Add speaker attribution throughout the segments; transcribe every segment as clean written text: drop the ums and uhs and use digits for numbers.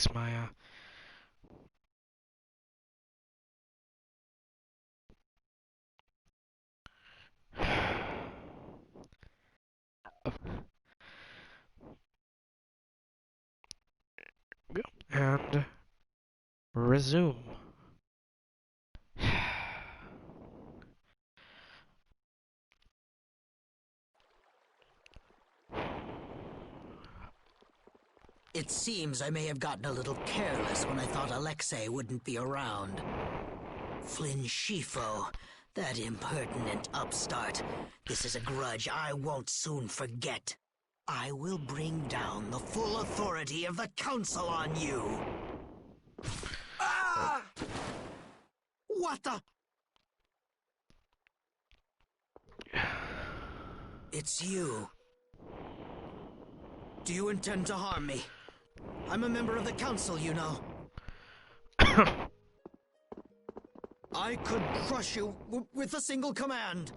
Speaker 1: fix my and resume.
Speaker 2: It seems I may have gotten a little careless when I thought Alexei wouldn't be around. Flynn Schifo, that impertinent upstart. This is a grudge I won't soon forget. I will bring down the full authority of the Council on you. Ah! What the? It's you. Do you intend to harm me? I'm a member of the Council, you know. I could crush you with a single command.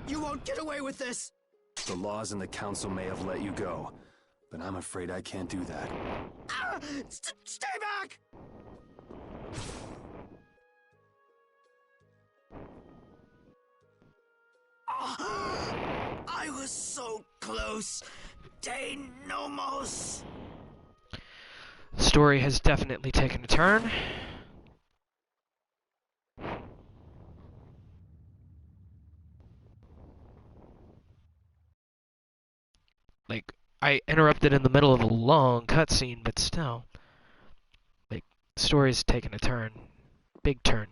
Speaker 2: You won't get away with this.
Speaker 3: The laws and the Council may have let you go, but I'm afraid I can't do that.
Speaker 2: Ah! Stay back! I was so close. De nomos.
Speaker 1: The story has definitely taken a turn. Like, I interrupted in the middle of a long cutscene, but still. Like, the story's taken a turn. Big turn.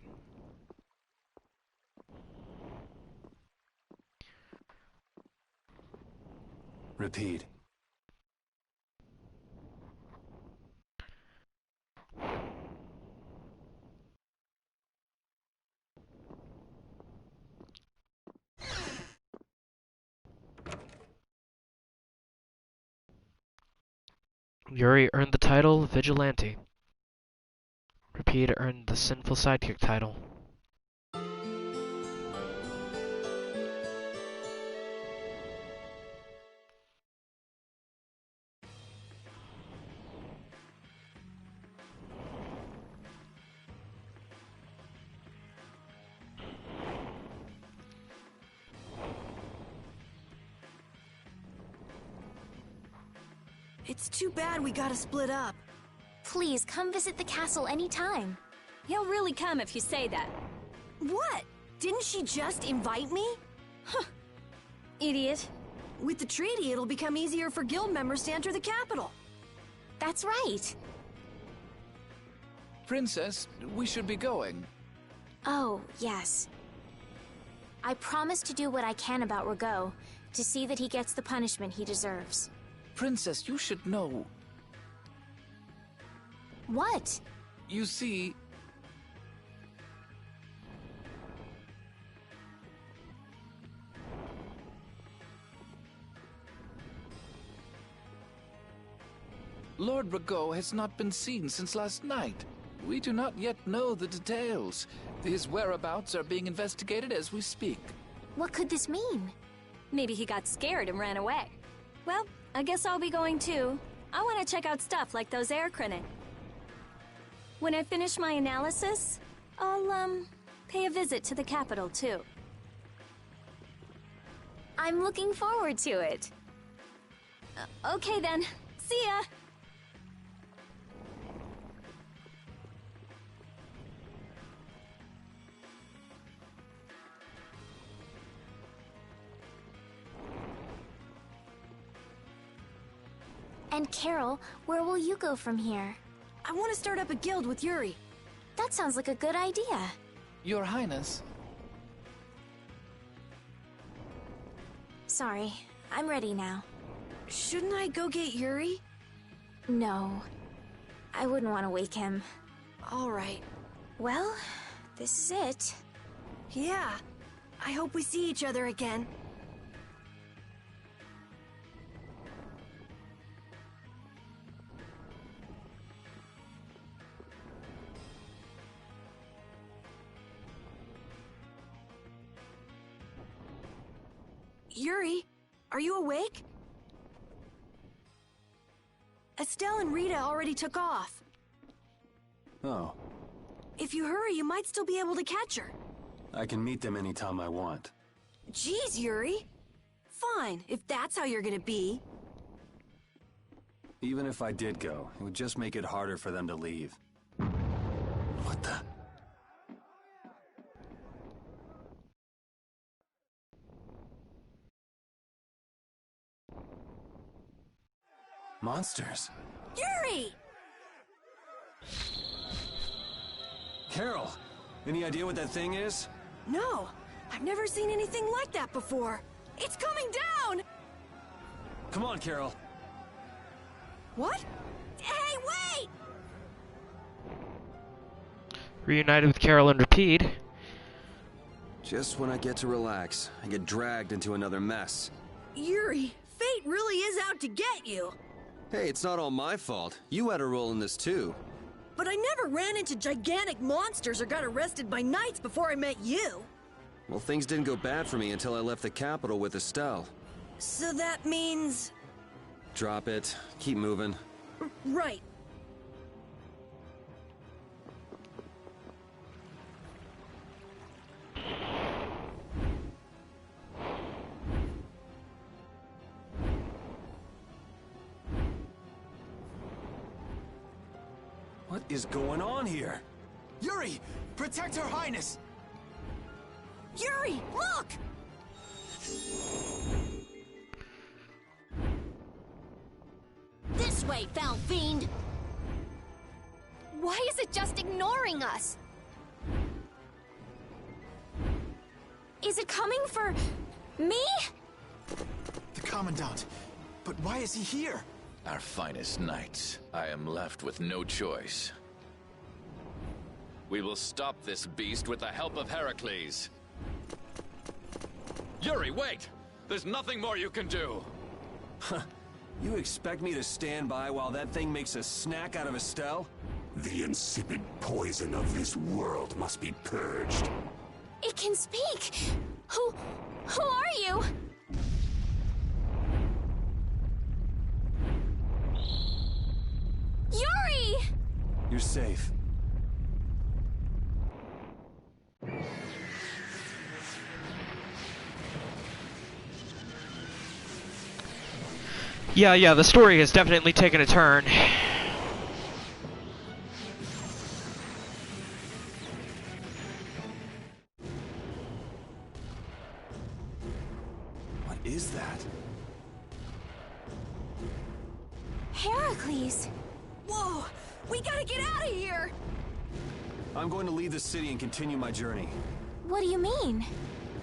Speaker 3: Repeat.
Speaker 1: Yuri earned the title Vigilante. Repeat earned the Sinful Sidekick title.
Speaker 4: It's too bad we gotta split up.
Speaker 5: Please, come visit the castle anytime.
Speaker 6: He'll really come if you say that.
Speaker 4: What? Didn't she just invite me?
Speaker 6: Huh. Idiot.
Speaker 4: With the treaty, it'll become easier for guild members to enter the capital.
Speaker 5: That's right.
Speaker 7: Princess, we should be going.
Speaker 5: Oh, yes. I promise to do what I can about Rago, to see that he gets the punishment he deserves.
Speaker 7: Princess, you should know.
Speaker 5: What?
Speaker 7: You see... Lord Rago has not been seen since last night. We do not yet know the details. His whereabouts are being investigated as we speak.
Speaker 5: What could this mean?
Speaker 6: Maybe he got scared and ran away. Well, I guess I'll be going too. I want to check out stuff like those air crennet. When I finish my analysis, I'll, pay a visit to the capital too.
Speaker 5: I'm looking forward to it.
Speaker 6: Okay then. See ya!
Speaker 5: And Carol, where will you go from here?
Speaker 4: I want to start up a guild with Yuri.
Speaker 5: That sounds like a good idea.
Speaker 7: Your Highness.
Speaker 5: Sorry, I'm ready now.
Speaker 4: Shouldn't I go get Yuri?
Speaker 5: No, I wouldn't want to wake him.
Speaker 4: All right.
Speaker 5: Well, this is it.
Speaker 4: Yeah, I hope we see each other again. Yuri, are you awake? Estelle and Rita already took off.
Speaker 3: Oh,
Speaker 4: If you hurry, you might still be able to catch her.
Speaker 3: I can meet them anytime I want.
Speaker 4: Jeez, Yuri. Fine, if that's how you're gonna be.
Speaker 3: Even if I did go, it would just make it harder for them to leave. What the? Monsters?
Speaker 4: Yuri!
Speaker 3: Carol, any idea what that thing is?
Speaker 4: No, I've never seen anything like that before. It's coming down!
Speaker 3: Come on, Carol.
Speaker 4: What? Hey, wait!
Speaker 1: Reunited with Carol and Rapide.
Speaker 8: Just when I get to relax, I get dragged into another mess.
Speaker 4: Yuri, fate really is out to get you.
Speaker 8: Hey, it's not all my fault. You had a role in this too.
Speaker 4: But I never ran into gigantic monsters or got arrested by knights before I met you.
Speaker 8: Well, things didn't go bad for me until I left the capital with Estelle.
Speaker 4: So that means...
Speaker 8: Drop it. Keep moving.
Speaker 4: Right.
Speaker 3: What is going on here?
Speaker 9: Yuri! Protect Her Highness!
Speaker 4: Yuri, look!
Speaker 5: This way, foul fiend! Why is it just ignoring us? Is it coming for... me?
Speaker 9: The Commandant. But why is he here?
Speaker 7: Our finest knights. I am left with no choice. We will stop this beast with the help of Heracles. Yuri, wait! There's nothing more you can do!
Speaker 3: You expect me to stand by while that thing makes a snack out of Estelle?
Speaker 10: The insipid poison of this world must be purged.
Speaker 5: It can speak! Who are you? Yuri!
Speaker 3: You're safe.
Speaker 1: Yeah, the story has definitely taken a turn.
Speaker 3: What is that?
Speaker 5: Heracles!
Speaker 4: Whoa! We gotta get out of here!
Speaker 3: I'm going to leave the city and continue my journey.
Speaker 5: What do you mean?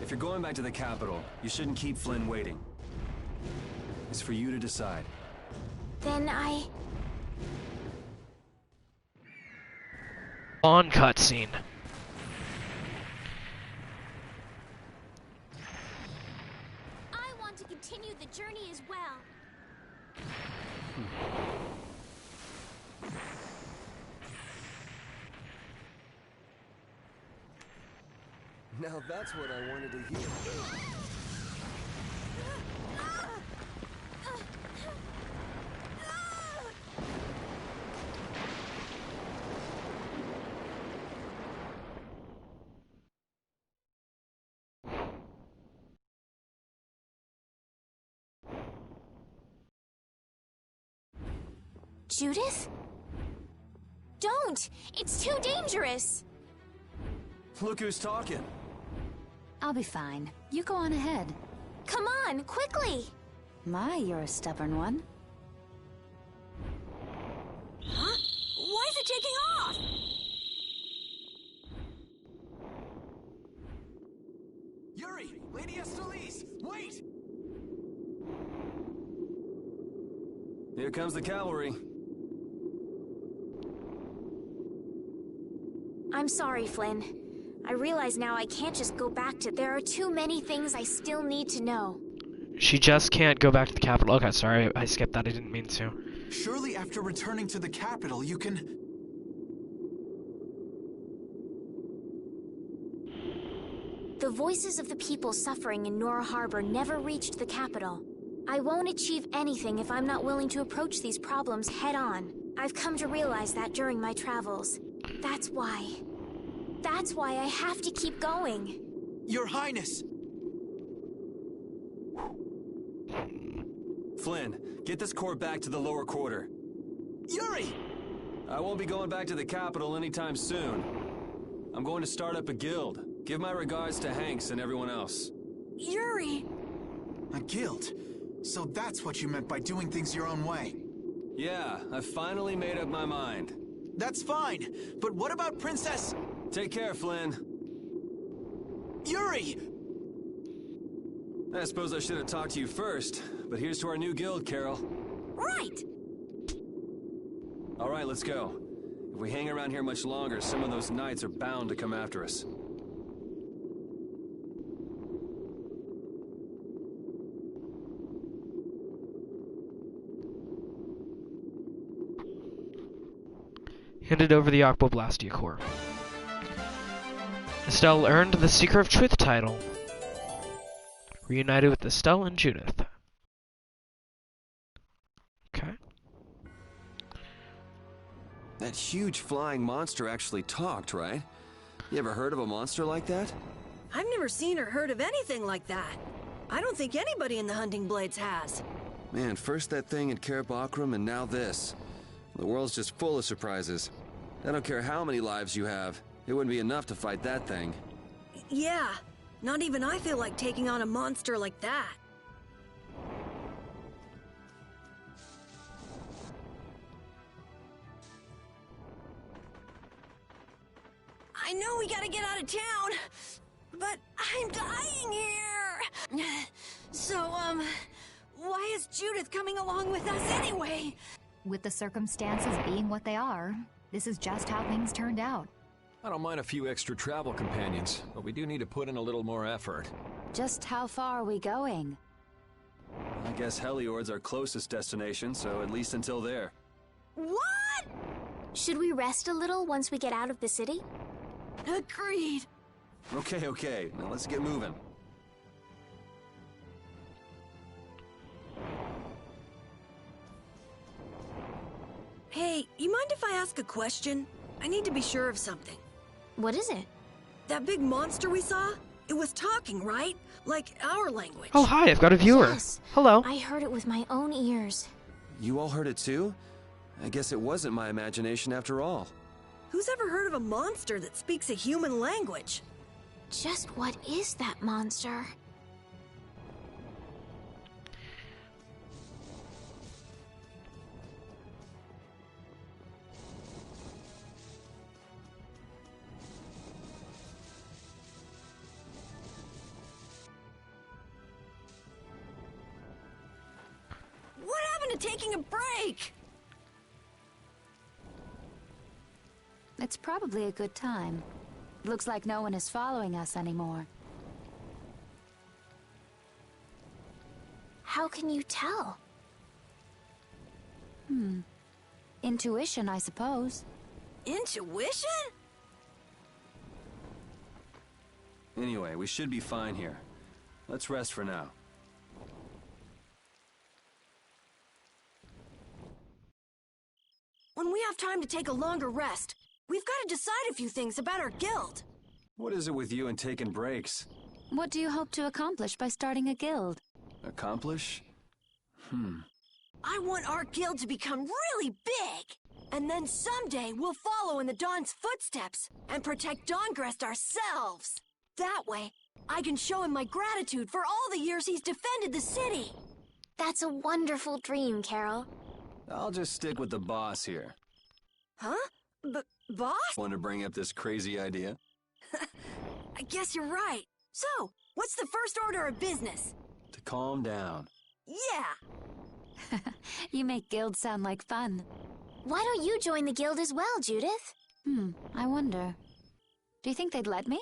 Speaker 3: If you're going back to the capital, you shouldn't keep Flynn waiting. It's for you to decide.
Speaker 5: Then I...
Speaker 1: On cutscene.
Speaker 5: I want to continue the journey as well.
Speaker 8: Now that's what I wanted to hear.
Speaker 5: Judith? Don't! It's too dangerous!
Speaker 3: Look who's talking.
Speaker 6: I'll be fine. You go on ahead.
Speaker 5: Come on, quickly!
Speaker 6: My, you're a stubborn one.
Speaker 4: Huh? Why is it taking off?
Speaker 9: Yuri! Lady Estellise! Wait!
Speaker 3: Here comes the cavalry.
Speaker 5: I'm sorry, Flynn. I realize now I can't just go back to... There are too many things I still need to know.
Speaker 1: She just can't go back to the capital. Okay, sorry, I skipped that. I didn't mean to.
Speaker 9: Surely after returning to the capital, you can...
Speaker 5: The voices of the people suffering in Nora Harbor never reached the capital. I won't achieve anything if I'm not willing to approach these problems head-on. I've come to realize that during my travels. That's why I have to keep going.
Speaker 9: Your Highness!
Speaker 3: Flynn, get this core back to the lower quarter.
Speaker 9: Yuri!
Speaker 3: I won't be going back to the capital anytime soon. I'm going to start up a guild. Give my regards to Hanks and everyone else.
Speaker 4: Yuri!
Speaker 9: A guild? So that's what you meant by doing things your own way.
Speaker 3: Yeah, I finally made up my mind.
Speaker 9: That's fine, but what about Princess...
Speaker 3: Take care, Flynn.
Speaker 9: Yuri!
Speaker 3: I suppose I should have talked to you first, but here's to our new guild, Carol.
Speaker 4: Right!
Speaker 3: All right, let's go. If we hang around here much longer, some of those knights are bound to come after us.
Speaker 1: Handed over the Aquablastia core. Estelle earned the Seeker of Truth title. Reunited with Estelle and Judith. Okay.
Speaker 8: That huge flying monster actually talked, right? You ever heard of a monster like that?
Speaker 4: I've never seen or heard of anything like that. I don't think anybody in the Hunting Blades has.
Speaker 8: Man, first that thing in Cair Bakram and now this. The world's just full of surprises. I don't care how many lives you have. It wouldn't be enough to fight that thing.
Speaker 4: Yeah, not even I feel like taking on a monster like that. I know we gotta get out of town, but I'm dying here. So, why is Judith coming along with us anyway?
Speaker 11: With the circumstances being what they are, this is just how things turned out.
Speaker 12: I don't mind a few extra travel companions, but we do need to put in a little more effort.
Speaker 11: Just how far are we going?
Speaker 3: I guess Heliord's our closest destination, so at least until there.
Speaker 4: What?
Speaker 5: Should we rest a little once we get out of the city?
Speaker 4: Agreed.
Speaker 3: Okay, now let's get moving.
Speaker 4: Hey, you mind if I ask a question? I need to be sure of something.
Speaker 5: What is it?
Speaker 4: That big monster we saw? It was talking, right? Like our language.
Speaker 1: Oh, hi, I've got a viewer.
Speaker 5: Yes.
Speaker 1: Hello.
Speaker 5: I heard it with my own ears.
Speaker 8: You all heard it too? I guess it wasn't my imagination after all.
Speaker 4: Who's ever heard of a monster that speaks a human language?
Speaker 5: Just what is that monster?
Speaker 4: What happened to taking a break?
Speaker 11: It's probably a good time. Looks like no one is following us anymore.
Speaker 5: How can you tell?
Speaker 11: Intuition, I suppose.
Speaker 4: Intuition?
Speaker 3: Anyway, we should be fine here. Let's rest for now.
Speaker 4: When we have time to take a longer rest, we've got to decide a few things about our guild.
Speaker 3: What is it with you and taking breaks?
Speaker 11: What do you hope to accomplish by starting a guild?
Speaker 3: Accomplish?
Speaker 4: I want our guild to become really big. And then someday we'll follow in the Dawn's footsteps and protect Dawngrest ourselves. That way, I can show him my gratitude for all the years he's defended the city.
Speaker 5: That's a wonderful dream, Carol.
Speaker 3: I'll just stick with the boss here.
Speaker 4: Huh? Boss?
Speaker 3: Want to bring up this crazy idea?
Speaker 4: I guess you're right. So, what's the first order of business?
Speaker 3: To calm down.
Speaker 4: Yeah.
Speaker 11: You make guilds sound like fun.
Speaker 5: Why don't you join the guild as well, Judith?
Speaker 11: I wonder. Do you think they'd let me?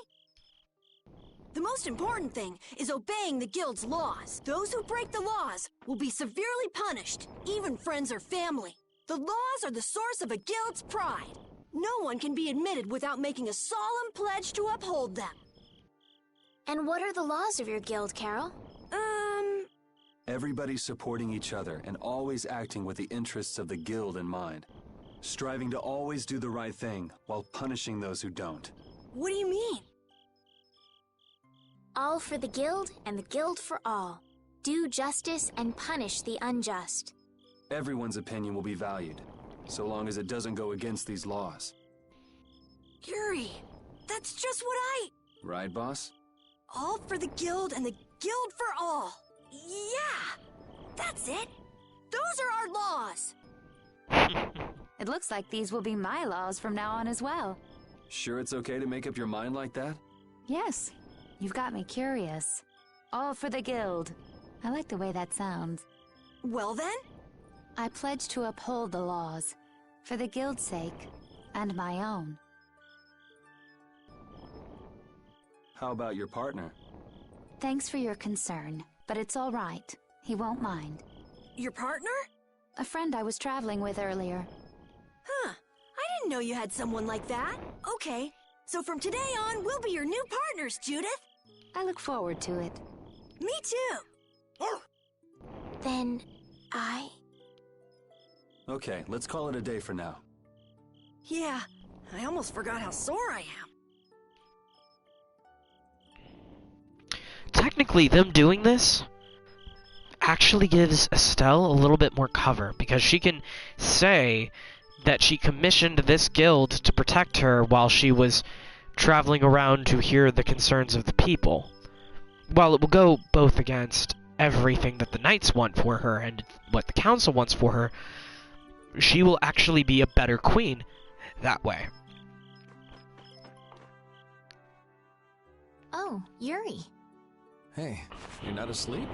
Speaker 4: The most important thing is obeying the guild's laws. Those who break the laws will be severely punished, even friends or family. The laws are the source of a guild's pride. No one can be admitted without making a solemn pledge to uphold them.
Speaker 5: And what are the laws of your guild, Carol?
Speaker 3: Everybody supporting each other and always acting with the interests of the guild in mind. Striving to always do the right thing while punishing those who don't.
Speaker 4: What do you mean?
Speaker 5: All for the guild and the guild for all. Do justice and punish the unjust.
Speaker 3: Everyone's opinion will be valued, so long as it doesn't go against these laws.
Speaker 4: Yuri, that's just what I...
Speaker 3: Right, boss?
Speaker 4: All for the guild and the guild for all. Yeah, that's it. Those are our laws.
Speaker 11: It looks like these will be my laws from now on as well.
Speaker 3: Sure it's okay to make up your mind like that?
Speaker 11: Yes, you've got me curious. All for the guild. I like the way that sounds.
Speaker 4: Well then?
Speaker 11: I pledge to uphold the laws, for the guild's sake, and my own.
Speaker 3: How about your partner?
Speaker 11: Thanks for your concern, but it's all right. He won't mind.
Speaker 4: Your partner?
Speaker 11: A friend I was traveling with earlier.
Speaker 4: Huh. I didn't know you had someone like that. Okay, so from today on, we'll be your new partners, Judith.
Speaker 11: I look forward to it.
Speaker 4: Me too.
Speaker 5: Then, I...
Speaker 3: Okay, let's call it a day for now.
Speaker 4: Yeah, I almost forgot how sore I am.
Speaker 1: Technically, them doing this actually gives Estelle a little bit more cover, because she can say that she commissioned this guild to protect her while she was traveling around to hear the concerns of the people. While it will go both against everything that the knights want for her and what the council wants for her, she will actually be a better queen that way.
Speaker 5: Oh, Yuri.
Speaker 12: Hey, you're not asleep?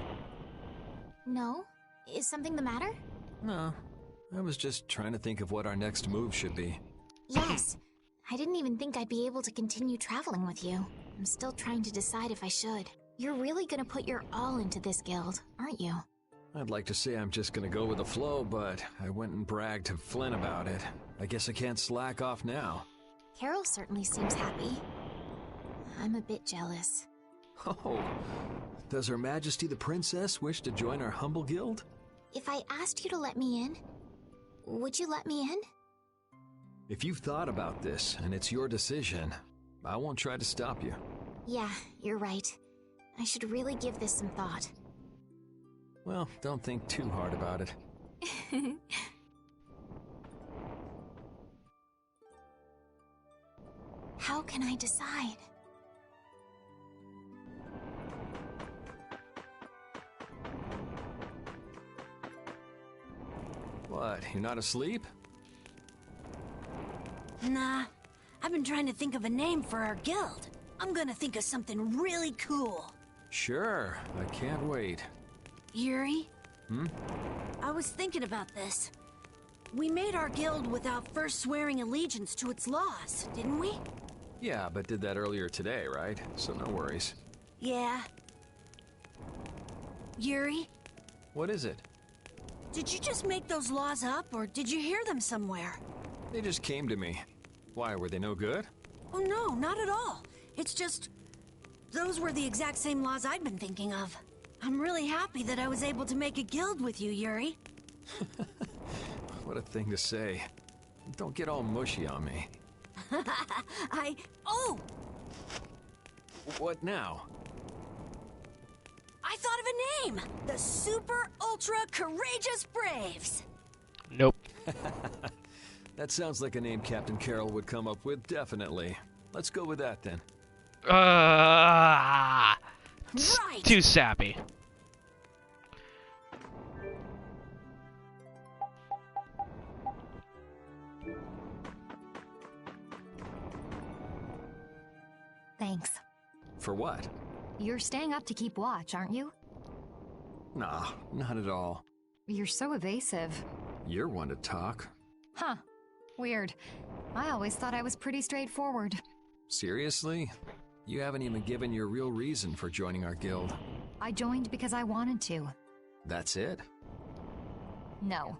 Speaker 5: No? Is something the matter?
Speaker 12: No. I was just trying to think of what our next move should be.
Speaker 5: Yes. I didn't even think I'd be able to continue traveling with you. I'm still trying to decide if I should. You're really gonna put your all into this guild, aren't you?
Speaker 12: I'd like to say I'm just gonna go with the flow, but I went and bragged to Flynn about it. I guess I can't slack off now.
Speaker 5: Carol certainly seems happy. I'm a bit jealous.
Speaker 12: Oh, does Her Majesty the Princess wish to join our humble guild?
Speaker 5: If I asked you to let me in, would you let me in?
Speaker 12: If you've thought about this, and it's your decision, I won't try to stop you.
Speaker 5: Yeah, you're right. I should really give this some thought.
Speaker 12: Well, don't think too hard about it.
Speaker 5: How can I decide?
Speaker 12: What, you're not asleep?
Speaker 4: Nah, I've been trying to think of a name for our guild. I'm gonna think of something really cool.
Speaker 12: Sure, I can't wait.
Speaker 4: Yuri?
Speaker 12: Hmm?
Speaker 4: I was thinking about this. We made our guild without first swearing allegiance to its laws, didn't we?
Speaker 12: Yeah, but did that earlier today, right? So no worries.
Speaker 4: Yeah. Yuri?
Speaker 12: What is it?
Speaker 4: Did you just make those laws up, or did you hear them somewhere?
Speaker 12: They just came to me. Why, were they no good?
Speaker 4: Oh no, not at all. It's just... those were the exact same laws I'd been thinking of. I'm really happy that I was able to make a guild with you, Yuri.
Speaker 12: What a thing to say. Don't get all mushy on me.
Speaker 4: Oh!
Speaker 12: What now?
Speaker 4: I thought of a name! The Super Ultra Courageous Braves!
Speaker 1: Nope.
Speaker 12: That sounds like a name Captain Carroll would come up with, definitely. Let's go with that, then.
Speaker 4: Right!
Speaker 1: Too sappy.
Speaker 13: Thanks.
Speaker 12: For what?
Speaker 13: You're staying up to keep watch, aren't you?
Speaker 12: Nah, not at all.
Speaker 13: You're so evasive.
Speaker 12: You're one to talk.
Speaker 13: Huh. Weird. I always thought I was pretty straightforward.
Speaker 12: Seriously? You haven't even given your real reason for joining our guild.
Speaker 13: I joined because I wanted to.
Speaker 12: That's it?
Speaker 13: No.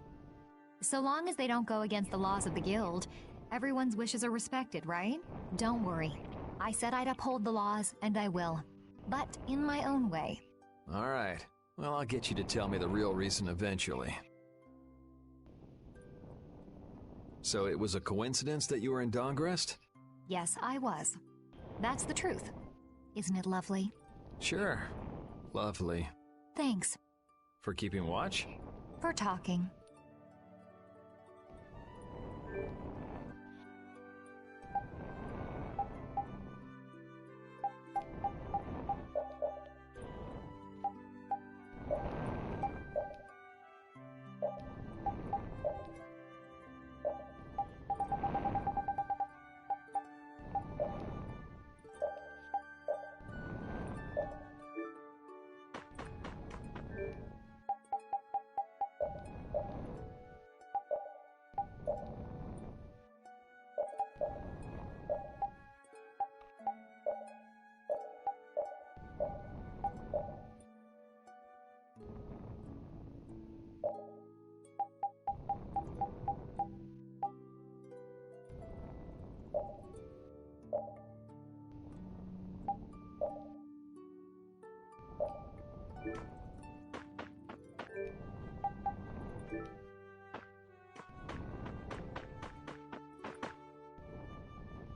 Speaker 13: So long as they don't go against the laws of the guild, everyone's wishes are respected, right? Don't worry. I said I'd uphold the laws, and I will. But in my own way.
Speaker 12: Alright. Well, I'll get you to tell me the real reason eventually. So it was a coincidence that you were in Dawngrest?
Speaker 13: Yes, I was. That's the truth. Isn't it lovely?
Speaker 12: Sure. Lovely.
Speaker 13: Thanks.
Speaker 12: For keeping watch?
Speaker 13: For talking.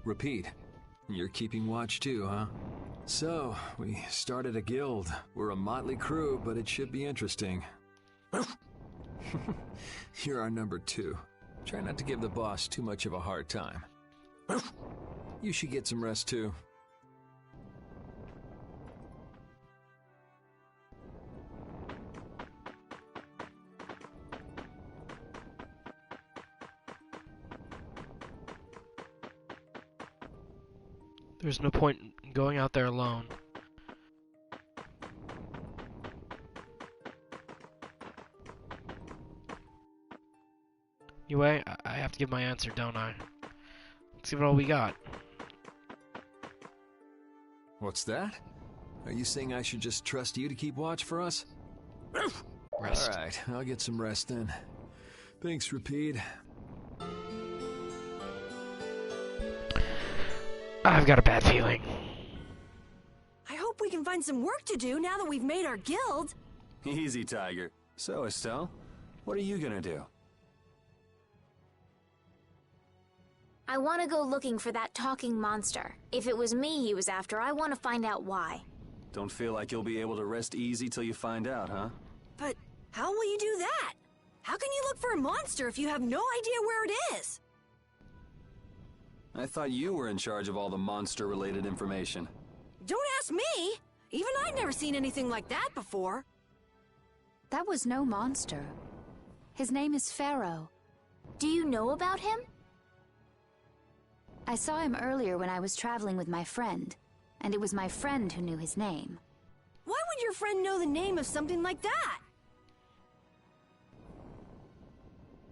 Speaker 12: Repeat. You're keeping watch too, huh? So, we started a guild. We're a motley crew, but it should be interesting. You're our number 2. Try not to give the boss too much of a hard time. You should get some rest too.
Speaker 1: There's no point in going out there alone. Anyway, I have to give my answer, don't I? Let's give it all we got.
Speaker 12: What's that? Are you saying I should just trust you to keep watch for us?
Speaker 1: Rest.
Speaker 12: Alright, I'll get some rest then. Thanks, Rapide.
Speaker 1: I've got a bad feeling.
Speaker 4: I hope we can find some work to do now that we've made our guild.
Speaker 3: Easy, Tiger. So, Estelle, what are you gonna do?
Speaker 5: I want to go looking for that talking monster. If it was me he was after, I want to find out why.
Speaker 3: Don't feel like you'll be able to rest easy till you find out, huh?
Speaker 4: But how will you do that? How can you look for a monster if you have no idea where it is?
Speaker 3: I thought you were in charge of all the monster-related information.
Speaker 4: Don't ask me! Even I'd never seen anything like that before.
Speaker 11: That was no monster. His name is Pharaoh.
Speaker 5: Do you know about him?
Speaker 11: I saw him earlier when I was traveling with my friend, and it was my friend who knew his name.
Speaker 4: Why would your friend know the name of something like that?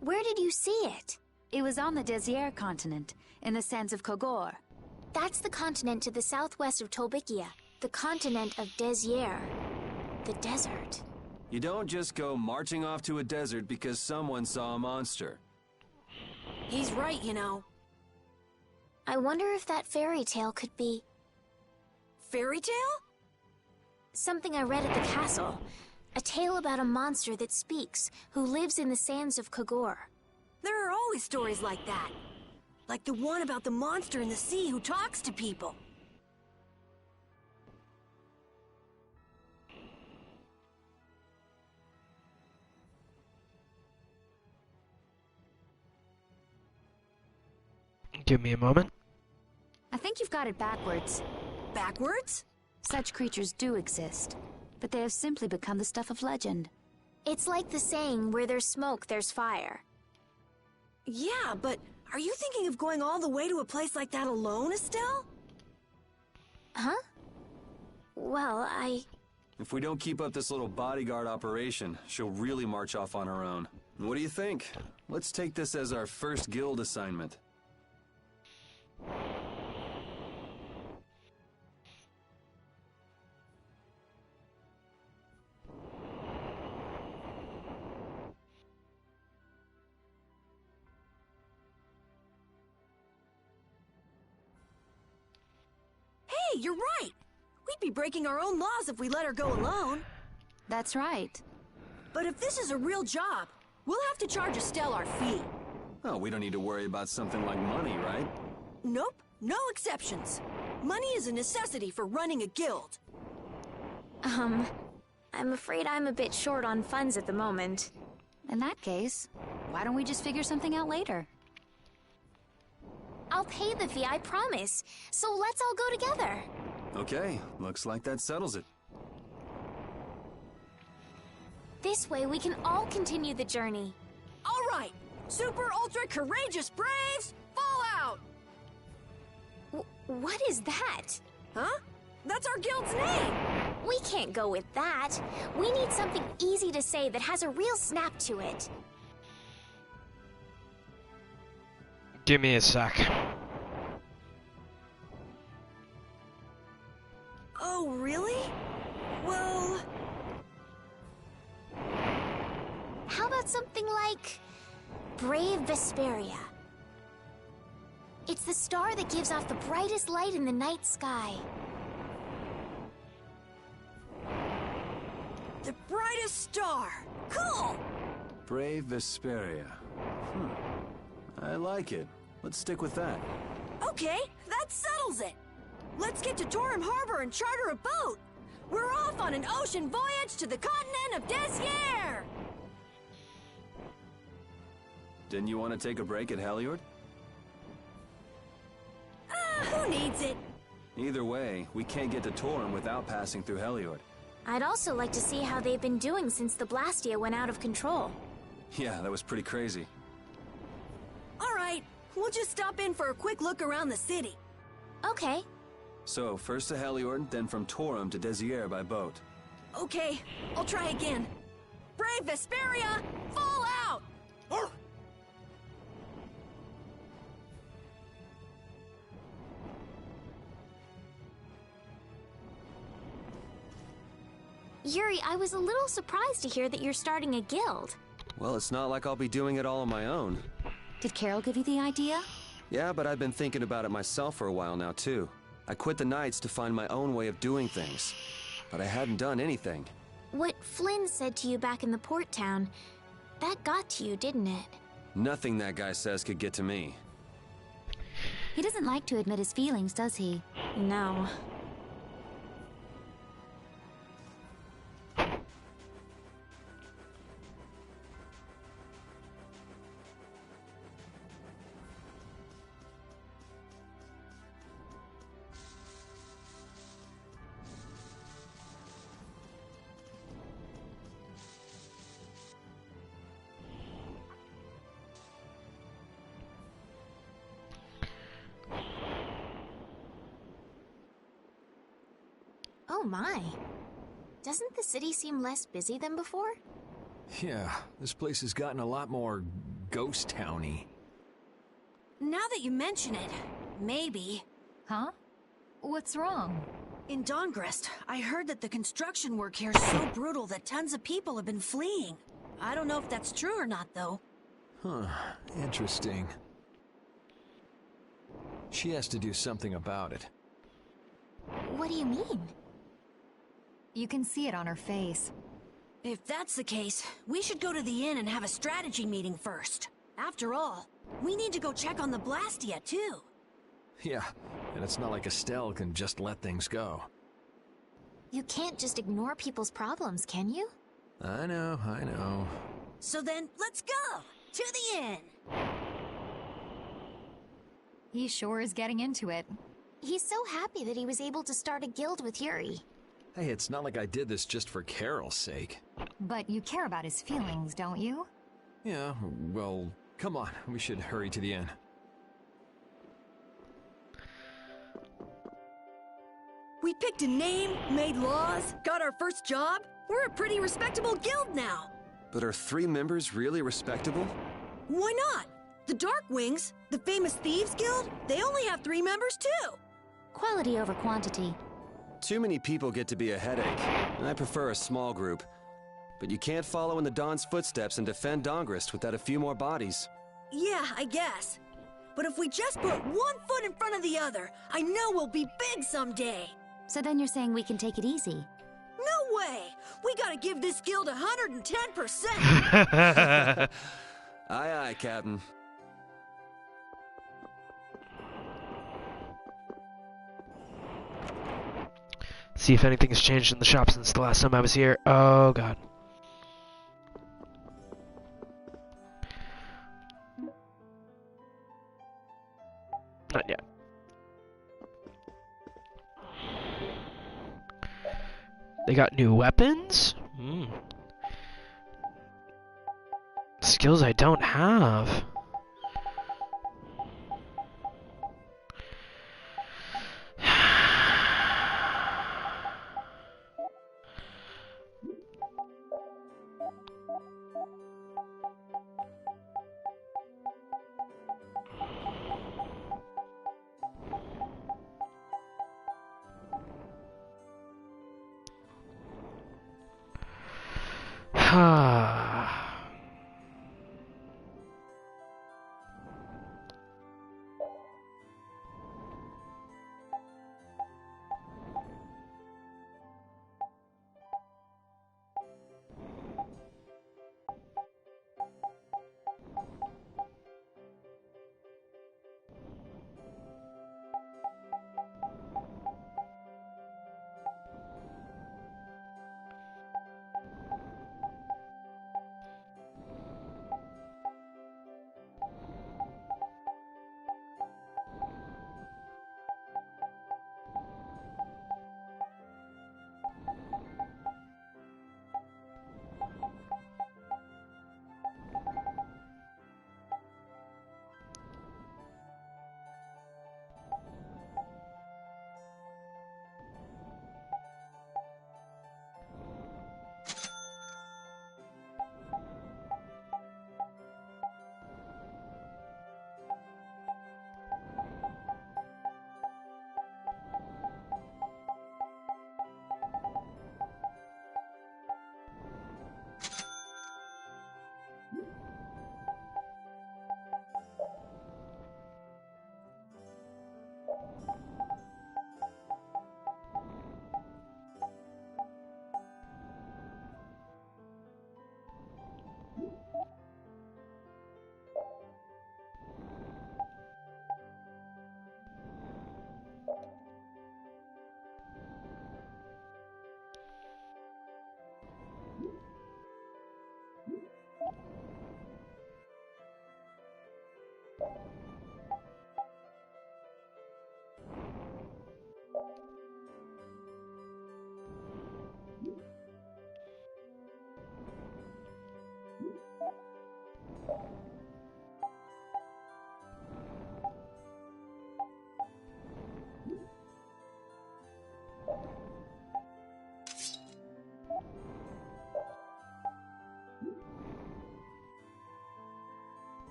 Speaker 5: Where did you see it?
Speaker 11: It was on the Désert continent, in the sands of Kogor.
Speaker 5: That's the continent to the southwest of Tolbikia, the continent of Désert, the desert.
Speaker 3: You don't just go marching off to a desert because someone saw a monster.
Speaker 4: He's right, you know.
Speaker 5: I wonder if that fairy tale could be...
Speaker 4: Fairy tale?
Speaker 5: Something I read at the castle. A tale about a monster that speaks, who lives in the sands of Kogor.
Speaker 4: There are always stories like that. Like the one about the monster in the sea who talks to people.
Speaker 1: Give me a moment.
Speaker 11: I think you've got it backwards.
Speaker 4: Backwards?
Speaker 11: Such creatures do exist, but they have simply become the stuff of legend.
Speaker 5: It's like the saying, where there's smoke, there's fire.
Speaker 4: Yeah, but are you thinking of going all the way to a place like that alone, Estelle?
Speaker 5: Huh? Well,
Speaker 3: If we don't keep up this little bodyguard operation, she'll really march off on her own. What do you think? Let's take this as our first guild assignment.
Speaker 4: Hey, you're right! We'd be breaking our own laws if we let her go alone.
Speaker 11: That's right.
Speaker 4: But if this is a real job, we'll have to charge Estelle our fee.
Speaker 3: Oh, we don't need to worry about something like money, right?
Speaker 4: Nope, no exceptions. Money is a necessity for running a guild.
Speaker 5: I'm afraid I'm a bit short on funds at the moment.
Speaker 11: In that case, why don't we just figure something out later?
Speaker 5: I'll pay the fee, I promise. So let's all go together.
Speaker 3: Okay, looks like that settles it.
Speaker 5: This way we can all continue the journey.
Speaker 4: All right, super ultra courageous braves, fall out!
Speaker 5: What is that?
Speaker 4: Huh? That's our guild's name!
Speaker 5: We can't go with that. We need something easy to say that has a real snap to it.
Speaker 1: Give me a sec.
Speaker 4: Oh, really? Well...
Speaker 5: How about something like... Brave Vesperia? It's the star that gives off the brightest light in the night sky.
Speaker 4: The brightest star! Cool!
Speaker 3: Brave Vesperia. I like it. Let's stick with that.
Speaker 4: Okay, that settles it! Let's get to Torim Harbor and charter a boat! We're off on an ocean voyage to the continent of Desier!
Speaker 3: Didn't you want to take a break at Heliord?
Speaker 4: Who needs it?
Speaker 3: Either way, we can't get to Torim without passing through Heliord.
Speaker 5: I'd also like to see how they've been doing since the Blastia went out of control.
Speaker 3: Yeah, that was pretty crazy.
Speaker 4: All right, we'll just stop in for a quick look around the city.
Speaker 5: Okay.
Speaker 3: So, first to Heliord, then from Torim to Desier by boat.
Speaker 4: Okay, I'll try again. Brave Vesperia, fall out!
Speaker 5: Yuri, I was a little surprised to hear that you're starting a guild.
Speaker 8: Well, it's not like I'll be doing it all on my own.
Speaker 11: Did Carol give you the idea?
Speaker 8: Yeah, but I've been thinking about it myself for a while now, too. I quit the Knights to find my own way of doing things. But I hadn't done anything.
Speaker 5: What Flynn said to you back in the port town, that got to you, didn't it?
Speaker 8: Nothing that guy says could get to me.
Speaker 11: He doesn't like to admit his feelings, does he?
Speaker 5: No. Oh my. Doesn't the city seem less busy than before?
Speaker 12: Yeah, this place has gotten a lot more ghost towny.
Speaker 4: Now that you mention it, maybe.
Speaker 13: Huh? What's wrong?
Speaker 4: In Dongrest, I heard that the construction work here is so brutal that tons of people have been fleeing. I don't know if that's true or not, though.
Speaker 12: Huh, interesting. She has to do something about it.
Speaker 5: What do you mean?
Speaker 13: You can see it on her face.
Speaker 4: If that's the case, we should go to the inn and have a strategy meeting first. After all, we need to go check on the Blastia, too.
Speaker 12: Yeah, and it's not like Estelle can just let things go.
Speaker 5: You can't just ignore people's problems, can you?
Speaker 12: I know, I know.
Speaker 4: So then, let's go! To the inn!
Speaker 13: He sure is getting into it.
Speaker 5: He's so happy that he was able to start a guild with Yuri.
Speaker 12: Hey, it's not like I did this just for Carol's sake.
Speaker 13: But you care about his feelings, don't you?
Speaker 12: Yeah, well, come on, we should hurry to the inn.
Speaker 4: We picked a name, made laws, got our first job. We're a pretty respectable guild now.
Speaker 8: But are 3 members really respectable?
Speaker 4: Why not? The Darkwings, the famous thieves guild, they only have 3 members too.
Speaker 11: Quality over quantity.
Speaker 8: Too many people get to be a headache, and I prefer a small group. But you can't follow in the Dawn's footsteps and defend Dongrest without a few more bodies.
Speaker 4: Yeah, I guess. But if we just put one foot in front of the other, I know we'll be big someday.
Speaker 11: So then you're saying we can take it easy?
Speaker 4: No way! We gotta give this guild 110%!
Speaker 8: Aye, aye, Captain.
Speaker 1: See if anything has changed in the shop since the last time I was here. Oh, God. Not yet. They got new weapons? Skills I don't have.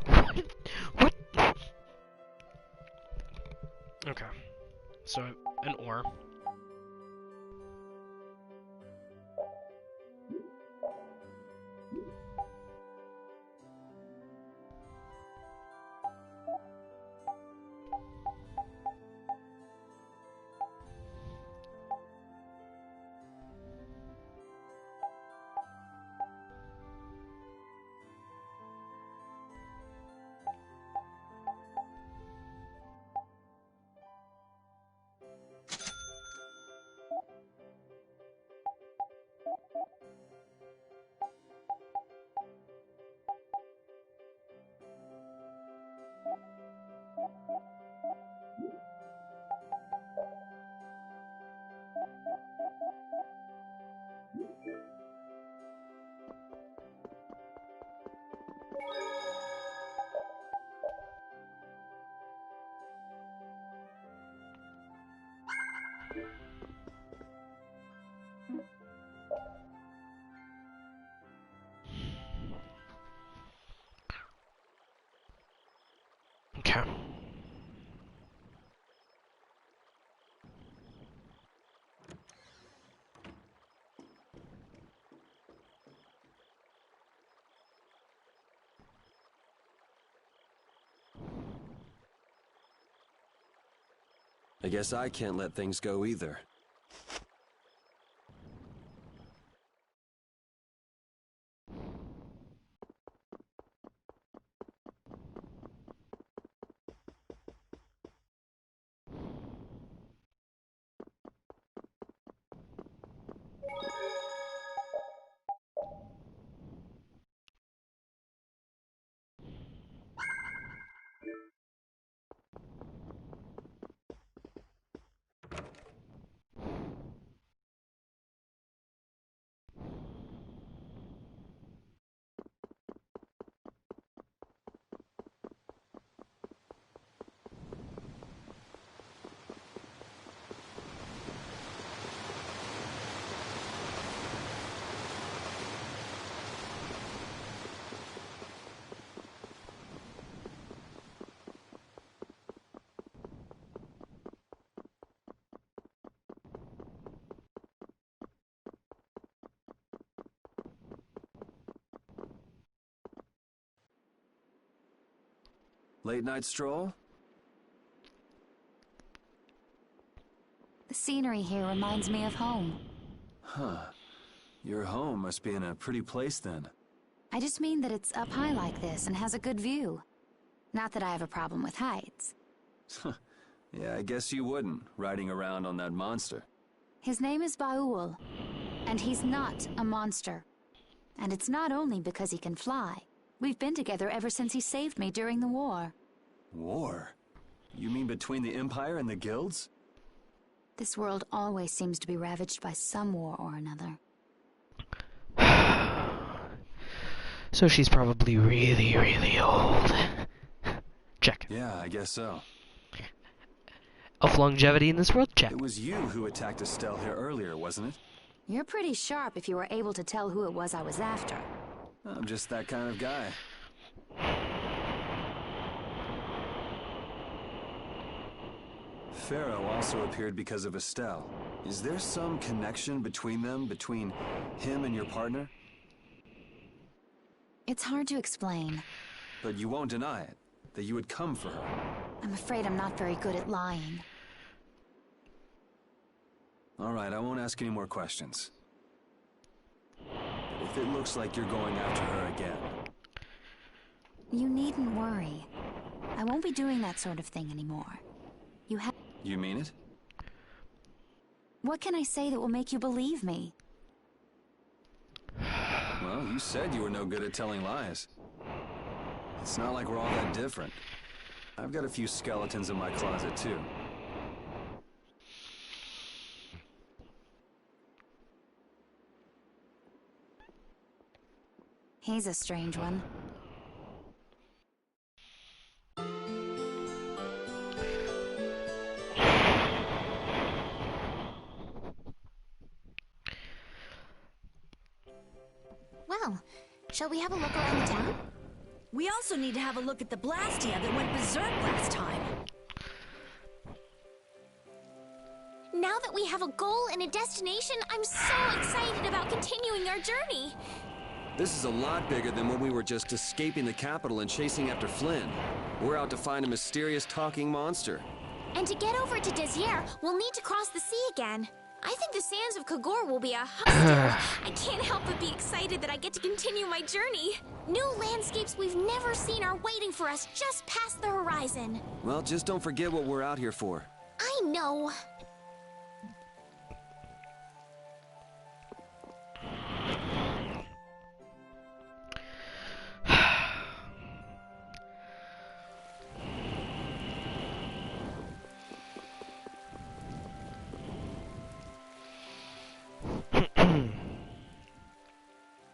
Speaker 1: What? What? Okay. So, an ore. Okay.
Speaker 3: I guess I can't let things go either. Late night stroll?
Speaker 11: The scenery here reminds me of home.
Speaker 3: Huh. Your home must be in a pretty place then.
Speaker 11: I just mean that it's up high like this and has a good view. Not that I have a problem with heights.
Speaker 3: Yeah, I guess you wouldn't, riding around on that monster.
Speaker 11: His name is Baul, and he's not a monster. And it's not only because he can fly. We've been together ever since he saved me during the war.
Speaker 3: War? You mean between the Empire and the guilds?
Speaker 11: This world always seems to be ravaged by some war or another.
Speaker 1: So she's probably really, really old. Check.
Speaker 3: Yeah, I guess so.
Speaker 1: Of longevity in this world? Check.
Speaker 3: It was you who attacked Estelle here earlier, wasn't it?
Speaker 11: You're pretty sharp if you were able to tell who it was I was after.
Speaker 3: I'm just that kind of guy. Pharaoh also appeared because of Estelle. Is there some connection between them, between him and your partner?
Speaker 11: It's hard to explain.
Speaker 3: But you won't deny it, that you would come for her.
Speaker 11: I'm afraid I'm not very good at lying.
Speaker 3: All right, I won't ask any more questions. But if it looks like you're going after her again...
Speaker 11: You needn't worry. I won't be doing that sort of thing anymore.
Speaker 3: You mean it?
Speaker 11: What can I say that will make you believe me?
Speaker 3: Well, you said you were no good at telling lies. It's not like we're all that different. I've got a few skeletons in my closet, too.
Speaker 11: He's a strange one.
Speaker 5: Well, shall we have a look around the town?
Speaker 4: We also need to have a look at the Blastia that went berserk last time.
Speaker 5: Now that we have a goal and a destination, I'm so excited about continuing our journey.
Speaker 8: This is a lot bigger than when we were just escaping the capital and chasing after Flynn. We're out to find a mysterious talking monster.
Speaker 5: And to get over to Desir, we'll need to cross the sea again. I think the sands of Kagor will be a hostel. I can't help but be excited that I get to continue my journey. New landscapes we've never seen are waiting for us just past the horizon.
Speaker 8: Well, just don't forget what we're out here for.
Speaker 5: I know.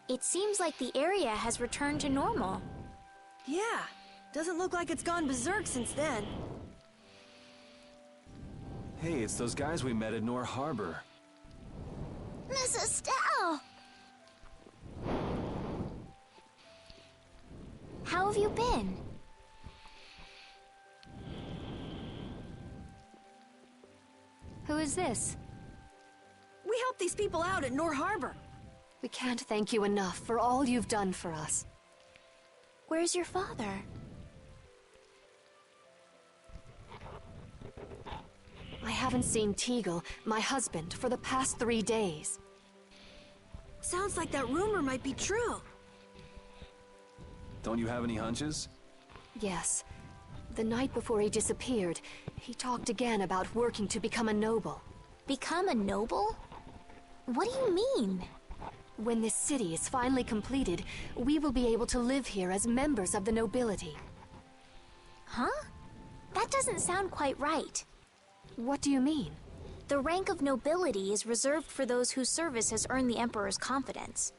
Speaker 5: It seems like the area has returned to normal.
Speaker 4: Yeah, doesn't look like it's gone berserk since then.
Speaker 3: Hey, it's those guys we met at Nor Harbor.
Speaker 5: Miss Estelle! How have you been?
Speaker 11: Who is this?
Speaker 4: We helped these people out at Nor Harbor.
Speaker 14: We can't thank you enough for all you've done for us.
Speaker 5: Where's your father?
Speaker 14: I haven't seen Teagle, my husband, for the past 3 days.
Speaker 4: Sounds like that rumor might be true.
Speaker 3: Don't you have any hunches?
Speaker 14: Yes. The night before he disappeared, he talked again about working to become a noble.
Speaker 5: Become a noble? What do you mean?
Speaker 14: When this city is finally completed, we will be able to live here as members of the nobility.
Speaker 5: Huh? That doesn't sound quite right.
Speaker 14: What do you mean?
Speaker 5: The rank of nobility is reserved for those whose service has earned the Emperor's confidence.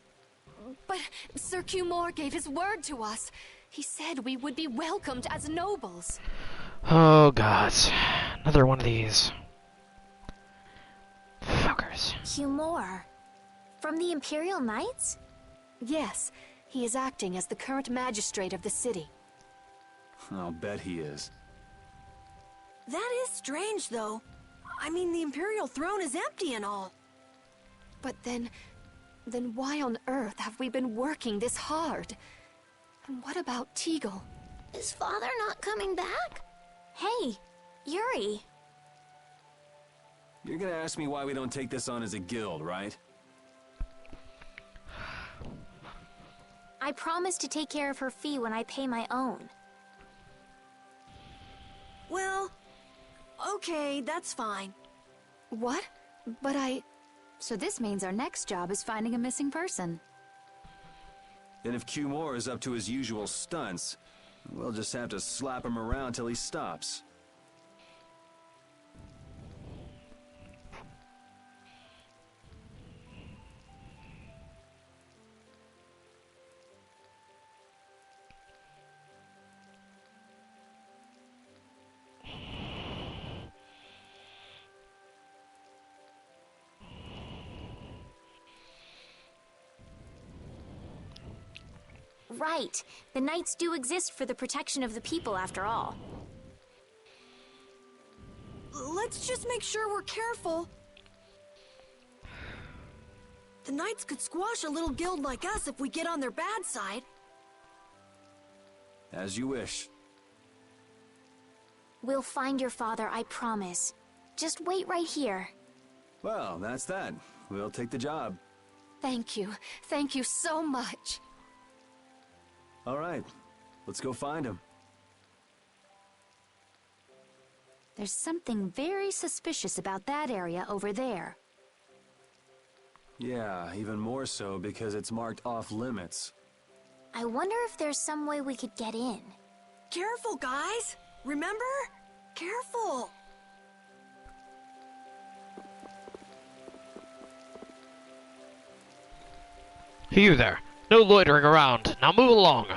Speaker 14: But Sir Cumore gave his word to us. He said we would be welcomed as nobles.
Speaker 1: Oh, God. Another one of these. Fuckers.
Speaker 5: Cumore? From the Imperial Knights?
Speaker 14: Yes, he is acting as the current magistrate of the city.
Speaker 3: I'll bet he is.
Speaker 4: That is strange, though. I mean, the Imperial throne is empty and all.
Speaker 14: But then why on earth have we been working this hard? And what about Teagle?
Speaker 5: Is father not coming back? Hey, Yuri.
Speaker 3: You're gonna ask me why we don't take this on as a guild, right?
Speaker 5: I promise to take care of her fee when I pay my own.
Speaker 4: Well, okay, that's fine.
Speaker 14: What? But
Speaker 11: So this means our next job is finding a missing person.
Speaker 3: And if Q Moore is up to his usual stunts, we'll just have to slap him around till he stops.
Speaker 5: Right. The Knights do exist for the protection of the people, after all.
Speaker 4: Let's just make sure we're careful. The Knights could squash a little guild like us if we get on their bad side.
Speaker 3: As you wish.
Speaker 5: We'll find your father, I promise. Just wait right here.
Speaker 3: Well, that's that. We'll take the job.
Speaker 14: thank you. Thank you so much.
Speaker 3: All right, let's go find him.
Speaker 11: There's something very suspicious about that area over there.
Speaker 3: Yeah, even more so because it's marked off limits.
Speaker 5: I wonder if there's some way we could get in.
Speaker 4: Careful, guys! Remember? Careful!
Speaker 1: You there. No loitering around. Now move along.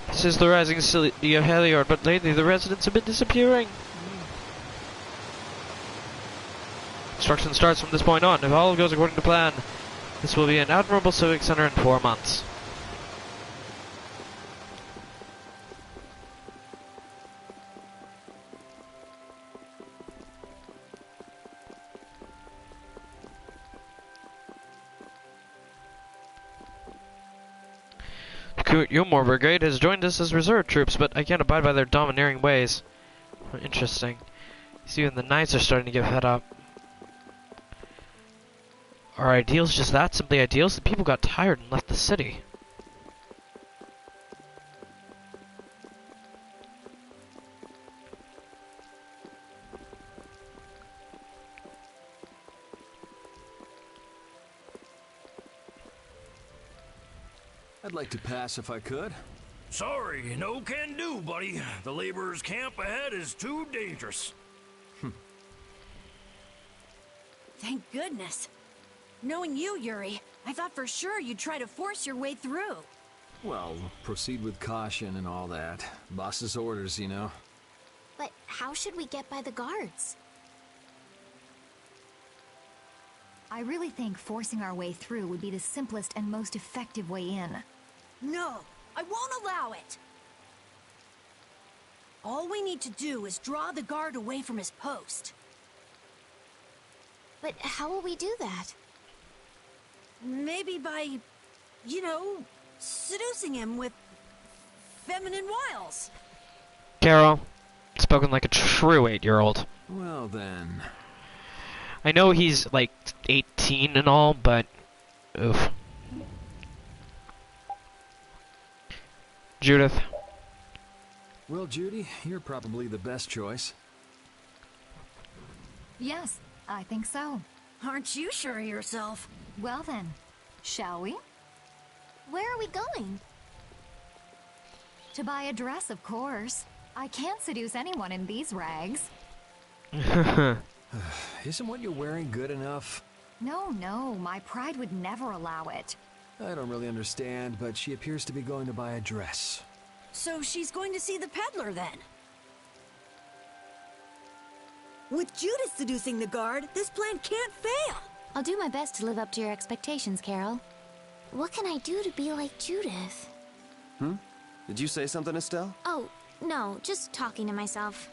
Speaker 1: This is the rising city of Heliord, but lately the residents have been disappearing. Construction starts from this point on. If all goes according to plan, this will be an admirable civic center in 4 months. Yumor Brigade has joined us as reserve troops, but I can't abide by their domineering ways. Interesting. See, even the Knights are starting to get fed up. Are ideals just that? Simply ideals? The people got tired and left the city.
Speaker 12: I'd like to pass if I could.
Speaker 15: Sorry, no can do, buddy. The laborers' camp ahead is too dangerous.
Speaker 4: Thank goodness. Knowing you, Yuri, I thought for sure you'd try to force your way through.
Speaker 12: Well, proceed with caution and all that. Boss's orders, you know.
Speaker 5: But how should we get by the guards?
Speaker 13: I really think forcing our way through would be the simplest and most effective way in.
Speaker 4: No, I won't allow it. All we need to do is draw the guard away from his post.
Speaker 5: But how will we do that?
Speaker 4: Maybe by, you know, seducing him with feminine wiles.
Speaker 1: Carol, spoken like a true 8-year-old.
Speaker 12: Well then.
Speaker 1: I know he's like 18 and all, but oof. Judith.
Speaker 12: Well, Judy, you're probably the best choice.
Speaker 13: Yes, I think so.
Speaker 4: Aren't you sure of yourself?
Speaker 13: Well then, shall we?
Speaker 5: Where are we going?
Speaker 13: To buy a dress, of course. I can't seduce anyone in these rags.
Speaker 12: Isn't what you're wearing good enough?
Speaker 13: No, my pride would never allow it.
Speaker 12: I don't really understand, but she appears to be going to buy a dress.
Speaker 4: So she's going to see the peddler then? With Judith seducing the guard, this plan can't fail!
Speaker 11: I'll do my best to live up to your expectations, Carol.
Speaker 5: What can I do to be like Judith?
Speaker 8: Did you say something, Estelle?
Speaker 5: Oh, no, just talking to myself.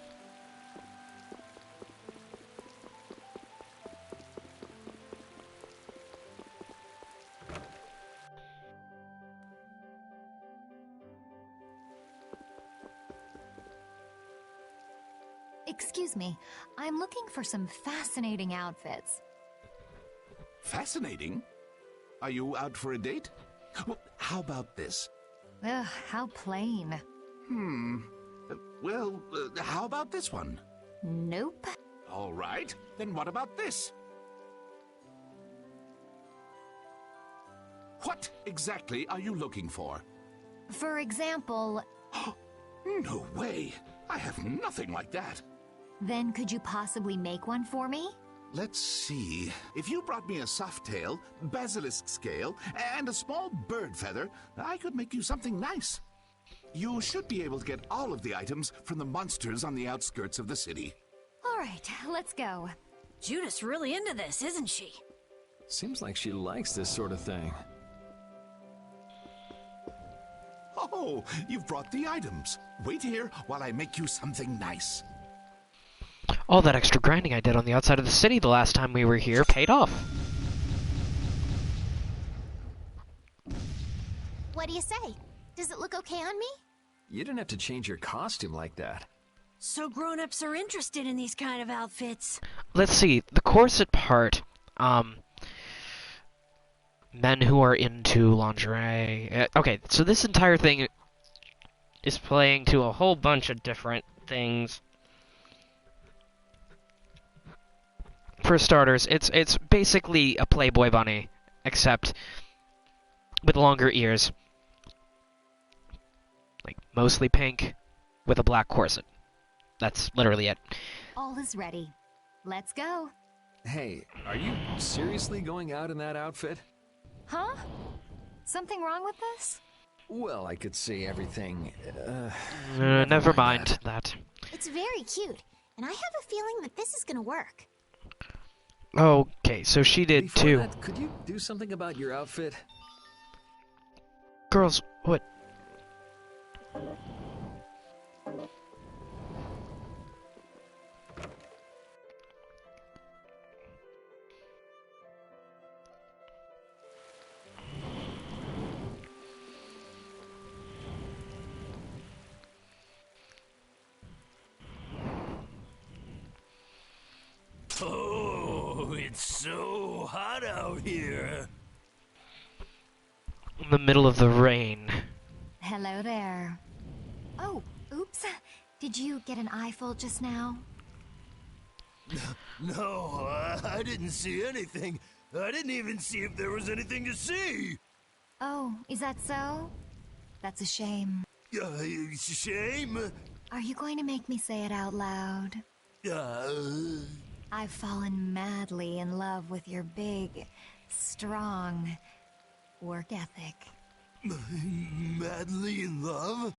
Speaker 13: Excuse me, I'm looking for some fascinating outfits.
Speaker 16: Fascinating? Are you out for a date? Well, how about this?
Speaker 13: Ugh, how plain.
Speaker 16: Well, how about this one?
Speaker 13: Nope.
Speaker 16: All right, then what about this? What exactly are you looking for?
Speaker 13: For example...
Speaker 16: No way! I have nothing like that.
Speaker 13: Then could you possibly make one for me?
Speaker 16: Let's see. If you brought me a soft tail, basilisk scale, and a small bird feather, I could make you something nice. You should be able to get all of the items from the monsters on the outskirts of the city.
Speaker 13: All right, let's go.
Speaker 4: Judith's really into this, isn't she?
Speaker 12: Seems like she likes this sort of thing.
Speaker 16: Oh, you've brought the items. Wait here while I make you something nice.
Speaker 1: All that extra grinding I did on the outside of the city the last time we were here paid off.
Speaker 5: What do you say? Does it look okay on me?
Speaker 12: You didn't have to change your costume like that.
Speaker 4: So grown-ups are interested in these kind of outfits.
Speaker 1: Let's see, the corset part, men who are into lingerie. Okay, so this entire thing is playing to a whole bunch of different things. For starters, it's basically a Playboy bunny, except with longer ears. Like, mostly pink, with a black corset. That's literally it.
Speaker 13: All is ready. Let's go.
Speaker 12: Hey, are you seriously going out in that outfit?
Speaker 13: Huh? Something wrong with this?
Speaker 12: Well, I could see everything.
Speaker 1: Never mind that.
Speaker 5: It's very cute, and I have a feeling that this is gonna work.
Speaker 1: Okay, so she did
Speaker 12: Before
Speaker 1: too.
Speaker 12: that, could you do something about your outfit?
Speaker 1: Girls, what?
Speaker 15: Oh, it's so hot out here.
Speaker 1: In the middle of the rain.
Speaker 13: Hello there. Oh, oops. Did you get an eyeful just now?
Speaker 15: No, I didn't see anything. I didn't even see if there was anything to see.
Speaker 13: Oh, is that so? That's a shame.
Speaker 15: Shame?
Speaker 13: Are you going to make me say it out loud? I've fallen madly in love with your big, strong work ethic.
Speaker 15: Madly in love?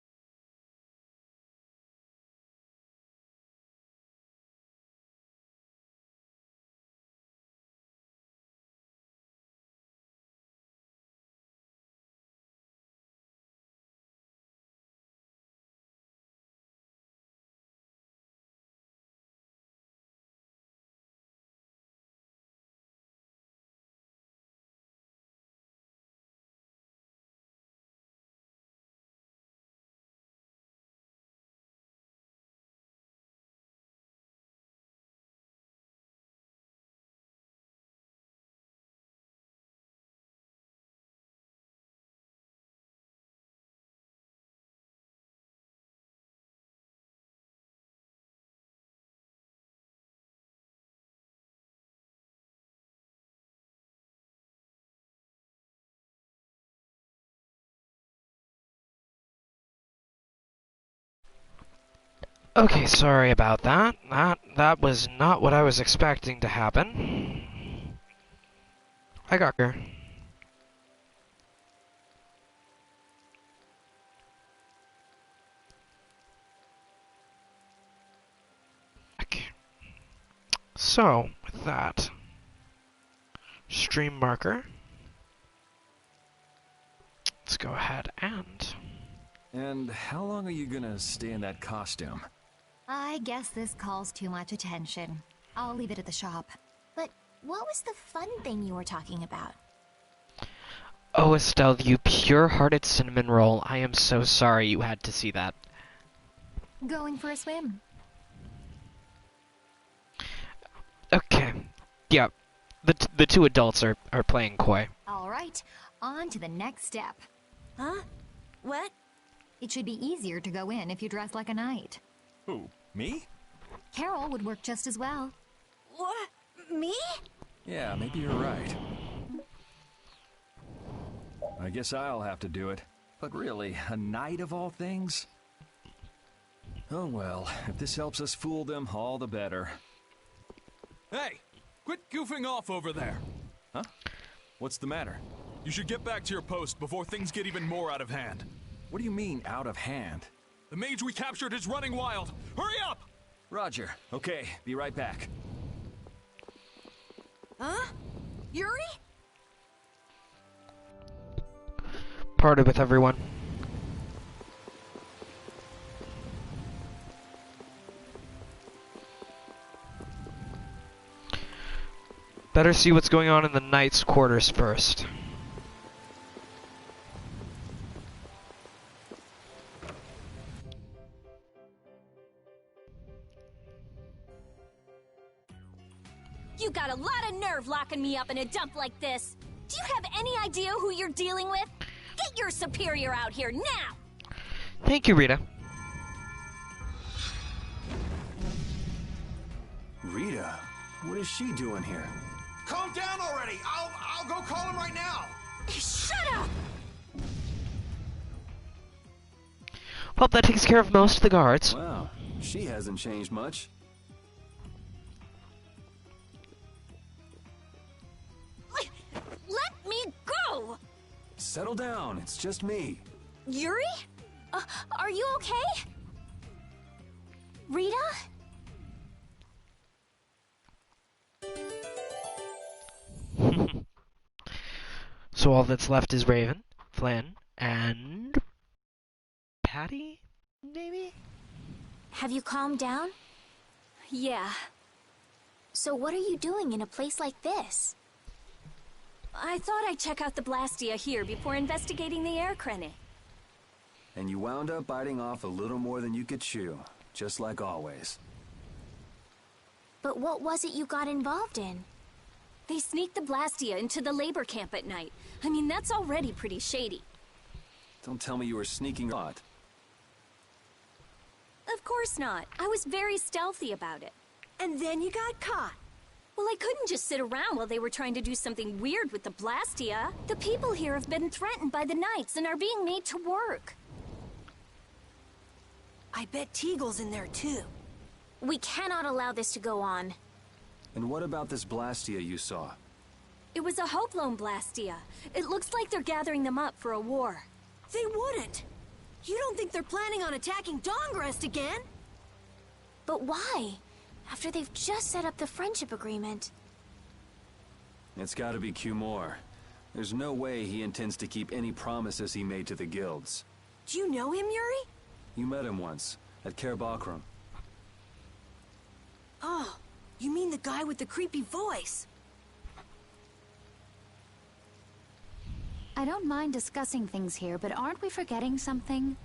Speaker 1: Okay, sorry about that. That was not what I was expecting to happen. I got her. Okay. So, with that, stream marker. Let's go ahead and...
Speaker 12: And how long are you gonna stay in that costume?
Speaker 13: I guess this calls too much attention. I'll leave it at the shop.
Speaker 5: But what was the fun thing you were talking about?
Speaker 1: Oh, Estelle, you pure-hearted cinnamon roll. I am so sorry you had to see that.
Speaker 13: Going for a swim.
Speaker 1: Yeah, the two adults are playing coy.
Speaker 13: All right, on to the next step.
Speaker 4: Huh? What?
Speaker 13: It should be easier to go in if you dress like a knight.
Speaker 17: Who, me?
Speaker 13: Carol would work just as well.
Speaker 4: What? Me?
Speaker 17: Yeah, maybe you're right. I guess I'll have to do it. But really, a knight of all things? Oh well, if this helps us fool them, all the better.
Speaker 18: Hey! Quit goofing off over there!
Speaker 17: Huh? What's the matter?
Speaker 18: You should get back to your post before things get even more out of hand.
Speaker 17: What do you mean, out of hand?
Speaker 18: The mage we captured is running wild! Hurry up!
Speaker 17: Roger. Okay, be right back.
Speaker 4: Huh? Yuri?
Speaker 1: Party with everyone. Better see what's going on in the knight's quarters first.
Speaker 6: You got a lot of nerve locking me up in a dump like this. Do you have any idea who you're dealing with? Get your superior out here now!
Speaker 1: Thank you, Rita.
Speaker 3: Rita? What is she doing here?
Speaker 9: Calm down already! I'll go call him right now!
Speaker 6: Shut up!
Speaker 1: Well, that takes care of most of the guards.
Speaker 3: Wow, she hasn't changed much.
Speaker 6: Let me go!
Speaker 3: Settle down, it's just me.
Speaker 6: Yuri? Are you okay? Rita?
Speaker 1: So all that's left is Raven, Flynn, and Patty, maybe?
Speaker 5: Have you calmed down?
Speaker 6: Yeah.
Speaker 5: So what are you doing in a place like this?
Speaker 6: I thought I'd check out the Blastia here before investigating the air crenny.
Speaker 3: And you wound up biting off a little more than you could chew, just like always.
Speaker 5: But what was it you got involved in?
Speaker 6: They sneaked the Blastia into the labor camp at night. I mean, that's already pretty shady.
Speaker 3: Don't tell me you were sneaking out.
Speaker 6: Of course not. I was very stealthy about it.
Speaker 4: And then you got caught.
Speaker 6: Well, I couldn't just sit around while they were trying to do something weird with the Blastia. The people here have been threatened by the Knights and are being made to work.
Speaker 4: I bet Teagle's in there too.
Speaker 5: We cannot allow this to go on.
Speaker 3: And what about this Blastia you saw?
Speaker 6: It was a Hope Loan Blastia. It looks like they're gathering them up for a war.
Speaker 4: They wouldn't. You don't think they're planning on attacking Dawngrest again?
Speaker 5: But why? After they've just set up the friendship agreement.
Speaker 3: It's gotta be Cumore. There's no way he intends to keep any promises he made to the guilds.
Speaker 4: Do you know him, Yuri?
Speaker 3: You met him once, at Cair Bakram.
Speaker 4: Oh, you mean the guy with the creepy voice?
Speaker 11: I don't mind discussing things here, but aren't we forgetting something?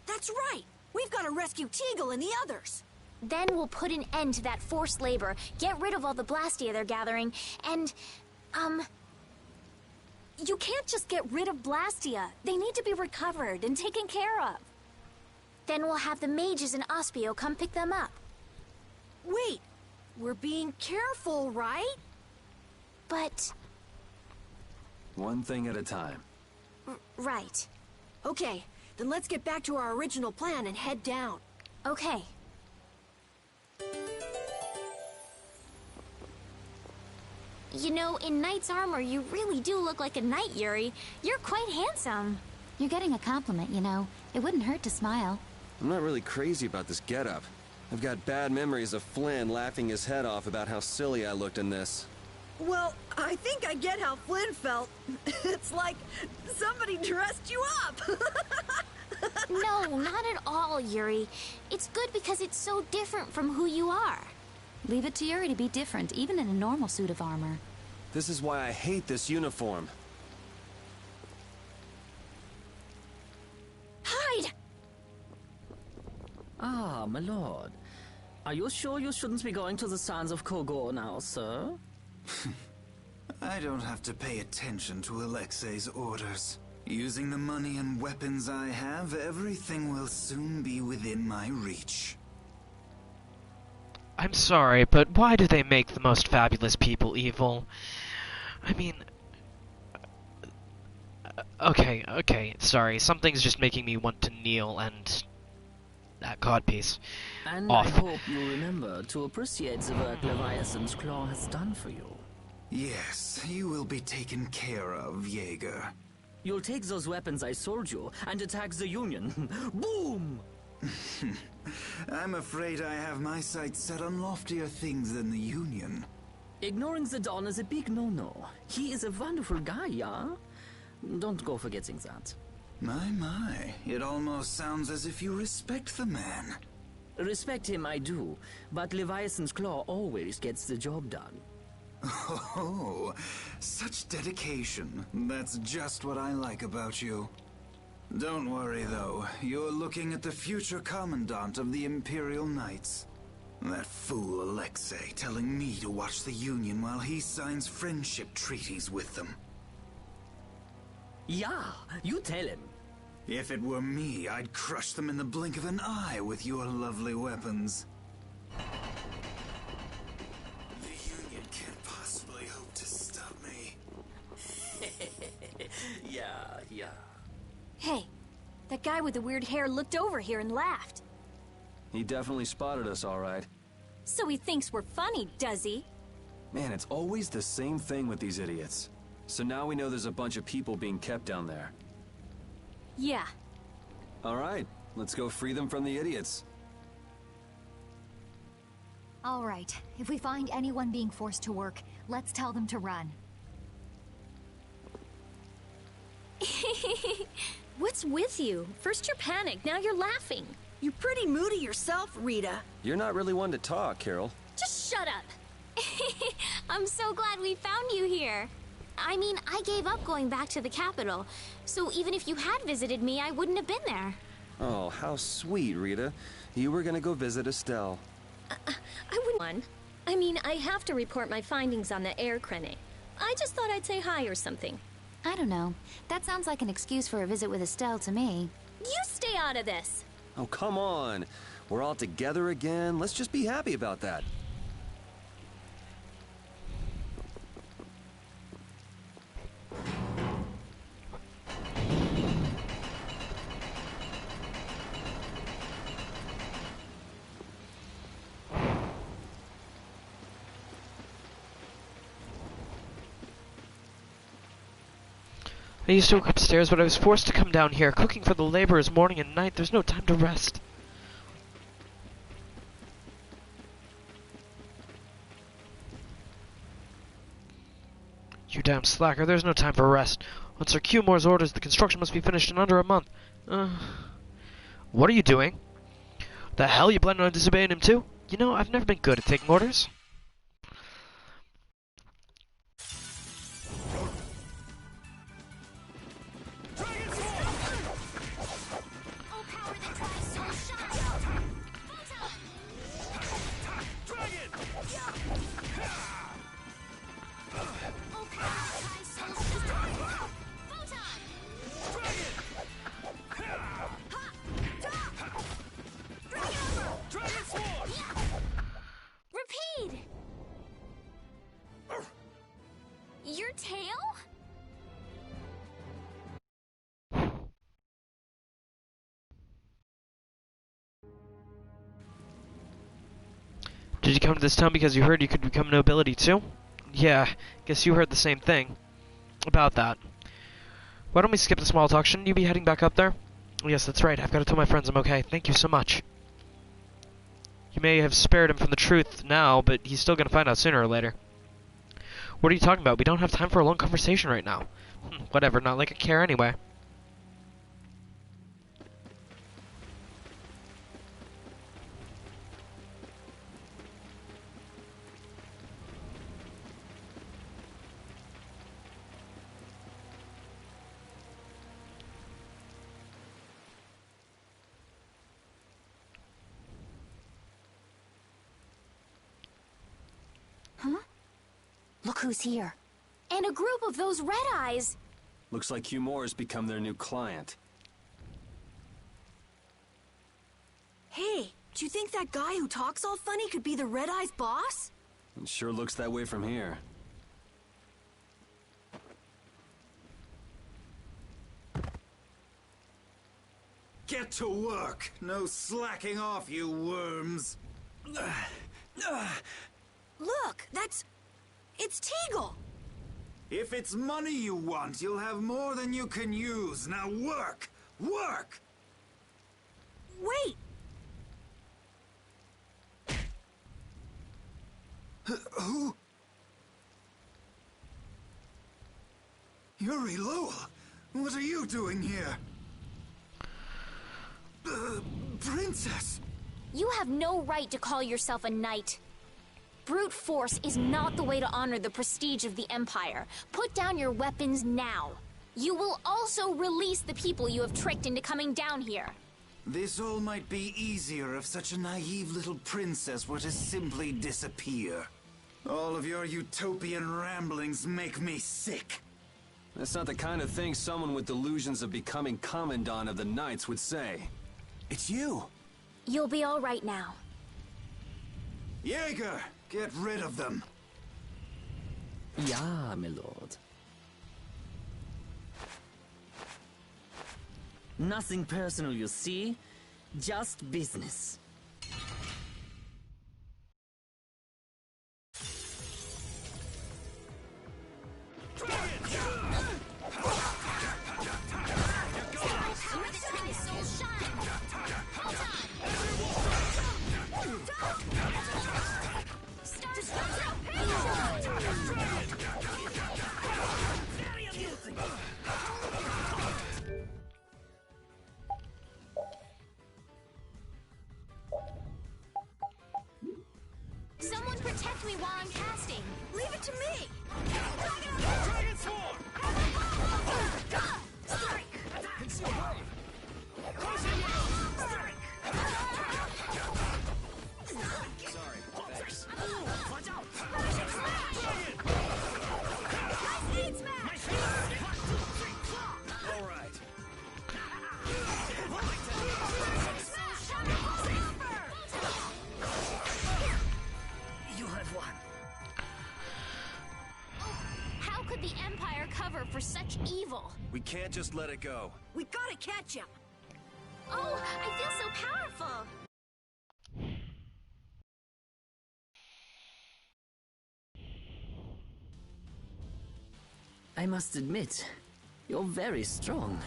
Speaker 4: That's right! We've got to rescue Teagle and the others!
Speaker 5: Then we'll put an end to that forced labor, get rid of all the Blastia they're gathering, and,
Speaker 6: You can't just get rid of Blastia. They need to be recovered and taken care of.
Speaker 5: Then we'll have the mages and Ospio come pick them up.
Speaker 4: Wait! We're being careful, right?
Speaker 5: But...
Speaker 3: One thing at a time.
Speaker 5: Right.
Speaker 4: Okay, then let's get back to our original plan and head down.
Speaker 5: Okay. You know, in knight's armor, you really do look like a knight, Yuri. You're quite handsome.
Speaker 11: You're getting a compliment, you know. It wouldn't hurt to smile.
Speaker 8: I'm not really crazy about this getup. I've got bad memories of Flynn laughing his head off about how silly I looked in this.
Speaker 4: Well, I think I get how Flynn felt. It's like somebody dressed you up.
Speaker 5: No, not at all, Yuri. It's good because it's so different from who you are.
Speaker 11: Leave it to Yuri to be different, even in a normal suit of armor.
Speaker 8: This is why I hate this uniform.
Speaker 6: Hide!
Speaker 19: Ah, my lord. Are you sure you shouldn't be going to the sands of Kogor now, sir?
Speaker 20: I don't have to pay attention to Alexei's orders. Using the money and weapons I have, everything will soon be within my reach.
Speaker 1: I'm sorry, but why do they make the most fabulous people evil? I mean... Okay, sorry. Something's just making me want to kneel and... that codpiece.
Speaker 19: And
Speaker 1: off.
Speaker 19: I hope you remember to appreciate the work Leviathan's Claw has done for you.
Speaker 20: Yes, you will be taken care of, Jaeger.
Speaker 19: You'll take those weapons I sold you and attack the Union. Boom!
Speaker 20: I'm afraid I have my sights set on loftier things than the Union.
Speaker 19: Ignoring the Don is a big no-no. He is a wonderful guy, yeah? Don't go forgetting that.
Speaker 20: My, it almost sounds as if you respect the man.
Speaker 19: Respect him I do, but Leviathan's Claw always gets the job done.
Speaker 20: Oh, such dedication. That's just what I like about you. Don't worry, though. You're looking at the future Commandant of the Imperial Knights. That fool Alexei telling me to watch the Union while he signs friendship treaties with them.
Speaker 19: Yeah, you tell him.
Speaker 20: If it were me, I'd crush them in the blink of an eye with your lovely weapons. The Union can't possibly hope to stop me.
Speaker 19: Yeah.
Speaker 6: Hey, that guy with the weird hair looked over here and laughed.
Speaker 3: He definitely spotted us, all right.
Speaker 6: So he thinks we're funny, does he?
Speaker 3: Man, it's always the same thing with these idiots. So now we know there's a bunch of people being kept down there.
Speaker 6: Yeah.
Speaker 3: All right, let's go free them from the idiots.
Speaker 13: All right, if we find anyone being forced to work, let's tell them to run.
Speaker 6: What's with you? First you're panicked, now you're laughing.
Speaker 4: You're pretty moody yourself, Rita.
Speaker 3: You're not really one to talk, Carol.
Speaker 6: Just shut up.
Speaker 5: I'm so glad we found you here. I mean, I gave up going back to the capital, so even if you had visited me, I wouldn't have been there.
Speaker 3: Oh, how sweet, Rita. You were gonna go visit Estelle.
Speaker 6: I wouldn't. I mean, I have to report my findings on the air crane. I just thought I'd say hi or something.
Speaker 11: I don't know. That sounds like an excuse for a visit with Estelle to me.
Speaker 6: You stay out of this.
Speaker 3: Oh, come on. We're all together again. Let's just be happy about that.
Speaker 1: I used to work upstairs, but I was forced to come down here, cooking for the laborers morning and night. There's no time to rest. You damn slacker, there's no time for rest. Once Sir Cumore's orders, the construction must be finished in under a month. What are you doing? The hell, you planning on disobeying him too? You know, I've never been good at taking orders.
Speaker 5: Your tail?
Speaker 1: Did you come to this town because you heard you could become nobility too? Yeah, guess you heard the same thing. About that. Why don't we skip the small talk? Shouldn't you be heading back up there? Yes, that's right. I've got to tell my friends I'm okay. Thank you so much. You may have spared him from the truth now, but he's still going to find out sooner or later. What are you talking about? We don't have time for a long conversation right now. Whatever, not like I care anyway.
Speaker 11: Look who's here.
Speaker 5: And a group of those red eyes.
Speaker 3: Looks like Hugh Moore's become their new client.
Speaker 4: Hey, do you think that guy who talks all funny could be the Red Eye's boss?
Speaker 3: It sure looks that way from here.
Speaker 20: Get to work! No slacking off, you worms!
Speaker 4: Look, it's Teagle!
Speaker 20: If it's money you want, you'll have more than you can use. Now work! Work!
Speaker 4: Wait!
Speaker 20: Who? Yuri Lowell! What are you doing here? Princess!
Speaker 5: You have no right to call yourself a knight. Brute force is not the way to honor the prestige of the Empire. Put down your weapons now. You will also release the people you have tricked into coming down here.
Speaker 20: This all might be easier if such a naive little princess were to simply disappear. All of your utopian ramblings make me sick.
Speaker 3: That's not the kind of thing someone with delusions of becoming Commandant of the Knights would say. It's you!
Speaker 5: You'll be all right now.
Speaker 20: Jaeger, get rid of them.
Speaker 19: Ja, my lord. Nothing personal, you see? Just business.
Speaker 5: Someone protect me while I'm casting.
Speaker 4: Leave it to me!
Speaker 15: Dragon Swarm!
Speaker 4: Strike!
Speaker 15: Conceal blade!
Speaker 3: Sorry, thanks.
Speaker 15: Watch out!
Speaker 4: Nice smash!
Speaker 15: All right. You have won.
Speaker 5: How could the Empire cover for such evil?
Speaker 3: We can't just let it go.
Speaker 4: We gotta catch him!
Speaker 5: Oh, I feel so powerful!
Speaker 19: I must admit, you're very strong.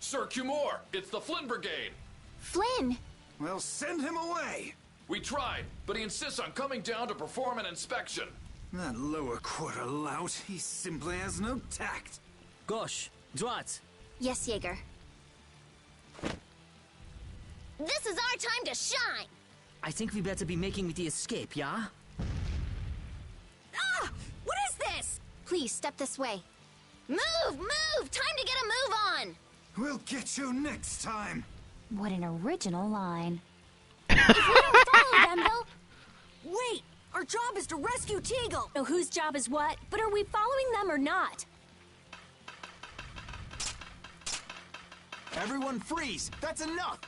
Speaker 7: Sir Cumore, it's the Flynn Brigade.
Speaker 5: Flynn!
Speaker 20: Well, send him away!
Speaker 7: We tried, but he insists on coming down to perform an inspection.
Speaker 20: That lower quarter lout, he simply has no tact.
Speaker 19: Gosh, Drat!
Speaker 5: Yes, Jaeger. This is our time to shine!
Speaker 19: I think we better be making the escape, yeah?
Speaker 5: Ah! What is this? Please, step this way. Move! Move! Time to get a move on!
Speaker 20: We'll get you next time!
Speaker 11: What an original line.
Speaker 5: If we don't follow them, they'll...
Speaker 4: Wait! Our job is to rescue Teagle!
Speaker 6: Know whose job is what, but are we following them or not?
Speaker 9: Everyone freeze! That's enough!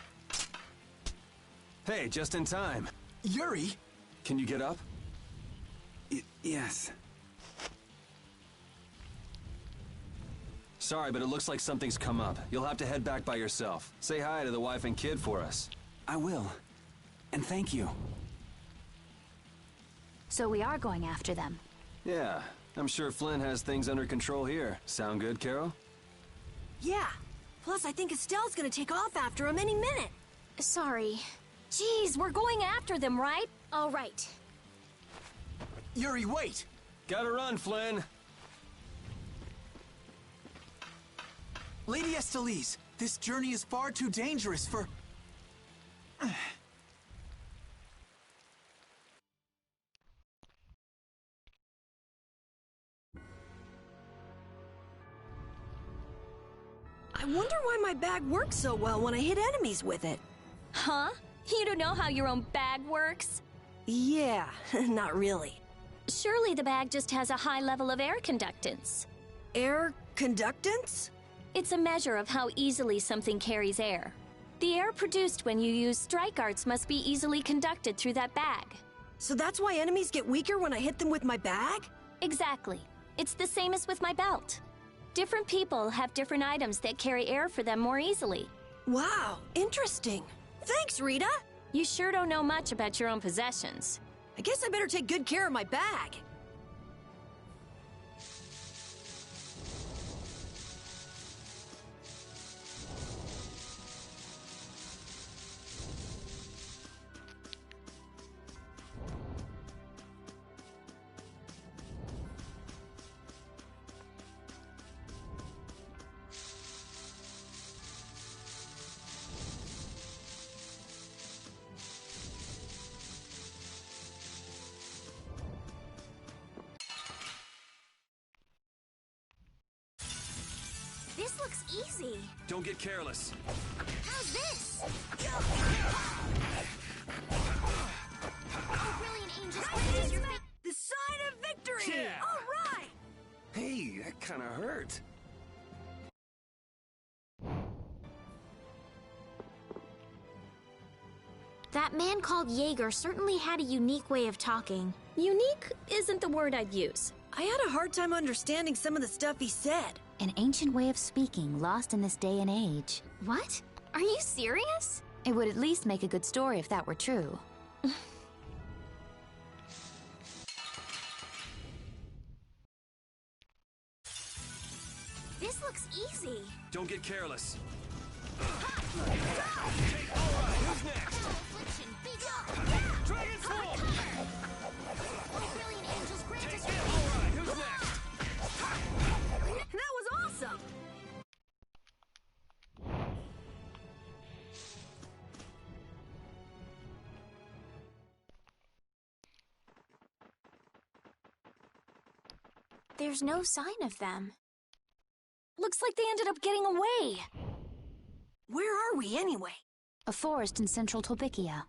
Speaker 3: Hey, just in time.
Speaker 9: Yuri?
Speaker 3: Can you get up?
Speaker 20: Yes.
Speaker 3: Sorry, but it looks like something's come up. You'll have to head back by yourself. Say hi to the wife and kid for us.
Speaker 9: I will. And thank you.
Speaker 11: So we are going after them.
Speaker 3: Yeah, I'm sure Flynn has things under control here. Sound good, Carol?
Speaker 4: Yeah. Plus, I think Estelle's gonna take off after him any minute.
Speaker 5: Sorry.
Speaker 6: Jeez, we're going after them, right?
Speaker 5: All right.
Speaker 9: Yuri, wait!
Speaker 3: Gotta run, Flynn!
Speaker 9: Lady Estellise, this journey is far too dangerous for...
Speaker 4: I wonder why my bag works so well when I hit enemies with it.
Speaker 6: Huh? You don't know how your own bag works?
Speaker 4: Yeah, not really.
Speaker 6: Surely the bag just has a high level of air conductance.
Speaker 4: Air conductance?
Speaker 6: It's a measure of how easily something carries air. The air produced when you use strike arts must be easily conducted through that bag.
Speaker 4: So that's why enemies get weaker when I hit them with my bag?
Speaker 6: Exactly. It's the same as with my belt. Different people have different items that carry air for them more easily.
Speaker 4: Wow, interesting. Thanks, Rita!
Speaker 6: You sure don't know much about your own possessions.
Speaker 4: I guess I better take good care of my bag.
Speaker 5: This looks easy.
Speaker 3: Don't get careless.
Speaker 5: How's this? Oh, brilliant angels, praise your face.
Speaker 4: The sign of victory!
Speaker 3: Yeah.
Speaker 4: All right!
Speaker 3: Hey, that kind of hurt.
Speaker 5: That man called Jaeger certainly had a unique way of talking.
Speaker 6: Unique isn't the word I'd use.
Speaker 4: I had a hard time understanding some of the stuff he said.
Speaker 11: An ancient way of speaking lost in this day and age.
Speaker 5: What? Are you serious?
Speaker 11: It would at least make a good story if that were true.
Speaker 5: This looks easy.
Speaker 3: Don't get careless.
Speaker 5: Who's next? Affliction, be gone.
Speaker 15: Dragon Sword!
Speaker 5: Oh, brilliant angels, grant us your
Speaker 15: Alright, who's next?
Speaker 4: That was awesome!
Speaker 5: There's no sign of them.
Speaker 6: Looks like they ended up getting away.
Speaker 4: Where are we anyway?
Speaker 11: A forest in central Tolbikia.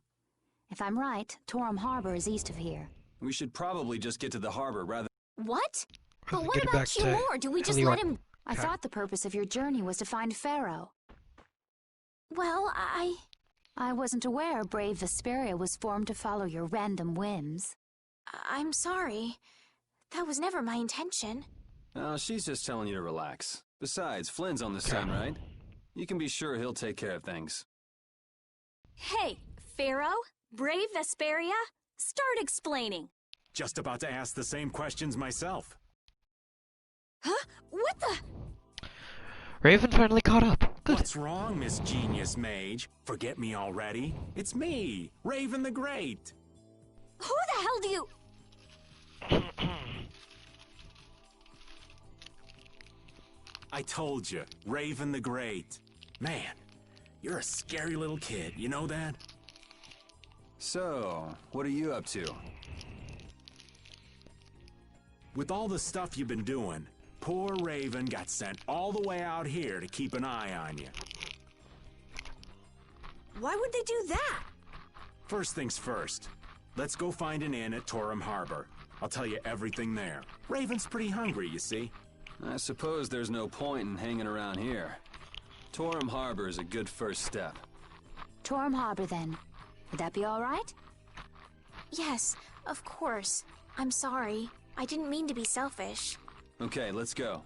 Speaker 11: If I'm right, Torum Harbor is east of here.
Speaker 3: We should probably just get to the harbor rather.
Speaker 6: What? But what
Speaker 1: Get
Speaker 6: about
Speaker 1: back to
Speaker 6: Cumor? Do we just
Speaker 1: Elior.
Speaker 6: let him...
Speaker 11: I thought the purpose of your journey was to find Pharaoh.
Speaker 6: Well,
Speaker 11: I wasn't aware brave Vesperia was formed to follow your random whims.
Speaker 5: I'm sorry. That was never my intention.
Speaker 3: Oh, she's just telling you to relax. Besides, Flynn's on the scene, right? You can be sure he'll take care of things.
Speaker 6: Hey, Pharaoh? Brave Vesperia? Start explaining.
Speaker 21: Just about to ask the same questions myself.
Speaker 6: Huh? What the...
Speaker 1: Raven finally caught up. Good.
Speaker 21: What's wrong, Miss Genius Mage? Forget me already? It's me, Raven the Great.
Speaker 6: Who the hell do you...
Speaker 21: I told you, Raven the Great. Man, you're a scary little kid, you know that?
Speaker 3: So, what are you up to?
Speaker 21: With all the stuff you've been doing, poor Raven got sent all the way out here to keep an eye on you.
Speaker 4: Why would they do that?
Speaker 21: First things first, let's go find an inn at Torum Harbor. I'll tell you everything there. Raven's pretty hungry, you see.
Speaker 3: I suppose there's no point in hanging around here. Torum Harbor is a good first step.
Speaker 11: Torum Harbor, then. Would that be all right?
Speaker 5: Yes, of course. I'm sorry. I didn't mean to be selfish.
Speaker 3: Okay, let's go.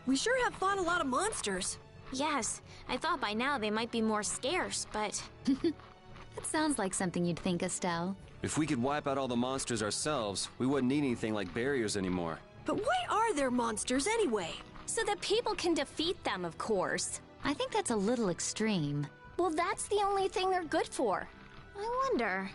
Speaker 4: We sure have fought a lot of monsters.
Speaker 5: Yes, I thought by now they might be more scarce, but...
Speaker 11: That sounds like something you'd think, Estelle.
Speaker 3: If we could wipe out all the monsters ourselves, we wouldn't need anything like barriers anymore.
Speaker 4: But why are there monsters anyway?
Speaker 6: So that people can defeat them, of course.
Speaker 11: I think that's a little extreme.
Speaker 6: Well, that's the only thing they're good for.
Speaker 5: I wonder.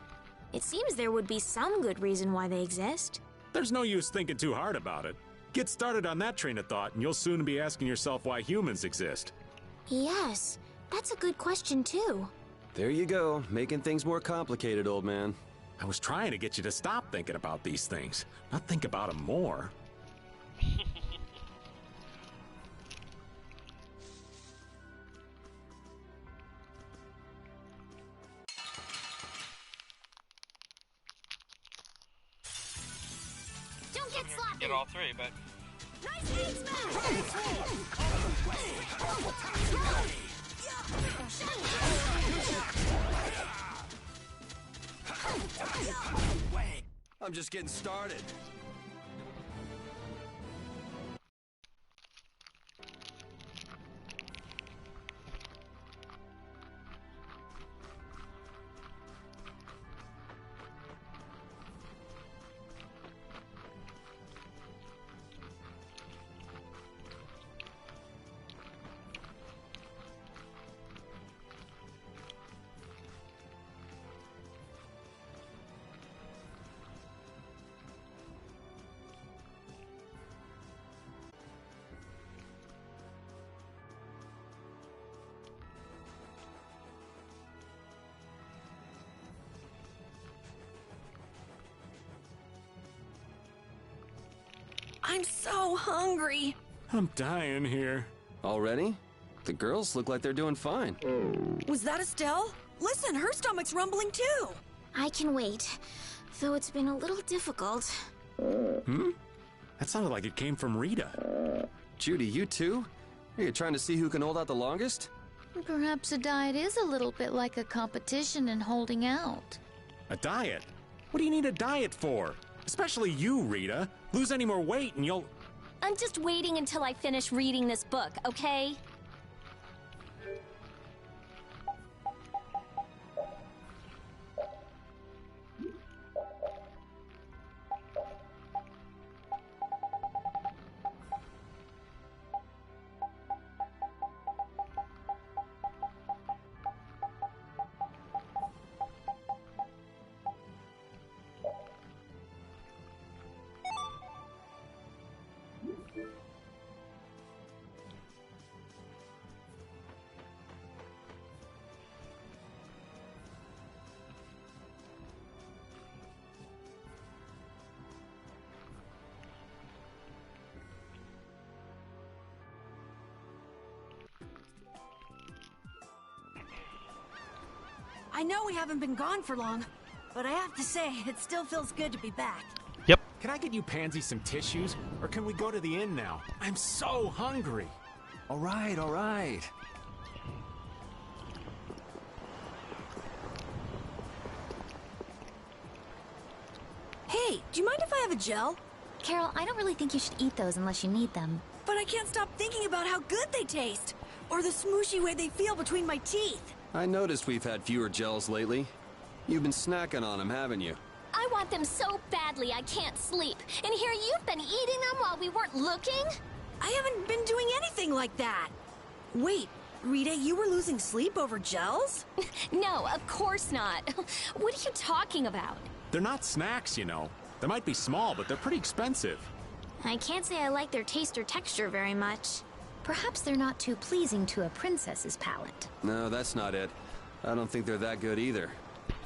Speaker 5: It seems there would be some good reason why they exist.
Speaker 21: There's no use thinking too hard about it. Get started on that train of thought, and you'll soon be asking yourself why humans exist.
Speaker 5: Yes, that's a good question, too.
Speaker 3: There you go, making things more complicated, old man.
Speaker 21: I was trying to get you to stop thinking about these things, not think about them more.
Speaker 1: get all three, but...
Speaker 8: I'm just getting started.
Speaker 4: I'm so hungry.
Speaker 21: I'm dying here.
Speaker 8: Already? The girls look like they're doing fine.
Speaker 4: Was that Estelle? Listen, her stomach's rumbling too.
Speaker 5: I can wait, though it's been a little difficult.
Speaker 21: Hmm? That sounded like it came from Rita.
Speaker 8: Judy, you too? Are you trying to see who can hold out the longest?
Speaker 11: Perhaps a diet is a little bit like a competition in holding out.
Speaker 21: A diet? What do you need a diet for? Especially you, Rita. Lose any more weight and you'll...
Speaker 6: I'm just waiting until I finish reading this book, okay?
Speaker 4: I know we haven't been gone for long, but I have to say, it still feels good to be back.
Speaker 1: Yep.
Speaker 21: Can I get you Pansy some tissues? Or can we go to the inn now? I'm so hungry.
Speaker 17: All right, all right.
Speaker 4: Hey, do you mind if I have a gel?
Speaker 11: Carol, I don't really think you should eat those unless you need them.
Speaker 4: But I can't stop thinking about how good they taste. Or the smooshy way they feel between my teeth.
Speaker 8: I noticed we've had fewer gels lately. You've been snacking on them, haven't you?
Speaker 6: I want them so badly I can't sleep. And here you've been eating them while we weren't looking?
Speaker 4: I haven't been doing anything like that. Wait, Rita, you were losing sleep over gels?
Speaker 6: No, of course not. What are you talking about?
Speaker 21: They're not snacks, you know. They might be small, but they're pretty expensive.
Speaker 5: I can't say I like their taste or texture very much.
Speaker 11: Perhaps they're not too pleasing to a princess's palate.
Speaker 8: No, that's not it. I don't think they're that good either.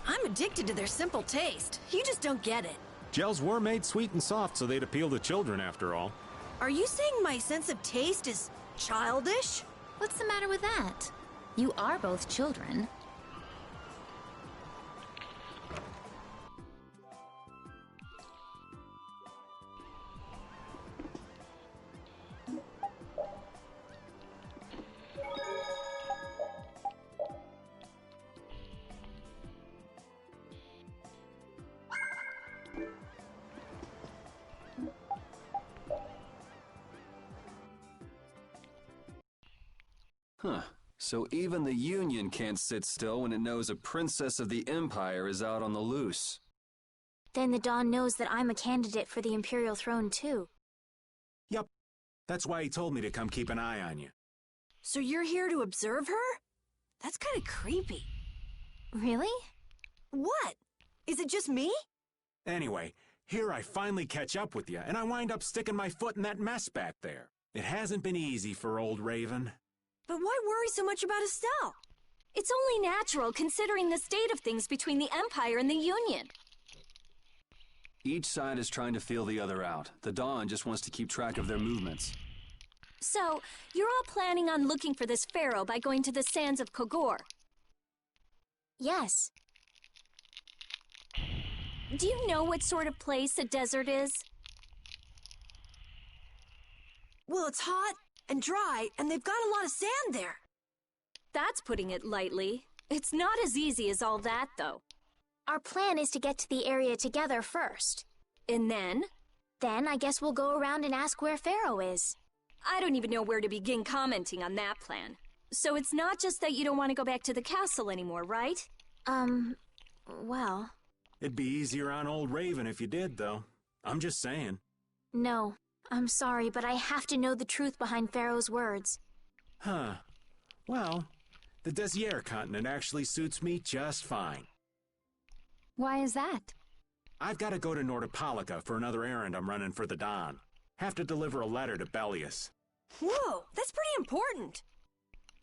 Speaker 4: I'm addicted to their simple taste. You just don't get it.
Speaker 21: Gels were made sweet and soft so they'd appeal to children after all.
Speaker 4: Are you saying my sense of taste is childish?
Speaker 11: What's the matter with that? You are both children.
Speaker 8: Huh. So even the Union can't sit still when it knows a princess of the Empire is out on the loose.
Speaker 5: Then the Dawn knows that I'm a candidate for the Imperial throne too.
Speaker 21: Yup. That's why he told me to come keep an eye on you.
Speaker 4: So you're here to observe her? That's kind of creepy.
Speaker 5: Really?
Speaker 4: What? Is it just me?
Speaker 21: Anyway, here I finally catch up with you, and I wind up sticking my foot in that mess back there. It hasn't been easy for old Raven.
Speaker 4: But why worry so much about Estelle?
Speaker 6: It's only natural considering the state of things between the Empire and the Union.
Speaker 8: Each side is trying to feel the other out. The Dawn just wants to keep track of their movements.
Speaker 6: So, you're all planning on looking for this pharaoh by going to the sands of Kogor?
Speaker 5: Yes.
Speaker 6: Do you know what sort of place a desert is?
Speaker 4: Well, it's hot and dry, and they've got a lot of sand there.
Speaker 6: That's putting it lightly. It's not as easy as all that, though.
Speaker 5: Our plan is to get to the area together first.
Speaker 6: And then?
Speaker 5: Then I guess we'll go around and ask where Pharaoh is.
Speaker 6: I don't even know where to begin commenting on that plan. So it's not just that you don't want to go back to the castle anymore, right?
Speaker 5: Well...
Speaker 21: It'd be easier on old Raven if you did, though. I'm just saying.
Speaker 5: No, I'm sorry, but I have to know the truth behind Pharaoh's words.
Speaker 21: Huh. Well, the Desier continent actually suits me just fine.
Speaker 11: Why is that?
Speaker 21: I've got to go to Nordopolica for another errand I'm running for the Don. Have to deliver a letter to Bellius.
Speaker 4: Whoa, that's pretty important.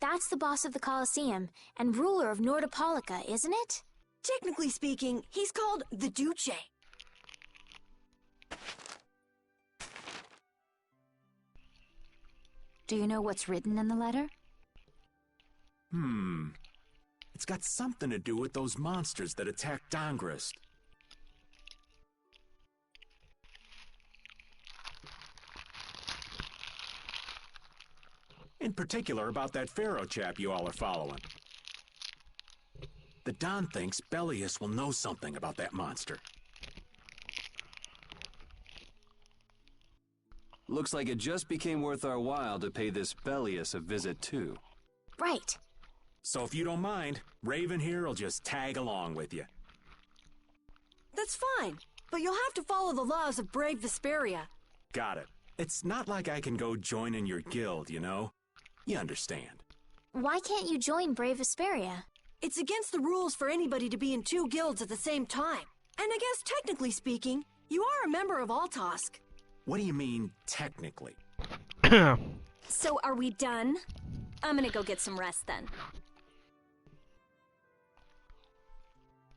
Speaker 5: That's the boss of the Colosseum and ruler of Nordopolica, isn't it?
Speaker 4: Technically speaking, he's called the Duce.
Speaker 11: Do you know what's written in the letter?
Speaker 21: It's got something to do with those monsters that attacked Dongrist. In particular about that Pharaoh chap you all are following. The Don thinks Bellius will know something about that monster.
Speaker 3: Looks like it just became worth our while to pay this Bellius a visit too.
Speaker 5: Right.
Speaker 21: So if you don't mind, Raven here will just tag along with you.
Speaker 4: That's fine, but you'll have to follow the laws of brave Vesperia.
Speaker 21: Got it. It's not like I can go join in your guild, you know? You understand.
Speaker 5: Why can't you join Brave Vesperia?
Speaker 4: It's against the rules for anybody to be in two guilds at the same time. And I guess technically speaking, you are a member of Altosk.
Speaker 21: What do you mean, technically?
Speaker 6: So are we done? I'm gonna go get some rest then.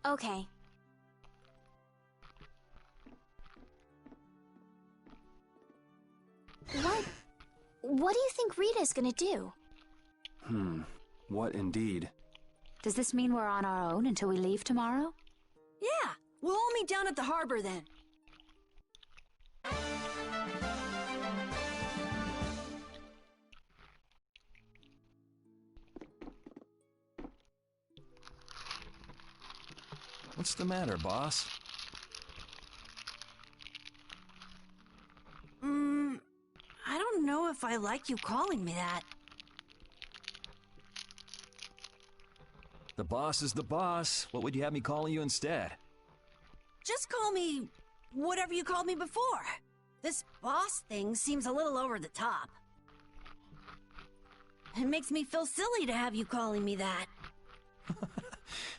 Speaker 5: Okay. What do you think Rita's gonna do?
Speaker 3: What indeed?
Speaker 11: Does this mean we're on our own until we leave tomorrow?
Speaker 4: Yeah, we'll all meet down at the harbor then.
Speaker 17: What's the matter, boss?
Speaker 4: I don't know if I like you calling me that.
Speaker 17: The boss is the boss. What would you have me calling you instead?
Speaker 4: Just call me whatever you called me before. This boss thing seems a little over the top. It makes me feel silly to have you calling me that.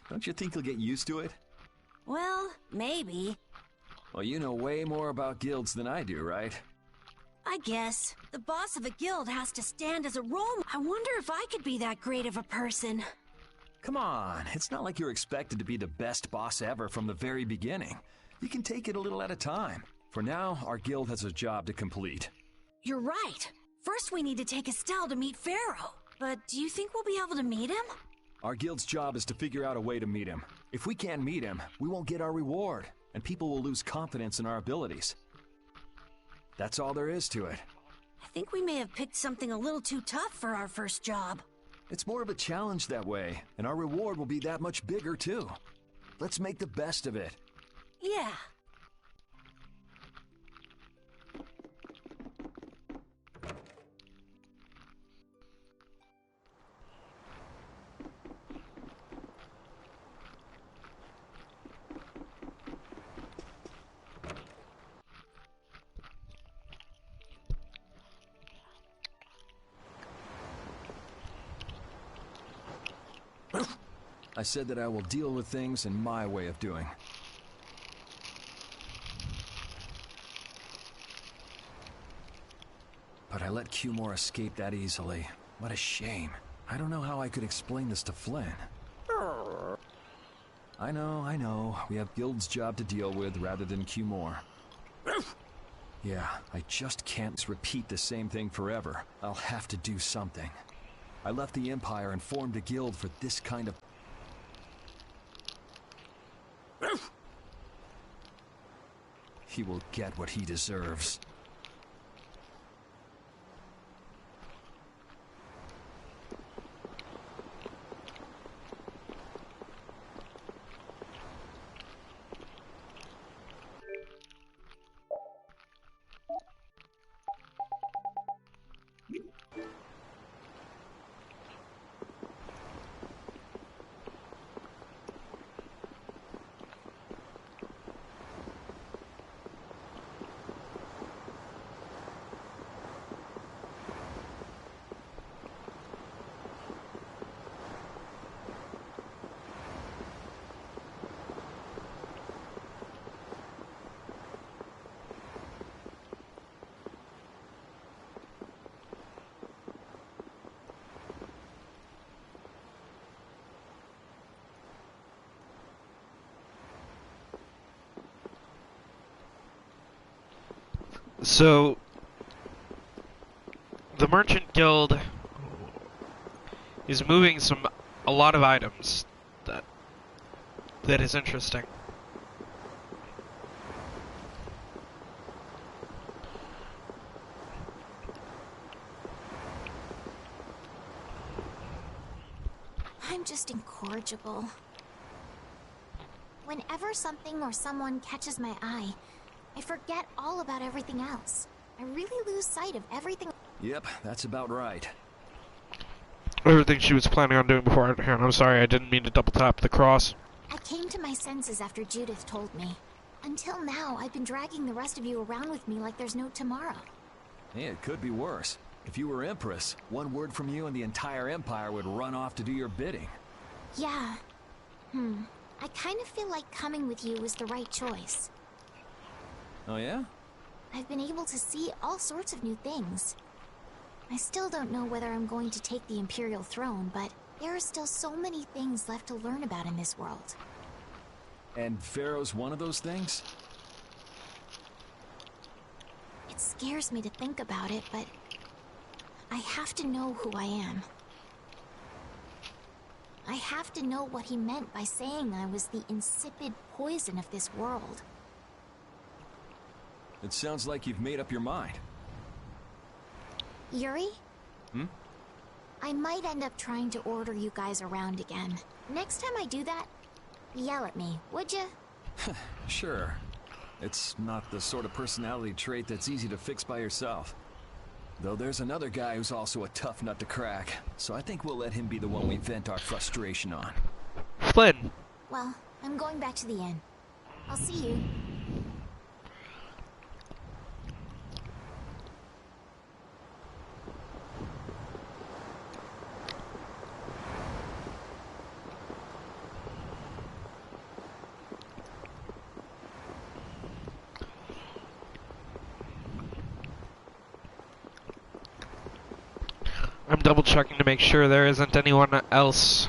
Speaker 17: Don't you think you'll get used to it?
Speaker 4: Well, maybe.
Speaker 17: Well, you know way more about guilds than I do, right?
Speaker 4: I guess. The boss of a guild has to stand as a role. I wonder if I could be that great of a person.
Speaker 17: Come on, it's not like you're expected to be the best boss ever from the very beginning. You can take it a little at a time. For now, our guild has a job to complete.
Speaker 4: You're right. First we need to take Estelle to meet Pharaoh. But do you think we'll be able to meet him?
Speaker 17: Our guild's job is to figure out a way to meet him. If we can't meet him, we won't get our reward, and people will lose confidence in our abilities. That's all there is to it.
Speaker 4: I think we may have picked something a little too tough for our first job.
Speaker 17: It's more of a challenge that way, and our reward will be that much bigger, too. Let's make the best of it.
Speaker 4: Yeah.
Speaker 17: I said that I will deal with things in my way of doing. But I let Cumore escape that easily. What a shame. I don't know how I could explain this to Flynn. I know. We have Guild's job to deal with rather than Cumore. Yeah, I just can't repeat the same thing forever. I'll have to do something. I left the Empire and formed a guild for this kind of... He will get what he deserves.
Speaker 1: So, the Merchant Guild is moving a lot of items that is interesting.
Speaker 5: I'm just incorrigible. Whenever something or someone catches my eye, I forget all about everything else. I really lose sight of everything.
Speaker 17: Yep, that's about right.
Speaker 1: Everything she was planning on doing before. Here, I'm sorry, I didn't mean to double tap the cross.
Speaker 5: I came to my senses after Judith told me. Until now, I've been dragging the rest of you around with me like there's no tomorrow.
Speaker 17: Hey, it could be worse. If you were Empress, one word from you and the entire Empire would run off to do your bidding.
Speaker 5: Yeah. I kind of feel like coming with you was the right choice.
Speaker 17: Oh yeah?
Speaker 5: I've been able to see all sorts of new things. I still don't know whether I'm going to take the Imperial throne, but there are still so many things left to learn about in this world.
Speaker 17: And Pharaoh's one of those things?
Speaker 5: It scares me to think about it, but I have to know who I am. I have to know what he meant by saying I was the insipid poison of this world.
Speaker 17: It sounds like you've made up your mind.
Speaker 5: Yuri? I might end up trying to order you guys around again. Next time I do that, yell at me, would you?
Speaker 17: Sure. It's not the sort of personality trait that's easy to fix by yourself. Though there's another guy who's also a tough nut to crack, so I think we'll let him be the one we vent our frustration on.
Speaker 1: Flynn.
Speaker 5: Well, I'm going back to the inn. I'll see you.
Speaker 1: I'm double checking to make sure there isn't anyone else.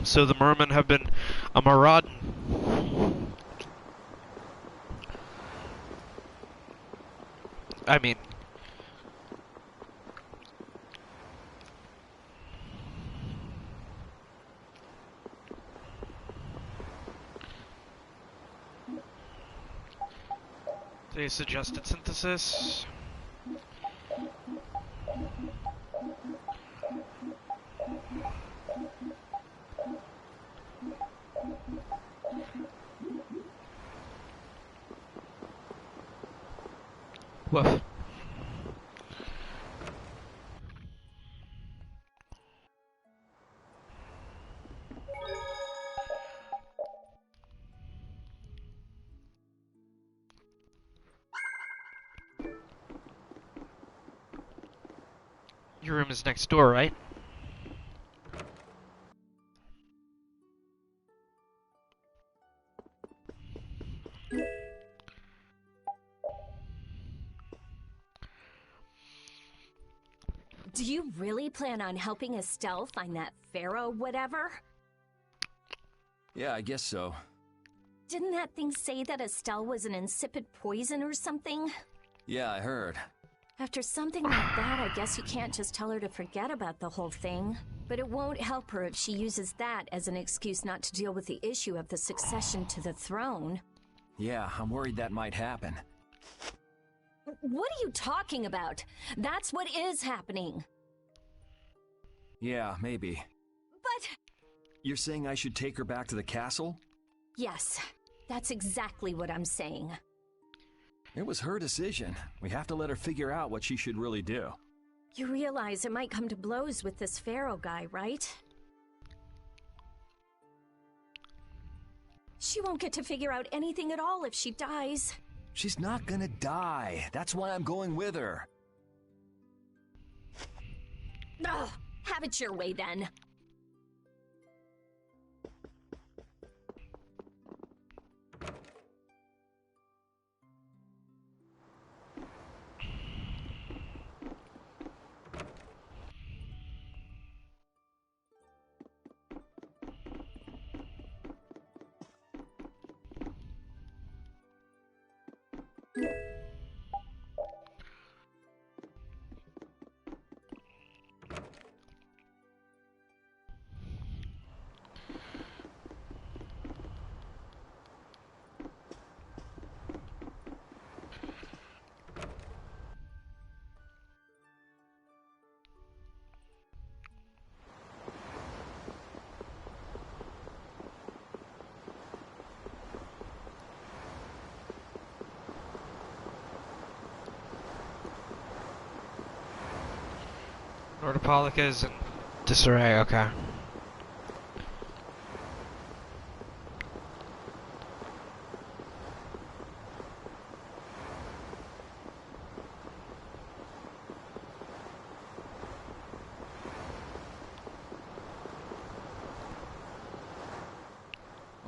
Speaker 1: So the mermen have been marauding. I mean, they suggested synthesis. Woof. Your room is next door, right?
Speaker 6: Do you really plan on helping Estelle find that pharaoh whatever?
Speaker 17: Yeah, I guess so.
Speaker 6: Didn't that thing say that Estelle was an insipid poison or something?
Speaker 17: Yeah, I heard.
Speaker 6: After something like that, I guess you can't just tell her to forget about the whole thing. But it won't help her if she uses that as an excuse not to deal with the issue of the succession to the throne.
Speaker 17: Yeah, I'm worried that might happen.
Speaker 6: What are you talking about? That's what is happening.
Speaker 17: Yeah, maybe.
Speaker 6: But...
Speaker 17: You're saying I should take her back to the castle?
Speaker 6: Yes, that's exactly what I'm saying.
Speaker 17: It was her decision. We have to let her figure out what she should really do.
Speaker 6: You realize it might come to blows with this pharaoh guy, right? She won't get to figure out anything at all if she dies.
Speaker 17: She's not gonna die. That's why I'm going with her.
Speaker 6: Ugh, have it your way then.
Speaker 1: Nordopolica is in disarray, okay.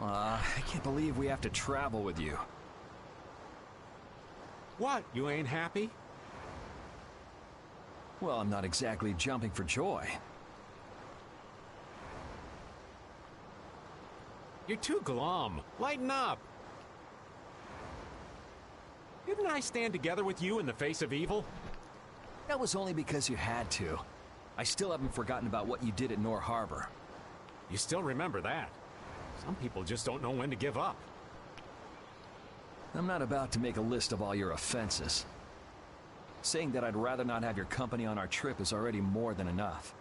Speaker 17: I can't believe we have to travel with you.
Speaker 21: What, you ain't happy?
Speaker 17: Well, I'm not exactly jumping for joy.
Speaker 21: You're too glum. Lighten up. Didn't I stand together with you in the face of evil?
Speaker 17: That was only because you had to. I still haven't forgotten about what you did at Nor Harbor.
Speaker 21: You still remember that. Some people just don't know when to give up.
Speaker 17: I'm not about to make a list of all your offenses. Saying that I'd rather not have your company on our trip is already more than enough.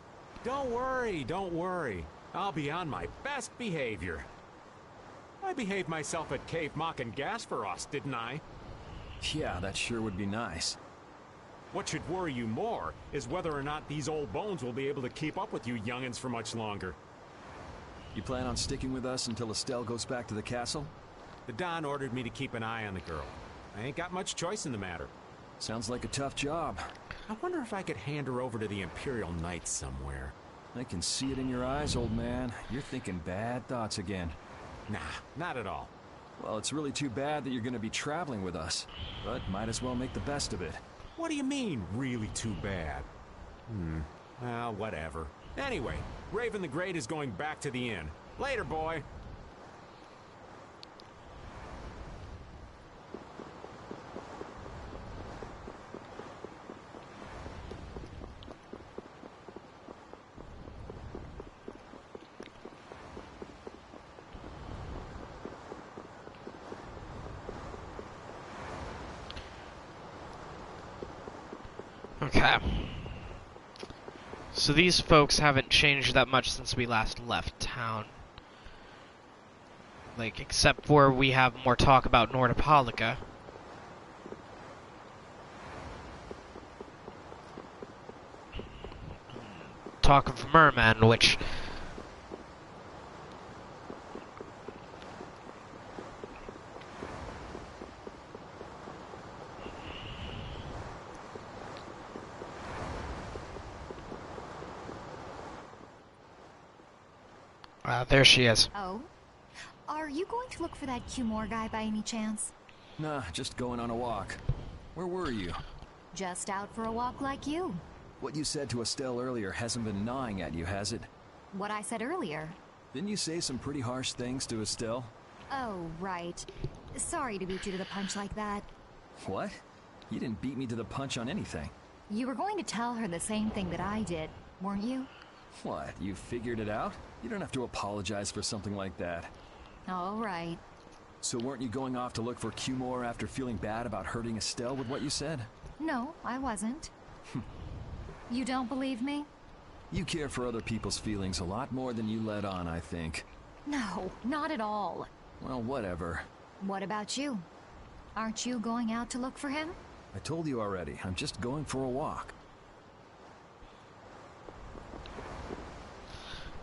Speaker 21: Don't worry, don't worry. I'll be on my best behavior. I behaved myself at Cave Mock and Gasperos, didn't I?
Speaker 17: Yeah, that sure would be nice.
Speaker 21: What should worry you more is whether or not these old bones will be able to keep up with you youngins for much longer.
Speaker 17: You plan on sticking with us until Estelle goes back to the castle?
Speaker 21: The Don ordered me to keep an eye on the girl. I ain't got much choice in the matter.
Speaker 17: Sounds like a tough job.
Speaker 21: I wonder if I could hand her over to the Imperial Knights somewhere.
Speaker 17: I can see it in your eyes, old man. You're thinking bad thoughts again.
Speaker 21: Nah, not at all.
Speaker 17: Well, it's really too bad that you're gonna be traveling with us. But might as well make the best of it.
Speaker 21: What do you mean, really too bad? Well, whatever. Anyway, Raven the Great is going back to the inn. Later, boy.
Speaker 1: Okay. So these folks haven't changed that much since we last left town. Like, except for we have more talk about Nordopolica. Talk of Merman, which... there she is.
Speaker 13: Oh? Are you going to look for that Cumore guy by any chance?
Speaker 17: Nah, just going on a walk. Where were you?
Speaker 13: Just out for a walk like you.
Speaker 17: What you said to Estelle earlier hasn't been gnawing at you, has it?
Speaker 13: What I said earlier.
Speaker 17: Didn't you say some pretty harsh things to Estelle?
Speaker 13: Oh, right. Sorry to beat you to the punch like that.
Speaker 17: What? You didn't beat me to the punch on anything.
Speaker 13: You were going to tell her the same thing that I did, weren't you?
Speaker 17: What, you figured it out? You don't have to apologize for something like that.
Speaker 13: All right.
Speaker 17: So weren't you going off to look for Cumore after feeling bad about hurting Estelle with what you said?
Speaker 13: No, I wasn't. You don't believe me?
Speaker 17: You care for other people's feelings a lot more than you let on, I think.
Speaker 13: No, not at all.
Speaker 17: Well, whatever.
Speaker 13: What about you? Aren't you going out to look for him?
Speaker 17: I told you already, I'm just going for a walk.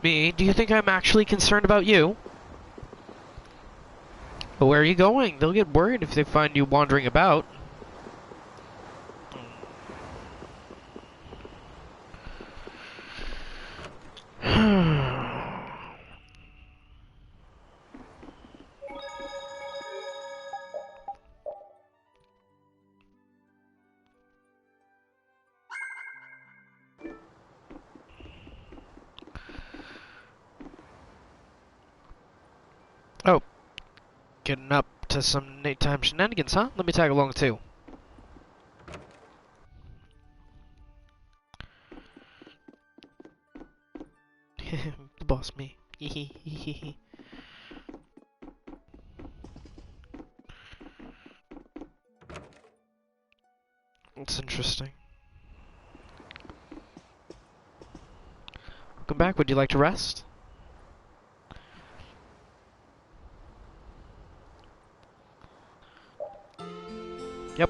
Speaker 1: Me? Do you think I'm actually concerned about you? But where are you going? They'll get worried if they find you wandering about. Oh, getting up to some nighttime shenanigans, huh? Let me tag along too. The boss me. That's interesting. Welcome back. Would you like to rest? Yep.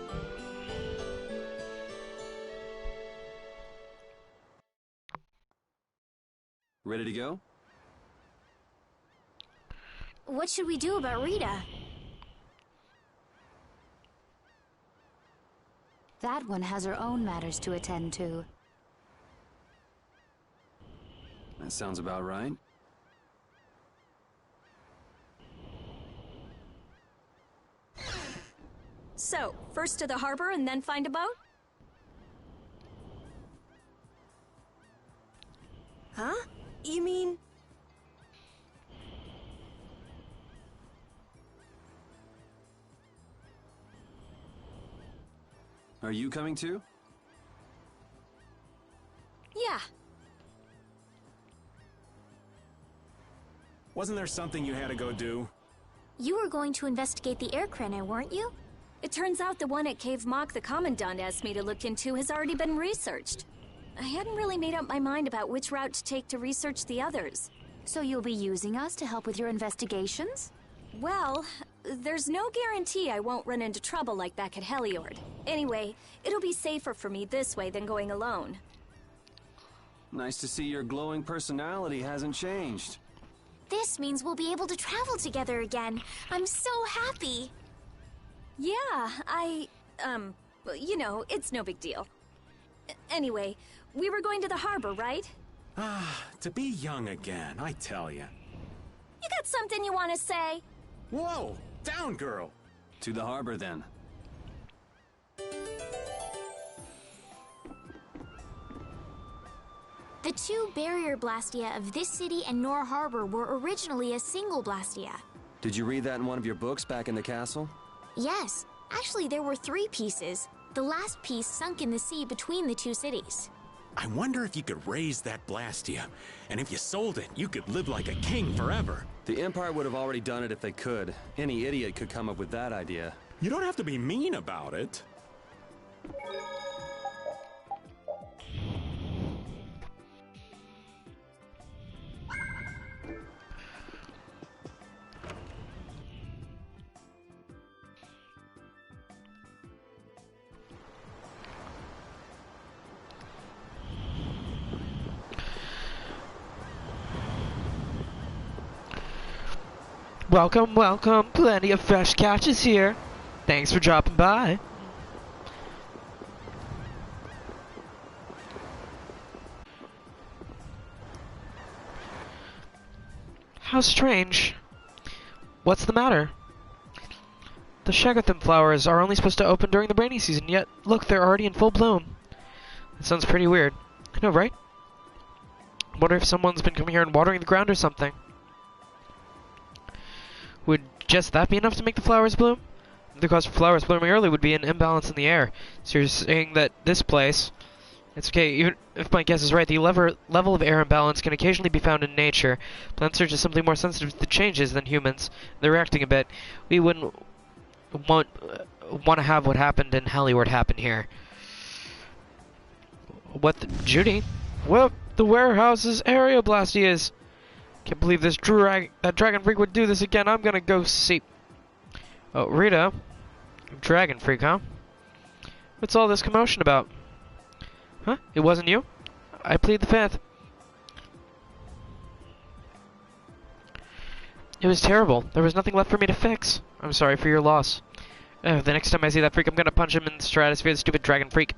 Speaker 3: Ready to go?
Speaker 5: What should we do about Rita?
Speaker 11: That one has her own matters to attend to.
Speaker 3: That sounds about right.
Speaker 6: So, first to the harbor and then find a boat? Huh? You mean...
Speaker 3: Are you coming too?
Speaker 6: Yeah.
Speaker 21: Wasn't there something you had to go do?
Speaker 5: You were going to investigate the air crenna, weren't you?
Speaker 6: It turns out the one at Cave Mock the Commandant asked me to look into has already been researched. I hadn't really made up my mind about which route to take to research the others.
Speaker 11: So you'll be using us to help with your investigations?
Speaker 6: Well, there's no guarantee I won't run into trouble like back at Heliord. Anyway, it'll be safer for me this way than going alone.
Speaker 3: Nice to see your glowing personality hasn't changed.
Speaker 5: This means we'll be able to travel together again. I'm so happy.
Speaker 6: Yeah, you know, it's no big deal. Anyway, we were going to the harbor, right?
Speaker 21: Ah, to be young again, I tell ya.
Speaker 6: You got something you want to say?
Speaker 21: Whoa! Down, girl!
Speaker 3: To the harbor, then.
Speaker 5: The two barrier blastia of this city and Nor Harbor were originally a single blastia.
Speaker 3: Did you read that in one of your books back in the castle?
Speaker 5: Yes. Actually, there were 3 pieces. The last piece sunk in the sea between the 2 cities.
Speaker 21: I wonder if you could raise that Blastia. And if you sold it, you could live like a king forever.
Speaker 3: The Empire would have already done it if they could. Any idiot could come up with that idea.
Speaker 21: You don't have to be mean about it.
Speaker 1: Welcome, welcome. Plenty of fresh catches here. Thanks for dropping by. How strange. What's the matter? The Shagatham flowers are only supposed to open during the rainy season, yet look, they're already in full bloom. That sounds pretty weird. I know, right? Wonder if someone's been coming here and watering the ground or something. Would just that be enough to make the flowers bloom? The cause for flowers blooming early would be an imbalance in the air. So you're saying that this place... It's okay, even if my guess is right, the level of air imbalance can occasionally be found in nature. Plants are just simply more sensitive to changes than humans. They're reacting a bit. We wouldn't want to have what happened in Heliord happen here. Judy? What the warehouse's aeroblast is? Can't believe this that dragon freak would do this again. I'm gonna go see. Oh, Rita. Dragon freak, huh? What's all this commotion about? Huh? It wasn't you? I plead the fifth. It was terrible. There was nothing left for me to fix. I'm sorry for your loss. The next time I see that freak, I'm gonna punch him in the stratosphere, the stupid dragon freak.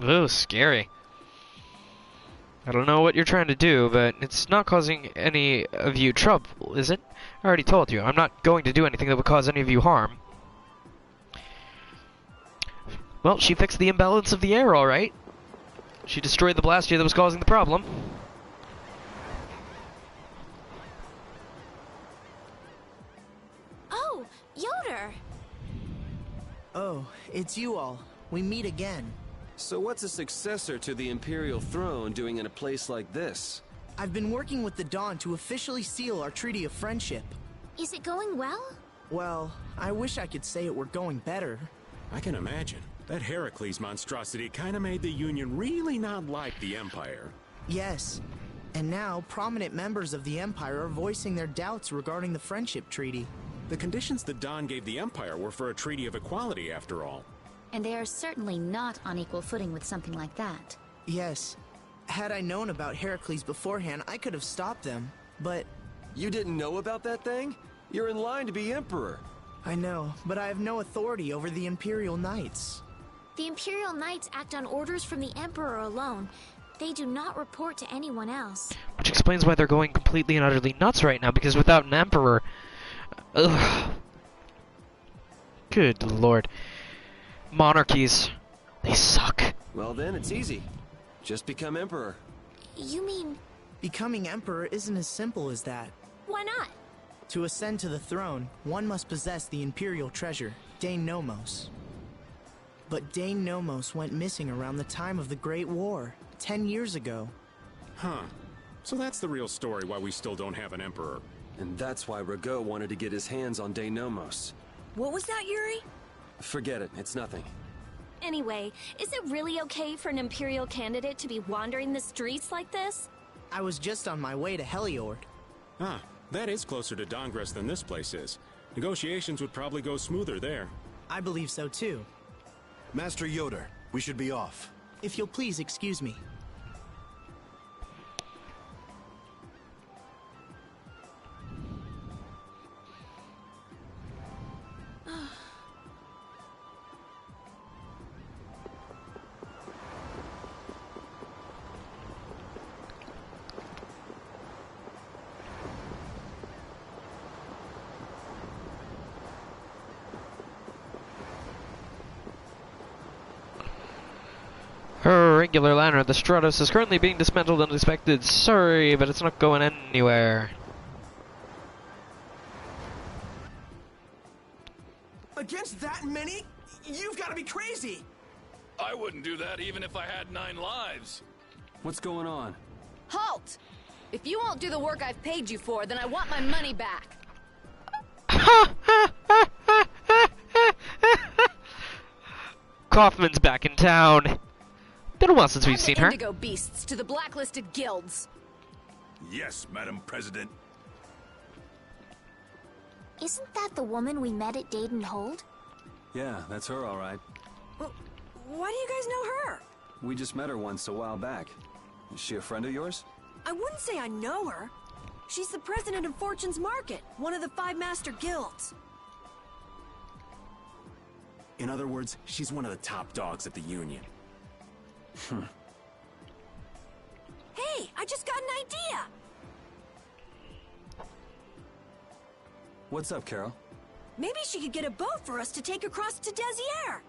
Speaker 1: Ooh, scary. I don't know what you're trying to do, but it's not causing any of you trouble, is it? I already told you, I'm not going to do anything that would cause any of you harm. Well, she fixed the imbalance of the air, alright. She destroyed the blaster that was causing the problem.
Speaker 5: Oh, Yoder!
Speaker 2: Oh, it's you all. We meet again.
Speaker 8: So what's a successor to the Imperial throne doing in a place like this?
Speaker 2: I've been working with the Dawn to officially seal our Treaty of Friendship.
Speaker 5: Is it going well?
Speaker 2: Well, I wish I could say it were going better.
Speaker 21: I can imagine. That Heracles monstrosity kinda made the Union really not like the Empire.
Speaker 2: Yes. And now, prominent members of the Empire are voicing their doubts regarding the Friendship Treaty.
Speaker 21: The conditions the Dawn gave the Empire were for a treaty of equality, after all.
Speaker 11: And they are certainly not on equal footing with something like that.
Speaker 2: Yes. Had I known about Heracles beforehand, I could have stopped them, but...
Speaker 8: You didn't know about that thing? You're in line to be Emperor.
Speaker 2: I know, but I have no authority over the Imperial Knights.
Speaker 5: The Imperial Knights act on orders from the Emperor alone. They do not report to anyone else.
Speaker 1: Which explains why they're going completely and utterly nuts right now, because without an emperor... Ugh. Good lord. Monarchies. They suck.
Speaker 8: Well then, it's easy. Just become Emperor.
Speaker 5: You mean...
Speaker 2: Becoming Emperor isn't as simple as that.
Speaker 5: Why not?
Speaker 2: To ascend to the throne, one must possess the Imperial treasure, Dane Nomos. But Dane Nomos went missing around the time of the Great War, 10 years ago.
Speaker 21: Huh. So that's the real story why we still don't have an Emperor.
Speaker 8: And that's why Rago wanted to get his hands on Dane Nomos.
Speaker 4: What was that, Yuri?
Speaker 8: Forget it, it's nothing.
Speaker 6: Anyway, is it really okay for an Imperial candidate to be wandering the streets like this?
Speaker 2: I was just on my way to Heliord.
Speaker 21: Ah, that is closer to Dongress than this place is. Negotiations would probably go smoother there.
Speaker 2: I believe so too.
Speaker 22: Master Yoder, we should be off.
Speaker 2: If you'll please excuse me.
Speaker 1: Her regular liner, the Stratos, is currently being dismantled and inspected. Sorry, but it's not going anywhere.
Speaker 23: Against that many? You've got to be crazy!
Speaker 15: I wouldn't do that even if I had 9 lives.
Speaker 8: What's going on?
Speaker 24: Halt! If you won't do the work I've paid you for, then I want my money back.
Speaker 1: Kaufman's back in town. Been a while since we've seen her.
Speaker 24: Indigo beasts to the blacklisted guilds.
Speaker 15: Yes, Madam President.
Speaker 5: Isn't that the woman we met at Dayton Hold?
Speaker 3: Yeah, that's her, all right.
Speaker 4: Well, why do you guys know her?
Speaker 3: We just met her once a while back. Is she a friend of yours?
Speaker 4: I wouldn't say I know her. She's the president of Fortune's Market, one of the 5 master guilds.
Speaker 22: In other words, she's one of the top dogs at the Union.
Speaker 4: Hey, I just got an idea!
Speaker 3: What's up, Carol?
Speaker 4: Maybe she could get a boat for us to take across to Desier.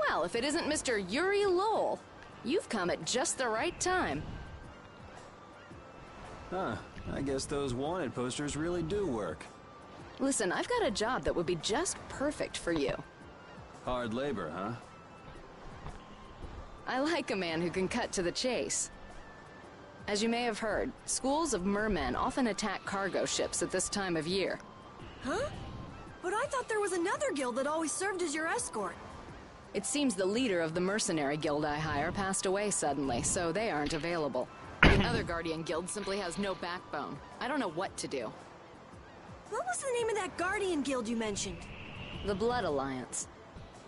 Speaker 24: Well, if it isn't Mr. Yuri Lowell, you've come at just the right time.
Speaker 3: Huh, I guess those wanted posters really do work.
Speaker 24: Listen, I've got a job that would be just perfect for you.
Speaker 3: Hard labor, huh?
Speaker 24: I like a man who can cut to the chase. As you may have heard, schools of mermen often attack cargo ships at this time of year.
Speaker 4: Huh? But I thought there was another guild that always served as your escort.
Speaker 24: It seems the leader of the mercenary guild I hire passed away suddenly, so they aren't available. The other Guardian guild simply has no backbone. I don't know what to do.
Speaker 4: What was the name of that Guardian Guild you mentioned?
Speaker 24: The Blood Alliance.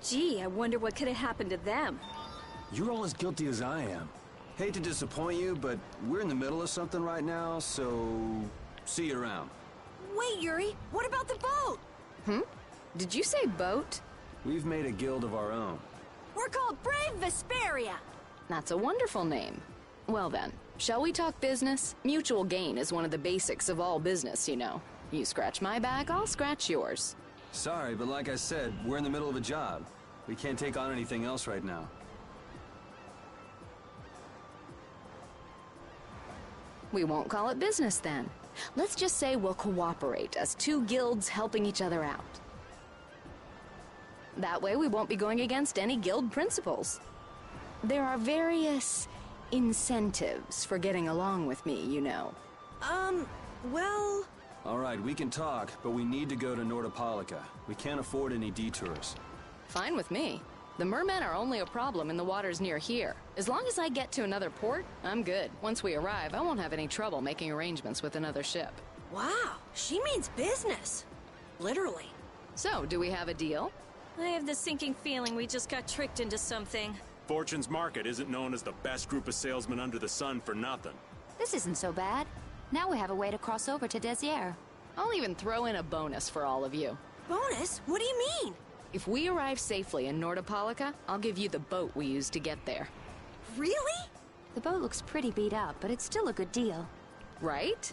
Speaker 6: Gee, I wonder what could have happened to them.
Speaker 3: You're all as guilty as I am. Hate to disappoint you, but we're in the middle of something right now, so see you around.
Speaker 4: Wait, Yuri, what about the boat?
Speaker 24: Did you say boat?
Speaker 3: We've made a guild of our own.
Speaker 4: We're called Brave Vesperia.
Speaker 24: That's a wonderful name. Well then, shall we talk business? Mutual gain is one of the basics of all business, you know. You scratch my back, I'll scratch yours.
Speaker 3: Sorry, but like I said, we're in the middle of a job. We can't take on anything else right now.
Speaker 24: We won't call it business then. Let's just say we'll cooperate as two guilds helping each other out. That way we won't be going against any guild principles. There are various incentives for getting along with me, you know.
Speaker 4: Well...
Speaker 3: All right, we can talk, but we need to go to Nordopolica. We can't afford any detours.
Speaker 24: Fine with me. The mermen are only a problem in the waters near here. As long as I get to another port, I'm good. Once we arrive, I won't have any trouble making arrangements with another ship.
Speaker 4: Wow, she means business. Literally.
Speaker 24: So, do we have a deal?
Speaker 6: I have the sinking feeling we just got tricked into something.
Speaker 22: Fortune's Market isn't known as the best group of salesmen under the sun for nothing.
Speaker 11: This isn't so bad. Now we have a way to cross over to Desier.
Speaker 24: I'll even throw in a bonus for all of you.
Speaker 4: Bonus? What do you mean?
Speaker 24: If we arrive safely in Nordopolica, I'll give you the boat we used to get there.
Speaker 4: Really?
Speaker 11: The boat looks pretty beat up, but it's still a good deal.
Speaker 24: Right?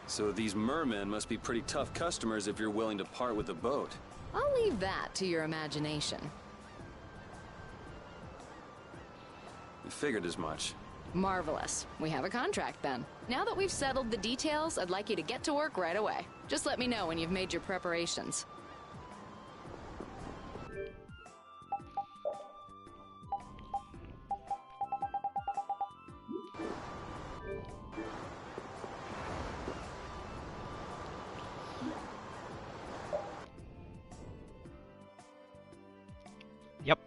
Speaker 3: So these mermen must be pretty tough customers if you're willing to part with the boat.
Speaker 24: I'll leave that to your imagination.
Speaker 3: We figured as much.
Speaker 24: Marvelous. We have a contract then. Now that we've settled the details, I'd like you to get to work right away. Just let me know when you've made your preparations.
Speaker 1: Yep.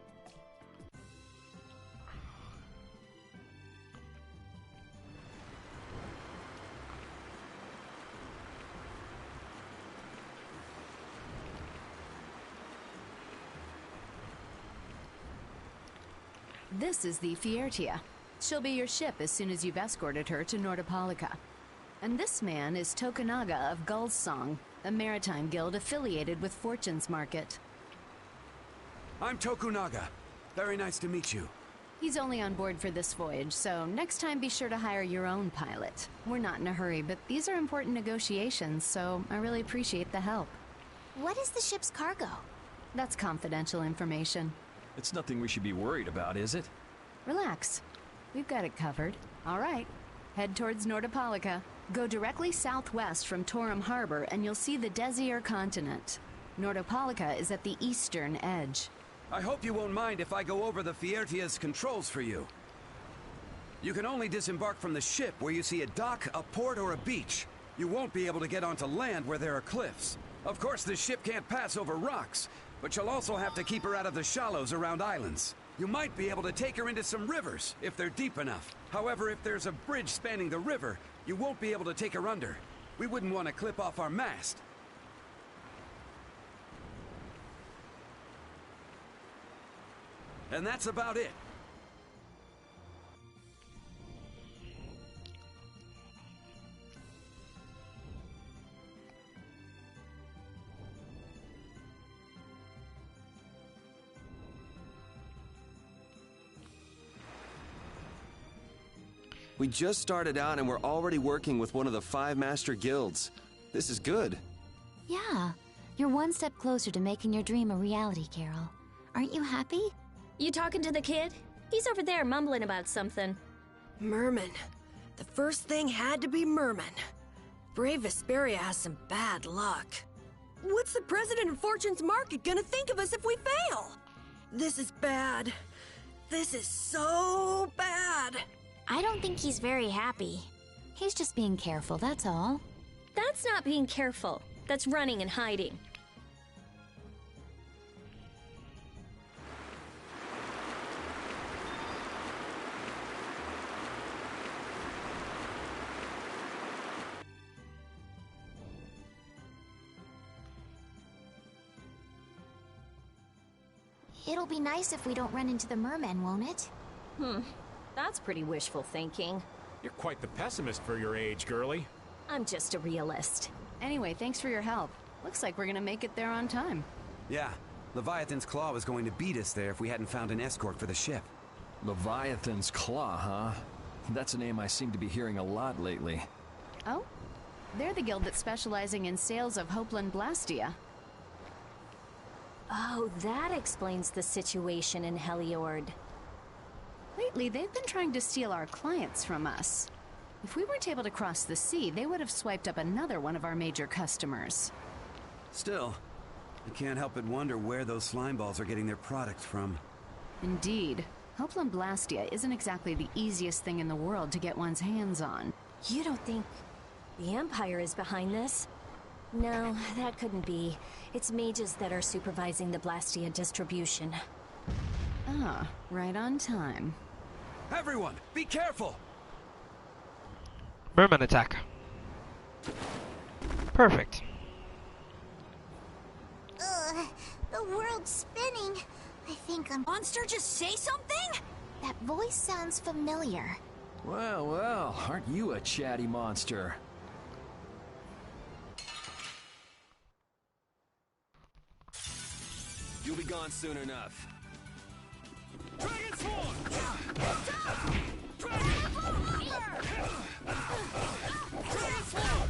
Speaker 10: This is the Fiertia. She'll be your ship as soon as you've escorted her to Nordopolica. And this man is Tokunaga of Gull's Song, a maritime guild affiliated with Fortune's Market.
Speaker 12: I'm Tokunaga. Very nice to meet you.
Speaker 10: He's only on board for this voyage, so next time be sure to hire your own pilot. We're not in a hurry, but these are important negotiations, so I really appreciate the help.
Speaker 5: What is the ship's cargo?
Speaker 10: That's confidential information.
Speaker 17: It's nothing we should be worried about, is it?
Speaker 10: Relax. We've got it covered. All right. Head towards Nordopolica. Go directly southwest from Torum Harbor and you'll see the Desier continent. Nordopolica is at the eastern edge.
Speaker 12: I hope you won't mind if I go over the Fiertia's controls for you. You can only disembark from the ship where you see a dock, a port, or a beach. You won't be able to get onto land where there are cliffs. Of course, the ship can't pass over rocks, but you'll also have to keep her out of the shallows around islands. You might be able to take her into some rivers, if they're deep enough. However, if there's a bridge spanning the river, you won't be able to take her under. We wouldn't want to clip off our mast. And that's about it.
Speaker 8: We just started out and we're already working with one of the 5 master guilds. This is good.
Speaker 11: Yeah, you're one step closer to making your dream a reality, Carol. Aren't you happy?
Speaker 6: You talking to the kid? He's over there mumbling about something.
Speaker 4: Merman. The first thing had to be Merman. Brave Vesperia has some bad luck. What's the president of Fortune's Market gonna think of us if we fail? This is bad. This is so bad.
Speaker 5: I don't think he's very happy.
Speaker 11: He's just being careful, that's all.
Speaker 6: That's not being careful. That's running and hiding.
Speaker 5: It'll be nice if we don't run into the mermen, won't it?
Speaker 6: That's pretty wishful thinking.
Speaker 21: You're quite the pessimist for your age, girlie.
Speaker 6: I'm just a realist.
Speaker 10: Anyway, thanks for your help. Looks like we're gonna make it there on time.
Speaker 12: Yeah, Leviathan's Claw was going to beat us there if we hadn't found an escort for the ship.
Speaker 17: Leviathan's Claw, huh? That's a name I seem to be hearing a lot lately.
Speaker 10: Oh? They're the guild that's specializing in sales of Hopeland Blastia.
Speaker 6: Oh, that explains the situation in Heliord.
Speaker 10: Lately, they've been trying to steal our clients from us. If we weren't able to cross the sea, they would have swiped up another one of our major customers.
Speaker 12: Still, I can't help but wonder where those slime balls are getting their products from.
Speaker 10: Indeed. Hopeland Blastia isn't exactly the easiest thing in the world to get one's hands on.
Speaker 6: You don't think the Empire is behind this? No, that couldn't be. It's mages that are supervising the Blastia distribution.
Speaker 10: Ah, right on time.
Speaker 12: Everyone, be careful!
Speaker 1: Merman attack. Perfect.
Speaker 5: Ugh, the world's spinning. I think I'm...
Speaker 4: Monster, just say something?
Speaker 5: That voice sounds familiar.
Speaker 17: Well, well, aren't you a chatty monster?
Speaker 8: You'll be gone soon enough.
Speaker 15: Dragon Swarm!
Speaker 5: Dragon Swarm!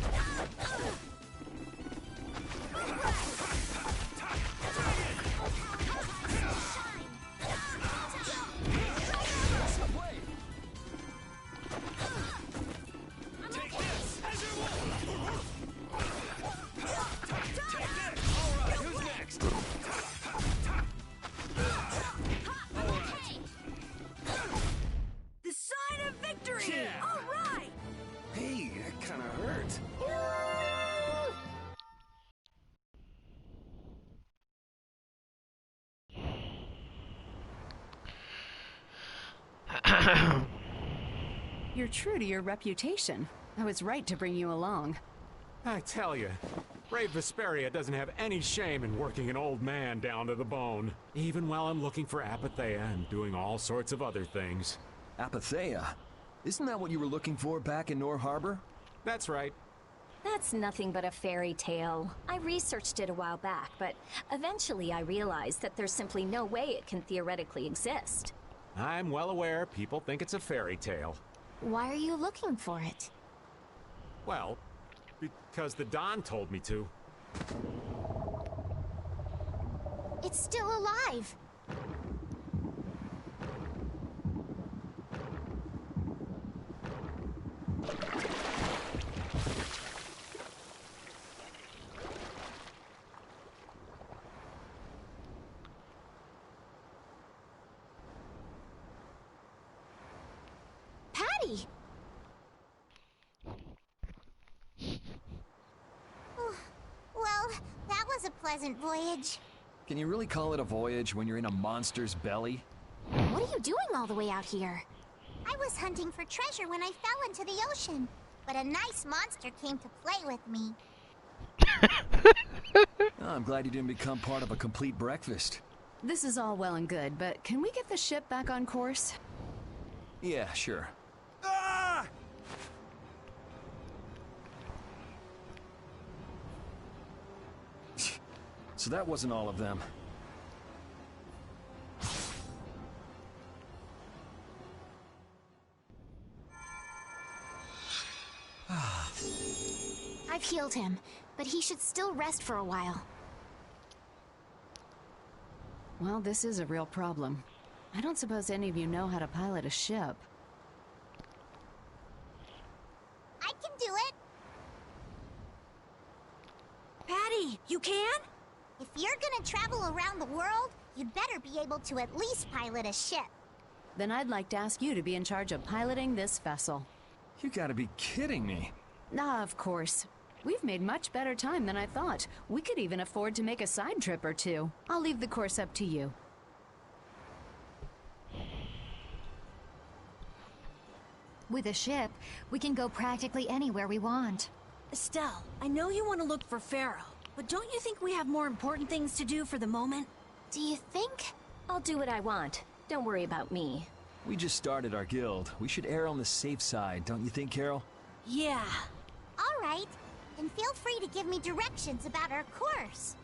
Speaker 4: The sign of victory!
Speaker 12: Yeah.
Speaker 4: All right!
Speaker 12: Hey, that kinda hurt.
Speaker 10: You're true to your reputation. I was right to bring you along.
Speaker 21: I tell you, brave Vesperia doesn't have any shame in working an old man down to the bone, even while I'm looking for Apatheia and doing all sorts of other things.
Speaker 17: Apatheia? Isn't that what you were looking for back in Nor Harbor?
Speaker 21: That's right.
Speaker 6: That's nothing but a fairy tale. I researched it a while back, but eventually I realized that there's simply no way it can theoretically exist.
Speaker 21: I'm well aware people think it's a fairy tale.
Speaker 5: Why are you looking for it?
Speaker 21: Well, because the Don told me to.
Speaker 5: It's still alive. Patty! Well, that was a pleasant voyage.
Speaker 17: Can you really call it a voyage when you're in a monster's belly?
Speaker 5: What are you doing all the way out here? I was hunting for treasure when I fell into the ocean, but a nice monster came to play with me.
Speaker 17: Oh, I'm glad you didn't become part of a complete breakfast.
Speaker 10: This is all well and good, but can we get the ship back on course?
Speaker 17: Yeah, sure.
Speaker 12: Ah!
Speaker 17: So that wasn't all of them.
Speaker 5: I've healed him, but he should still rest for a while.
Speaker 10: Well, this is a real problem. I don't suppose any of you know how to pilot a ship.
Speaker 5: I can do it.
Speaker 4: Patty, you can?
Speaker 5: If you're gonna travel around the world, you'd better be able to at least pilot a ship.
Speaker 10: Then I'd like to ask you to be in charge of piloting this vessel.
Speaker 17: You gotta be kidding me.
Speaker 10: Ah, of course. We've made much better time than I thought. We could even afford to make a side trip or two. I'll leave the course up to you.
Speaker 13: With a ship, we can go practically anywhere we want.
Speaker 4: Estelle, I know you want to look for Pharaoh, but don't you think we have more important things to do for the moment?
Speaker 5: Do you think?
Speaker 6: I'll do what I want. Don't worry about me.
Speaker 17: We just started our guild. We should err on the safe side, don't you think, Carol?
Speaker 4: Yeah.
Speaker 7: All right. Then feel free to give me directions about our course.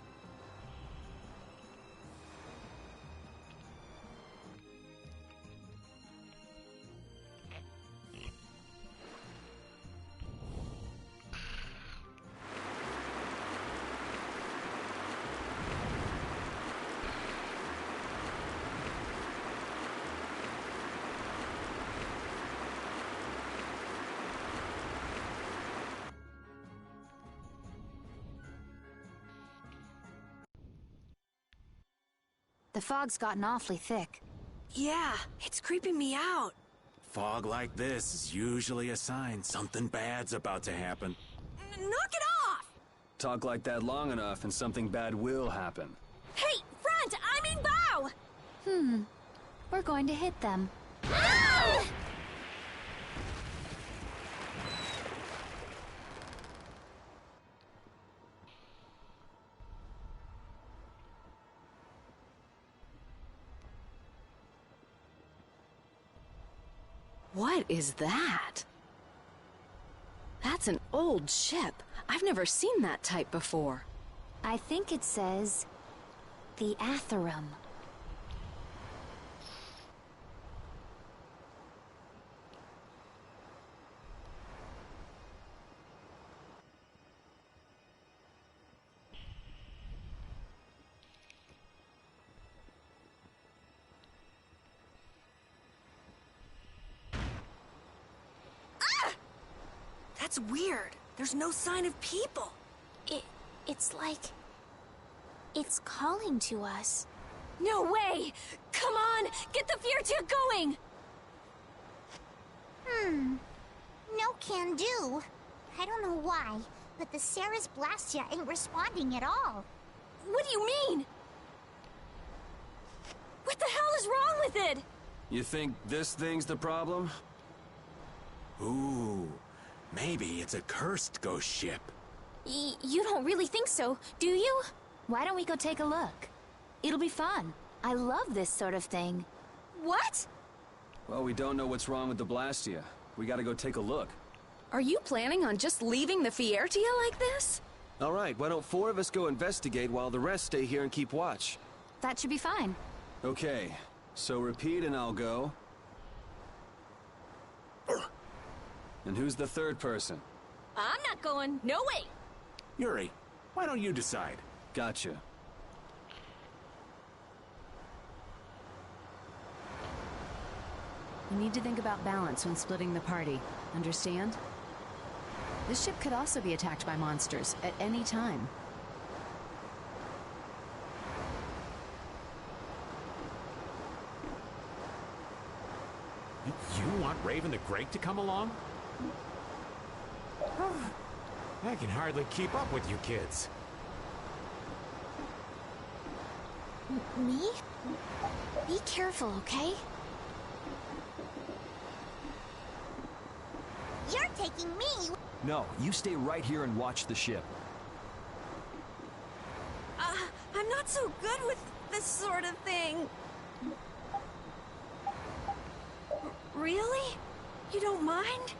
Speaker 11: The fog's gotten awfully thick.
Speaker 4: Yeah, it's creeping me out.
Speaker 22: Fog like this is usually a sign something bad's about to happen.
Speaker 4: Knock it off!
Speaker 3: Talk like that long enough and something bad will happen.
Speaker 4: Hey, front! I mean bow!
Speaker 11: We're going to hit them.
Speaker 4: Ah!
Speaker 24: What is that? That's an old ship. I've never seen that type before.
Speaker 11: I think it says the Atherum.
Speaker 4: That's weird. There's no sign of people.
Speaker 5: It's like... it's calling to us.
Speaker 4: No way! Come on! Get the Fiertia going!
Speaker 7: No can do. I don't know why, but the Ceres Blastia ain't responding at all.
Speaker 4: What do you mean? What the hell is wrong with it?
Speaker 3: You think this thing's the problem?
Speaker 22: Ooh, maybe it's a cursed ghost ship.
Speaker 5: You don't really think so, do you?
Speaker 11: Why don't we go take a look? It'll be fun. I love this sort of thing.
Speaker 4: What?
Speaker 3: Well, we don't know what's wrong with the Blastia. We gotta go take a look.
Speaker 24: Are you planning on just leaving the Fiertia like this?
Speaker 8: All right, why don't 4 of us go investigate while the rest stay here and keep watch?
Speaker 11: That should be fine.
Speaker 3: Okay, so repeat and I'll go. And who's the third person?
Speaker 4: I'm not going. No way.
Speaker 22: Yuri, why don't you decide?
Speaker 3: Gotcha.
Speaker 10: You need to think about balance when splitting the party. Understand? This ship could also be attacked by monsters at any time.
Speaker 21: You want Raven the Great to come along? I can hardly keep up with you kids.
Speaker 5: Me? Be careful, okay?
Speaker 7: You're taking me.
Speaker 17: No, you stay right here and watch the ship.
Speaker 4: I'm not so good with this sort of thing. Really? You don't mind?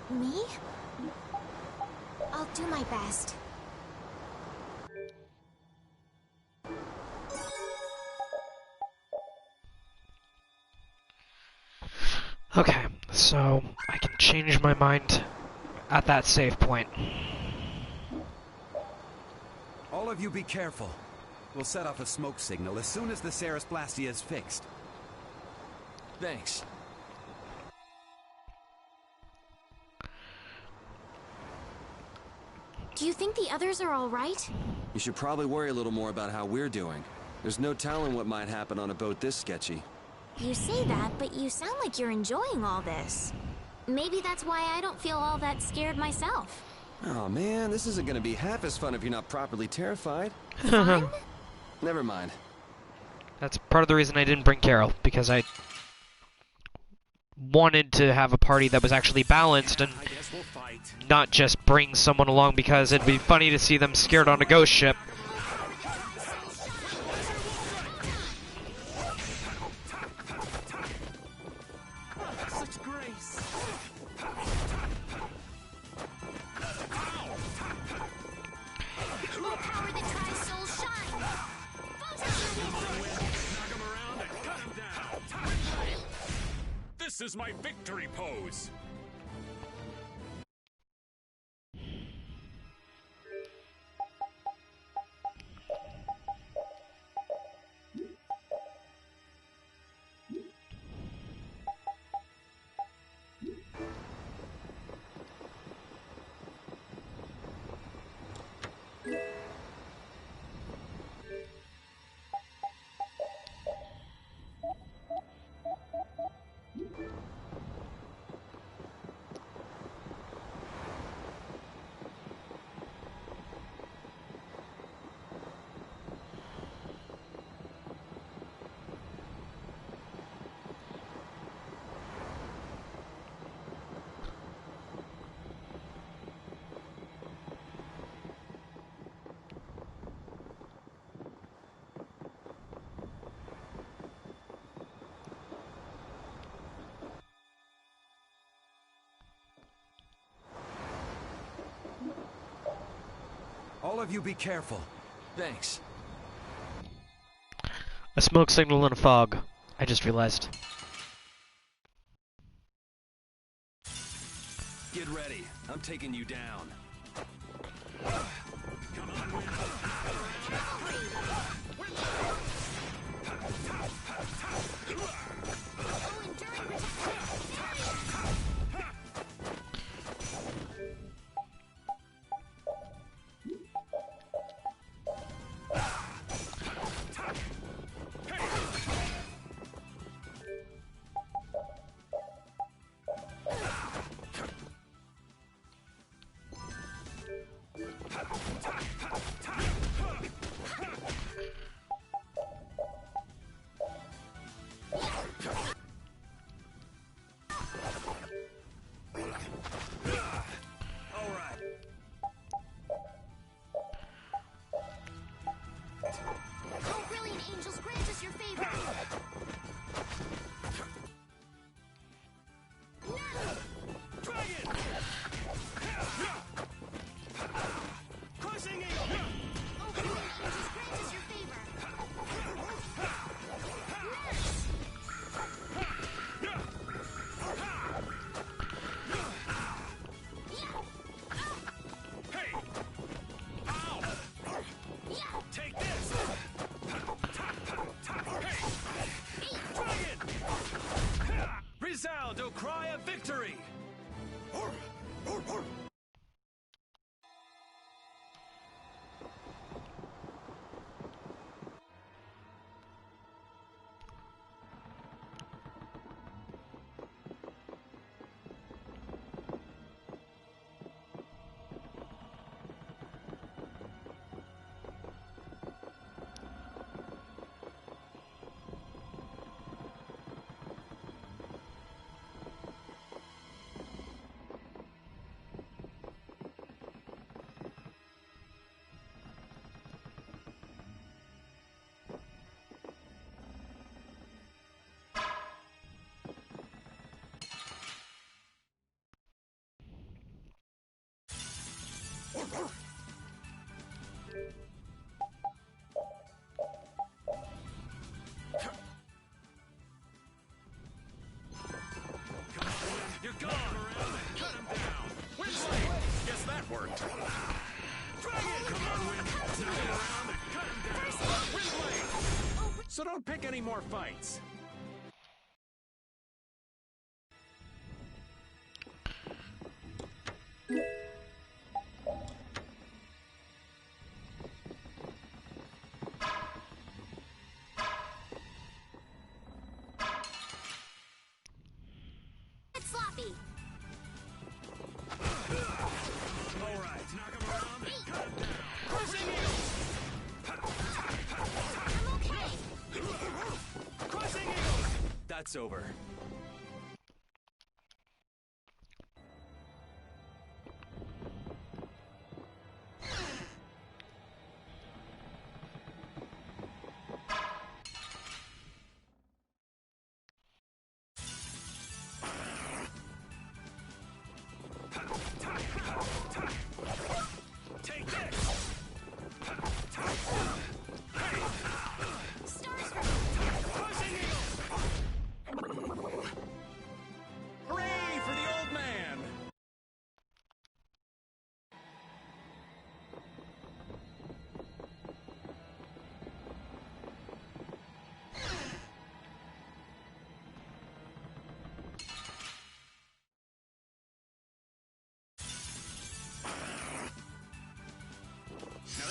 Speaker 5: Me? I'll do my best.
Speaker 1: Okay, so I can change my mind at that save point.
Speaker 12: All of you be careful. We'll set off a smoke signal as soon as the Ceres Blastia is fixed.
Speaker 17: Thanks.
Speaker 5: Do you think the others are all right?
Speaker 8: You should probably worry a little more about how we're doing. There's no telling what might happen on a boat this sketchy.
Speaker 5: You say that, but you sound like you're enjoying all this. Maybe that's why I don't feel all that scared myself.
Speaker 8: Oh man, this isn't gonna be half as fun if you're not properly terrified.
Speaker 5: Fun?
Speaker 8: Never mind.
Speaker 1: That's part of the reason I didn't bring Carol, because I wanted to have a party that was actually balanced and not just bring someone along because it'd be funny to see them scared on a ghost ship.
Speaker 2: Such grace.
Speaker 5: More power that tries soul shine.
Speaker 22: This is my victory pose.
Speaker 12: All of you be careful.
Speaker 17: Thanks.
Speaker 1: A smoke signal in a fog. I just realized.
Speaker 3: Get ready. I'm taking you down.
Speaker 5: Oh, brilliant angels, grant us your favor.
Speaker 22: Crushing eagle.
Speaker 5: Oh, brilliant angels, grant us your favor.
Speaker 22: Hey! Ow! Take this! Hey! Dragon! Resound, O cry of victory! You're gone! Cut him down! Windblade! Guess that worked. Dragon! Come on, Wind! Turn around and cut him down! Windblade! So don't pick any more fights.
Speaker 5: It's sloppy.
Speaker 22: All right, knock him around and cut him down. Crushing eagle!
Speaker 5: I'm okay.
Speaker 22: Crushing eagle!
Speaker 3: That's over.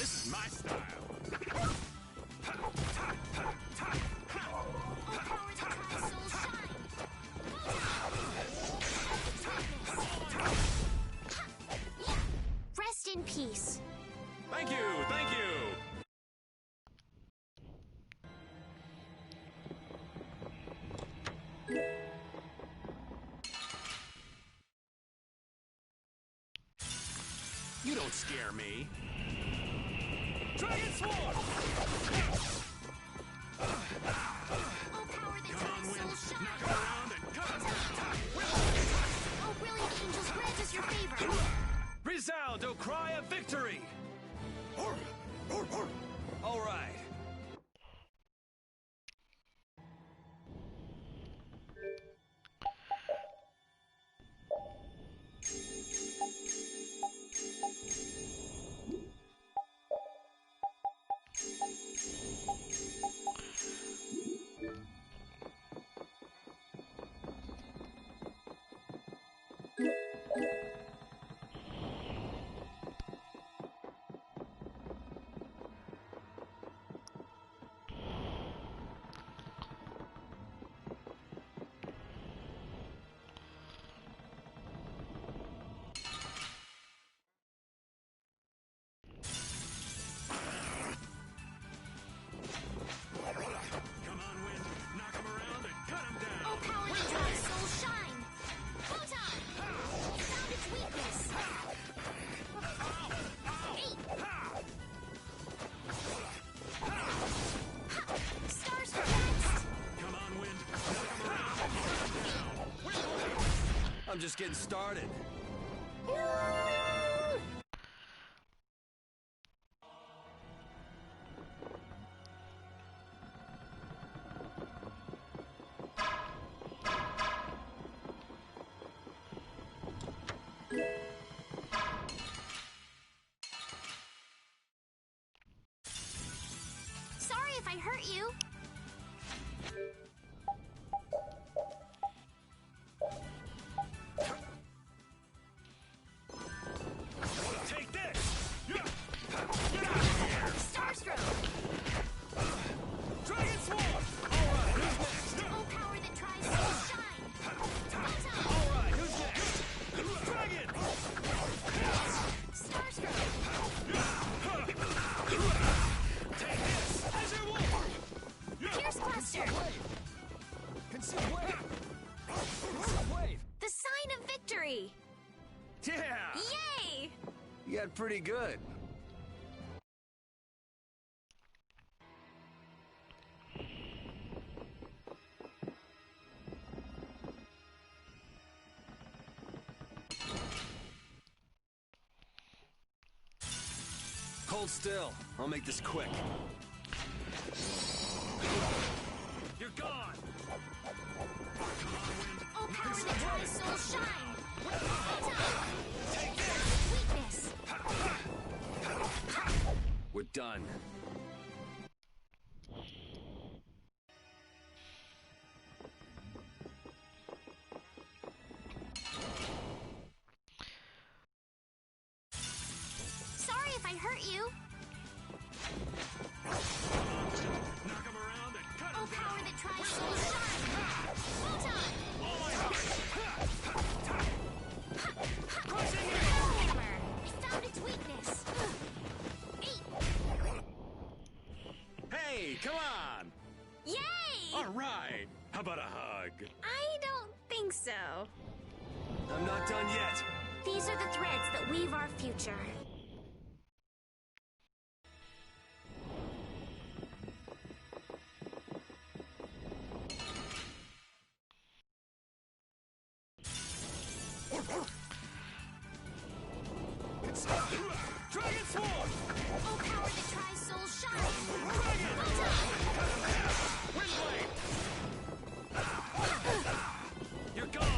Speaker 22: This is my style.
Speaker 5: Rest in peace.
Speaker 22: Thank you, thank you. You don't scare me. Dragon Sword! Come on, Wind. Knock him around and cut him down.
Speaker 5: Oh, brilliant angels, grant us your favor.
Speaker 12: Resound, O cry of victory! All right. I'm just getting started.
Speaker 5: Sorry if I hurt you.
Speaker 22: Take this!
Speaker 5: Starstroke!
Speaker 22: Dragon Sword! All right, who's next?
Speaker 5: Oh, power that tries to shine!
Speaker 22: All right, who's next? Dragon!
Speaker 5: Starstroke!
Speaker 22: Take this! Azure Wolf!
Speaker 5: Pierce Cluster!
Speaker 17: Conceal wave! Conceal wave!
Speaker 5: The sign of victory!
Speaker 12: Yeah!
Speaker 5: Yay!
Speaker 12: You got pretty good. Hold still. I'll make this quick.
Speaker 22: You're gone!
Speaker 5: Oh, power that tries soul shine!
Speaker 22: Take this!
Speaker 5: Weakness!
Speaker 12: We're done.
Speaker 5: Sorry if I hurt you.
Speaker 22: Knock him around and cut
Speaker 5: Oh,
Speaker 22: him
Speaker 5: power
Speaker 12: down.
Speaker 5: that tries soul shine! Photon!
Speaker 22: Crushing
Speaker 5: Hammer! I found its weakness!
Speaker 22: Hey, come on!
Speaker 5: Yay!
Speaker 22: All right. How about a hug?
Speaker 5: I don't think so.
Speaker 12: I'm not done yet.
Speaker 5: These are the threads that weave our future.
Speaker 22: Dragon Sword!
Speaker 5: Oh, power that tries soul shine!
Speaker 22: Windblade! You're gone!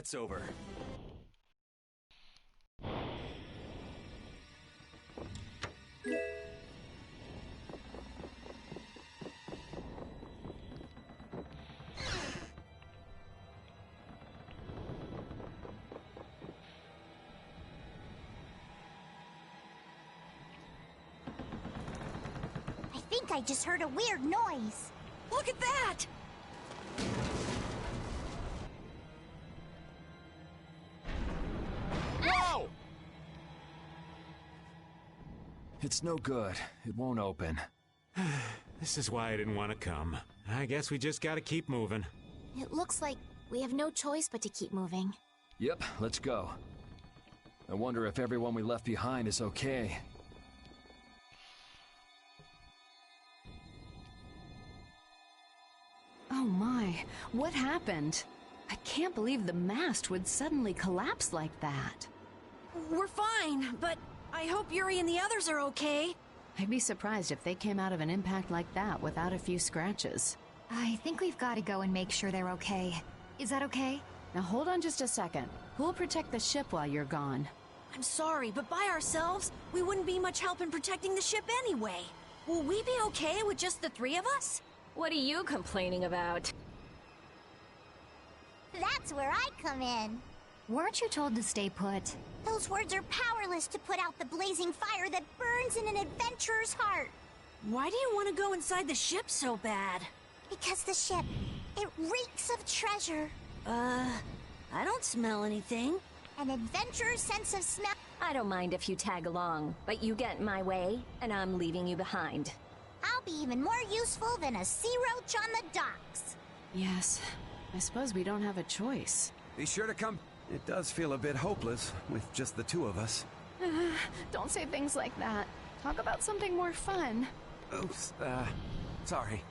Speaker 3: that's over.
Speaker 7: I think I just heard a weird noise.
Speaker 4: Look at that!
Speaker 21: Whoa!
Speaker 17: It's no good. It won't open.
Speaker 21: This is why I didn't want to come. I guess we just gotta keep moving.
Speaker 5: It looks like we have no choice but to keep moving.
Speaker 17: Yep, let's go. I wonder if everyone we left behind is okay.
Speaker 10: Oh my, what happened? I can't believe the mast would suddenly collapse like that.
Speaker 4: We're fine, but I hope Yuri and the others are okay.
Speaker 10: I'd be surprised if they came out of an impact like that without a few scratches.
Speaker 13: I think we've got to go and make sure they're okay. Is that okay?
Speaker 10: Now hold on just a second. Who'll protect the ship while you're gone?
Speaker 4: I'm sorry, but by ourselves, we wouldn't be much help in protecting the ship anyway. Will we be okay with just the three of us?
Speaker 6: What are you complaining about?
Speaker 7: That's where I come in.
Speaker 13: Weren't you told to stay put?
Speaker 7: Those words are powerless to put out the blazing fire that burns in an adventurer's heart.
Speaker 4: Why do you want to go inside the ship so bad?
Speaker 7: Because the ship, it reeks of treasure.
Speaker 4: I don't smell anything.
Speaker 7: An adventurer's sense of smell.
Speaker 6: I don't mind if you tag along, but you get in my way, and I'm leaving you behind.
Speaker 7: I'll be even more useful than a sea roach on the docks.
Speaker 10: Yes, I suppose we don't have a choice.
Speaker 12: Be sure to come. It does feel a bit hopeless with just the two of us.
Speaker 10: Don't say things like that. Talk about something more fun.
Speaker 12: Oops, sorry.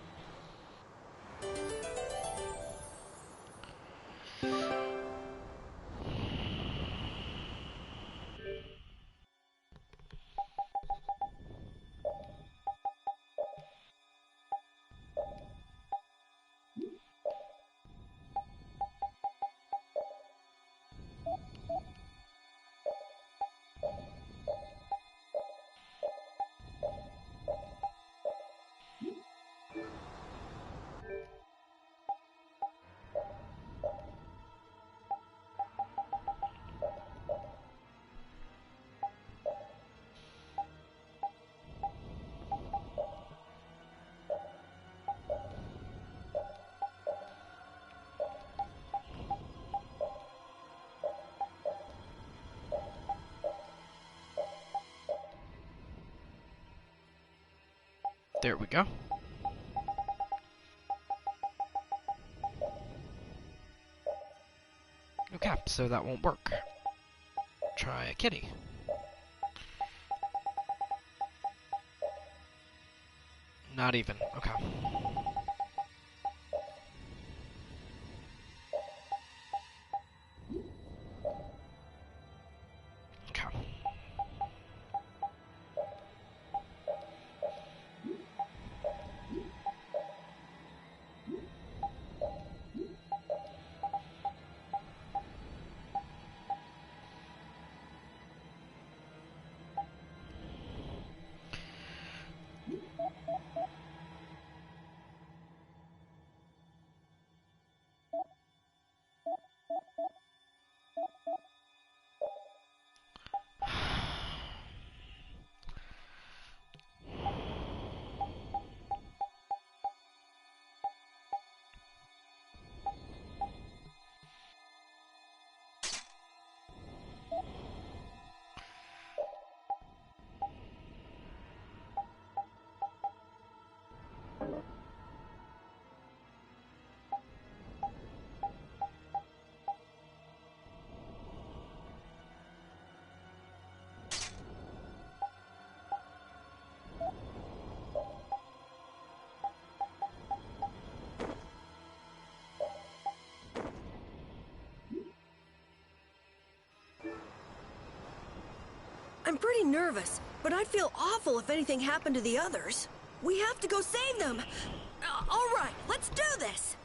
Speaker 1: There we go. Okay, so that won't work. Try a kitty. Not even. Okay. Okay.
Speaker 4: I'm pretty nervous, but I'd feel awful if anything happened to the others. We have to go save them. All right, let's do this.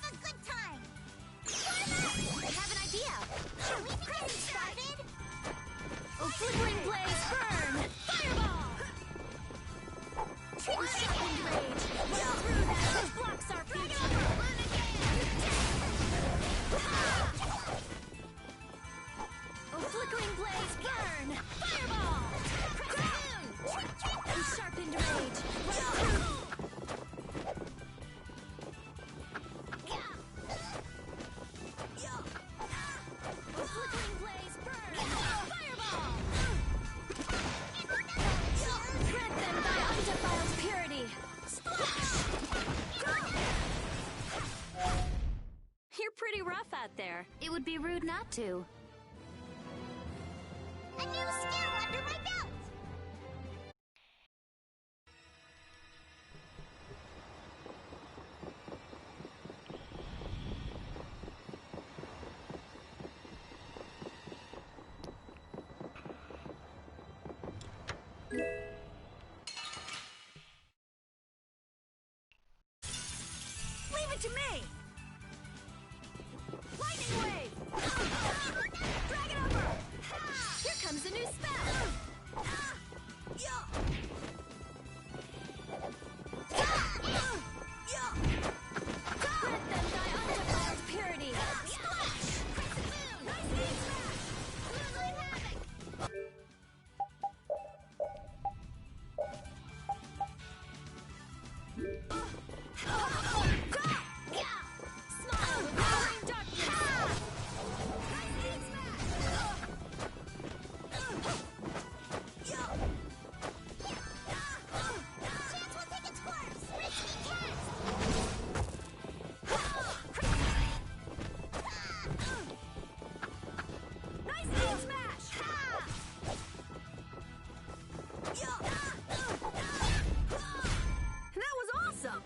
Speaker 7: a good time.
Speaker 5: I have an idea.
Speaker 7: Should we be getting started?
Speaker 4: Oh, flickering blaze, burn! Fireball!
Speaker 7: Sharpened rage.
Speaker 4: Well, through that, which blocks our future.
Speaker 7: Burn
Speaker 4: Oh, flickering blaze, burn! Fireball! Oh, sharpened rage. Well, through. Oh, flickering blaze, burn! Fireball! Tread them by undefiled purity.
Speaker 6: You're pretty rough out there.
Speaker 11: It would be rude not to.
Speaker 7: A new skill under my belt.
Speaker 4: Leave it to me! Lightning wave! Dragon over! Here comes a new spell! Tread them by undefiled purity! Splash! Crescent moon! Nice aim smash! Moonlight havoc! Smile with roaring darkness! Nice aim smash!
Speaker 7: Chance will take its course. Risky cast.
Speaker 4: Nice aim smash! That was awesome!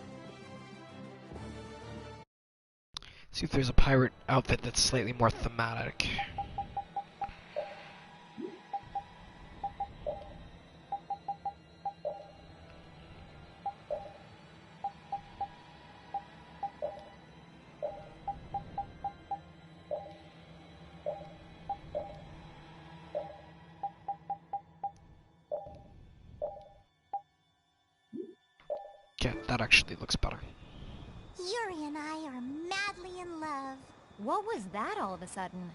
Speaker 1: See if there's a pirate outfit that's slightly more thematic. Yeah, that actually looks better.
Speaker 7: Yuri and I are madly in love.
Speaker 13: What was that all of a sudden?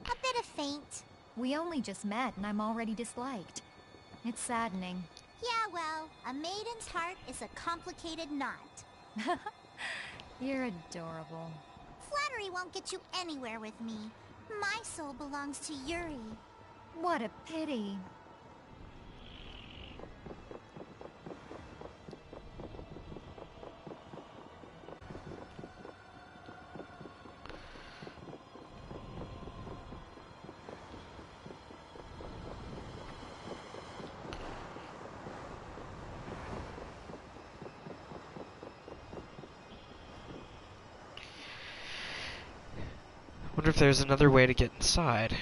Speaker 7: A bit of faint.
Speaker 13: We only just met and I'm already disliked. It's saddening.
Speaker 7: Yeah, well, a maiden's heart is a complicated knot.
Speaker 13: You're adorable.
Speaker 7: Flattery won't get you anywhere with me. My soul belongs to Yuri.
Speaker 13: What a pity.
Speaker 1: Wonder if there's another way to get inside.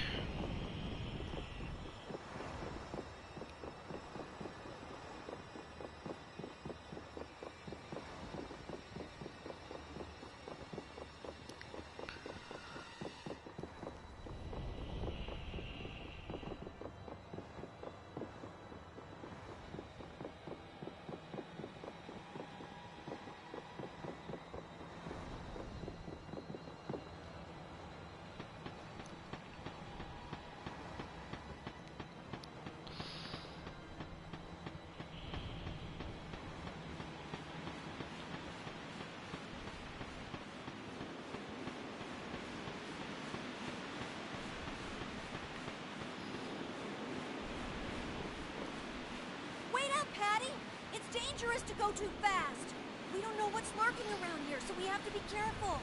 Speaker 4: dangerous to go too fast. We don't know what's lurking around here, so we have to be careful.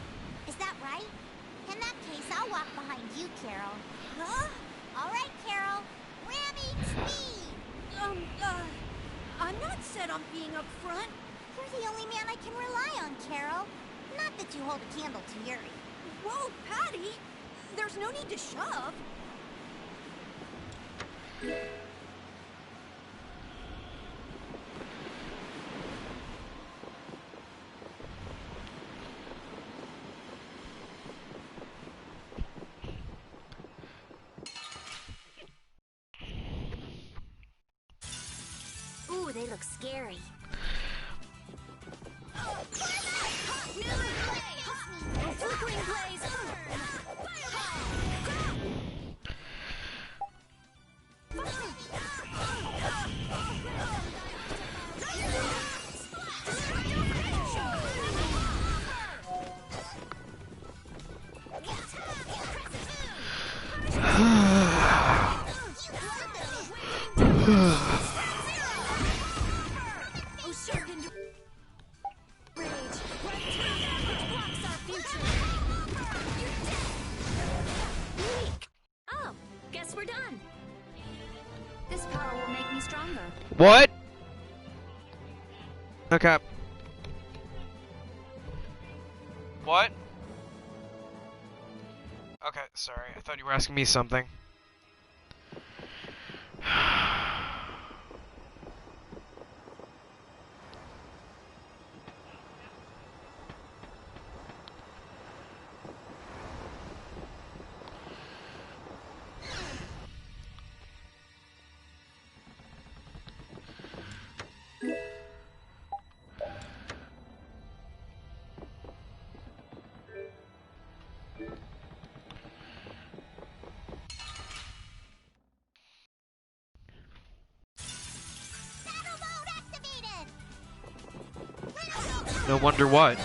Speaker 7: Is that right? In that case, I'll walk behind you, Carol.
Speaker 4: Huh?
Speaker 7: All right, Carol. Ramming speed!
Speaker 4: I'm not set on being up front.
Speaker 7: You're the only man I can rely on, Carol. Not that you hold a candle to Yuri.
Speaker 4: Whoa, Patty! There's no need to shove.
Speaker 7: they look scary.
Speaker 5: Flickering blaze, burn!
Speaker 11: Oh, guess we're done. This power will make me stronger.
Speaker 1: What? Okay. What? Okay, sorry. I thought you were asking me something. No wonder what.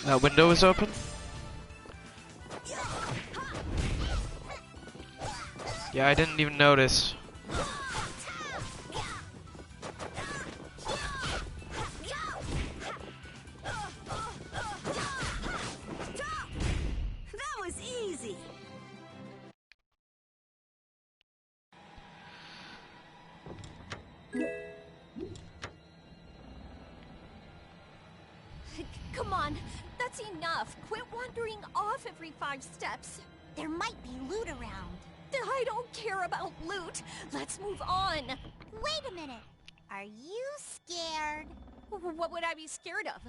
Speaker 1: That window is open? Yeah, I didn't even notice.
Speaker 4: That was easy.
Speaker 6: Come on, that's enough. Quit wandering off every 5 steps.
Speaker 7: There might be loot around.
Speaker 6: I don't care about loot. Let's move on.
Speaker 7: Wait a minute. Are you scared?
Speaker 6: What would I be scared of?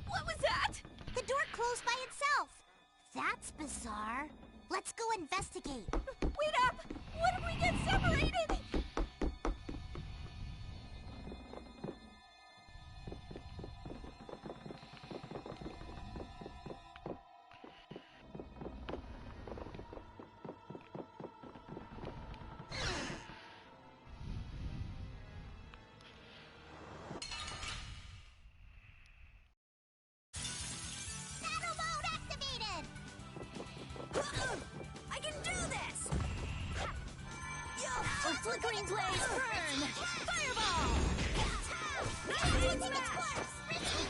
Speaker 6: What was that?
Speaker 7: The door closed by itself. That's bizarre. Let's go investigate.
Speaker 6: Wait up! What if we get separated?
Speaker 5: I can do this! Flickering blaze, burn! Fireball! Nice smash!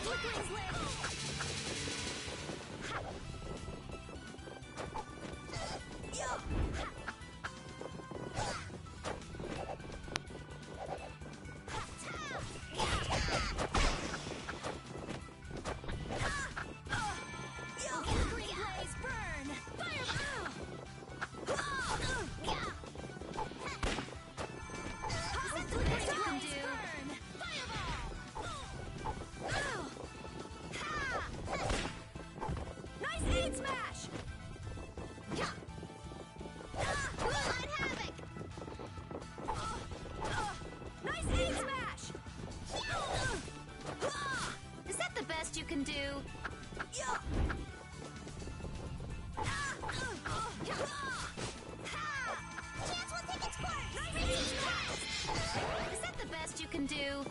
Speaker 5: Flickering blaze!
Speaker 11: Is that the best you can do? Is that the best you can do?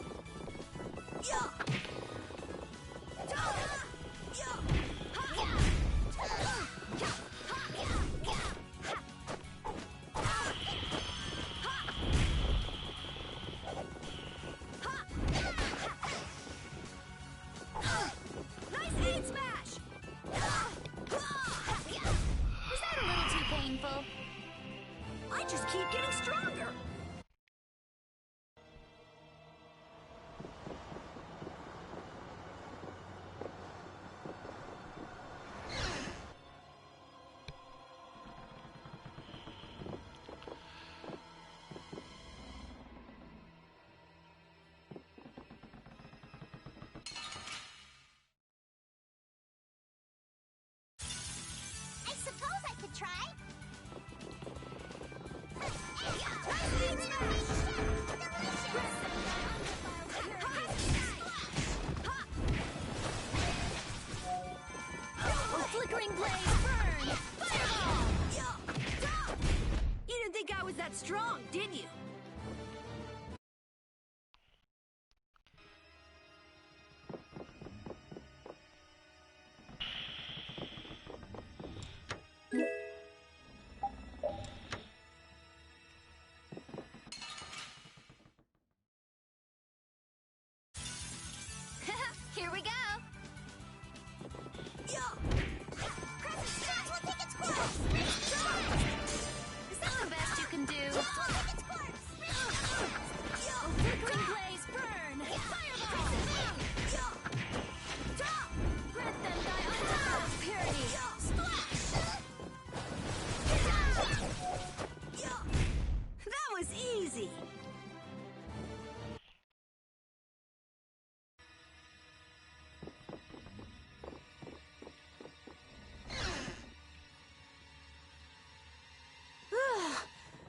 Speaker 4: I just keep getting stronger. wrong, did you?
Speaker 5: Here we go. Is that the best you can do?
Speaker 4: Flickering blaze, burn! Fireball! Grant them thy utmost purity! Splash! That was easy!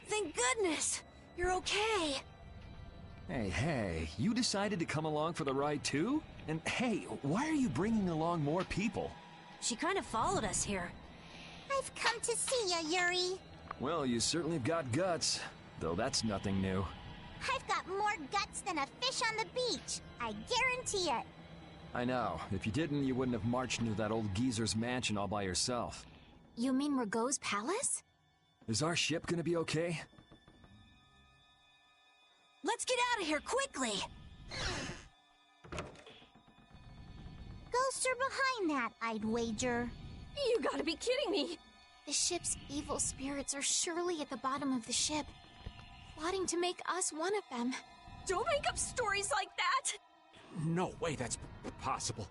Speaker 4: Thank goodness! You're okay!
Speaker 17: Hey, you decided to come along for the ride too? And hey, why are you bringing along more people?
Speaker 4: She kind of followed us here.
Speaker 7: I've come to see ya, Yuri.
Speaker 17: Well, you certainly have got guts, though that's nothing new.
Speaker 7: I've got more guts than a fish on the beach. I guarantee it.
Speaker 17: I know. If you didn't, you wouldn't have marched into that old geezer's mansion all by yourself.
Speaker 5: You mean Rago's palace?
Speaker 17: Is our ship gonna be okay?
Speaker 4: Let's get out of here quickly!
Speaker 7: Ghosts are behind that, I'd wager.
Speaker 6: You gotta be kidding me!
Speaker 5: The ship's evil spirits are surely at the bottom of the ship, plotting to make us one of them.
Speaker 6: Don't make up stories like that!
Speaker 21: No way that's possible.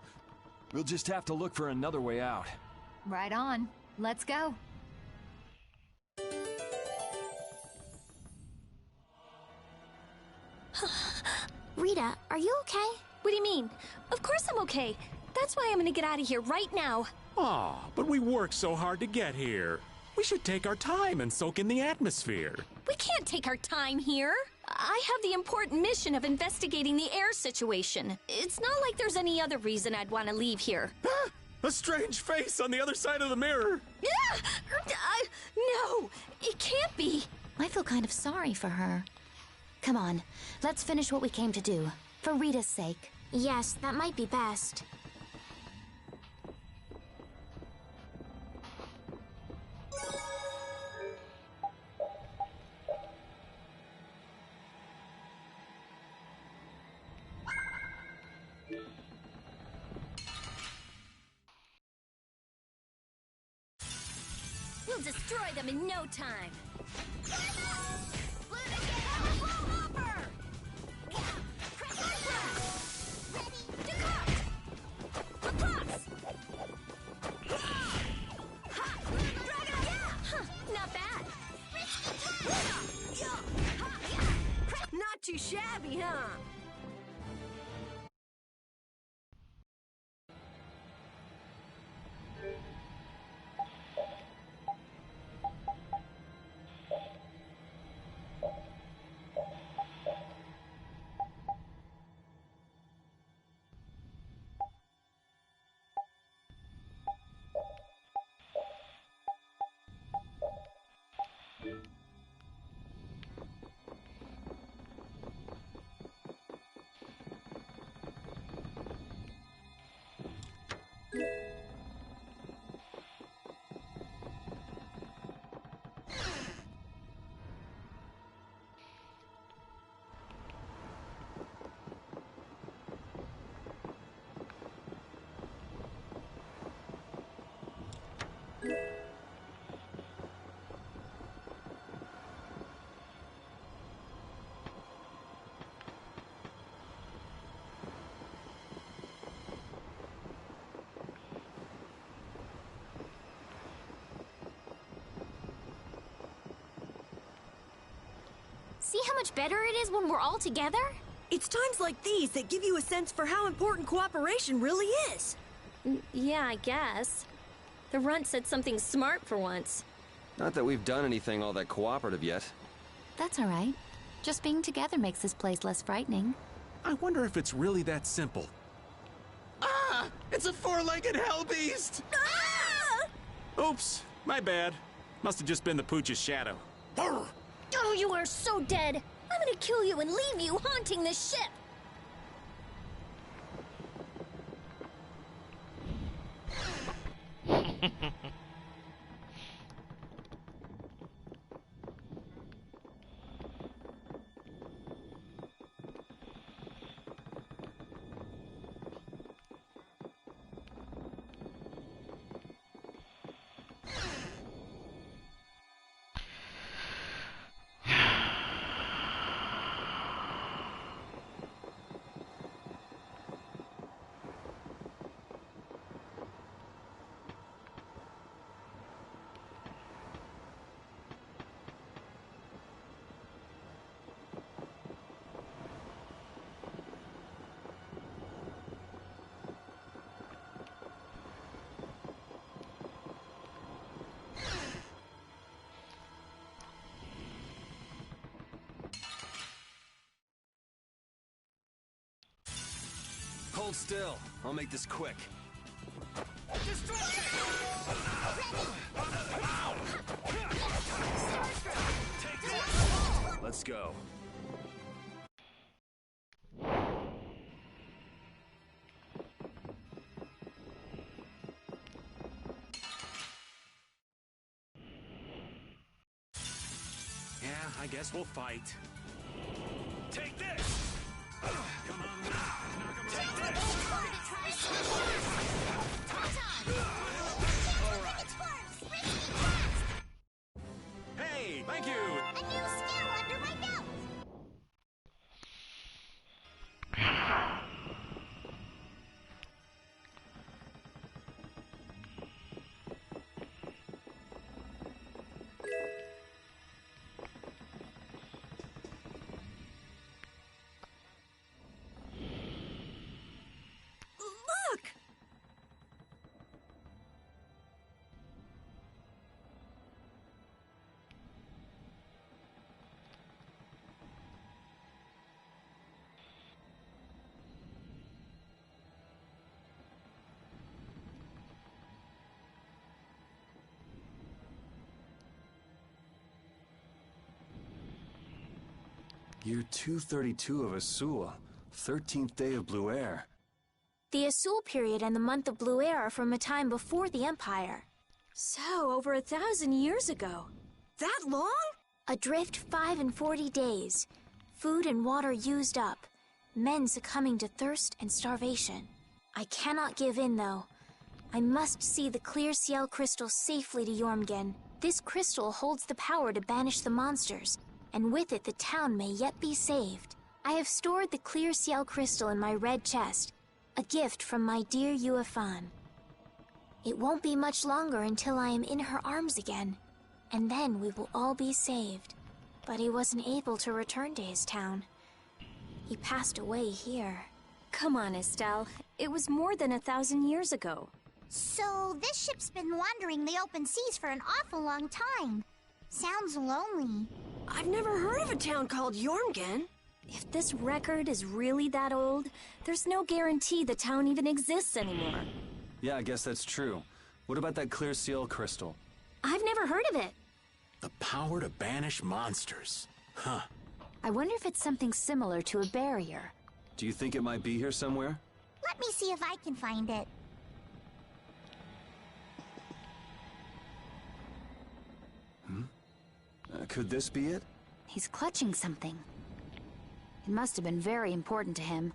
Speaker 17: We'll just have to look for another way out.
Speaker 13: Right on. Let's go.
Speaker 5: Rita, are you okay?
Speaker 6: What do you mean? Of course I'm okay. That's why I'm gonna get out of here right now.
Speaker 21: Aw, but we worked so hard to get here. We should take our time and soak in the atmosphere.
Speaker 6: We can't take our time here. I have the important mission of investigating the air situation. It's not like there's any other reason I'd want to leave here.
Speaker 21: A strange face on the other side of the mirror.
Speaker 6: No, it can't be.
Speaker 11: I feel kind of sorry for her. Come on, let's finish what we came to do. For Rita's sake.
Speaker 5: Yes, that might be best.
Speaker 4: We'll destroy them in no time!
Speaker 6: Not bad.
Speaker 4: Not too shabby, huh?
Speaker 5: See how much better it is when we're all together?
Speaker 4: It's times like these that give you a sense for how important cooperation really is.
Speaker 6: Yeah, I guess. The runt said something smart for once.
Speaker 8: Not that we've done anything all that cooperative yet.
Speaker 11: That's all right. Just being together makes this place less frightening.
Speaker 21: I wonder if it's really that simple. Ah! It's a four-legged hell beast!
Speaker 4: Ah!
Speaker 21: Oops, my bad. Must have just been the pooch's shadow.
Speaker 5: Oh, you are so dead! I'm gonna kill you and leave you haunting the ship!
Speaker 3: Hold still. I'll make this quick. Let's go.
Speaker 22: Yeah, I guess we'll fight. Take this! Come on now. Take this! Hey, thank you!
Speaker 7: A new skill under my belt!
Speaker 4: Look!
Speaker 3: Year 232 of Asua. 13th day of Blue Air.
Speaker 5: The Asul period and the month of Blue Air are from a time before the Empire.
Speaker 4: So, over 1,000 years ago. That long?
Speaker 5: Adrift 5 and 40 days. Food and water used up. Men succumbing to thirst and starvation. I cannot give in, though. I must see the clear Ciel crystal safely to Jormungand. This crystal holds the power to banish the monsters, and with it the town may yet be saved. I have stored the clear Ciel crystal in my red chest, a gift from my dear Yuefan. It won't be much longer until I am in her arms again, and then we will all be saved. But he wasn't able to return to his town. He passed away here.
Speaker 6: Come on, Estelle. It was more than 1,000 years ago.
Speaker 7: So, this ship's been wandering the open seas for an awful long time. Sounds lonely.
Speaker 4: I've never heard of a town called Jormungand.
Speaker 6: If this record is really that old, there's no guarantee the town even exists anymore.
Speaker 3: Yeah, I guess that's true. What about that clear Ciel crystal?
Speaker 6: I've never heard of it.
Speaker 22: The power to banish monsters. Huh.
Speaker 11: I wonder if it's something similar to a barrier.
Speaker 3: Do you think it might be here somewhere?
Speaker 7: Let me see if I can find it.
Speaker 3: Could this be it?
Speaker 11: He's clutching something. It must have been very important to him.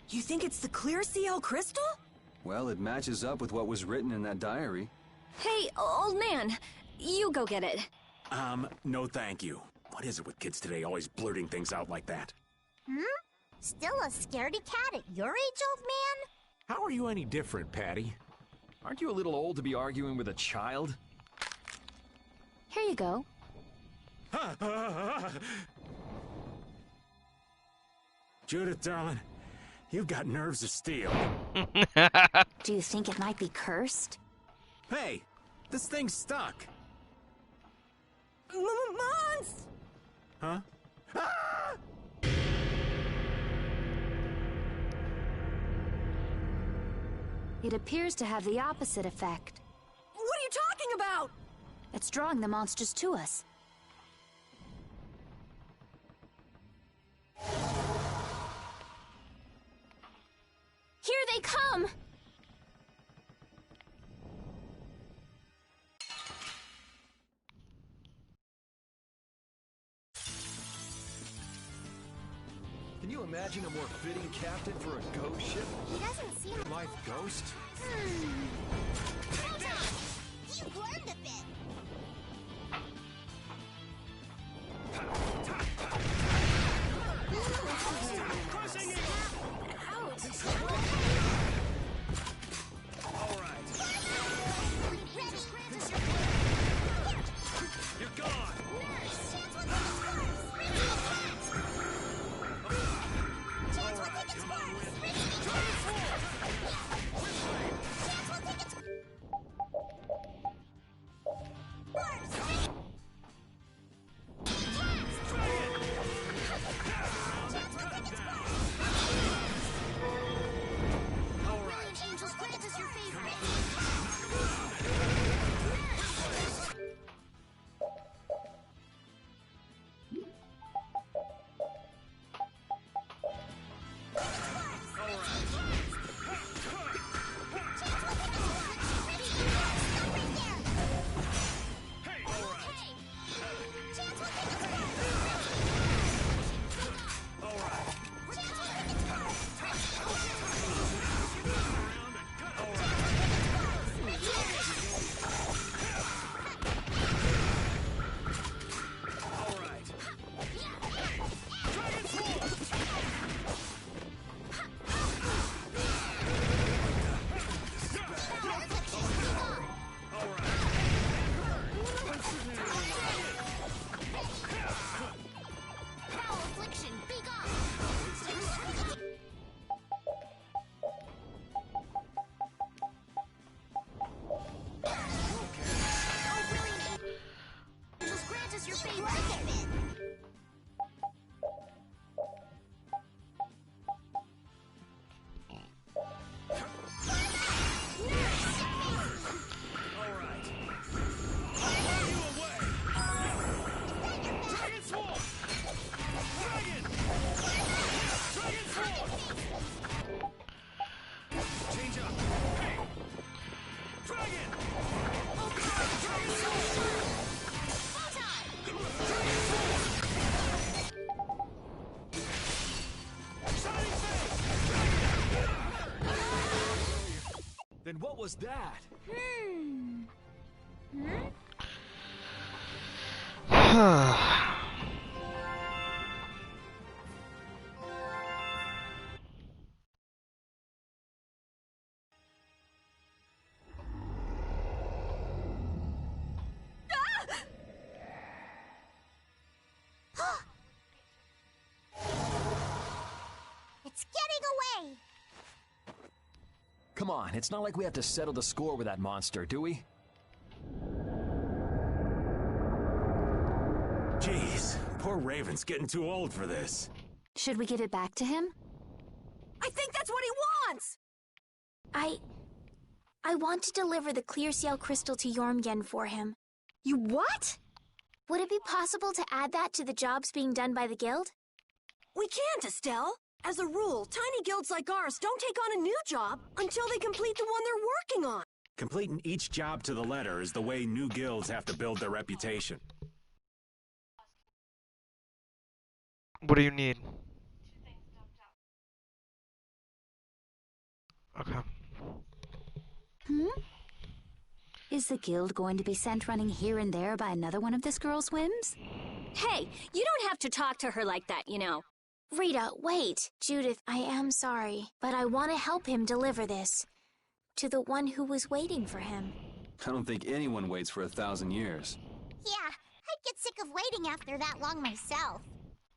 Speaker 4: You think it's the clear Ciel crystal?
Speaker 3: Well, it matches up with what was written in that diary.
Speaker 6: Hey, old man, you go get it.
Speaker 22: No thank you. What is it with kids today always blurting things out like that?
Speaker 7: Still a scaredy cat at your age, old man?
Speaker 21: How are you any different, Patty?
Speaker 17: Aren't you a little old to be arguing with a child?
Speaker 11: Here you go.
Speaker 21: Judith, darling, you've got nerves of steel.
Speaker 11: Do you think it might be cursed?
Speaker 21: Hey, this thing's stuck.
Speaker 4: Mons!
Speaker 21: Huh?
Speaker 11: It appears to have the opposite effect.
Speaker 4: What are you talking about?
Speaker 11: It's drawing the monsters to us.
Speaker 17: you imagine a more fitting captain for a ghost ship?
Speaker 7: He doesn't seem...
Speaker 21: Life ghost?
Speaker 7: Hold on! You've learned a bit.
Speaker 22: All right. You're gone.
Speaker 17: Then what was that?
Speaker 7: It's getting away!
Speaker 17: Come on, it's not like we have to settle the score with that monster, do we?
Speaker 21: Jeez, poor Raven's getting too old for this.
Speaker 11: Should we give it back to him?
Speaker 4: I think that's what he wants!
Speaker 5: I want to deliver the clear seal crystal to Jormgen for him.
Speaker 4: You what?
Speaker 5: Would it be possible to add that to the jobs being done by the guild?
Speaker 4: We can't, Estelle. As a rule, tiny guilds like ours don't take on a new job until they complete the one they're working on.
Speaker 21: Completing each job to the letter is the way new guilds have to build their reputation.
Speaker 1: What do you need? Okay.
Speaker 11: Is the guild going to be sent running here and there by another one of this girl's whims?
Speaker 6: Hey, you don't have to talk to her like that, you know.
Speaker 5: Rita, wait. Judith, I am sorry, but I want to help him deliver this to the one who was waiting for him.
Speaker 3: I don't think anyone waits for 1,000 years.
Speaker 7: Yeah, I'd get sick of waiting after that long myself.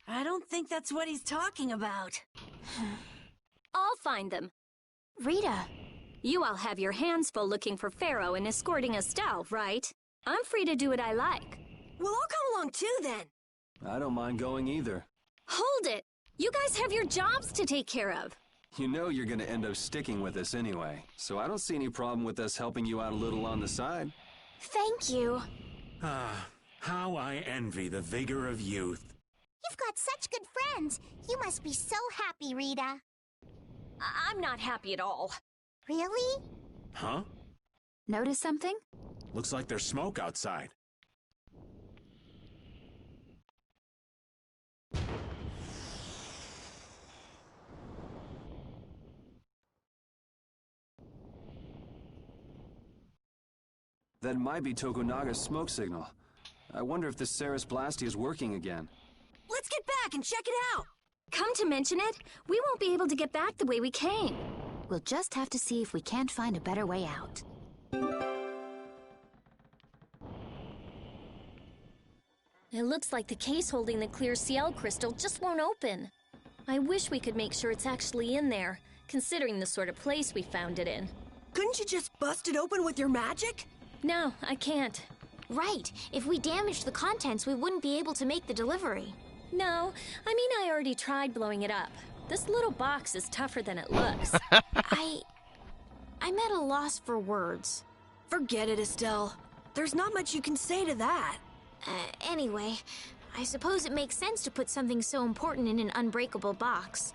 Speaker 4: I don't think that's what he's talking about.
Speaker 6: I'll find them.
Speaker 5: Rita.
Speaker 6: You all have your hands full looking for Pharaoh and escorting Estelle, right? I'm free to do what I like.
Speaker 4: Well, I'll come along too, then.
Speaker 3: I don't mind going either.
Speaker 6: Hold it! You guys have your jobs to take care of.
Speaker 3: You know you're gonna end up sticking with us anyway, so I don't see any problem with us helping you out a little on the side.
Speaker 5: Thank you.
Speaker 21: How I envy the vigor of youth.
Speaker 7: You've got such good friends. You must be so happy, Rita.
Speaker 6: I'm not happy at all.
Speaker 7: Really?
Speaker 21: Huh?
Speaker 11: Notice something?
Speaker 21: Looks like there's smoke outside.
Speaker 3: That might be Tokunaga's smoke signal. I wonder if the Ceres Blastia is working again.
Speaker 4: Let's get back and check it out!
Speaker 6: Come to mention it, we won't be able to get back the way we came.
Speaker 11: We'll just have to see if we can't find a better way out.
Speaker 6: It looks like the case holding the clear Ciel crystal just won't open. I wish we could make sure it's actually in there, considering the sort of place we found it in.
Speaker 4: Couldn't you just bust it open with your magic?
Speaker 6: No, I can't.
Speaker 5: Right. If we damaged the contents, we wouldn't be able to make the delivery.
Speaker 6: No, I mean I already tried blowing it up. This little box is tougher than it looks.
Speaker 5: I'm at a loss for words.
Speaker 4: Forget it, Estelle. There's not much you can say to that.
Speaker 5: Anyway, I suppose it makes sense to put something so important in an unbreakable box.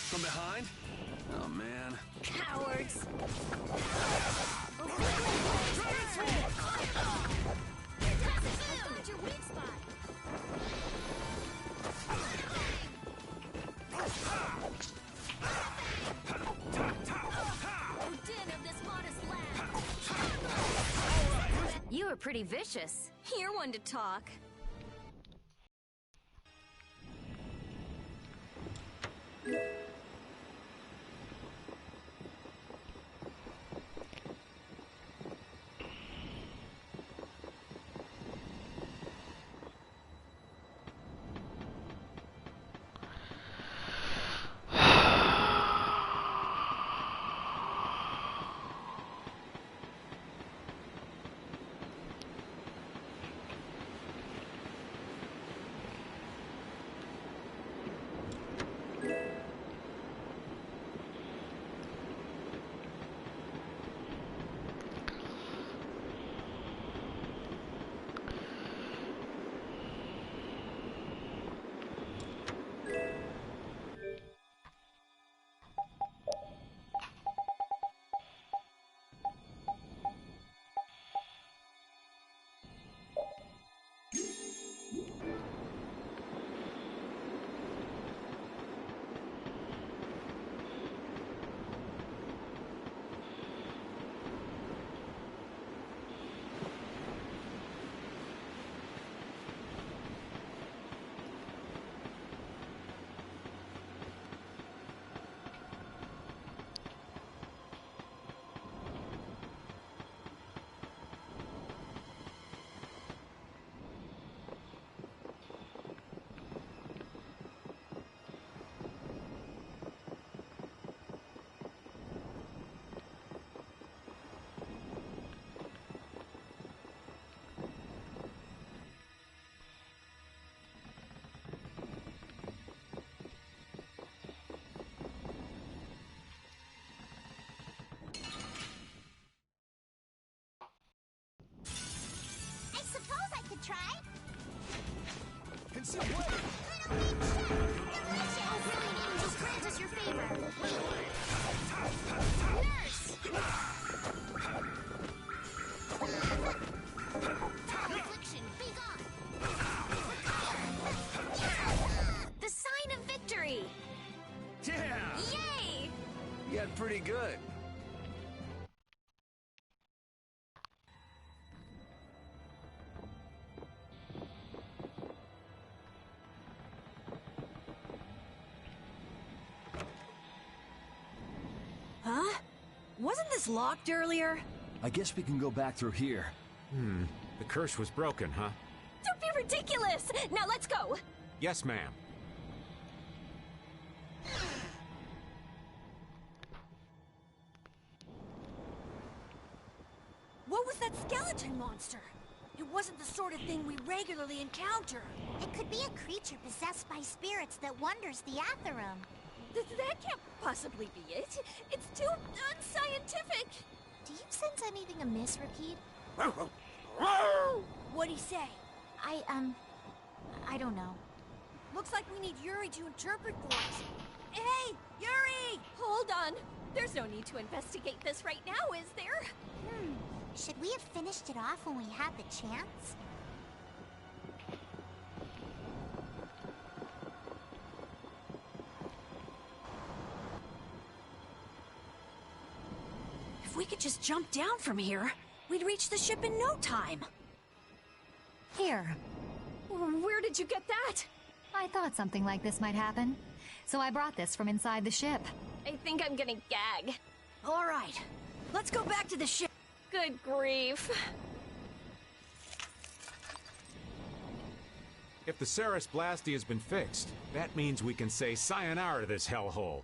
Speaker 3: From behind? Oh, man.
Speaker 6: Cowards!
Speaker 10: You were pretty vicious.
Speaker 6: You're one to talk.
Speaker 7: Try?
Speaker 22: Consider what?
Speaker 5: Just grant us your favor.
Speaker 7: Nurse!
Speaker 5: Affliction, be gone! The sign of victory!
Speaker 3: Yeah!
Speaker 5: Yay!
Speaker 3: You got pretty good.
Speaker 4: Huh? Wasn't this locked earlier?
Speaker 17: I guess we can go back through here.
Speaker 21: The curse was broken, huh?
Speaker 6: Don't be ridiculous! Now let's go!
Speaker 21: Yes, ma'am.
Speaker 4: What was that skeleton monster? It wasn't the sort of thing we regularly encounter.
Speaker 7: It could be a creature possessed by spirits that wanders the Atherum.
Speaker 6: That can't possibly be it. It's too unscientific.
Speaker 7: Do you sense anything amiss, Rapide?
Speaker 4: What'd he say?
Speaker 7: I don't know.
Speaker 4: Looks like we need Yuri to interpret for us. Hey, Yuri!
Speaker 5: Hold on. There's no need to investigate this right now, is there?
Speaker 7: Should we have finished it off when we had the chance?
Speaker 4: If we could just jump down from here, we'd reach the ship in no time.
Speaker 13: Here.
Speaker 5: Where did you get that?
Speaker 13: I thought something like this might happen. So I brought this from inside the ship.
Speaker 5: I think I'm gonna gag.
Speaker 4: All right, let's go back to the ship.
Speaker 5: Good grief.
Speaker 21: If the Ceres Blasty has been fixed, that means we can say sayonara to this hellhole.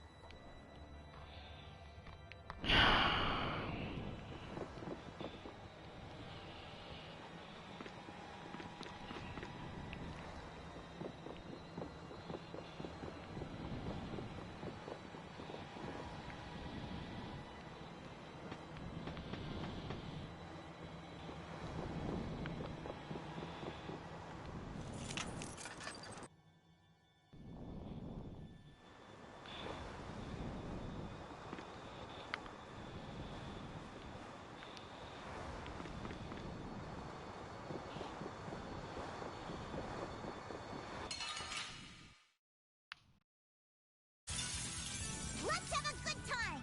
Speaker 7: Let's have a good time!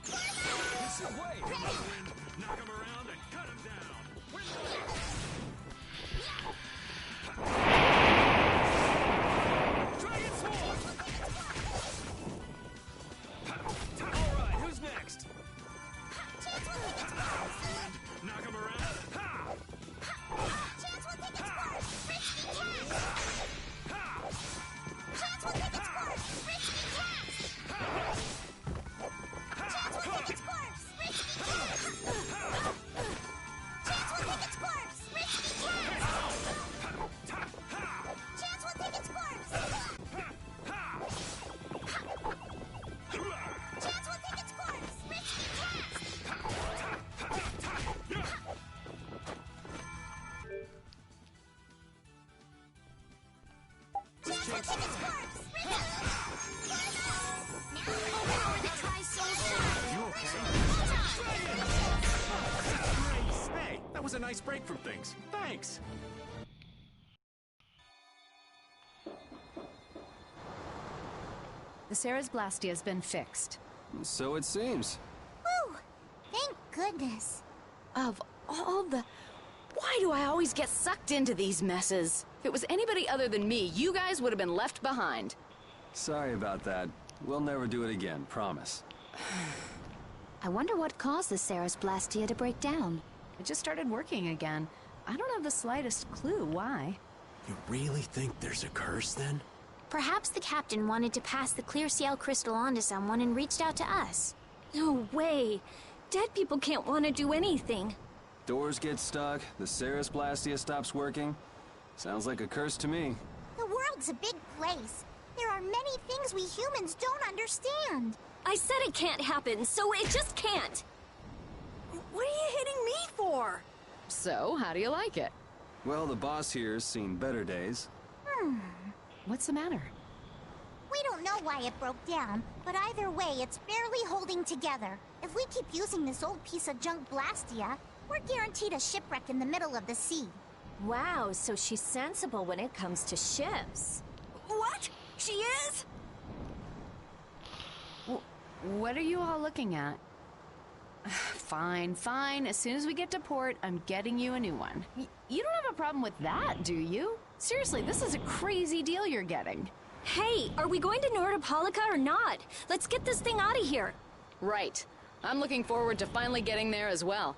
Speaker 22: This way! Come on, Wind! Knock him around and cut him down! Wind Dragon Sword! Alright, who's next? Wind, knock him around! Ha!
Speaker 7: Chance will take its course! Risky cast! Chance will take its course! Risky cast! Chance will take its course! Risky cast! Chance will take its course! Risky cast! Chance will take its course! Chance will take its course! Risky cast! Chance will take its course!
Speaker 21: Hey, that was a nice break from things. Thanks.
Speaker 10: The Ceres Blastia has been fixed.
Speaker 8: So it seems.
Speaker 7: Whew! Thank goodness.
Speaker 24: Of all the... Why do I always get sucked into these messes? If it was anybody other than me, you guys would have been left behind.
Speaker 3: Sorry about that. We'll never do it again, promise.
Speaker 11: I wonder what caused the Ceres Blastia to break down.
Speaker 10: It just started working again. I don't have the slightest clue why.
Speaker 21: You really think there's a curse, then?
Speaker 7: Perhaps the captain wanted to pass the clear Ciel crystal on to someone and reached out to us.
Speaker 5: No way. Dead people can't want to do anything.
Speaker 3: Doors get stuck, the Ceres Blastia stops working. Sounds like a curse to me.
Speaker 7: The world's a big place. There are many things we humans don't understand.
Speaker 5: I said it can't happen, so it just can't.
Speaker 4: What are you hitting me for?
Speaker 24: So, how do you like it?
Speaker 3: Well, the boss here's seen better days.
Speaker 10: What's the matter?
Speaker 7: We don't know why it broke down, but either way, it's barely holding together. If we keep using this old piece of junk Blastia, we're guaranteed a shipwreck in the middle of the sea.
Speaker 5: Wow, so she's sensible when it comes to ships.
Speaker 4: What? She is?
Speaker 10: What are you all looking at? Fine, fine. As soon as we get to port, I'm getting you a new one. You don't have a problem with that, do you? Seriously, this is a crazy deal you're getting.
Speaker 5: Hey, are we going to Nordopolica or not? Let's get this thing out of here.
Speaker 24: Right. I'm looking forward to finally getting there as well.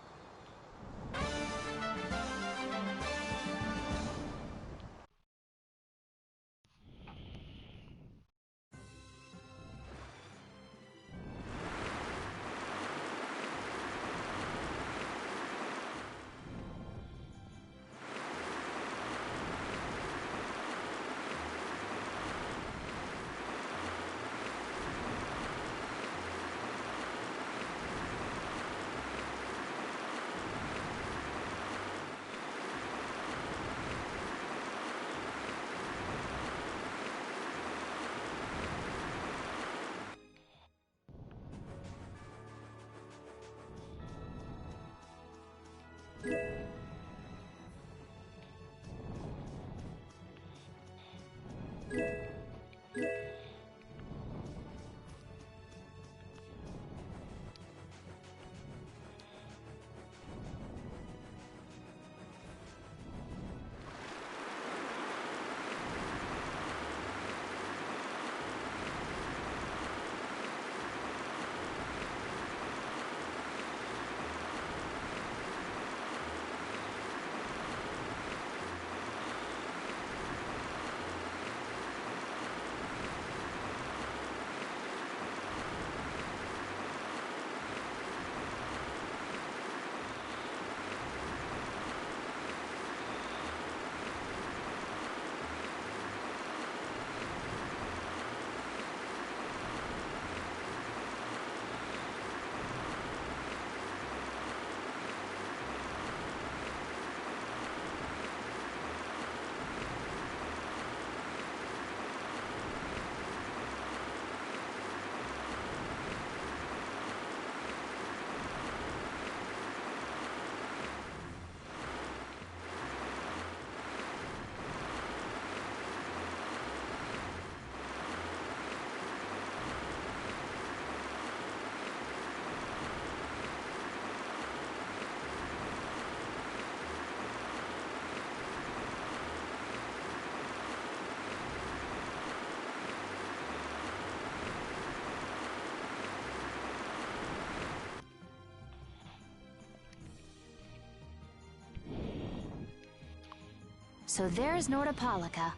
Speaker 11: So there's Nordopolica.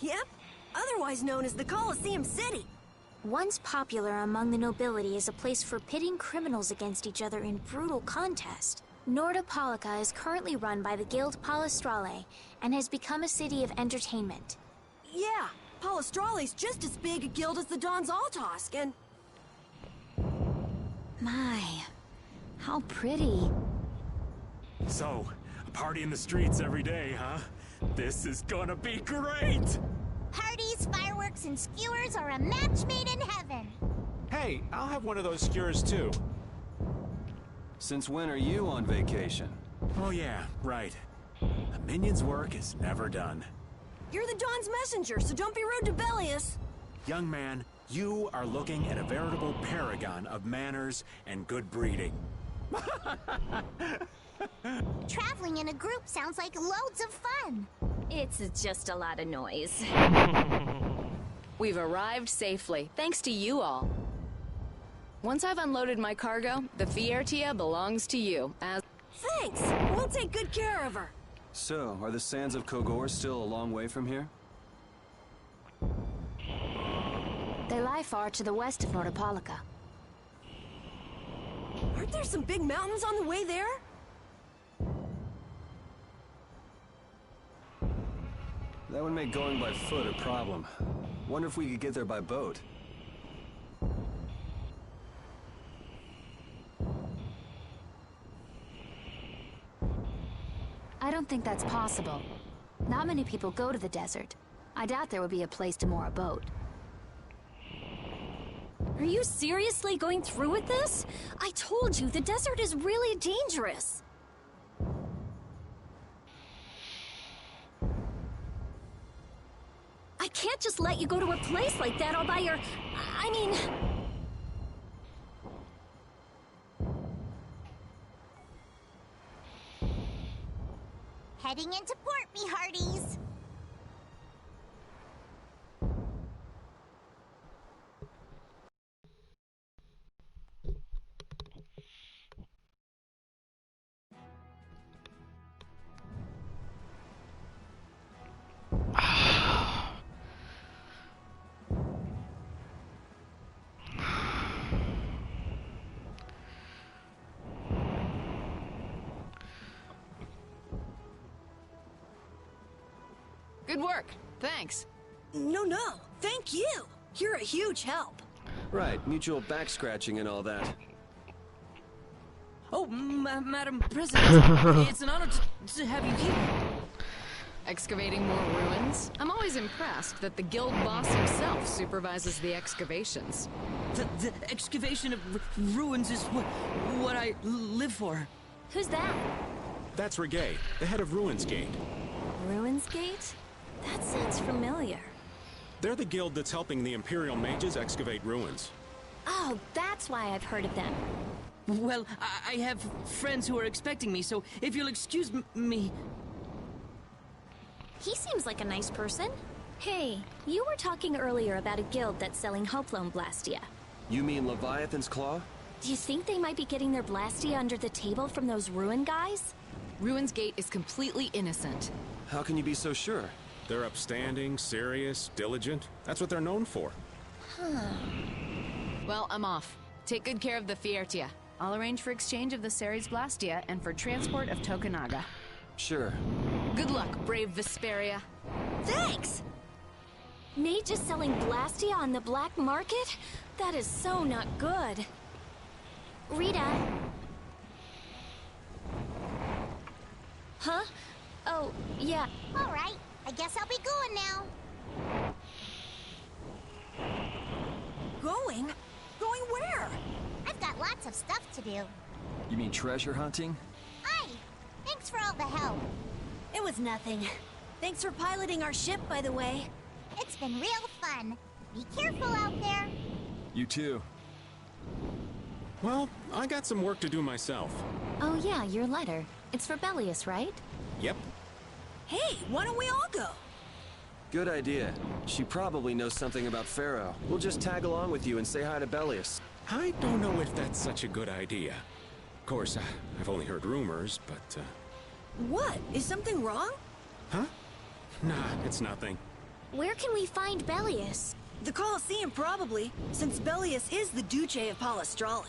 Speaker 4: Yep, otherwise known as the Colosseum City.
Speaker 5: Once popular among the nobility as a place for pitting criminals against each other in brutal contest, Nordopolica is currently run by the Guild Palestrale and has become a city of entertainment.
Speaker 4: Yeah, Palestrale's just as big a guild as the Dons Altosk, and...
Speaker 11: My, how pretty.
Speaker 21: So, a party in the streets every day, huh? This is gonna be great!
Speaker 7: Parties, fireworks, and skewers are a match made in heaven.
Speaker 21: Hey, I'll have one of those skewers too.
Speaker 3: Since when are you on vacation?
Speaker 21: Oh yeah, right. A minion's work is never done.
Speaker 4: You're the Don's messenger, so don't be rude to Bellius.
Speaker 21: Young man, you are looking at a veritable paragon of manners and good breeding.
Speaker 7: Traveling in a group sounds like loads of fun.
Speaker 6: It's just a lot of noise.
Speaker 24: We've arrived safely, thanks to you all. Once I've unloaded my cargo, the Fiertia belongs to you, as...
Speaker 4: Thanks! We'll take good care of her.
Speaker 3: So, are the sands of Kogor still a long way from here?
Speaker 11: They lie far to the west of Nordopolica.
Speaker 4: Aren't there some big mountains on the way there?
Speaker 3: That would make going by foot a problem. Wonder if we could get there by boat.
Speaker 11: I don't think that's possible. Not many people go to the desert. I doubt there would be a place to moor a boat.
Speaker 6: Are you seriously going through with this? I told you, the desert is really dangerous. I can't just let you go to a place like that all by your... I mean...
Speaker 7: Heading into port, me hearties.
Speaker 24: Good work. Thanks.
Speaker 4: No, thank you. You're a huge help.
Speaker 8: Right, mutual back scratching and all that.
Speaker 14: Oh, Madam President, it's an honor to have you here.
Speaker 24: Excavating more ruins? I'm always impressed that the guild boss himself supervises the excavations.
Speaker 14: The excavation of ruins is what I live for.
Speaker 6: Who's that?
Speaker 21: That's Regay, the head of Ruins Gate.
Speaker 6: Ruins Gate? That sounds familiar.
Speaker 21: They're the guild that's helping the Imperial mages excavate ruins.
Speaker 6: Oh, that's why I've heard of them.
Speaker 14: Well, I have friends who are expecting me, so if you'll excuse me...
Speaker 6: He seems like a nice person. Hey, you were talking earlier about a guild that's selling Hoplone Blastia.
Speaker 8: You mean Leviathan's Claw?
Speaker 6: Do you think they might be getting their Blastia under the table from those ruin guys?
Speaker 24: Ruins Gate is completely innocent.
Speaker 8: How can you be so sure?
Speaker 21: They're upstanding, serious, diligent. That's what they're known for.
Speaker 24: Well, I'm off. Take good care of the Fiertia. I'll arrange for exchange of the Ceres Blastia and for transport of Tokunaga.
Speaker 8: Sure.
Speaker 24: Good luck, brave Vesperia.
Speaker 6: Thanks! Mages selling Blastia on the black market? That is so not good. Rita? Huh? Oh, yeah.
Speaker 7: All right, I guess I'll be going now.
Speaker 4: Going? Going where?
Speaker 7: I've got lots of stuff to do.
Speaker 17: You mean treasure hunting?
Speaker 7: Aye, thanks for all the help.
Speaker 4: It was nothing. Thanks for piloting our ship, by the way.
Speaker 7: It's been real fun. Be careful out there.
Speaker 17: You too.
Speaker 21: Well, I got some work to do myself.
Speaker 6: Oh yeah, your letter. It's for Bellius, right?
Speaker 21: Yep.
Speaker 4: Hey, why don't we all go?
Speaker 8: Good idea. She probably knows something about Pharaoh. We'll just tag along with you and say hi to Bellius.
Speaker 21: I don't know if that's such a good idea. Of course, I've only heard rumors, but...
Speaker 4: What? Is something wrong?
Speaker 21: Huh? Nah, it's nothing.
Speaker 5: Where can we find Bellius?
Speaker 4: The Colosseum, probably, since Bellius is the Duce of Palestrale.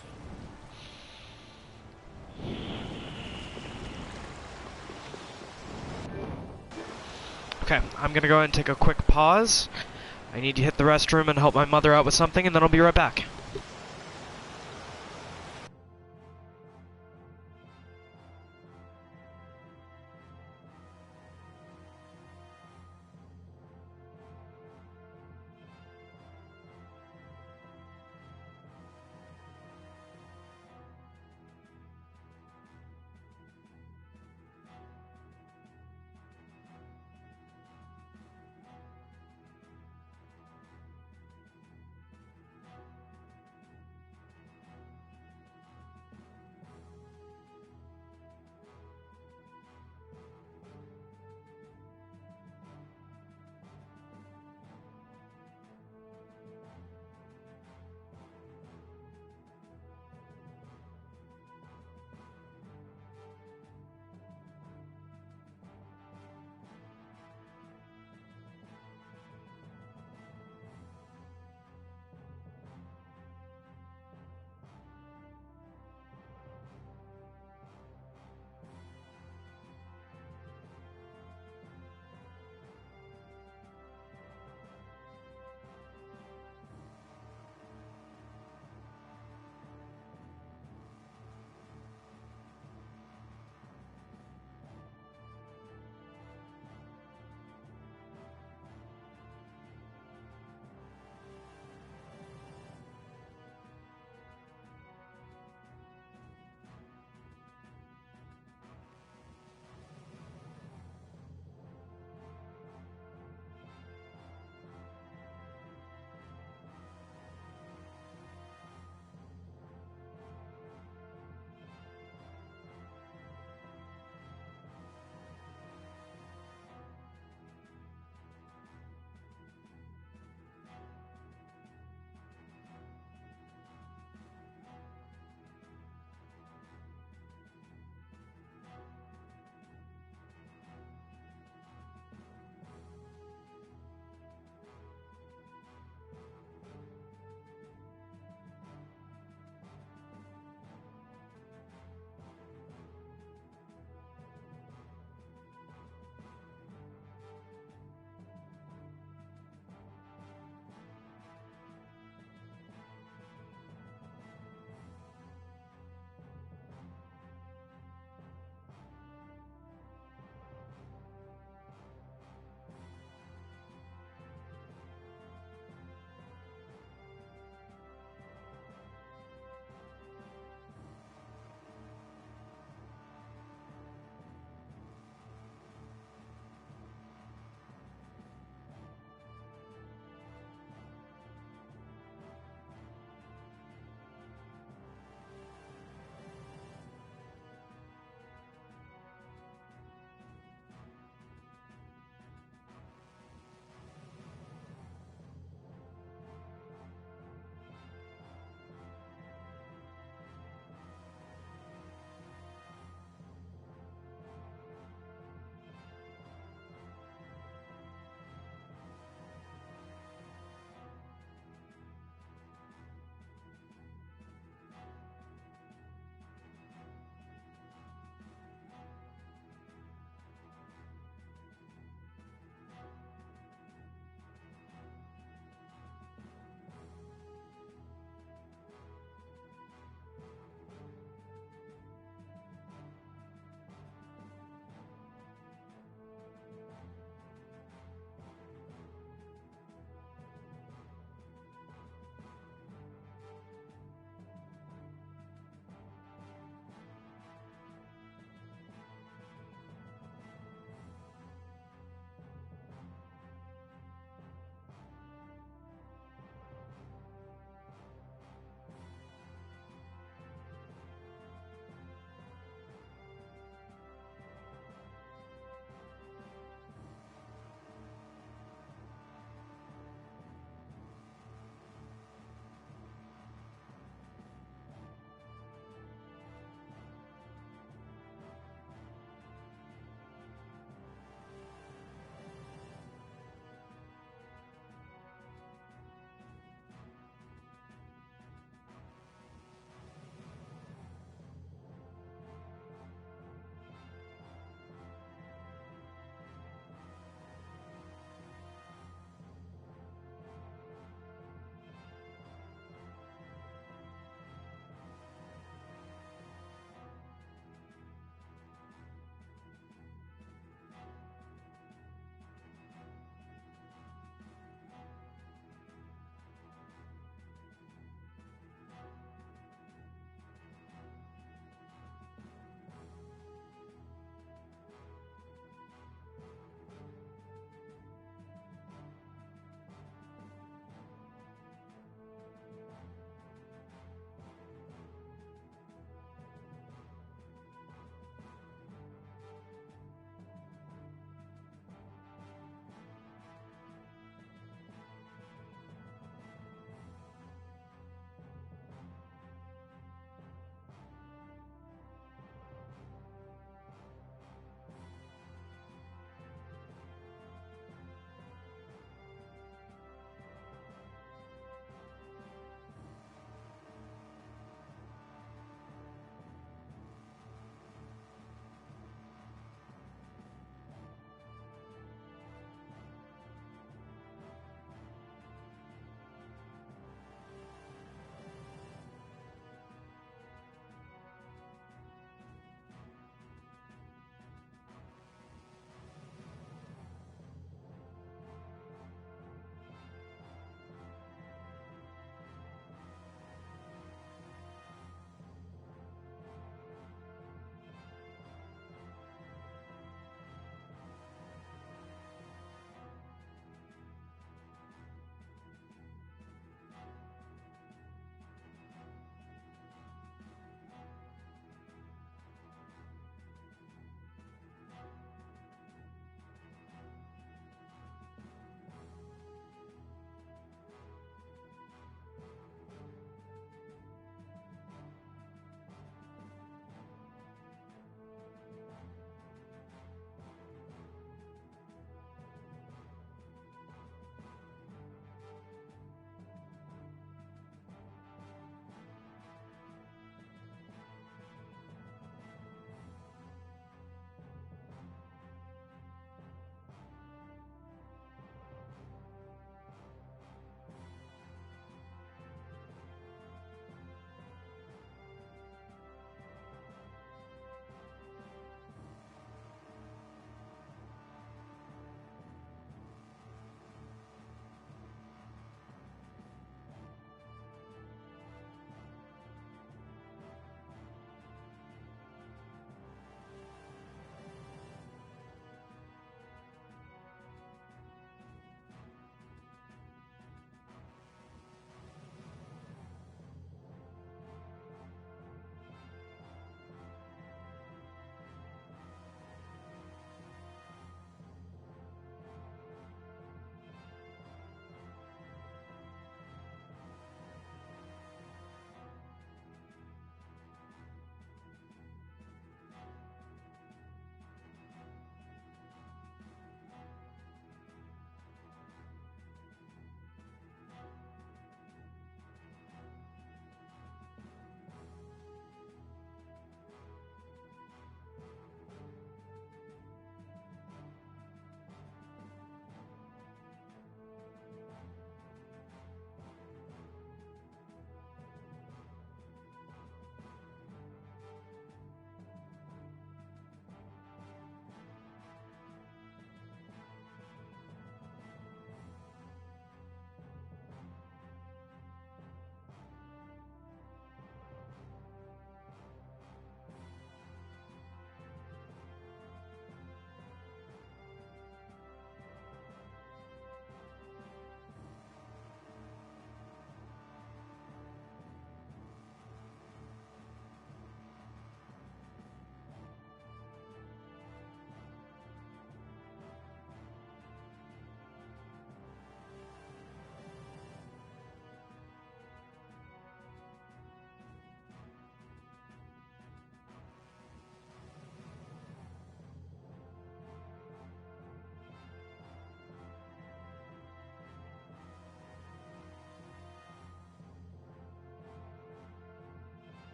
Speaker 1: Okay, I'm gonna go ahead and take a quick pause. I need to hit the restroom and help my mother out with something, and then I'll be right back.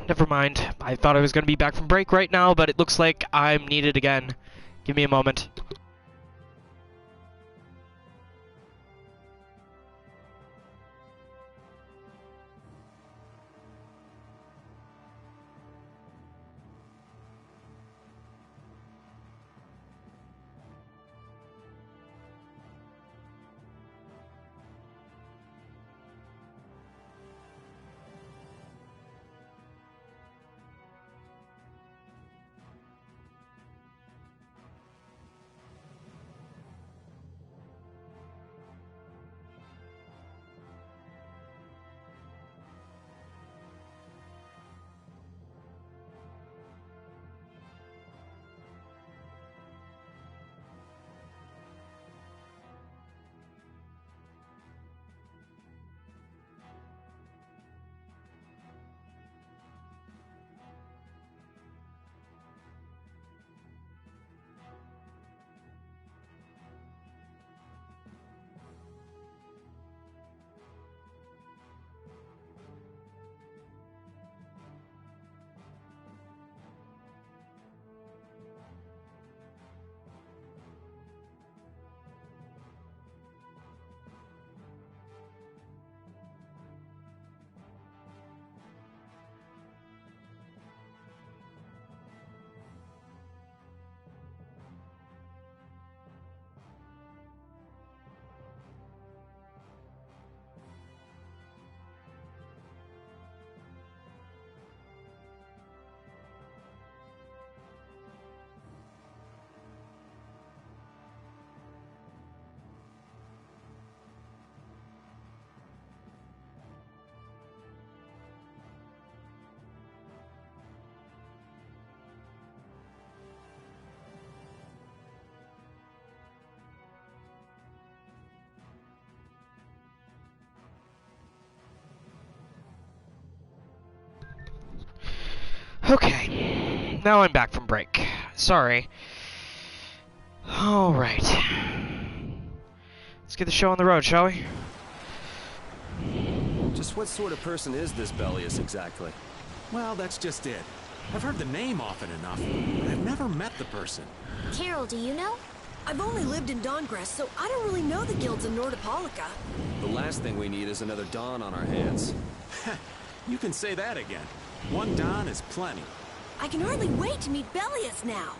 Speaker 1: Never mind. I thought I was going to be back from break right now, but it looks like I'm needed again. Give me a moment. Okay, now I'm back from break. Sorry. Alright. Let's get the show on the road, shall we?
Speaker 3: Just what sort of person is this Bellius exactly?
Speaker 21: Well, that's just it. I've heard the name often enough, but I've never met the person.
Speaker 4: Carol, do you know? I've only lived in Dawngrass, so I don't really know the guilds in Nordopolica.
Speaker 3: The last thing we need is another Dawn on our hands.
Speaker 21: You can say that again. One Dawn is plenty.
Speaker 4: I can hardly wait to meet Bellius now.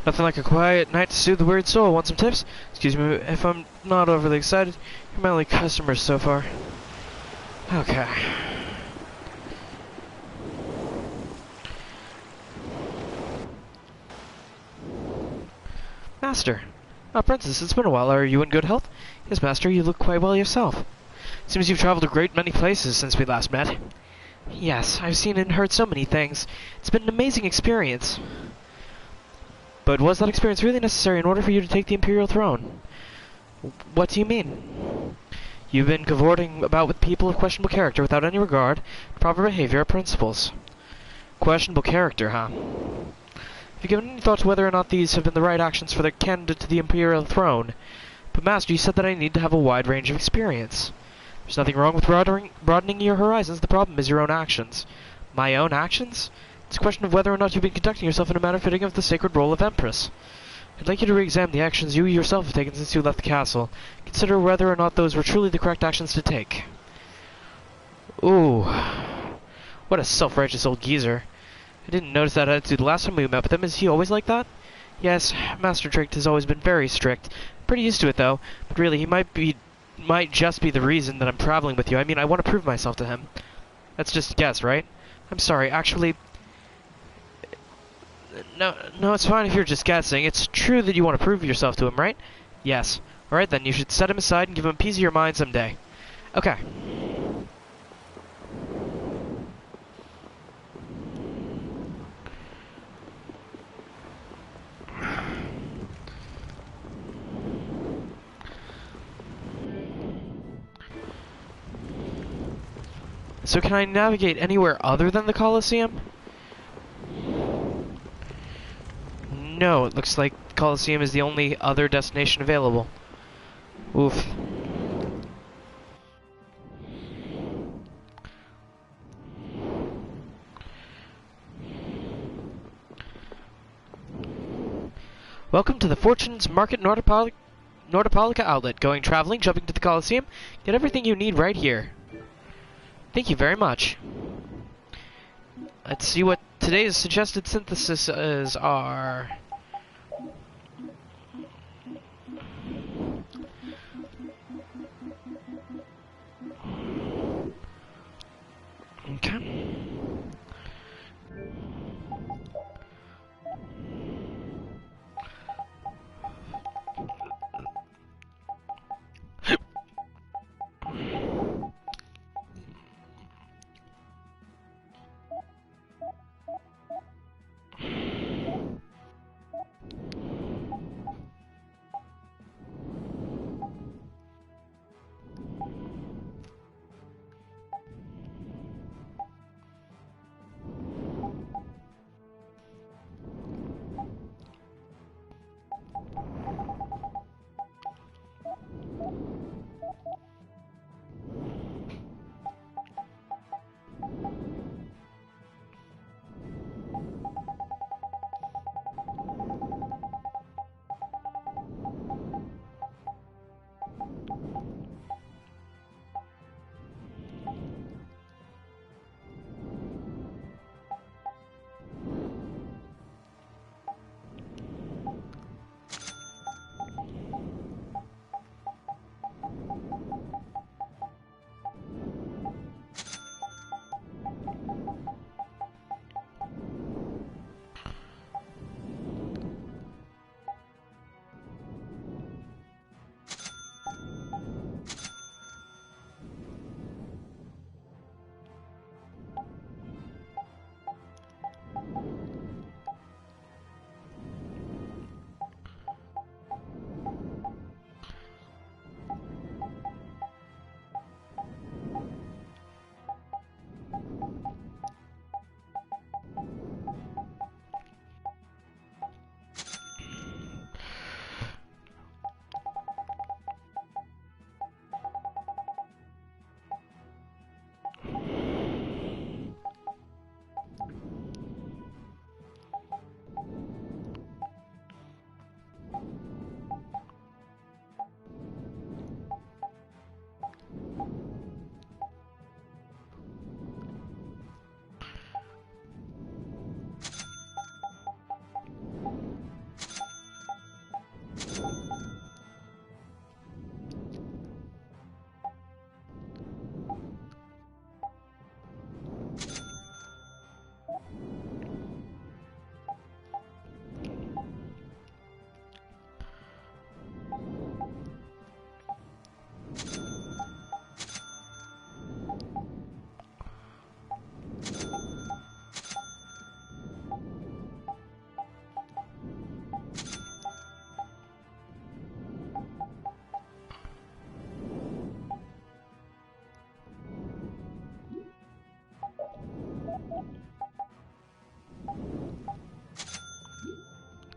Speaker 1: Nothing like a quiet night to soothe the wearied soul. Want some tips? Excuse me if I'm not overly excited. You're my only customers so far. Okay. Master. Princess, it's been a while. Are you in good health? Yes, Master, you look quite well yourself. Seems you've traveled a great many places since we last met. Yes, I've seen and heard so many things. It's been an amazing experience. But was that experience really necessary in order for you to take the Imperial throne? What do you mean? You've been cavorting about with people of questionable character without any regard to proper behavior or principles. Questionable character, huh? Have you given any thought to whether or not these have been the right actions for the candidate to the Imperial throne? But Master, you said that I need to have a wide range of experience. There's nothing wrong with broadening your horizons. The problem is your own actions. My own actions? It's a question of whether or not you've been conducting yourself in a manner fitting of the sacred role of Empress. I'd like you to re-examine the actions you yourself have taken since you left the castle. Consider whether or not those were truly the correct actions to take. Ooh. What a self-righteous old geezer. I didn't notice that attitude the last time we met with him. Is he always like that? Yes, Master Drake has always been very strict. Pretty used to it, though. But really, he might just be the reason that I'm traveling with you. I mean, I want to prove myself to him. That's just a guess, right? I'm sorry, actually... No, it's fine if you're just guessing. It's true that you want to prove yourself to him, right? Yes. Alright then, you should set him aside and give him a piece of your mind someday. Okay. So can I navigate anywhere other than the Colosseum? No, it looks like the Colosseum is the only other destination available. Oof. Welcome to the Fortune's Market Nordopolica outlet. Going traveling, jumping to the Coliseum. Get everything you need right here. Thank you very much. Let's see what today's suggested syntheses are. Okay.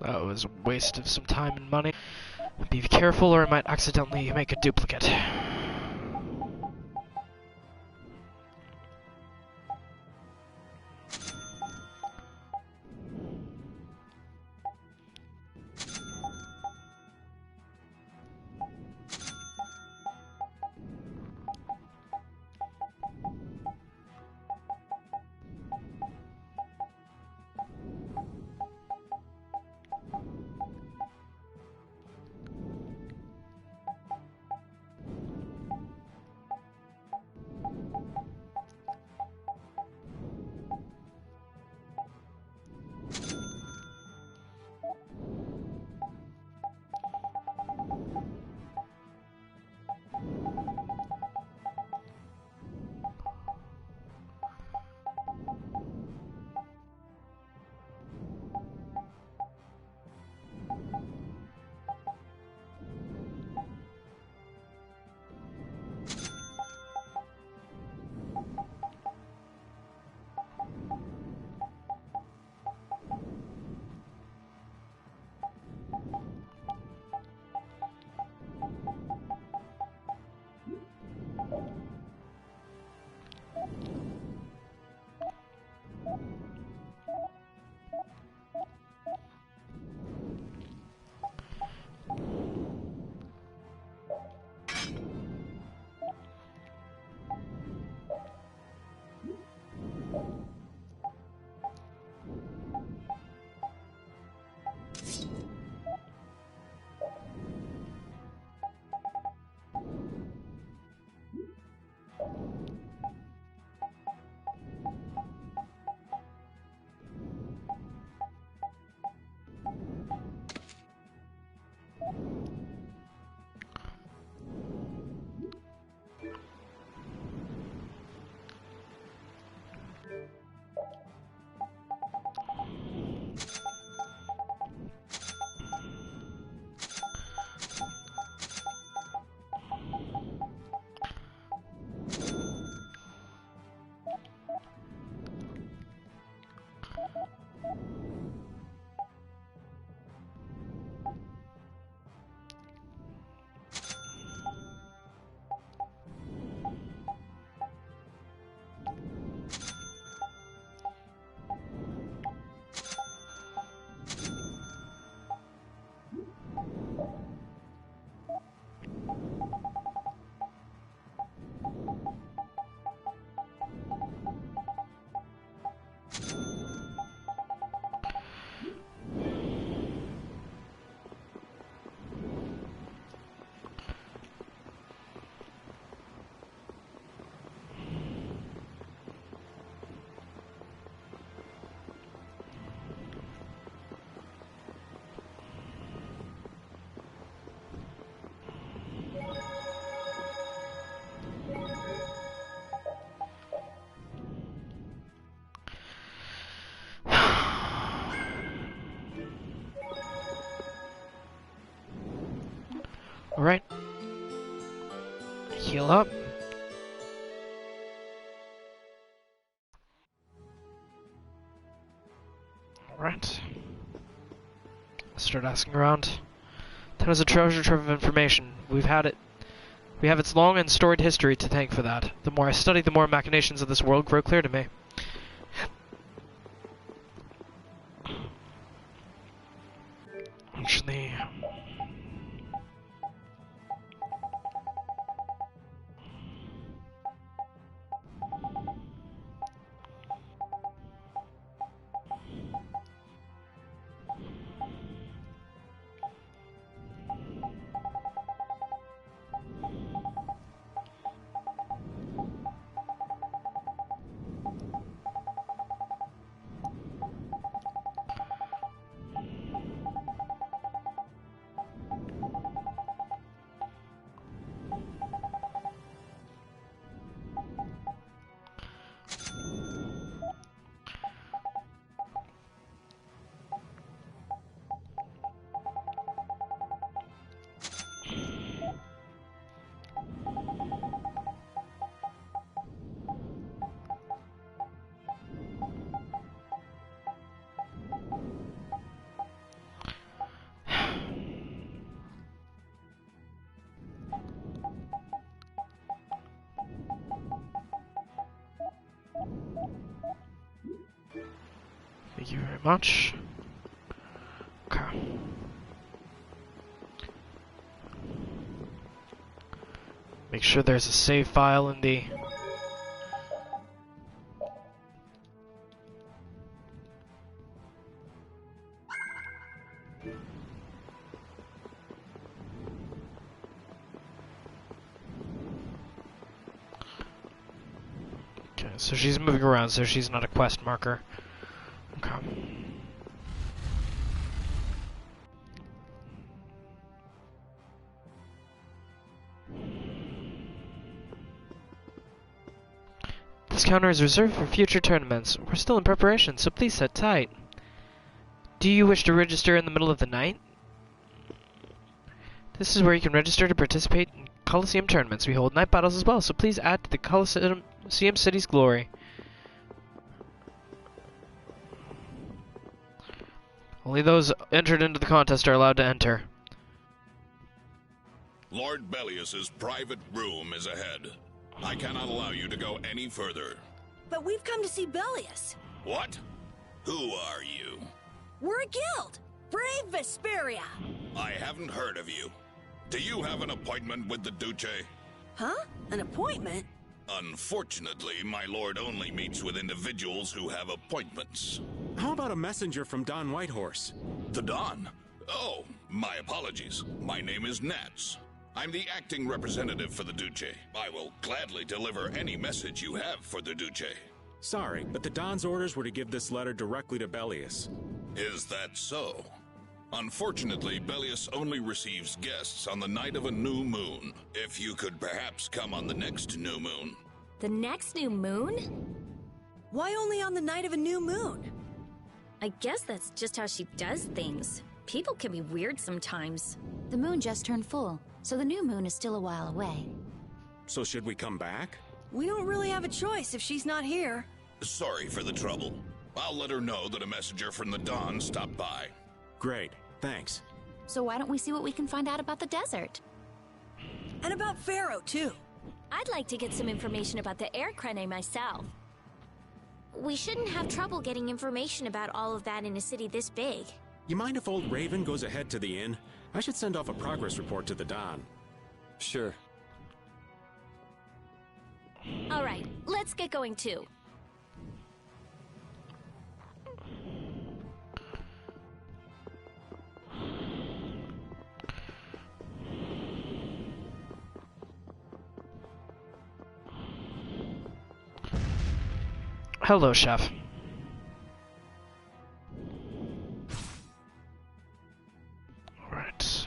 Speaker 1: That was a waste of some time and money. Be careful or I might accidentally make a duplicate. heal up. Alright. Let's start asking around. Town is a treasure trove of information. We have its long and storied history to thank for that. The more I study, the more machinations of this world grow clear to me. Actually... Thank you very much. Okay. Make sure there's a save file in the... Okay, so she's moving around, so she's not a quest marker. Okay. This counter is reserved for future tournaments. We're still in preparation, so please sit tight. Do you wish to register in the middle of the night? This is where you can register to participate in Coliseum tournaments. We hold night battles as well, so please add to the Coliseum City's glory. Only those entered into the contest are allowed to enter.
Speaker 16: Lord Bellius's private room is ahead. I cannot allow you to go any further.
Speaker 4: But we've come to see Bellius.
Speaker 16: What? Who are you?
Speaker 4: We're a guild. Brave Vesperia.
Speaker 16: I haven't heard of you. Do you have an appointment with the Duce?
Speaker 4: Huh? An appointment?
Speaker 16: Unfortunately, my lord only meets with individuals who have appointments.
Speaker 21: How about a messenger from Don Whitehorse?
Speaker 16: The Don? Oh, my apologies. My name is Nats. I'm the acting representative for the Duce. I will gladly deliver any message you have for the Duce.
Speaker 21: Sorry, but the Don's orders were to give this letter directly to Bellius.
Speaker 16: Is that so? Unfortunately, Bellius only receives guests on the night of a new moon. If you could perhaps come on the next new moon.
Speaker 6: The next new moon?
Speaker 4: Why only on the night of a new moon?
Speaker 6: I guess that's just how she does things. People can be weird sometimes.
Speaker 11: The moon just turned full, so the new moon is still a while away.
Speaker 21: So should we come back?
Speaker 4: We don't really have a choice if she's not here.
Speaker 16: Sorry for the trouble. I'll let her know that a messenger from the Don stopped by.
Speaker 21: Great, thanks.
Speaker 11: So why don't we see what we can find out about the desert?
Speaker 4: And about Pharaoh, too.
Speaker 6: I'd like to get some information about the air crane myself.
Speaker 5: We shouldn't have trouble getting information about all of that in a city this big.
Speaker 21: You mind if old Raven goes ahead to the inn? I should send off a progress report to the Don.
Speaker 8: Sure.
Speaker 6: All right, let's get going too.
Speaker 1: Hello, chef. Alright.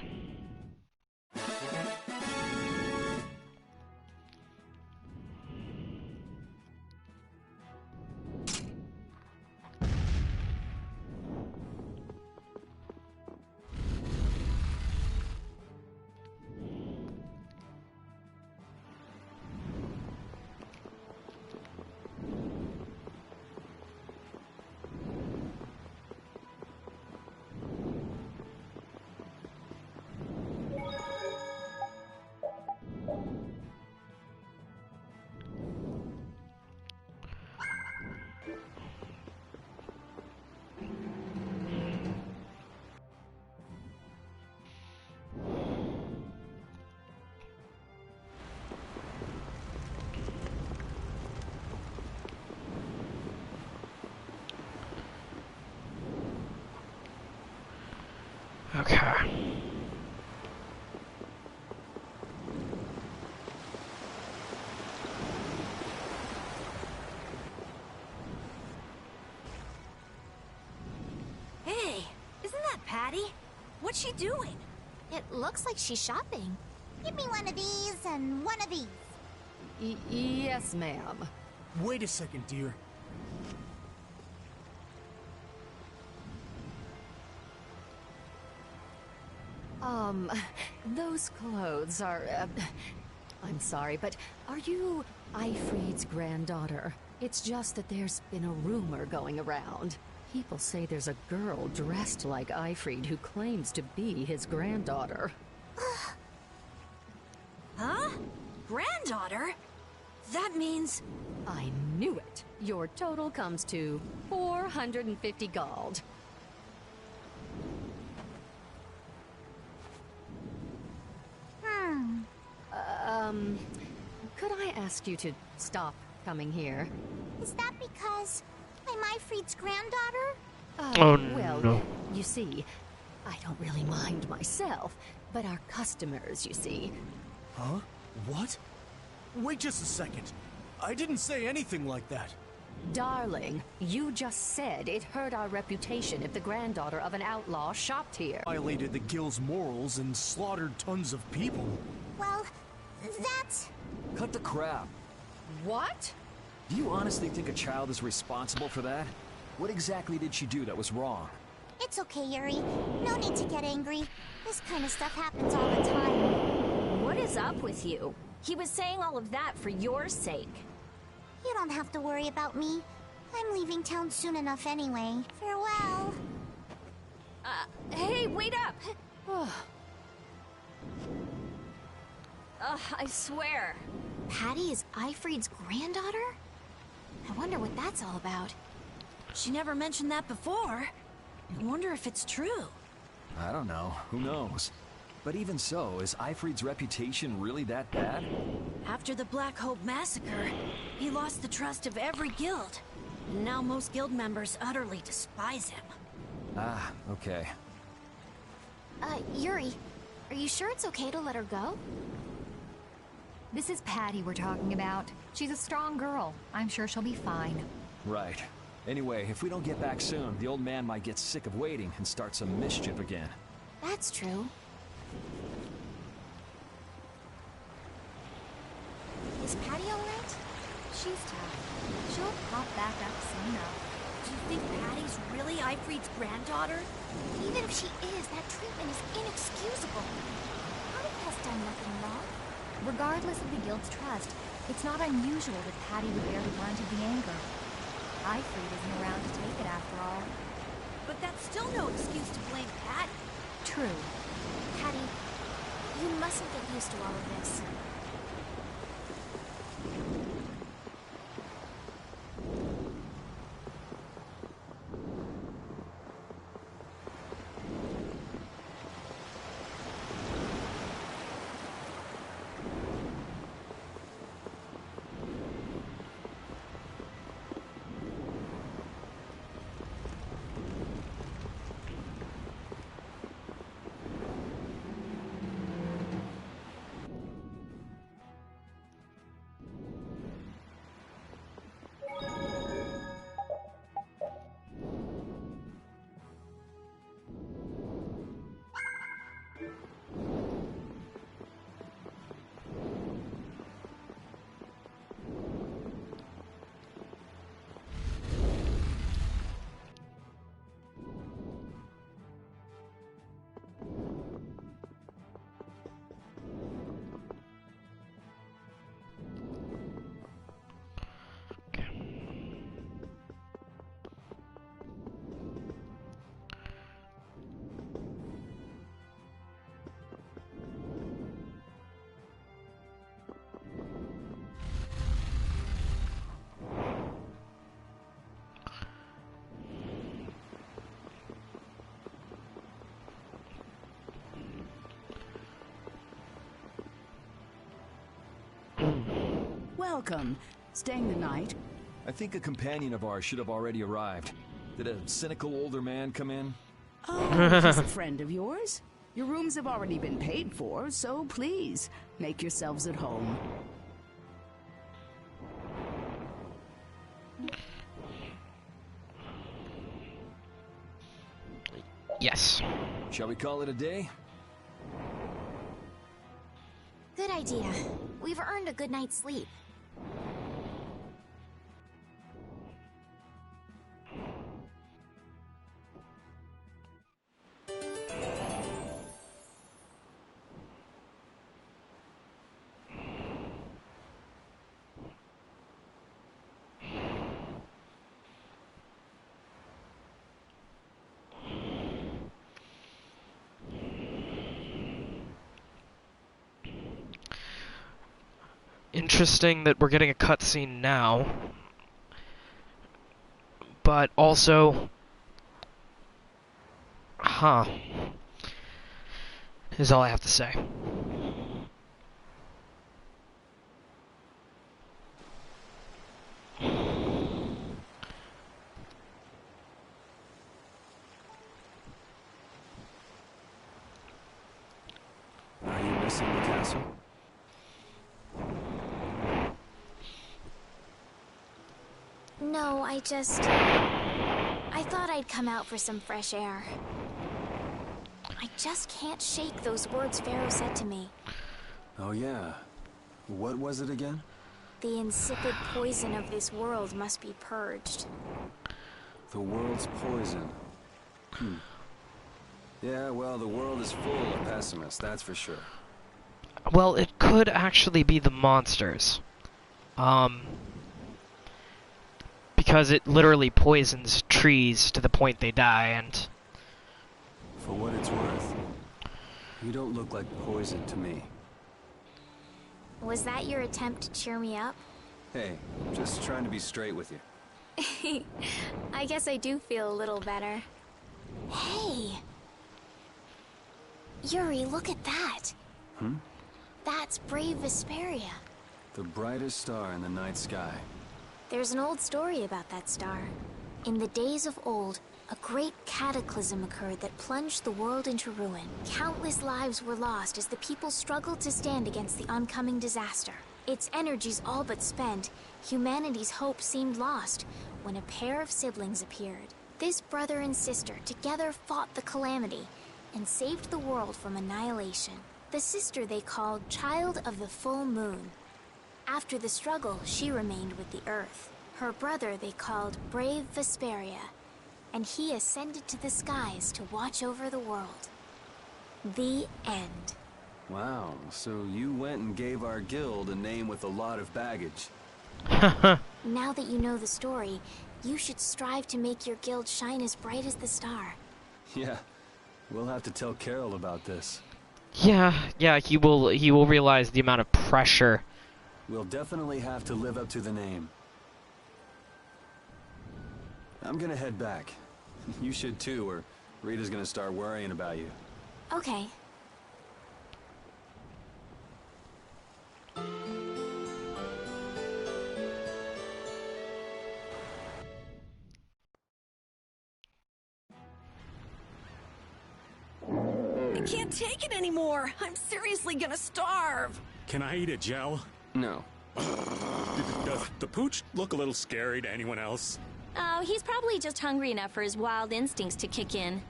Speaker 1: Okay.
Speaker 4: Hey, isn't that Patty? What's she doing?
Speaker 5: It looks like she's shopping.
Speaker 7: Give me one of these and one of these.
Speaker 24: Yes, ma'am.
Speaker 21: Wait a second, dear.
Speaker 10: Those clothes are, I'm sorry, but are you Ifried's granddaughter? It's just that there's been a rumor going around. People say there's a girl dressed like Ifried who claims to be his granddaughter.
Speaker 4: Huh? Granddaughter? That means...
Speaker 10: I knew it. Your total comes to 450 gold. Could I ask you to stop coming here?
Speaker 7: Is that because I'm Ifried's granddaughter?
Speaker 10: Well,
Speaker 1: no.
Speaker 10: You see, I don't really mind myself, but our customers, you see.
Speaker 21: Huh? What? Wait just a second. I didn't say anything like that.
Speaker 10: Darling, you just said it hurt our reputation if the granddaughter of an outlaw shopped here.
Speaker 21: Violated the guild's morals and slaughtered tons of people.
Speaker 7: Well, that's...
Speaker 17: Cut the crap.
Speaker 10: What?
Speaker 17: Do you honestly think a child is responsible for that? What exactly did she do that was wrong?
Speaker 7: It's okay, Yuri. No need to get angry. This kind of stuff happens all the time.
Speaker 6: What is up with you? He was saying all of that for your sake.
Speaker 7: You don't have to worry about me. I'm leaving town soon enough anyway. Farewell.
Speaker 6: Hey, wait up! I swear.
Speaker 5: Patty is Ifried's granddaughter? I wonder what that's all about.
Speaker 4: She never mentioned that before. I wonder if it's true.
Speaker 17: I don't know. Who knows? But even so, is Ifried's reputation really that bad?
Speaker 4: After the Black Hope massacre, he lost the trust of every guild. And now most guild members utterly despise him.
Speaker 17: Ah, okay.
Speaker 5: Yuri, are you sure it's okay to let her go?
Speaker 13: This is Patty we're talking about. She's a strong girl. I'm sure she'll be fine.
Speaker 17: Right. Anyway, if we don't get back soon, the old man might get sick of waiting and start some mischief again.
Speaker 5: That's true. Is Patty alright?
Speaker 13: She's tough. She'll pop back up soon enough.
Speaker 4: Do you think Patty's really Ifried's granddaughter?
Speaker 5: Even if she is, that treatment is inexcusable. Patty has done nothing wrong.
Speaker 13: Regardless of the guild's trust, it's not unusual that Patty would bear the brunt of the anger. Ifried isn't around to take it after all.
Speaker 4: But that's still no excuse to blame Patty.
Speaker 13: True.
Speaker 5: Patty, you mustn't get used to all of this.
Speaker 9: Welcome. Staying the night?
Speaker 17: I think a companion of ours should have already arrived. Did a cynical older man come in?
Speaker 9: Oh, he's a friend of yours? Your rooms have already been paid for, so please, make yourselves at home.
Speaker 1: Yes.
Speaker 17: Shall we call it a day?
Speaker 5: Good idea. We've earned a good night's sleep.
Speaker 1: Interesting that we're getting a cutscene now, but also, is all I have to say.
Speaker 3: Are you missing the castle?
Speaker 5: No, I thought I'd come out for some fresh air. I just can't shake those words Pharaoh said to me.
Speaker 3: Oh yeah. What was it again?
Speaker 5: The insipid poison of this world must be purged.
Speaker 3: The world's poison. Yeah, well, the world is full of pessimists, that's for sure.
Speaker 1: Well, it could actually be the monsters. Because it literally poisons trees to the point they die, and...
Speaker 3: For what it's worth, you don't look like poison to me.
Speaker 5: Was that your attempt to cheer me up?
Speaker 3: Hey, just trying to be straight with you.
Speaker 5: I guess I do feel a little better. Hey! Yuri, look at that! That's brave Vesperia.
Speaker 3: The brightest star in the night sky.
Speaker 5: There's an old story about that star. In the days of old, a great cataclysm occurred that plunged the world into ruin. Countless lives were lost as the people struggled to stand against the oncoming disaster. Its energies all but spent, humanity's hope seemed lost when a pair of siblings appeared. This brother and sister together fought the calamity and saved the world from annihilation. The sister they called Child of the Full Moon. After the struggle, she remained with the Earth. Her brother they called Brave Vesperia, and he ascended to the skies to watch over the world. The end.
Speaker 3: Wow, so you went and gave our guild a name with a lot of baggage.
Speaker 5: Now that you know the story, you should strive to make your guild shine as bright as the star.
Speaker 3: Yeah, we'll have to tell Carol about this.
Speaker 1: Yeah, he will realize the amount of pressure.
Speaker 3: We'll definitely have to live up to the name. I'm gonna head back. You should too, or Rita's gonna start worrying about you.
Speaker 5: Okay.
Speaker 4: I can't take it anymore. I'm seriously gonna starve.
Speaker 21: Can I eat a gel?
Speaker 3: No.
Speaker 21: Does the pooch look a little scary to anyone else?
Speaker 6: Oh, he's probably just hungry enough for his wild instincts to kick in.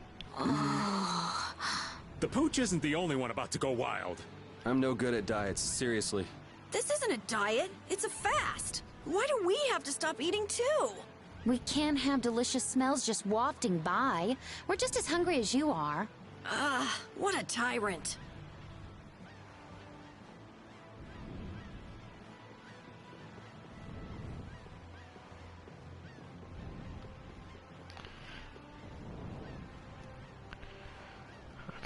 Speaker 21: The pooch isn't the only one about to go wild.
Speaker 3: I'm no good at diets, seriously.
Speaker 4: This isn't a diet, it's a fast. Why do we have to stop eating too?
Speaker 11: We can't have delicious smells just wafting by. We're just as hungry as you are.
Speaker 4: What a tyrant.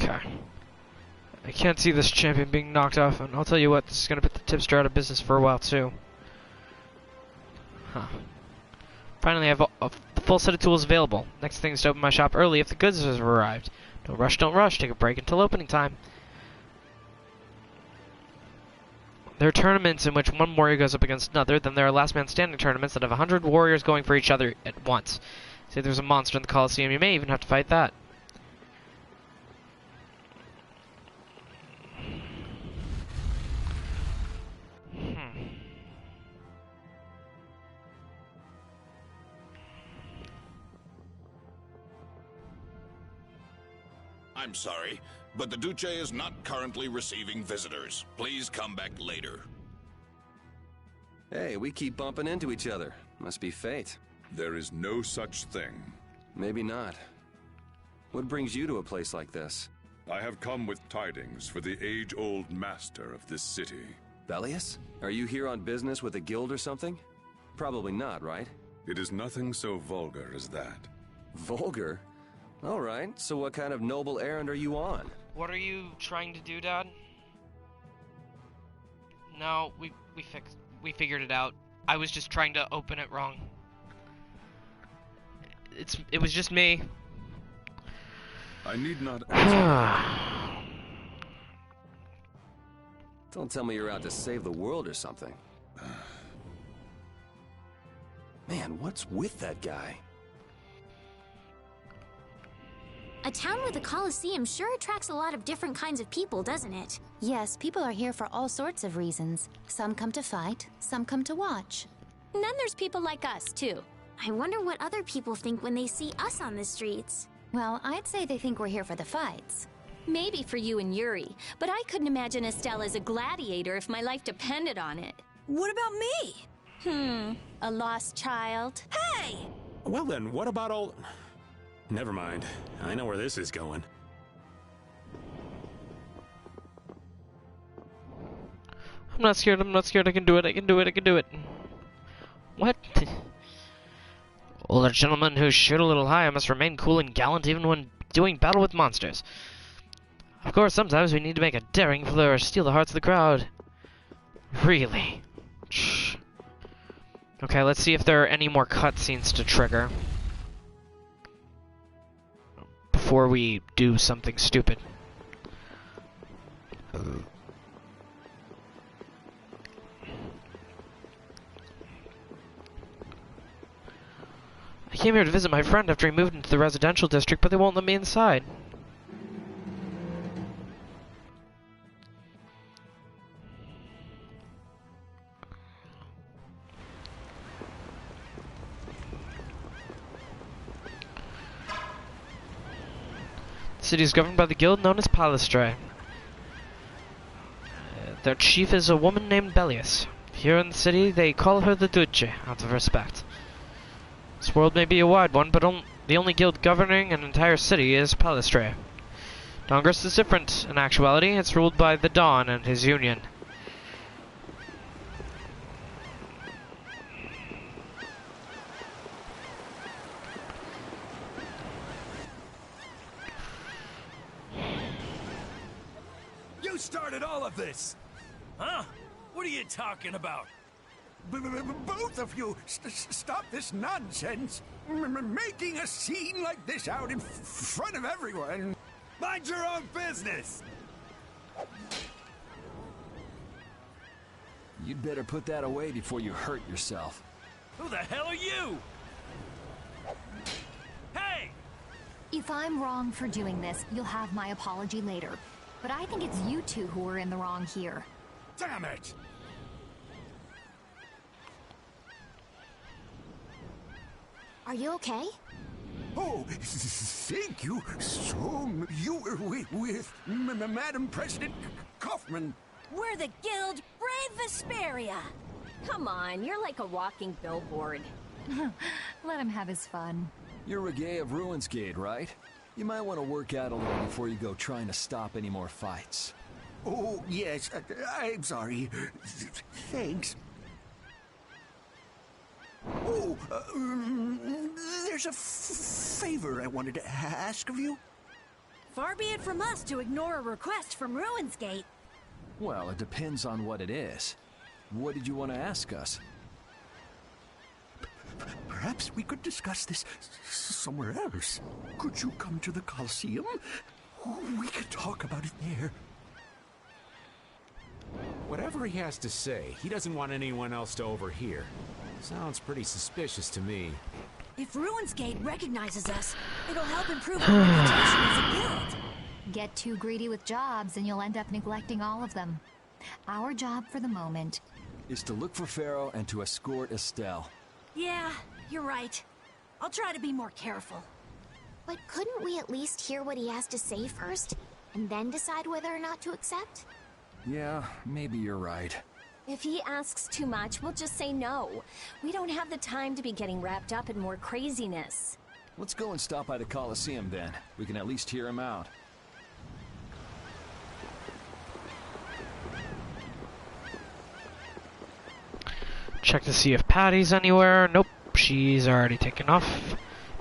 Speaker 1: Okay. I can't see this champion being knocked off, and I'll tell you what, this is going to put the tipster out of business for a while, too. Finally, I have a full set of tools available. Next thing is to open my shop early if the goods have arrived. Don't rush. Take a break until opening time. There are tournaments in which one warrior goes up against another. Then there are last man standing tournaments that have 100 warriors going for each other at once. Say there's a monster in the Colosseum, you may even have to fight that.
Speaker 16: I'm sorry, but the Duce is not currently receiving visitors. Please come back later.
Speaker 8: Hey, we keep bumping into each other. Must be fate.
Speaker 18: There is no such thing.
Speaker 8: Maybe not. What brings you to a place like this?
Speaker 18: I have come with tidings for the age-old master of this city.
Speaker 8: Bellius? Are you here on business with a guild or something? Probably not, right?
Speaker 18: It is nothing so vulgar as that.
Speaker 8: Vulgar? All right, so what kind of noble errand are you on?
Speaker 1: What are you trying to do, Dad? No, we figured it out. I was just trying to open it wrong. It was just me.
Speaker 18: I need not
Speaker 8: Don't tell me you're out to save the world or something. Man, what's with that guy?
Speaker 5: A town with a coliseum sure attracts a lot of different kinds of people, doesn't it?
Speaker 11: Yes, people are here for all sorts of reasons. Some come to fight, some come to watch.
Speaker 5: And then there's people like us, too. I wonder what other people think when they see us on the streets.
Speaker 11: Well, I'd say they think we're here for the fights.
Speaker 6: Maybe for you and Yuri, but I couldn't imagine Estelle as a gladiator if my life depended on it.
Speaker 4: What about me?
Speaker 6: A lost child?
Speaker 4: Hey!
Speaker 21: Well then, what about all... Never mind. I know where this is going.
Speaker 1: I'm not scared, I can do it. What? Older gentlemen who shoot a little higher must remain cool and gallant even when doing battle with monsters. Of course, sometimes we need to make a daring flourish, steal the hearts of the crowd. Really? Shh. Okay, let's see if there are any more cutscenes to trigger before we do something stupid. I came here to visit my friend after he moved into the residential district, but they won't let me inside. The city is governed by the guild known as Palaestra. Their chief is a woman named Bellius. Here in the city, they call her the Duce, out of respect. This world may be a wide one, but the only guild governing an entire city is Palaestra. Dawngrist is different. In actuality, it's ruled by the Dawn and his union.
Speaker 12: You started all of this!
Speaker 15: Huh? What are you talking about?
Speaker 12: Both of you, stop this nonsense! Making a scene like this out in front of everyone! Mind your own business!
Speaker 17: You'd better put that away before you hurt yourself.
Speaker 15: Who the hell are you? Hey!
Speaker 13: If I'm wrong for doing this, you'll have my apology later. But I think it's you two who are in the wrong here.
Speaker 12: Damn it!
Speaker 5: Are you okay?
Speaker 12: Oh, thank you. So, you were with Madam President Kaufman.
Speaker 4: We're the guild Brave Vesperia.
Speaker 6: Come on, you're like a walking billboard.
Speaker 13: Let him have his fun.
Speaker 17: You're Reggae of Ruinsgate, right? You might want to work out a little before you go trying to stop any more fights.
Speaker 12: Oh, yes, I'm sorry. Thanks. Oh, there's a favor I wanted to ask of you.
Speaker 4: Far be it from us to ignore a request from Ruinsgate.
Speaker 17: Well, it depends on what it is. What did you want to ask us?
Speaker 12: Perhaps we could discuss this somewhere else. Could you come to the Coliseum? We could talk about it there.
Speaker 21: Whatever he has to say, he doesn't want anyone else to overhear. Sounds pretty suspicious to me.
Speaker 4: If Ruinsgate recognizes us, it'll help improve our reputation as a guild.
Speaker 13: Get too greedy with jobs and you'll end up neglecting all of them. Our job for the moment
Speaker 17: is to look for Pharaoh and to escort Estelle.
Speaker 4: Yeah, you're right. I'll try to be more careful.
Speaker 5: But couldn't we at least hear what he has to say first, and then decide whether or not to accept?
Speaker 17: Yeah, maybe you're right.
Speaker 6: If he asks too much, we'll just say no. We don't have the time to be getting wrapped up in more craziness.
Speaker 17: Let's go and stop by the Colosseum then. We can at least hear him out.
Speaker 1: Check to see if Patty's anywhere. Nope, she's already taken off.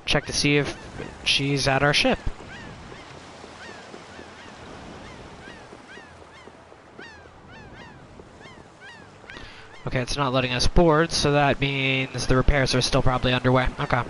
Speaker 1: Check to see if she's at our ship. Okay, it's not letting us board, so that means the repairs are still probably underway. Okay.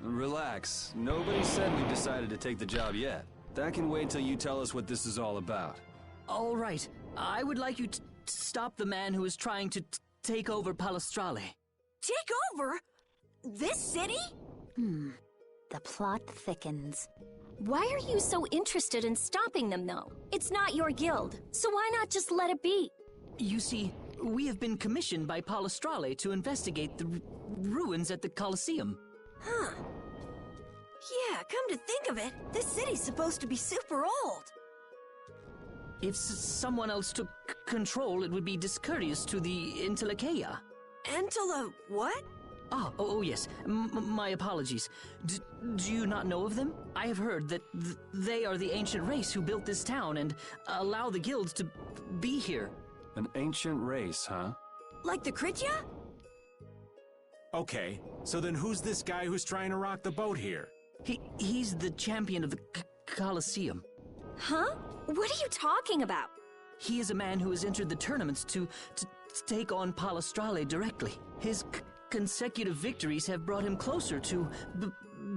Speaker 3: Relax. Nobody said we've decided to take the job yet. That can wait till you tell us what this is all about.
Speaker 14: All right. I would like you to stop the man who is trying to take over Palestrale.
Speaker 4: Take over? This city?
Speaker 11: The plot thickens.
Speaker 6: Why are you so interested in stopping them, though? It's not your guild, so why not just let it be?
Speaker 14: You see, we have been commissioned by Palestrale to investigate the ruins at the Colosseum.
Speaker 4: Huh. Yeah, come to think of it, this city's supposed to be super old.
Speaker 14: If someone else took control, it would be discourteous to the Intellikeia.
Speaker 4: What?
Speaker 14: Oh yes. My apologies. Do you not know of them? I have heard that they are the ancient race who built this town and allow the guilds to be here.
Speaker 3: An ancient race, huh?
Speaker 4: Like the Kritya?
Speaker 21: Okay, so then who's this guy who's trying to rock the boat here?
Speaker 14: He's the champion of the Colosseum.
Speaker 6: Huh? What are you talking about?
Speaker 14: He is a man who has entered the tournaments to take on Palestrale directly. His consecutive victories have brought him closer to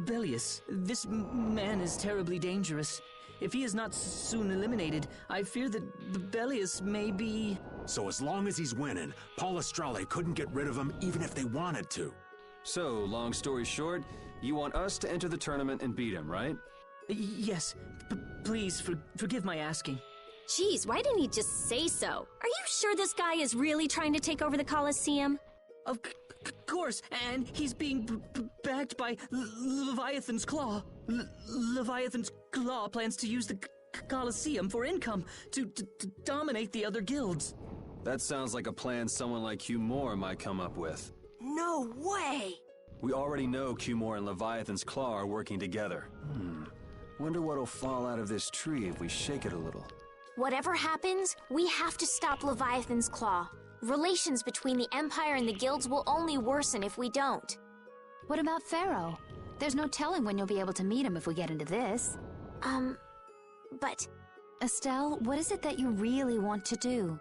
Speaker 14: Belius. This man is terribly dangerous. If he is not soon eliminated, I fear that Belius may be...
Speaker 21: So as long as he's winning, Palestrale couldn't get rid of him even if they wanted to.
Speaker 3: So, long story short, you want us to enter the tournament and beat him, right?
Speaker 14: Yes. Please, forgive my asking.
Speaker 6: Jeez, why didn't he just say so? Are you sure this guy is really trying to take over the Colosseum?
Speaker 14: Of course, and he's being backed by Leviathan's Claw. Leviathan's Claw plans to use the Colosseum for income to dominate the other guilds.
Speaker 3: That sounds like a plan someone like Hugh Moore might come up with.
Speaker 4: No way!
Speaker 3: We already know Hugh Moore and Leviathan's Claw are working together. Wonder what'll fall out of this tree if we shake it a little.
Speaker 5: Whatever happens, we have to stop Leviathan's Claw. Relations between the Empire and the guilds will only worsen if we don't.
Speaker 11: What about Pharaoh? There's no telling when you'll be able to meet him if we get into this.
Speaker 5: But...
Speaker 11: Estelle, what is it that you really want to do?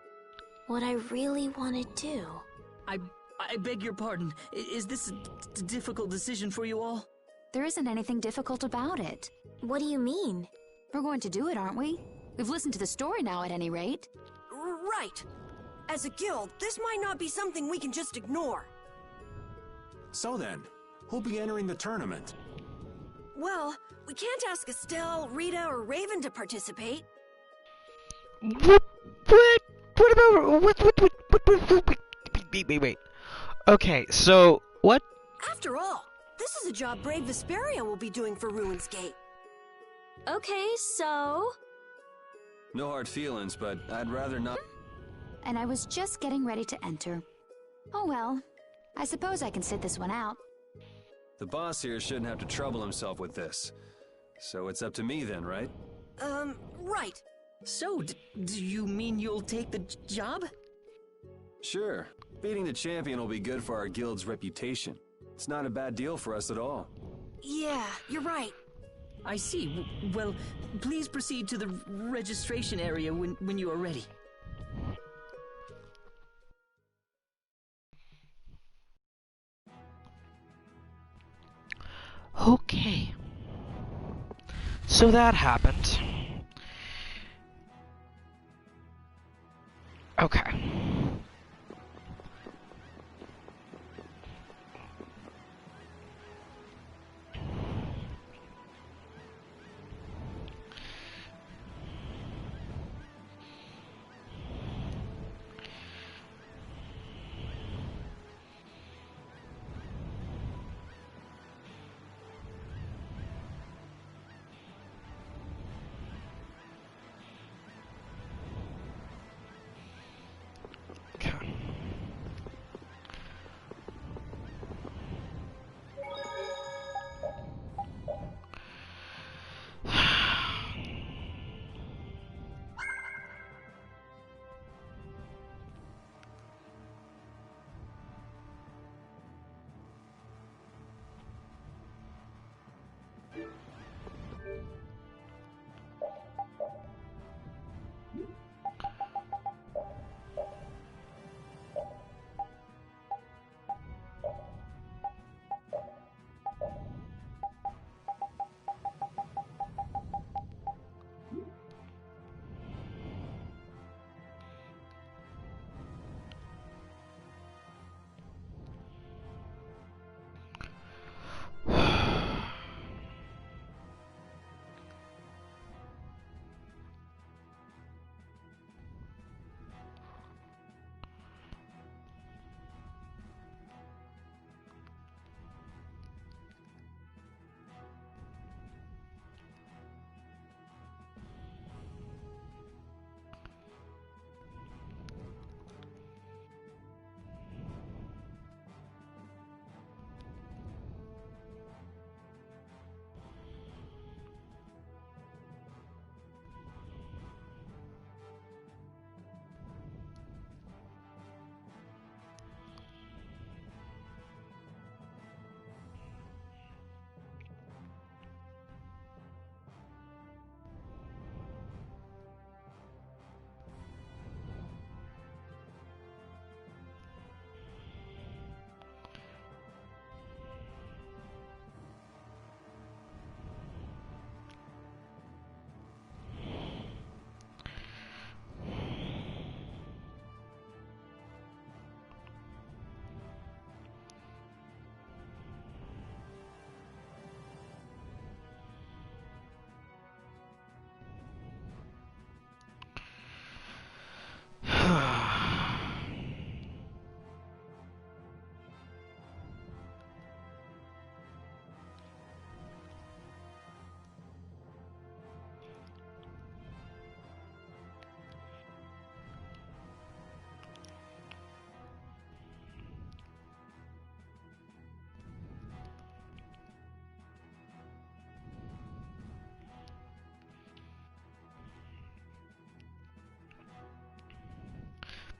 Speaker 5: What I really want to do...
Speaker 14: I beg your pardon. Is this a difficult decision for you all?
Speaker 11: There isn't anything difficult about it.
Speaker 5: What do you mean?
Speaker 11: We're going to do it, aren't we? We've listened to the story now, at any rate.
Speaker 4: Right. As a guild, this might not be something we can just ignore.
Speaker 21: So then, who'll be entering the tournament?
Speaker 4: Well, we can't ask Estelle, Rita, or Raven to participate.
Speaker 1: What about... Wait. Okay, so, what?
Speaker 4: After all, this is a job Brave Vesperia will be doing for Ruins Gate.
Speaker 6: Okay, so...
Speaker 3: No hard feelings, but I'd rather not...
Speaker 11: And I was just getting ready to enter. Oh well, I suppose I can sit this one out.
Speaker 3: The boss here shouldn't have to trouble himself with this. So it's up to me then, right?
Speaker 4: Right.
Speaker 14: So, do you mean you'll take the job?
Speaker 3: Sure. Beating the champion will be good for our guild's reputation. It's not a bad deal for us at all.
Speaker 4: Yeah, you're right.
Speaker 14: I see. Well, please proceed to the registration area when you are ready.
Speaker 1: Okay. So that happened. Okay.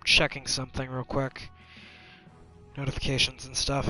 Speaker 1: Checking something real quick. Notifications and stuff.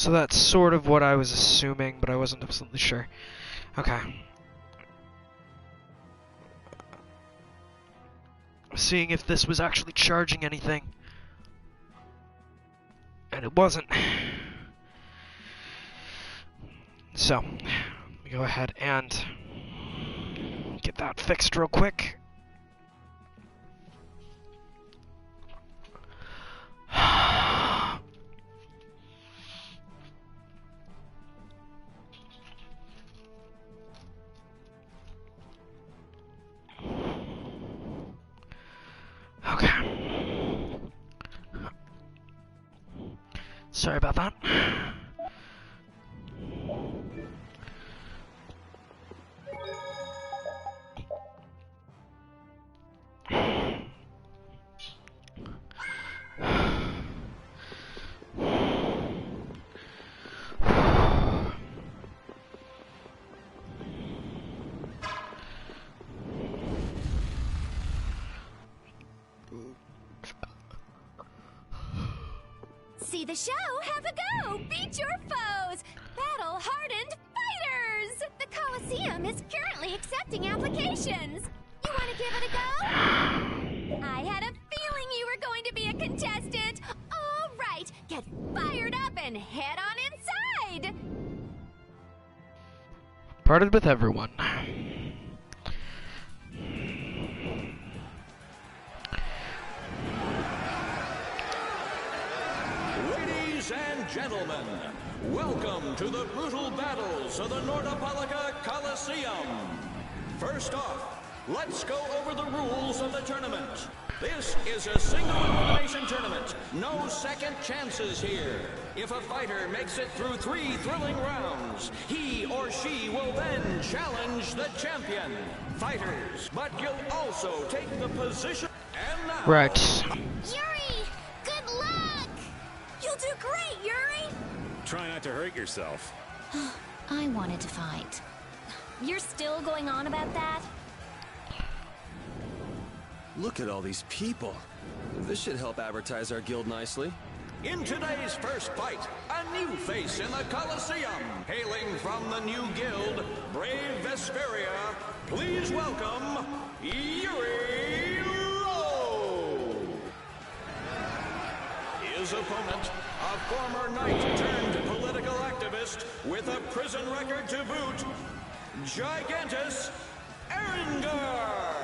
Speaker 1: So that's sort of what I was assuming, but I wasn't absolutely sure. Okay. Seeing if this was actually charging anything. And it wasn't. So, let me go ahead and get that fixed real quick. Okay. Sorry about that.
Speaker 6: See the show, have a go! Beat your foes! Battle-hardened fighters! The Coliseum is currently accepting applications! You want to give it a go? I had a feeling you were going to be a contestant! All right, get fired up and head on inside!
Speaker 1: Parted with everyone.
Speaker 2: Ladies and gentlemen, welcome to the brutal battles of the Nordopolica Coliseum. First off, let's go over the rules of the tournament. This is a single elimination tournament. No second chances here. If a fighter makes it through 3 thrilling rounds, he or she will then challenge the champion. Fighters, but you'll also take the position. And now...
Speaker 1: Right.
Speaker 6: Yuri, good luck! You'll do great, Yuri!
Speaker 21: Try not to hurt yourself.
Speaker 6: I wanted to fight. You're still going on about that?
Speaker 8: Look at all these people. This should help advertise our guild nicely.
Speaker 2: In today's first fight, a new face in the Coliseum. Hailing from the new guild, Brave Vesperia, please welcome Yuri Lowe. His opponent, a former knight turned political activist with a prison record to boot, Gigantus Erengar.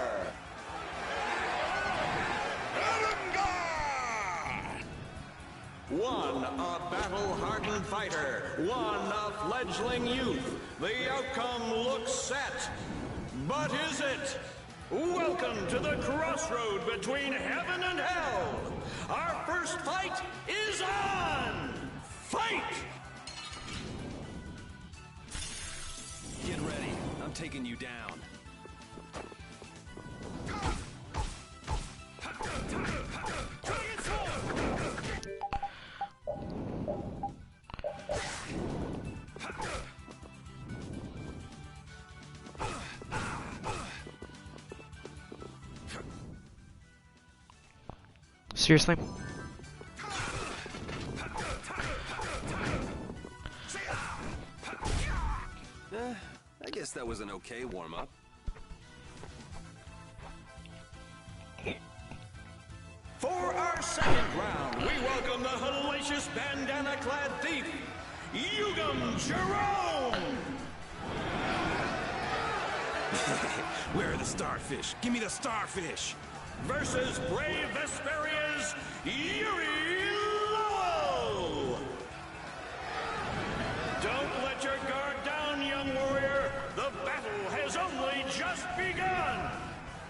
Speaker 2: One, a battle-hardened fighter. One, a fledgling youth. The outcome looks set. But is it? Welcome to the crossroad between heaven and hell. Our first fight is on! Fight!
Speaker 8: Get ready. I'm taking you down.
Speaker 1: Seriously?
Speaker 8: I guess that was an okay warm-up.
Speaker 2: For our second round, we welcome the hellacious bandana-clad thief, Yugam Jerome!
Speaker 19: Where are the starfish? Give me the starfish!
Speaker 2: Versus Brave Vesperia's Yuri Lowell! Don't let your guard down, young warrior! The battle has only just begun!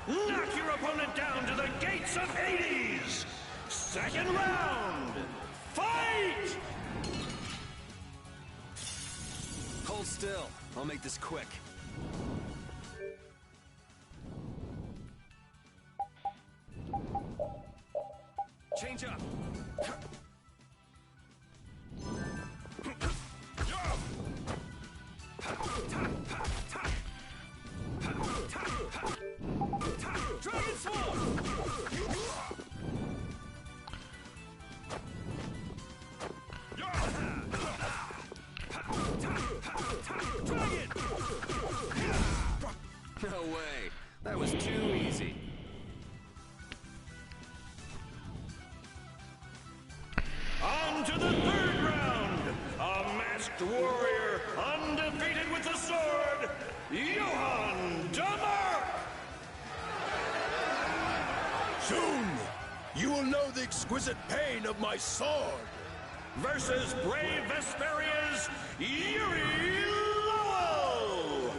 Speaker 2: Knock your opponent down to the gates of Hades! Second round! Fight!
Speaker 8: Hold still. I'll make this quick. Change up.
Speaker 2: Dragon Swarm! Soon, you will know the exquisite pain of my sword.
Speaker 15: Versus brave Vesperia's Yuri Lowell!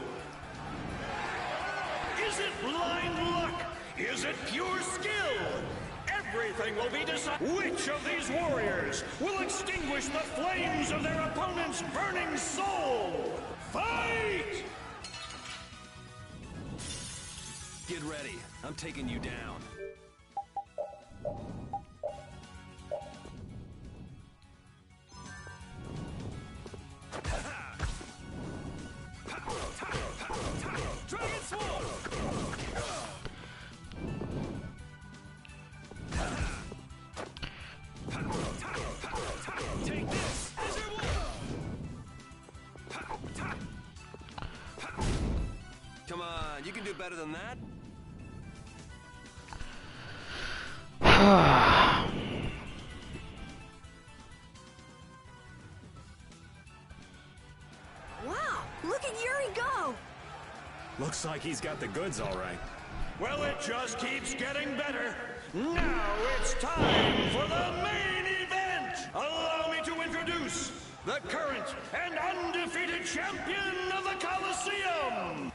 Speaker 15: Is it blind luck? Is it pure skill? Everything will be decided. Which of these warriors will extinguish the flames of their opponent's burning soul? Fight!
Speaker 8: Get ready. I'm taking you down.
Speaker 15: Take this!
Speaker 8: Come on, you can do better than that.
Speaker 4: Wow, look at Yuri go!
Speaker 21: Looks like he's got the goods all right.
Speaker 15: Well, it just keeps getting better. Now it's time for the main event! Allow me to introduce the current and undefeated champion of the Coliseum!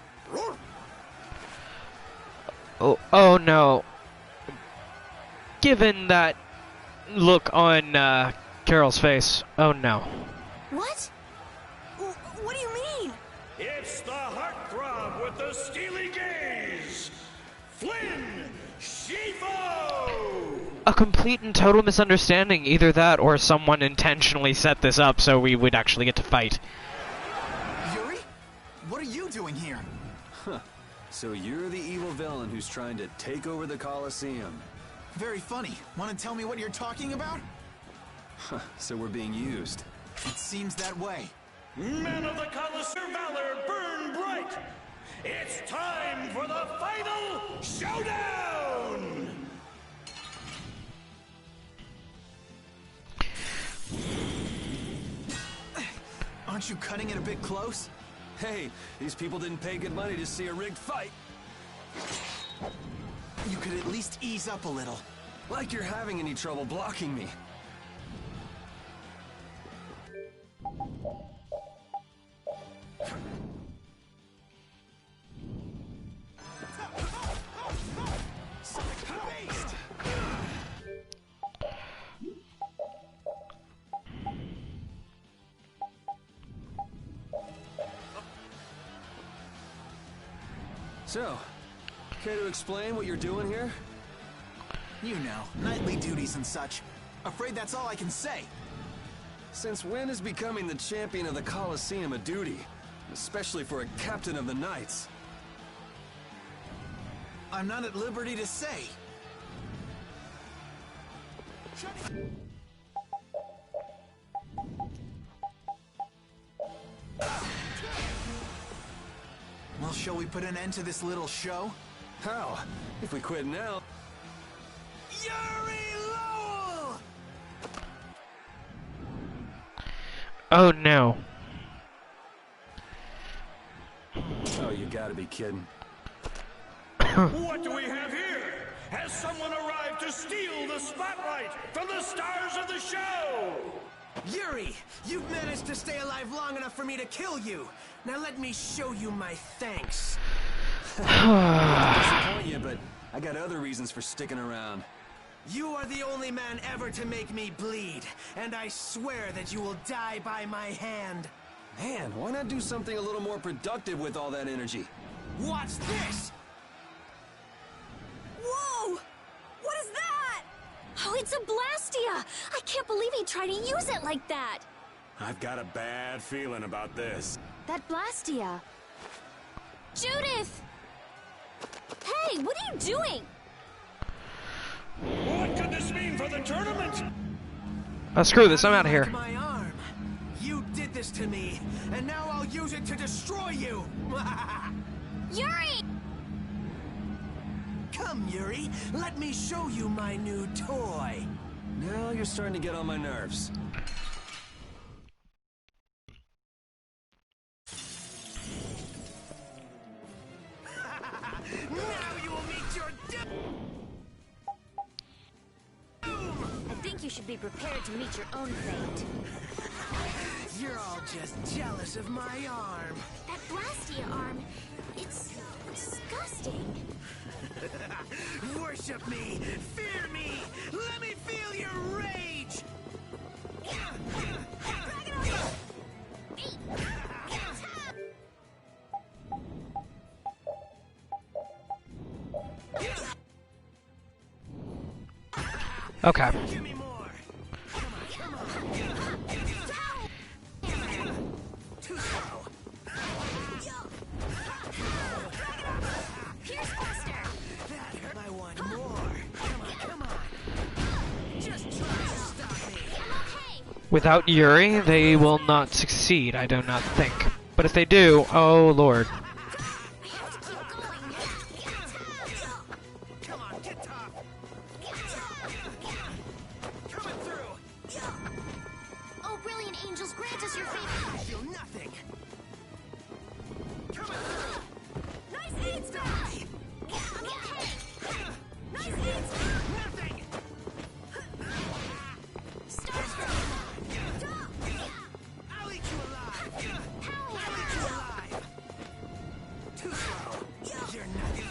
Speaker 1: Oh no. Given that look on Carol's face, oh no.
Speaker 4: What? What do you mean?
Speaker 15: It's the heartthrob with the steely gaze! Flynn Shifo!
Speaker 1: A complete and total misunderstanding. Either that or someone intentionally set this up so we would actually get to fight.
Speaker 20: Yuri? What are you doing here?
Speaker 3: Huh. So you're the evil villain who's trying to take over the Coliseum.
Speaker 20: Very funny. Want to tell me what you're talking about?
Speaker 3: Huh. So we're being used.
Speaker 20: It seems that way.
Speaker 15: Men of the Coliseum valor burn bright! It's time for the final showdown!
Speaker 20: Aren't you cutting it a bit close?
Speaker 3: Hey, these people didn't pay good money to see a rigged fight.
Speaker 20: You could at least ease up a little.
Speaker 3: Like you're having any trouble blocking me. So, care to explain what you're doing here?
Speaker 20: You know, nightly duties and such. Afraid that's all I can say.
Speaker 3: Since when is becoming the champion of the Coliseum a duty? Especially for a captain of the Knights.
Speaker 20: I'm not at liberty to say. Well, shall we put an end to this little show?
Speaker 3: How? If we quit now...
Speaker 20: Yuri Lowell!
Speaker 1: Oh no.
Speaker 3: Oh, you gotta be kidding.
Speaker 15: What do we have here? Has someone arrived to steal the spotlight from the stars of the show?
Speaker 22: Yuri, you've managed to stay alive long enough for me to kill you. Now let me show you my thanks.
Speaker 3: I hate to disappoint you, but I got other reasons for sticking around.
Speaker 22: You are the only man ever to make me bleed, and I swear that you will die by my hand.
Speaker 3: Man, why not do something a little more productive with all that energy?
Speaker 22: Watch this!
Speaker 4: Whoa! What is that?
Speaker 5: Oh, it's a Blastia! I can't believe he tried to use it like that!
Speaker 21: I've got a bad feeling about this.
Speaker 5: That Blastia... Judith! Hey, what are you doing?
Speaker 15: What could this mean for the tournament?
Speaker 1: Screw this, I'm out of here.
Speaker 22: My arm. You did this to me, and now I'll use it to destroy you.
Speaker 5: Yuri!
Speaker 22: Come, Yuri. Let me show you my new toy.
Speaker 3: Now you're starting to get on my nerves.
Speaker 22: Now you will meet your
Speaker 13: think you should be prepared to meet your own fate.
Speaker 22: You're all just jealous of my arm.
Speaker 5: That Blastia arm, it's disgusting.
Speaker 22: Worship me! Fear me! Let me feel your rage!
Speaker 1: Okay.
Speaker 22: Give me more! Come on. Too slow.
Speaker 5: Pierce Buster!
Speaker 22: That hurt. I want more. Come on. Just try to stop me.
Speaker 1: Without Yuri, they will not succeed, I do not think. But if they do, oh lord.
Speaker 22: Come on, get tough. Coming through.
Speaker 5: Oh, brilliant angels, grant us your
Speaker 22: I
Speaker 5: favor.
Speaker 22: feel nothing. Coming through. Nice aid spell.
Speaker 5: I'm okay.
Speaker 22: Nice aid spell. Nothing. I'll eat you alive. I'll eat you alive. Too slow. You're nothing.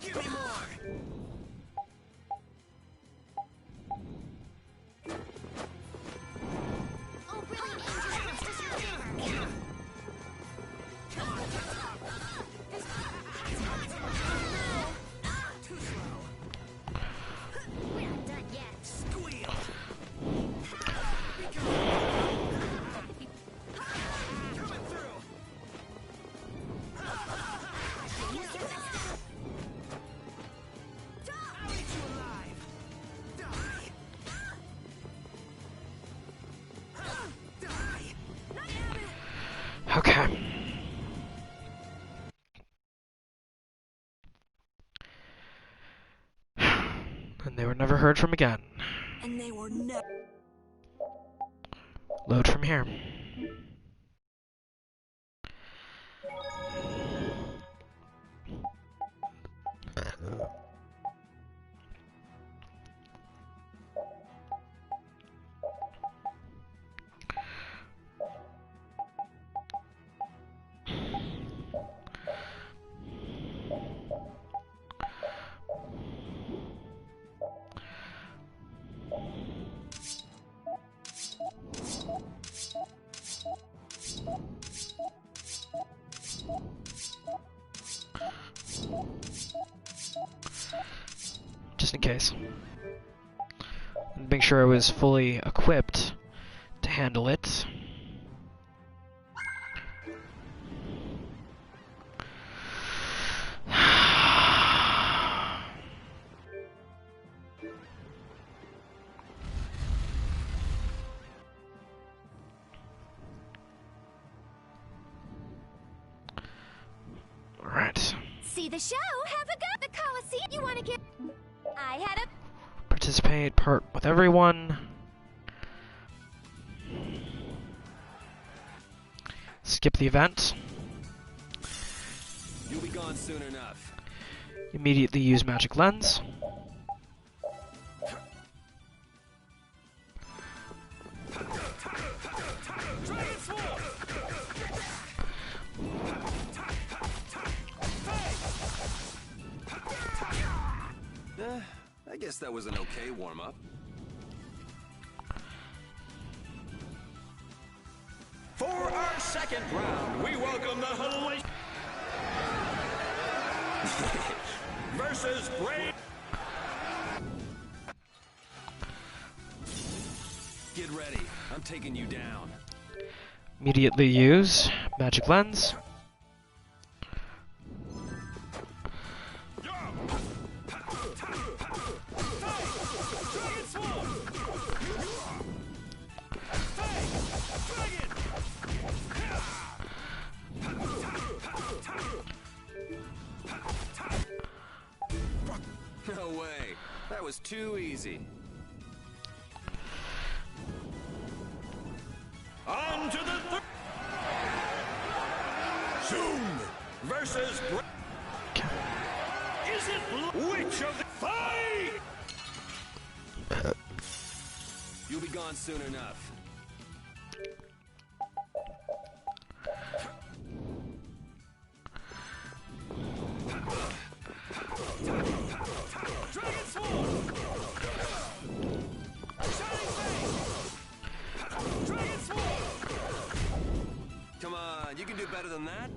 Speaker 22: Give me more.
Speaker 5: Oh, brilliant angels, grant us your favor.
Speaker 22: Too slow.
Speaker 5: We're not done yet.
Speaker 22: Squeal. Coming through. I'll eat you alive. Die. Die.
Speaker 1: Okay. And they were never heard from again.
Speaker 4: And they were never.
Speaker 1: Load from here. Just in case. And make sure I was fully equipped to handle it. Alright.
Speaker 5: See the show? Have a go. The Coliseum. You want to get? I had a.
Speaker 1: Participate, part with everyone. Skip the event.
Speaker 8: You'll be gone soon enough.
Speaker 1: Immediately use magic lens.
Speaker 8: I guess that was an okay warm-up.
Speaker 2: For our second round, we welcome the Hawaii versus Brave.
Speaker 8: Get ready. I'm taking you down.
Speaker 1: Immediately use magic lens.
Speaker 8: was too easy.
Speaker 2: On to the third. Zoom versus. Is it which of the fight?
Speaker 8: You'll be gone soon enough.
Speaker 22: Dragon Sword! Shining Flame! Dragon Sword!
Speaker 8: Come on, you can do better than that.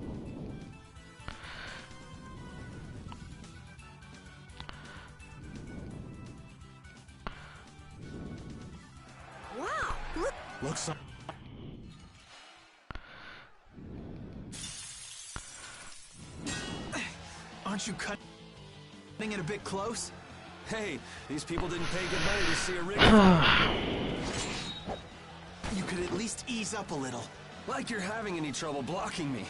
Speaker 4: Wow, look.
Speaker 20: Looks like... Aren't you cutting it a bit close?
Speaker 8: Hey, these people didn't pay good money to see a rig.
Speaker 20: You could at least ease up a little.
Speaker 8: Like you're having any trouble blocking me.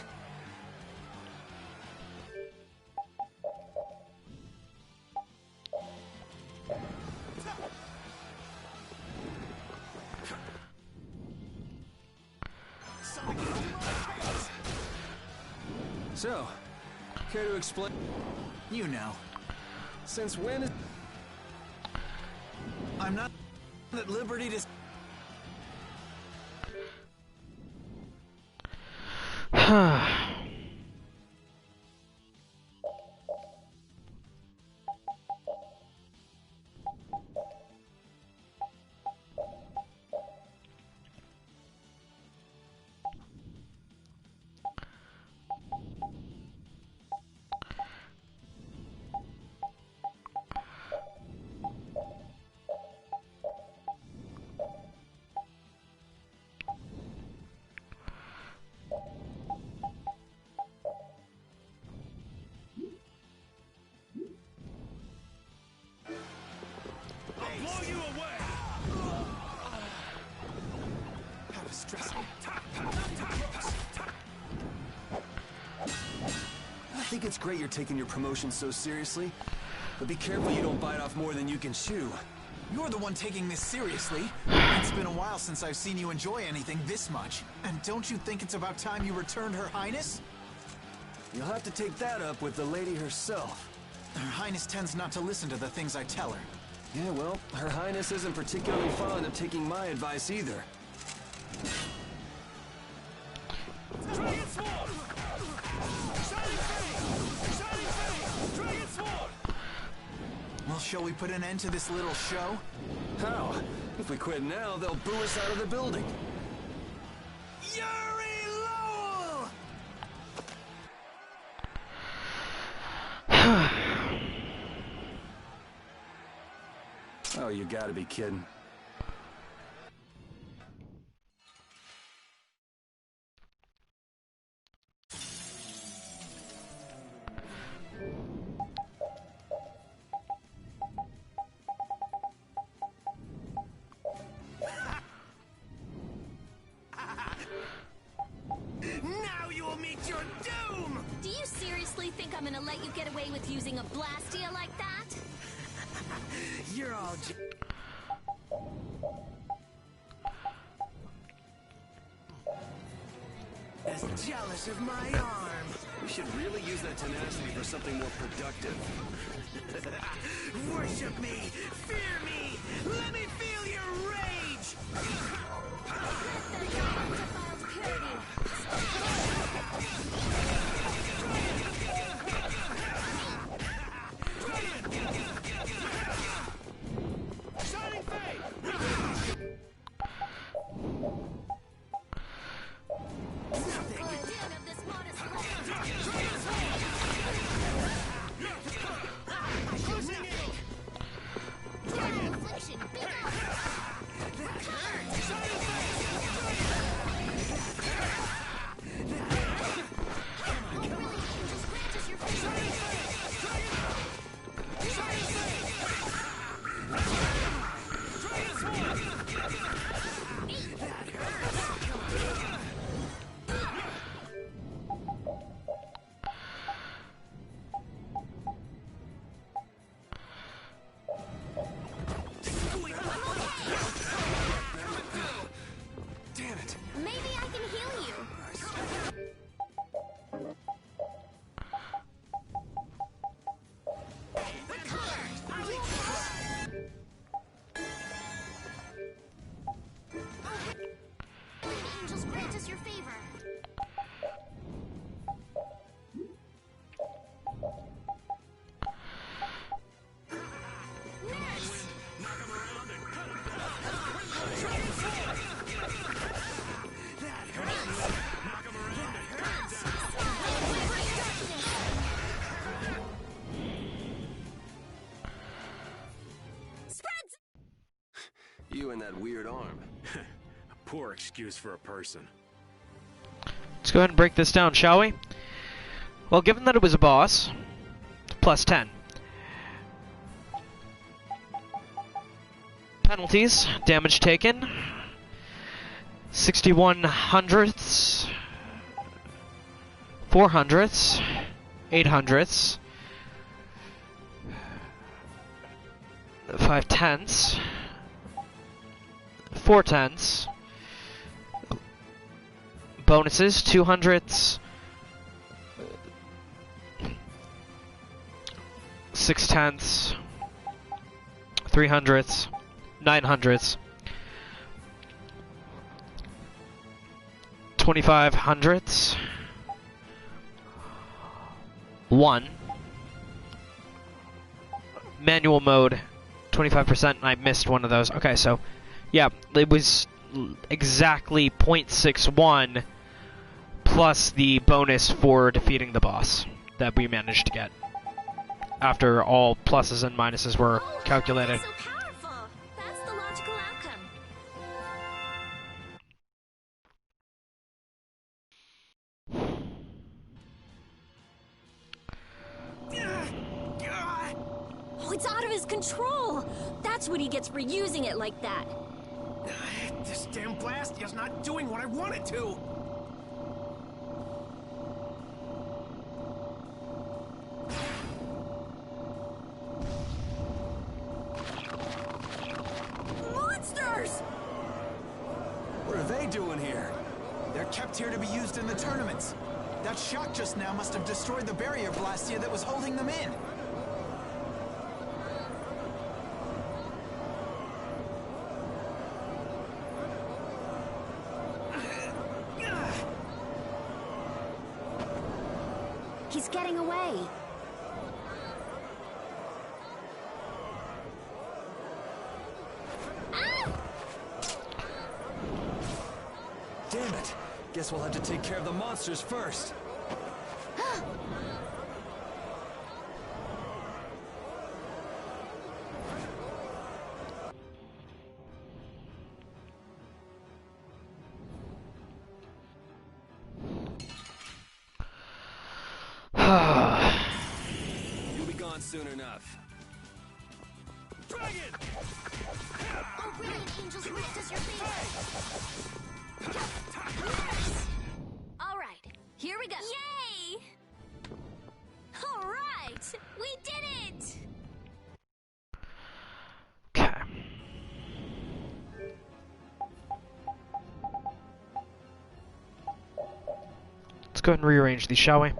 Speaker 8: So, care to explain?
Speaker 20: You know.
Speaker 8: Since when is...
Speaker 20: I'm not at liberty to...
Speaker 22: Blow you away!
Speaker 20: How distressing.
Speaker 8: I think it's great you're taking your promotion so seriously, but be careful you don't bite off more than you can chew.
Speaker 20: You're the one taking this seriously. It's been a while since I've seen you enjoy anything this much. And don't you think it's about time you returned Her Highness?
Speaker 8: You'll have to take that up with the lady herself.
Speaker 20: Her Highness tends not to listen to the things I tell her.
Speaker 8: Yeah, well, Her Highness isn't particularly fond of taking my advice either.
Speaker 22: Dragon Sword! Shining Flame! Shining Flame! Dragon Sword!
Speaker 20: Well, shall we put an end to this little show?
Speaker 8: How? If we quit now, they'll boo us out of the building.
Speaker 20: Yuri Lowell!
Speaker 8: Oh, you gotta be kidding.
Speaker 22: Now you'll meet your doom!
Speaker 5: Do you seriously think I'm gonna let you get away with using a Blastia like that?
Speaker 22: You're all as jealous of my arm.
Speaker 8: We should really use that tenacity for something more productive.
Speaker 22: Worship me! Fear me! Let me feel your rage! Shining Fate! Shining
Speaker 8: that weird arm.
Speaker 21: A poor excuse for a person.
Speaker 1: Let's go ahead and break this down, shall we? Well, given that it was a boss, plus 10. Penalties, damage taken, 61 hundredths, 4 hundredths, 8 hundredths, 5 tenths, 4 tenths, bonuses, 2 hundredths, 6 tenths, 3 hundredths, 9 hundredths, 25 hundredths, 1, manual mode, 25%, and I missed one of those. Okay, so, yeah, it was exactly 0.61 plus the bonus for defeating the boss that we managed to get after all pluses and minuses were calculated.
Speaker 5: So powerful. That's the logical outcome.
Speaker 6: Oh, it's out of his control. That's what he gets for using it like that.
Speaker 22: This damn blast is not doing what I want it to.
Speaker 4: Monsters!
Speaker 20: What are they doing here? They're kept here to be used in the tournaments. That shock just now must have destroyed the barrier blastia that was holding them in.
Speaker 6: He's getting away.
Speaker 8: Damn it! Guess we'll have to take care of the monsters first. You'll be gone soon enough.
Speaker 22: Dragon!
Speaker 5: Oh, brilliant angels, what does your face?
Speaker 6: All right, here we go.
Speaker 5: Yay! All right, we did it!
Speaker 1: Okay. Let's go ahead and rearrange these, shall we?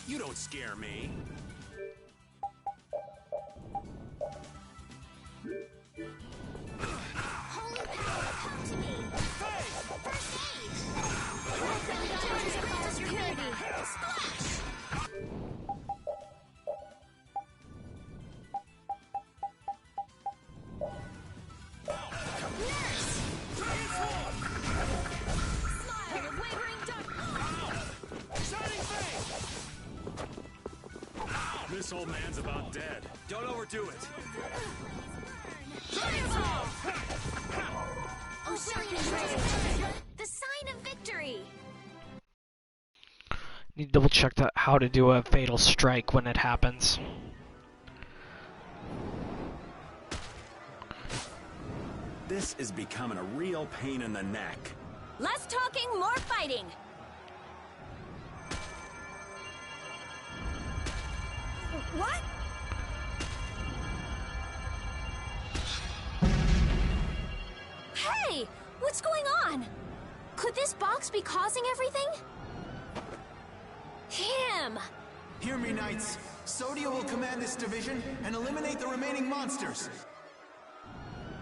Speaker 19: You don't scare me.
Speaker 5: Holy power, come to me! First aid! Brilliant angels, what does your purity? Splash! Nurse! Smile with wavering dark.
Speaker 22: Shining face!
Speaker 21: This old man's about dead.
Speaker 8: Don't overdo it.
Speaker 5: Fireball! Oh, brilliant angels, the sign of victory!
Speaker 1: Need to double check how to do a fatal strike when it happens.
Speaker 20: This is becoming a real pain in the neck.
Speaker 6: Less talking, more fighting. What? Hey! What's going on? Could this box be causing everything? Him!
Speaker 20: Hear me, Knights. Sodia will command this division and eliminate the remaining monsters.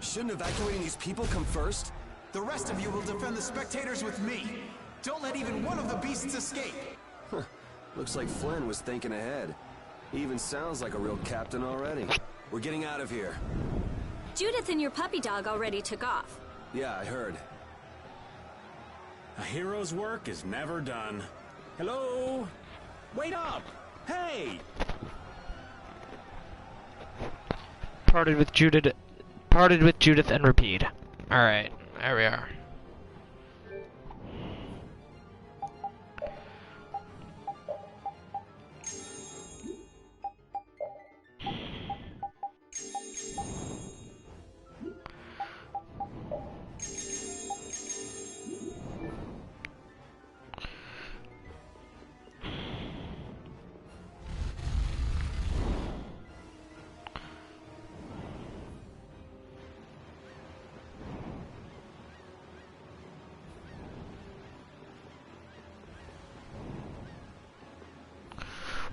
Speaker 3: Shouldn't evacuating these people come first?
Speaker 20: The rest of you will defend the spectators with me. Don't let even one of the beasts escape.
Speaker 3: Looks like Flynn was thinking ahead. He even sounds like a real captain already. We're getting out of here.
Speaker 6: Judith and your puppy dog already took off.
Speaker 3: Yeah, I heard.
Speaker 20: A hero's work is never done. Hello? Wait up! Hey!
Speaker 1: Parted with Judith and repeat. Alright, there we are.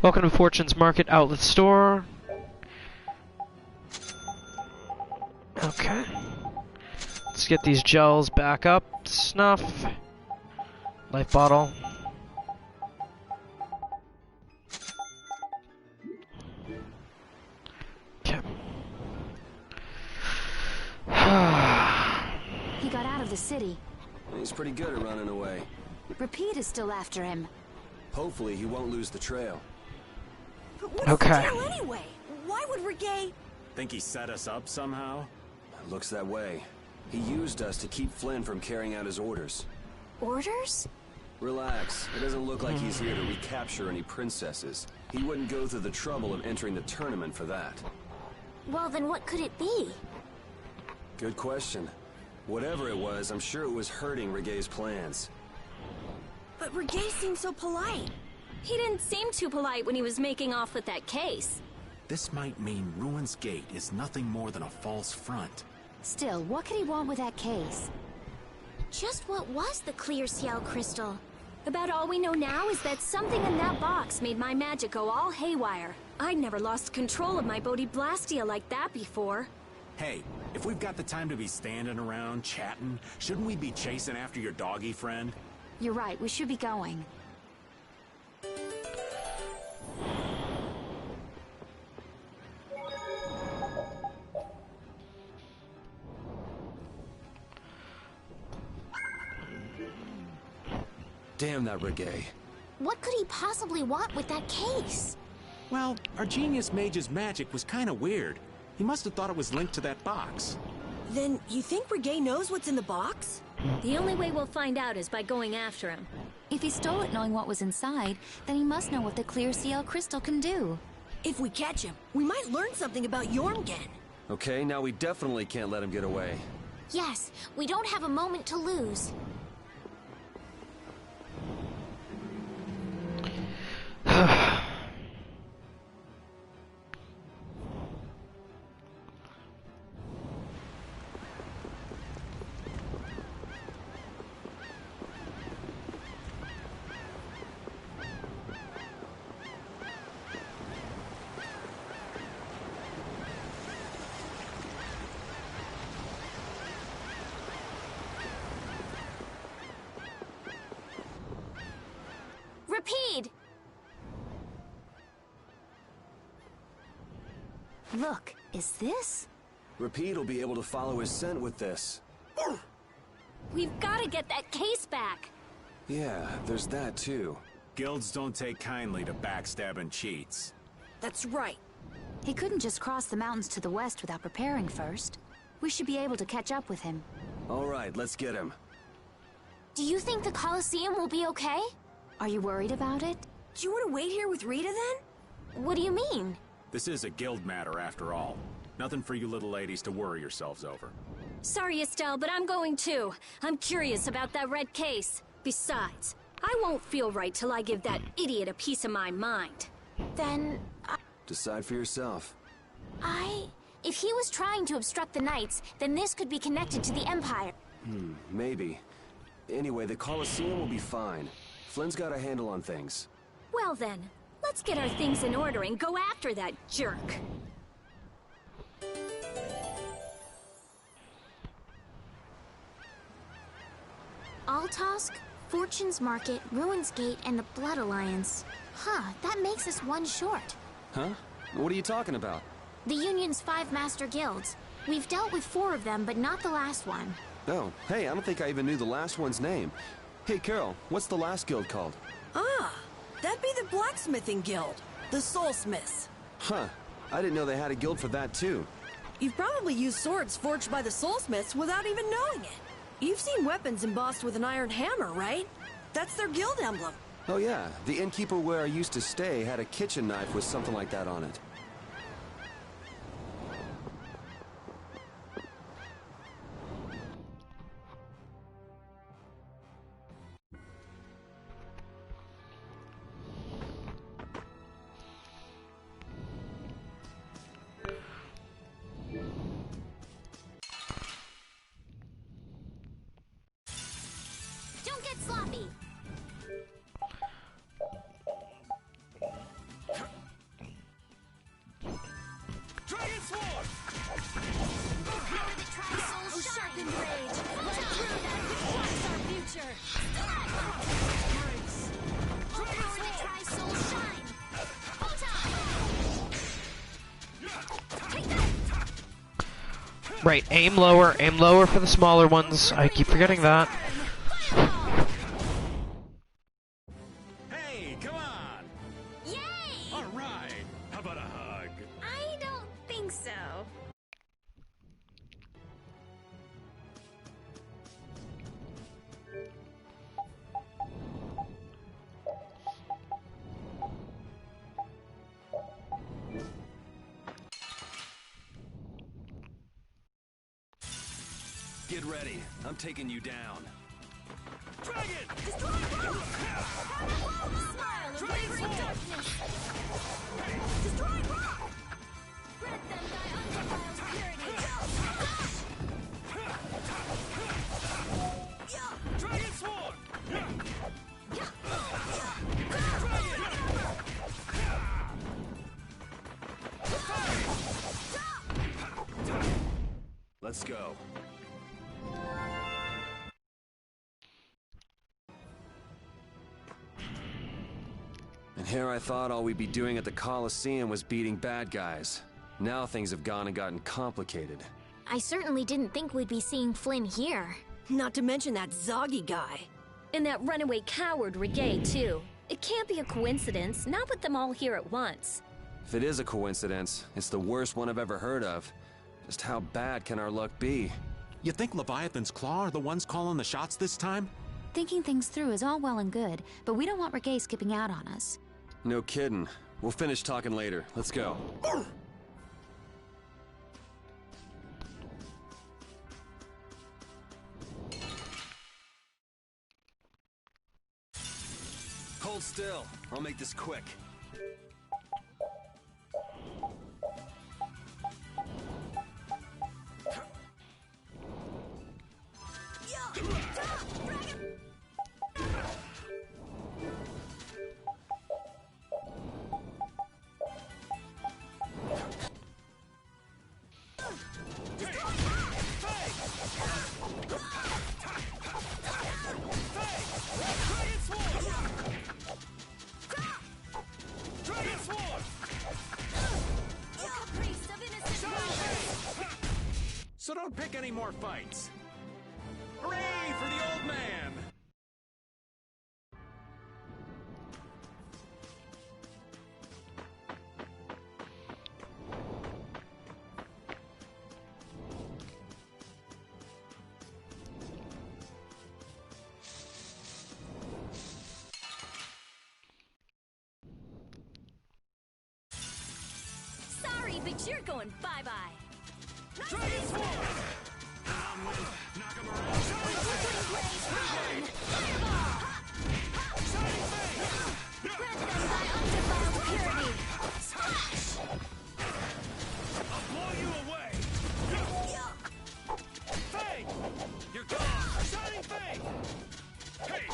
Speaker 1: Welcome to Fortune's Market Outlet Store. Okay. Let's get these gels back up. Snuff. Life bottle. Okay.
Speaker 11: He got out of the city.
Speaker 3: He's pretty good at running away.
Speaker 11: Repeat is still after him.
Speaker 3: Hopefully he won't lose the trail.
Speaker 4: But what's
Speaker 1: Okay.
Speaker 4: the deal anyway? Why would Reggae...
Speaker 20: Think he set us up somehow?
Speaker 3: Looks that way. He used us to keep Flynn from carrying out his orders.
Speaker 6: Orders?
Speaker 3: Relax. It doesn't look like he's here to recapture any princesses. He wouldn't go through the trouble of entering the tournament for that.
Speaker 5: Well, then what could it be?
Speaker 3: Good question. Whatever it was, I'm sure it was hurting Reggae's plans.
Speaker 4: But Reggae seemed so polite.
Speaker 6: He didn't seem too polite when he was making off with that case.
Speaker 20: This might mean Ruin's Gate is nothing more than a false front.
Speaker 11: Still, what could he want with that case?
Speaker 5: Just what was the clear ciel crystal?
Speaker 6: About all we know now is that something in that box made my magic go all haywire. I'd never lost control of my Bodhi Blastia like that before.
Speaker 20: Hey, if we've got the time to be standing around, chatting, shouldn't we be chasing after your doggy friend?
Speaker 11: You're right, we should be going.
Speaker 3: Damn that Reggae.
Speaker 5: What could he possibly want with that case?
Speaker 19: Well, our genius mage's magic was kind of weird. He must have thought it was linked to that box.
Speaker 4: Then you think Reggae knows what's in the box?
Speaker 6: The only way we'll find out is by going after him.
Speaker 11: If he stole it knowing what was inside, then he must know what the clear ciel crystal can do.
Speaker 4: If we catch him, we might learn something about Jormungand.
Speaker 3: Okay, now we definitely can't let him get away.
Speaker 5: Yes, we don't have a moment to lose. Repeat!
Speaker 11: Look, is this?
Speaker 3: Repeat will be able to follow his scent with this.
Speaker 6: We've got to get that case back.
Speaker 3: Yeah, there's that too.
Speaker 20: Guilds don't take kindly to backstabbing cheats.
Speaker 4: That's right.
Speaker 11: He couldn't just cross the mountains to the west without preparing first. We should be able to catch up with him.
Speaker 3: All right, let's get him.
Speaker 5: Do you think the Colosseum will be okay?
Speaker 11: Are you worried about it?
Speaker 4: Do you want to wait here with Rita then?
Speaker 5: What do you mean?
Speaker 19: This is a guild matter after all. Nothing for you little ladies to worry yourselves over.
Speaker 6: Sorry, Estelle, but I'm going too. I'm curious about that red case. Besides, I won't feel right till I give that idiot a piece of my mind.
Speaker 5: Then,
Speaker 8: Decide for yourself.
Speaker 5: If he was trying to obstruct the Knights, then this could be connected to the Empire.
Speaker 3: Maybe. Anyway, the Colosseum will be fine. Flynn's got a handle on things.
Speaker 6: Well then, let's get our things in order and go after that jerk.
Speaker 5: Altosk, Fortune's Market, Ruins Gate, and the Blood Alliance. Huh, that makes us one short.
Speaker 3: Huh? What are you talking about?
Speaker 5: The Union's 5 master guilds. We've dealt with 4 of them, but not the last one.
Speaker 3: Oh, hey, I don't think I even knew the last one's name. Hey, Carol, what's the last guild called?
Speaker 4: Ah, that'd be the Blacksmithing Guild. The Soulsmiths.
Speaker 3: Huh. I didn't know they had a guild for that, too.
Speaker 4: You've probably used swords forged by the Soulsmiths without even knowing it. You've seen weapons embossed with an iron hammer, right? That's their guild emblem.
Speaker 3: Oh, yeah. The innkeeper where I used to stay had a kitchen knife with something like that on it.
Speaker 5: Don't get sloppy!
Speaker 22: Dragon Sword!
Speaker 5: Soul sharpened rage!
Speaker 6: Let's prove that confronts our future.
Speaker 5: Power the Tri-Soul shine!
Speaker 1: Right, aim lower for the smaller ones. I keep forgetting that.
Speaker 19: Hey, come on!
Speaker 5: Yay!
Speaker 19: All right. How about a hug?
Speaker 5: I don't think so.
Speaker 8: Get ready. I'm taking you down.
Speaker 22: Dragon!
Speaker 6: Smile of wavering darkness. Destroy rock! Grant them thy undefiled purity.
Speaker 22: Dragon Sword!
Speaker 8: Let's go.
Speaker 3: And here I thought all we'd be doing at the Colosseum was beating bad guys. Now things have gone and gotten complicated.
Speaker 5: I certainly didn't think we'd be seeing Flynn here.
Speaker 4: Not to mention that Zoggy guy.
Speaker 6: And that runaway coward Regay, too. It can't be a coincidence, not with them all here at once.
Speaker 3: If it is a coincidence, it's the worst one I've ever heard of. Just how bad can our luck be?
Speaker 19: You think Leviathan's Claw are the ones calling the shots this time?
Speaker 11: Thinking things through is all well and good, but we don't want Regay skipping out on us.
Speaker 3: No kidding. We'll finish talking later. Let's go.
Speaker 8: Hold still. I'll make this quick.
Speaker 19: So don't pick any more fights. Hooray for the old man!
Speaker 6: But you're going bye-bye.
Speaker 22: Dragon Sword! Knock him around.
Speaker 5: Flickering blaze, run! Fireball!
Speaker 22: Shining Fang!
Speaker 5: Grant them thy undefiled purity! Splash!
Speaker 22: I'll blow you away! Fang! You're gone! Shining Fang! Hey!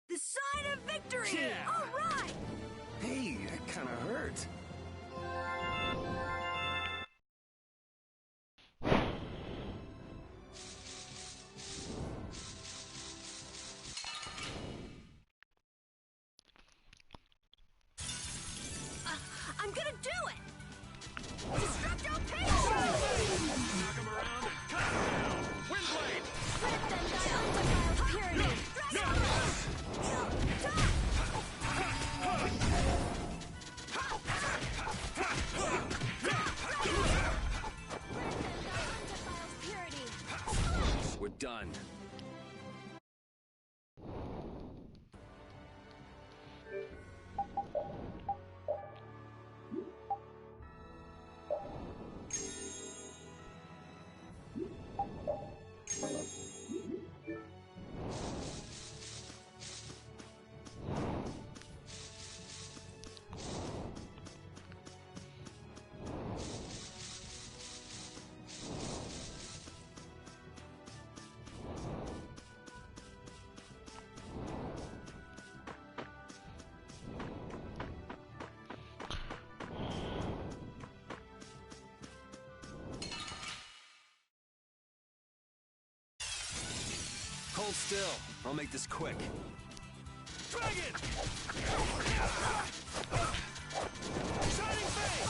Speaker 4: The sign of victory!
Speaker 12: Yeah.
Speaker 4: All right!
Speaker 12: Hey, that kinda hurt.
Speaker 4: I'm gonna do it! Destructo Painful!
Speaker 22: Knock him around and cut him down! Windblade!
Speaker 5: Grant them thy undefiled purity!
Speaker 8: We're done. Hold still. I'll make this quick.
Speaker 22: Dragon! Shining Fang!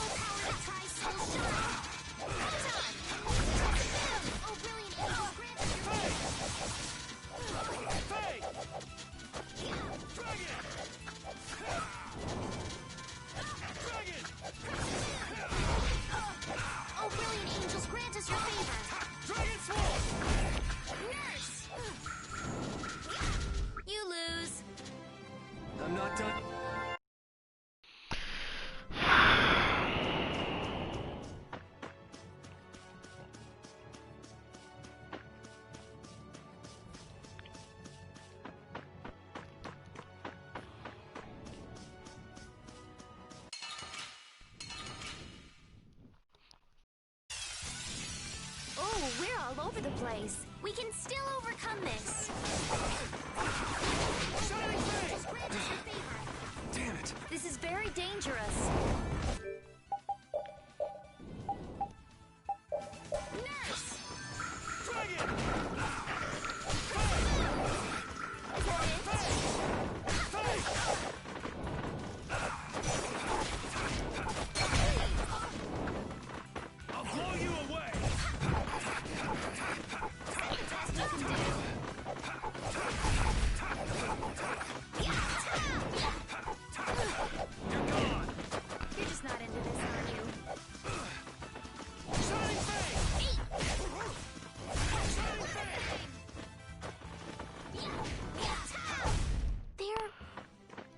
Speaker 5: Oh, brilliant angel, grant us your
Speaker 22: Fang! Fang! Dragon! Dragon!
Speaker 5: Oh, brilliant angels, grant us your favor!
Speaker 22: Dragon Sword!
Speaker 5: Nurse! You lose.
Speaker 8: I'm not done.
Speaker 5: Oh, we're all over the place. We can still overcome this.
Speaker 22: Shining Fang!
Speaker 5: Just grant us your favor.
Speaker 8: Damn it.
Speaker 5: This is very dangerous. Nurse!
Speaker 22: Dragon! I'll blow you away!
Speaker 5: Best you can do.
Speaker 22: You're gone!
Speaker 5: You're just not into this, are you?
Speaker 22: Shining Fang!
Speaker 5: They're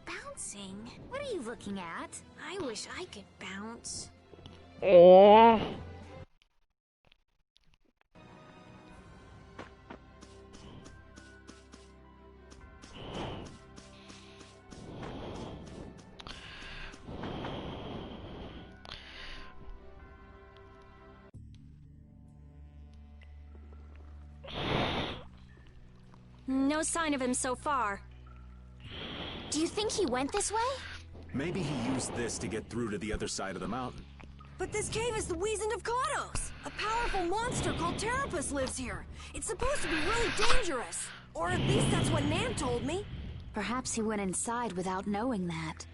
Speaker 5: bouncing. What are you looking at? I wish I could bounce.
Speaker 1: Oh.
Speaker 6: No sign of him so far.
Speaker 5: Do you think he went this way?
Speaker 19: Maybe he used this to get through to the other side of the mountain.
Speaker 4: But this cave is the Wizened of Kados! A powerful monster called Terrapus lives here. It's supposed to be really dangerous. Or at least that's what Nan told me.
Speaker 11: Perhaps he went inside without knowing that.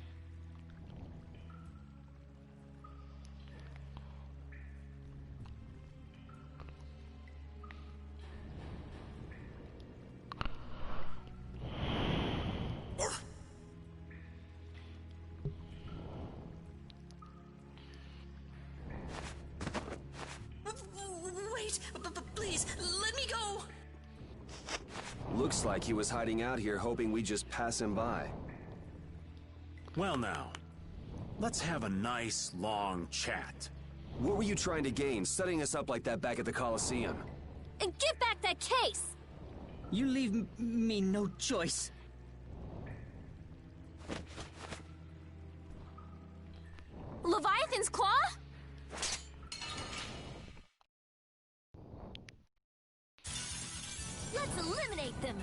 Speaker 6: Wait, please, let me go!
Speaker 3: Looks like he was hiding out here hoping we just pass him by.
Speaker 19: Well now, let's have a nice, long chat.
Speaker 3: What were you trying to gain, setting us up like that back at the Coliseum?
Speaker 6: And give back that case!
Speaker 14: You leave me no choice.
Speaker 6: Leviathan's Claw? Let's eliminate them!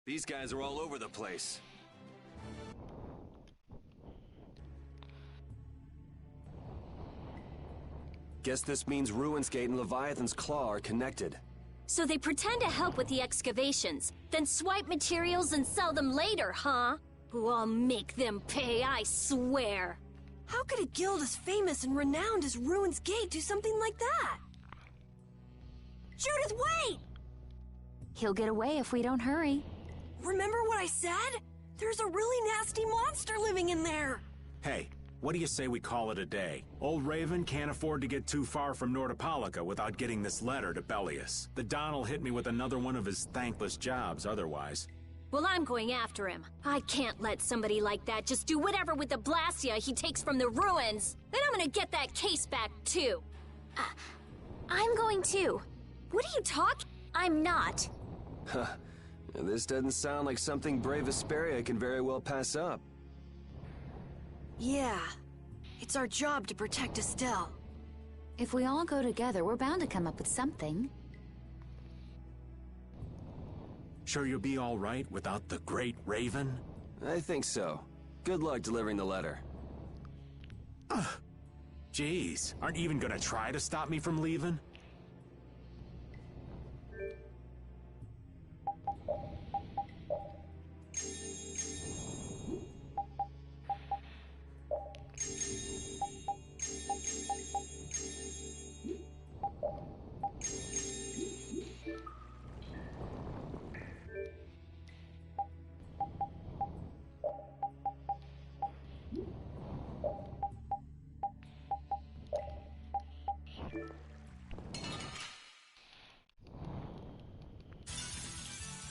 Speaker 3: These guys are all over the place. Guess this means Ruin's Gate and Leviathan's Claw are connected.
Speaker 6: So they pretend to help with the excavations, then swipe materials and sell them later, huh? Ooh, I'll make them pay, I swear.
Speaker 4: How could a guild as famous and renowned as Ruin's Gate do something like that? Judith, wait!
Speaker 11: He'll get away if we don't hurry.
Speaker 4: Remember what I said? There's a really nasty monster living in there.
Speaker 19: Hey, what do you say we call it a day? Old Raven can't afford to get too far from Nordopolica without getting this letter to Bellius. The Don'll hit me with another one of his thankless jobs otherwise.
Speaker 6: Well, I'm going after him. I can't let somebody like that just do whatever with the Blastia he takes from the ruins. Then I'm gonna get that case back, too. I'm going too. What are you talking? I'm not.
Speaker 3: Huh. This doesn't sound like something brave Vesperia can very well pass up.
Speaker 4: Yeah. It's our job to protect Estelle.
Speaker 11: If we all go together, we're bound to come up with something.
Speaker 19: Sure you'll be all right without the Great Raven?
Speaker 3: I think so. Good luck delivering the letter.
Speaker 19: Jeez, aren't you even gonna try to stop me from leaving?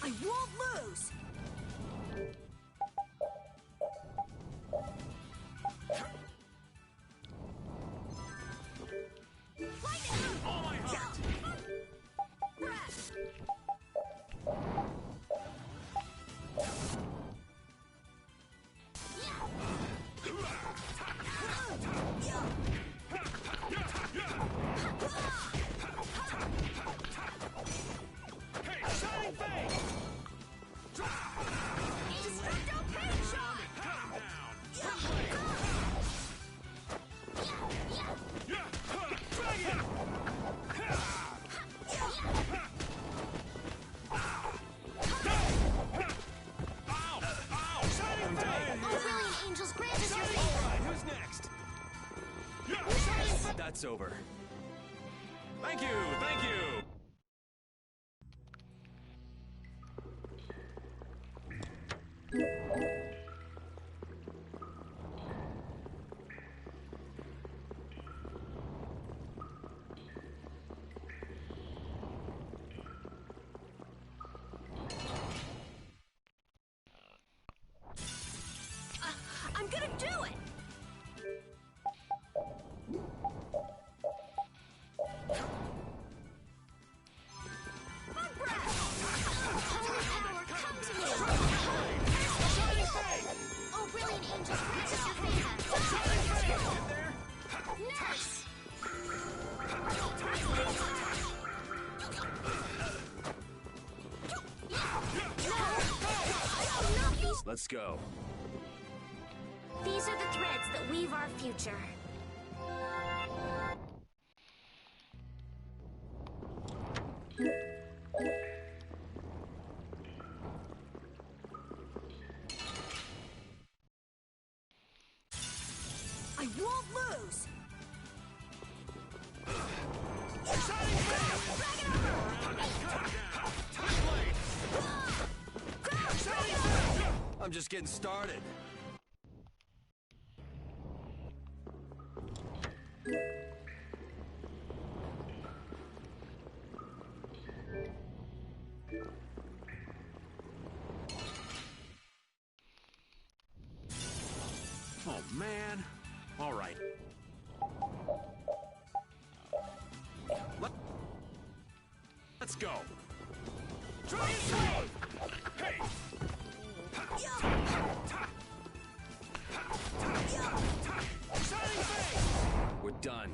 Speaker 4: I won't lose!
Speaker 22: All my heart! Hey, Shining Face! Destructo Pain Shot! Cut him down!
Speaker 6: Angels grant us your
Speaker 3: Alright, who's next? That's over.
Speaker 19: Thank you, thank you!
Speaker 4: I'm gonna do it! Bug breath! Holy power, come to me!
Speaker 8: Let's go.
Speaker 5: These are the threads that weave our future.
Speaker 4: I won't lose!
Speaker 8: I'm just getting started.
Speaker 19: Oh, man. All right. Let's go. Try and save! Hey!
Speaker 8: We're done.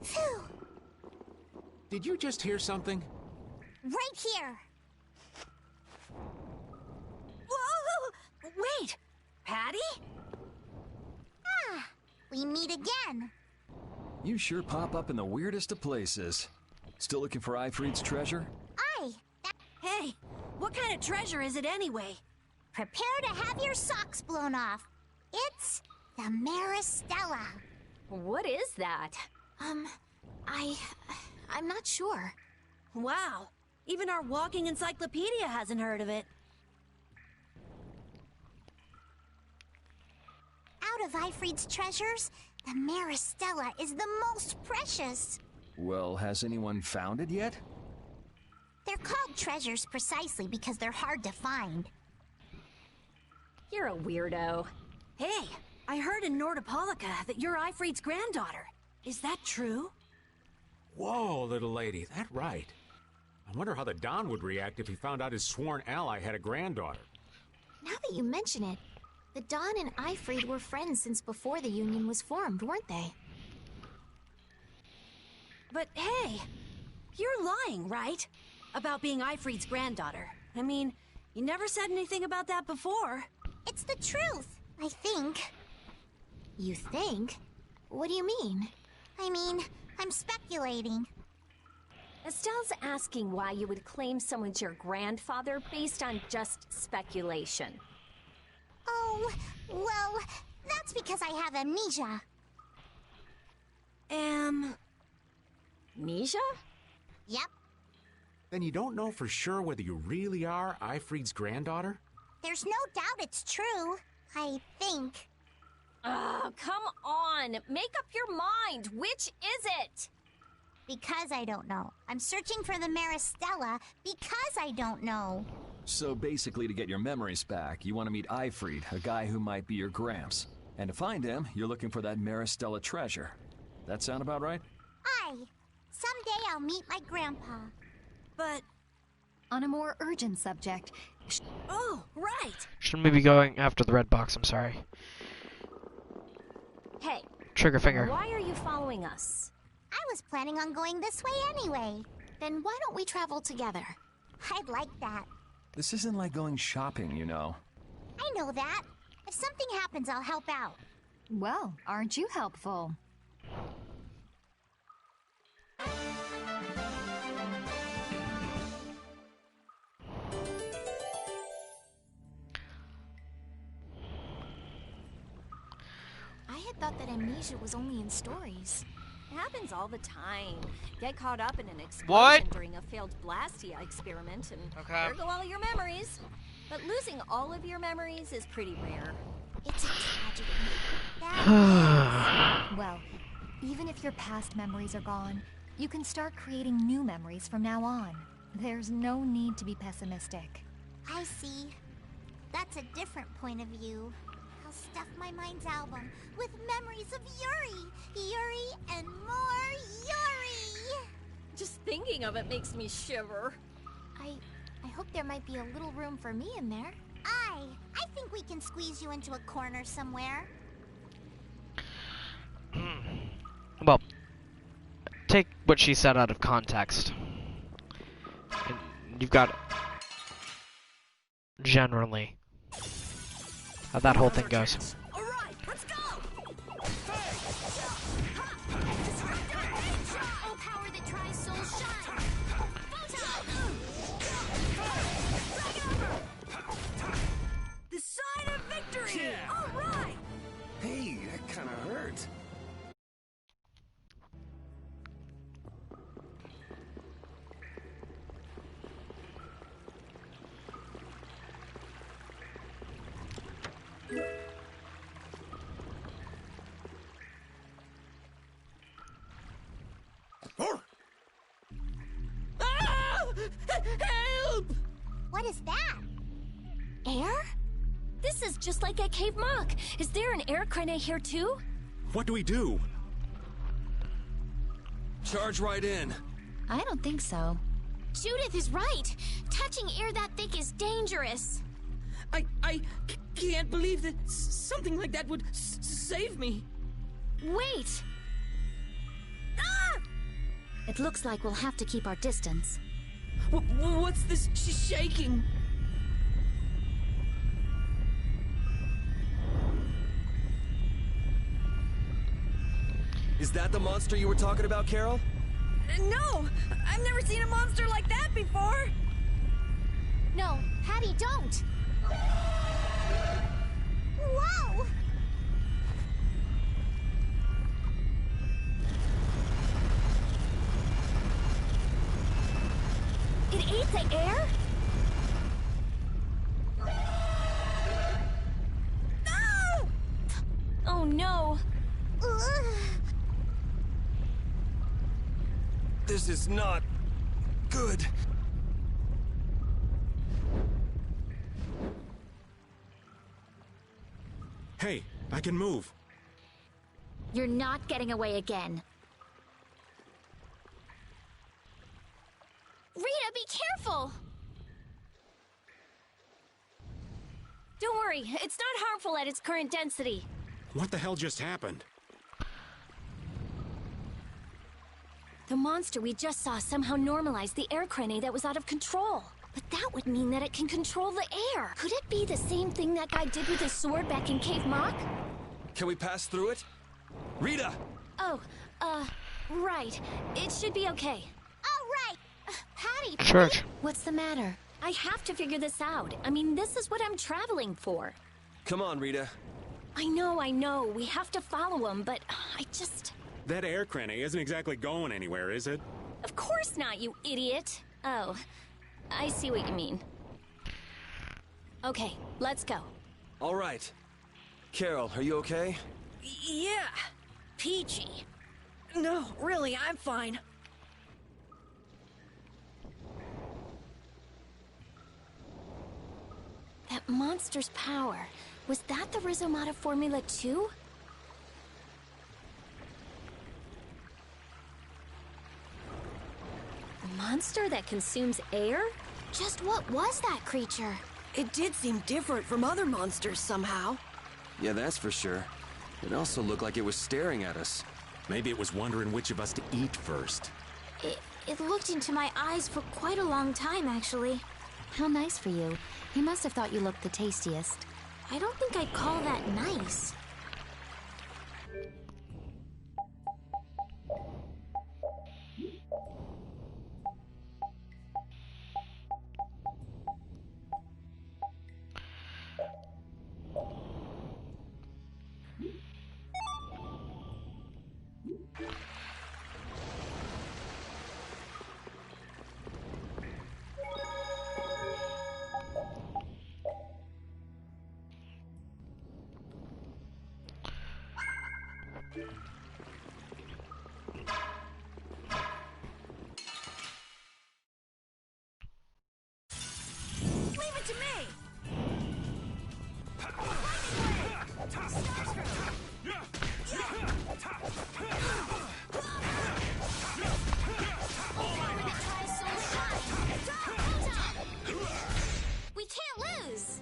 Speaker 5: Phew!
Speaker 21: Did you just hear something?
Speaker 5: Right here!
Speaker 4: Whoa! Wait! Patty?
Speaker 5: Ah, we meet again.
Speaker 17: You sure pop up in the weirdest of places. Still looking for Ifrit's treasure?
Speaker 4: Hey, what kind of treasure is it anyway?
Speaker 5: Prepare to have your socks blown off. It's the Maristella.
Speaker 6: What is that?
Speaker 5: I'm not sure.
Speaker 4: Wow, even our walking encyclopedia hasn't heard of it.
Speaker 5: Out of Ifrit's treasures, the Maristella is the most precious.
Speaker 17: Well, has anyone found it yet?
Speaker 5: They're called treasures precisely because they're hard to find.
Speaker 6: You're a weirdo.
Speaker 4: Hey, I heard in Nordopolica that you're Ifrit's granddaughter. Is that true?
Speaker 21: Whoa, little lady, that right. I wonder how the Don would react if he found out his sworn ally had a granddaughter.
Speaker 5: Now that you mention it, the Don and Ifrit were friends since before the Union was formed, weren't they?
Speaker 4: But hey, you're lying, right? About being Ifrit's granddaughter. I mean, you never said anything about that before.
Speaker 5: It's the truth, I think. You think? What do you mean? I mean, I'm speculating.
Speaker 6: Estelle's asking why you would claim someone's your grandfather based on just speculation.
Speaker 5: Oh, well, that's because I have amnesia.
Speaker 6: Amnesia?
Speaker 5: Yep.
Speaker 21: Then you don't know for sure whether you really are Ifrit's granddaughter?
Speaker 5: There's no doubt it's true, I think.
Speaker 6: Oh, come on! Make up your mind! Which is it?
Speaker 5: Because I don't know. I'm searching for the Maristella because I don't know.
Speaker 17: So basically, to get your memories back, you want to meet Ifrit, a guy who might be your gramps. And to find him, you're looking for that Maristella treasure. That sound about right?
Speaker 5: Aye. Someday I'll meet my grandpa.
Speaker 4: But...
Speaker 13: On a more urgent subject...
Speaker 4: Oh, right!
Speaker 1: Shouldn't we be going after the red box? I'm sorry.
Speaker 6: Hey.
Speaker 1: Trigger finger.
Speaker 6: Why are you following us?
Speaker 5: I was planning on going this way anyway. Then why don't we travel together? I'd like that.
Speaker 17: This isn't like going shopping, you know.
Speaker 5: I know that. If something happens, I'll help out.
Speaker 13: Well, aren't you helpful?
Speaker 5: I had thought that amnesia was only in stories.
Speaker 6: It happens all the time. Get caught up in an explosion
Speaker 1: What?
Speaker 6: during a failed Blastia experiment, and
Speaker 1: Okay.
Speaker 6: there go all your memories. But losing all of your memories is pretty rare.
Speaker 5: It's a tragedy.
Speaker 13: Well, even if your past memories are gone, you can start creating new memories from now on. There's no need to be pessimistic.
Speaker 5: I see. That's a different point of view. I'll stuff my mind's album with memories of Yuri. Yuri and more Yuri!
Speaker 6: Just thinking of it makes me shiver.
Speaker 5: I hope there might be a little room for me in there.
Speaker 7: I think we can squeeze you into a corner somewhere.
Speaker 1: Well, take what she said out of context. And you've got generally how that whole thing goes.
Speaker 4: Alright, let's go!
Speaker 5: Oh, power that tries soul shine!
Speaker 4: The sign of victory!
Speaker 12: Yeah.
Speaker 4: Alright!
Speaker 12: Hey, that kind of hurt.
Speaker 5: Help!
Speaker 7: What is that?
Speaker 6: Air? This is just like at Cave Mock. Is there an air crenate here too?
Speaker 19: What do we do?
Speaker 8: Charge right in.
Speaker 11: I don't think so.
Speaker 5: Judith is right. Touching air that thick is dangerous.
Speaker 14: I can't believe that something like that would save me.
Speaker 6: Wait!
Speaker 11: It looks like we'll have to keep our distance.
Speaker 14: What's this shaking?
Speaker 8: Is that the monster you were talking about, Carol?
Speaker 4: No! I've never seen a monster like that before!
Speaker 5: No, Patty, don't!
Speaker 7: Whoa!
Speaker 6: It ate the air?
Speaker 4: No!
Speaker 6: Oh no!
Speaker 8: This is not good.
Speaker 19: Hey, I can move.
Speaker 11: You're not getting away again.
Speaker 5: Rita, be careful!
Speaker 6: Don't worry, it's not harmful at its current density.
Speaker 19: What the hell just happened?
Speaker 6: The monster we just saw somehow normalized the air crenate that was out of control. But that would mean that it can control the air. Could it be the same thing that guy did with his sword back in Cave Mock?
Speaker 8: Can we pass through it? Rita!
Speaker 6: Oh, right. It should be okay.
Speaker 7: All right.
Speaker 5: Patty,
Speaker 1: Church.
Speaker 6: What's the matter? I have to figure this out. I mean, this is what I'm traveling for.
Speaker 8: Come on, Rita.
Speaker 6: I know. We have to follow him, but I just...
Speaker 19: That air crenate isn't exactly going anywhere, is it?
Speaker 6: Of course not, you idiot. Oh, I see what you mean. Okay, let's go.
Speaker 8: All right. Carol, are you okay?
Speaker 4: Yeah. Peachy. No, really, I'm fine.
Speaker 6: That monster's power, was that the Rhizomata Formula 2? A monster that consumes air?
Speaker 5: just what was that creature?
Speaker 4: It did seem different from other monsters somehow.
Speaker 8: Yeah, that's for sure. It also looked like it was staring at us.
Speaker 19: Maybe it was wondering which of us to eat first.
Speaker 5: It looked into my eyes for quite a long time, actually.
Speaker 11: How nice for you. He must have thought you looked the tastiest.
Speaker 5: I don't think I'd call that nice.
Speaker 4: Leave it to me!
Speaker 5: We can't lose!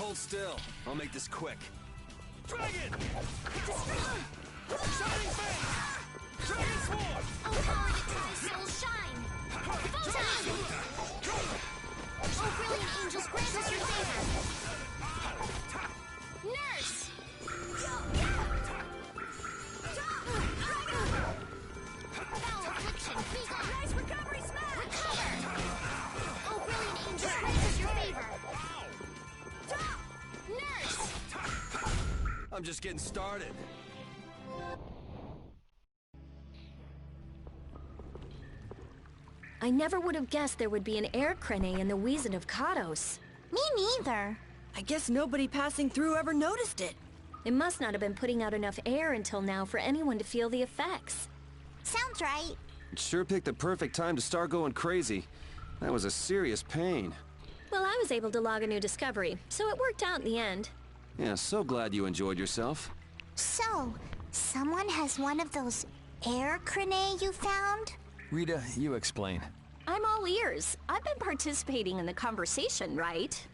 Speaker 8: hold still. I'll make this quick.
Speaker 22: Dragon! Shining Face! Dragon Sword!
Speaker 5: Oh, power that ties soul shine! Photon! Oh, brilliant angels, grant us your favor! Nurse! Foul affliction, be gone! Nice recovery, smash! Recover! Oh, brilliant angels, grant us your favor! Nurse!
Speaker 8: I'm just getting started.
Speaker 6: I never would have guessed there would be an air crane in the Wheezin of Kados.
Speaker 7: Me neither.
Speaker 4: I guess nobody passing through ever noticed it.
Speaker 6: It must not have been putting out enough air until now for anyone to feel the effects.
Speaker 7: Sounds right.
Speaker 8: It sure picked the perfect time to start going crazy. That was a serious pain.
Speaker 6: Well, I was able to log a new discovery, so it worked out in the end.
Speaker 8: Yeah, so glad you enjoyed yourself.
Speaker 7: So, someone has one of those air crane you found?
Speaker 17: Rita, you explain.
Speaker 6: I'm all ears. I've been participating in the conversation, right?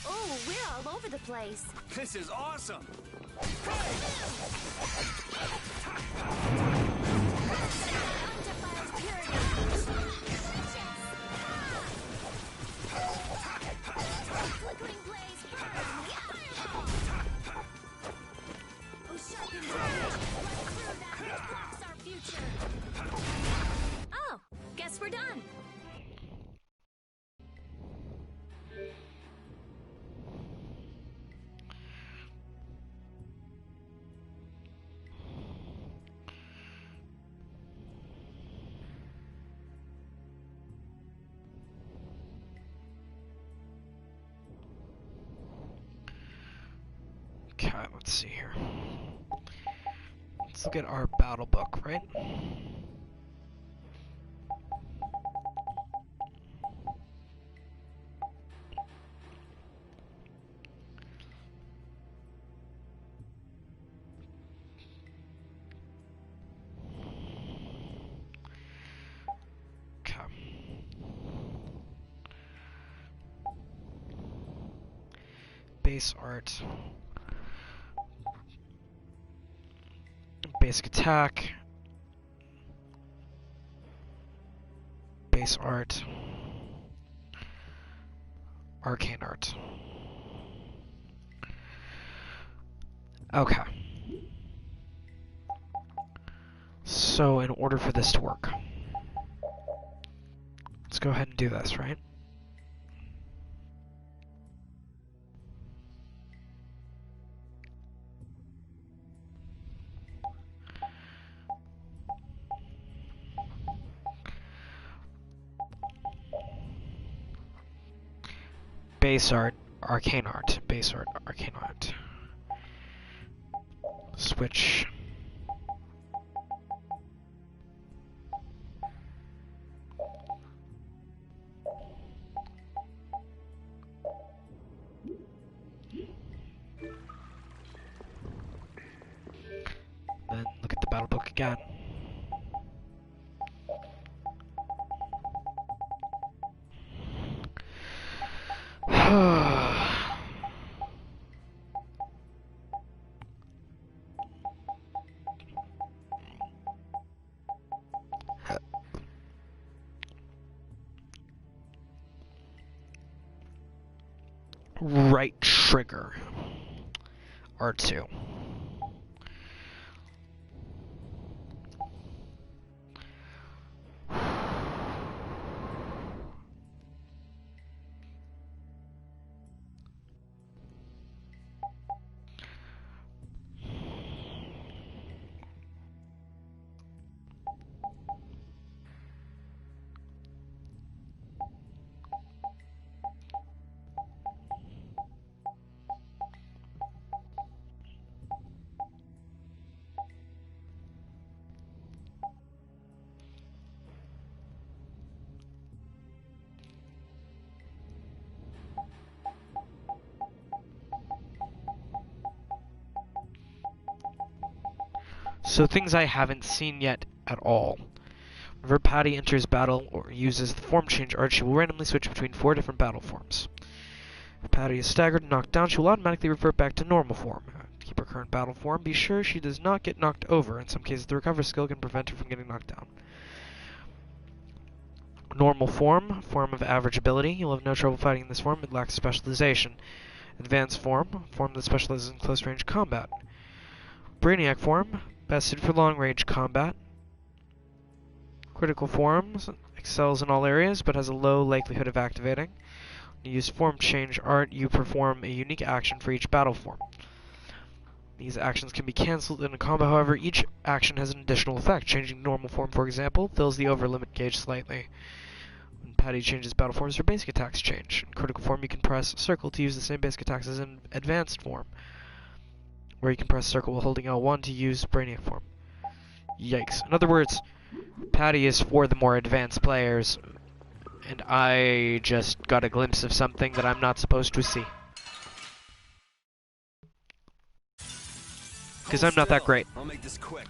Speaker 6: Oh, we're all over the place.
Speaker 19: This is awesome!
Speaker 5: Flickering blaze, burn! Fireball! Oh, sharpened edge! Let's clear that which blocks our future!
Speaker 6: Oh, guess we're done.
Speaker 1: Okay, let's see here. Let's look at our battle book, right? Okay. Base art. Basic attack. Base art. Arcane art. Okay. So in order for this to work, let's go ahead and do this, right? Base art, arcane art, base art, arcane art. Switch. Then look at the battle book again. Right trigger. R2. So things I haven't seen yet at all. Whenever Patty enters battle or uses the form change art, she will randomly switch between 4 different battle forms. If Patty is staggered and knocked down, she will automatically revert back to normal form. To keep her current battle form, be sure she does not get knocked over. In some cases, the recover skill can prevent her from getting knocked down. Normal form, form of average ability. You'll have no trouble fighting in this form, it lacks specialization. Advanced form, form that specializes in close range combat. Brainiac form, best suited for long range combat. Critical form, excels in all areas but has a low likelihood of activating. When you use form change art, you perform a unique action for each battle form. These actions can be cancelled in a combo, however, each action has an additional effect. Changing normal form, for example, fills the over limit gauge slightly. When Patty changes battle forms, her basic attacks change. In critical form, you can press circle to use the same basic attacks as in advanced form, where you can press circle while holding L1 to use Brainiac form. Yikes. In other words, Patty is for the more advanced players, and I just got a glimpse of something that I'm not supposed to see. Because I'm not that great.
Speaker 8: I'll make this quick.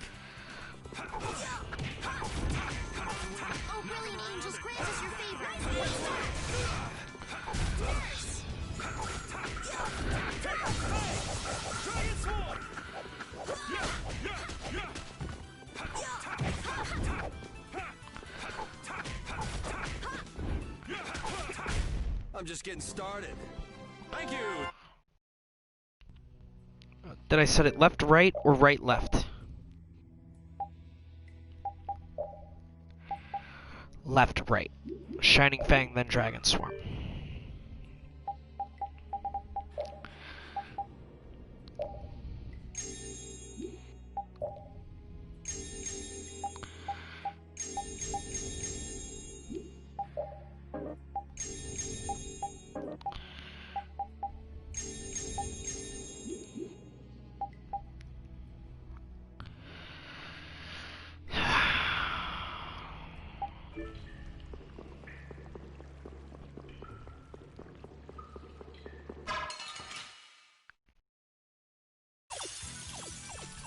Speaker 8: I'm just getting started. Thank you.
Speaker 1: Did I set it left, right, or right, left? Left, right. Shining Fang, then Dragon Swarm.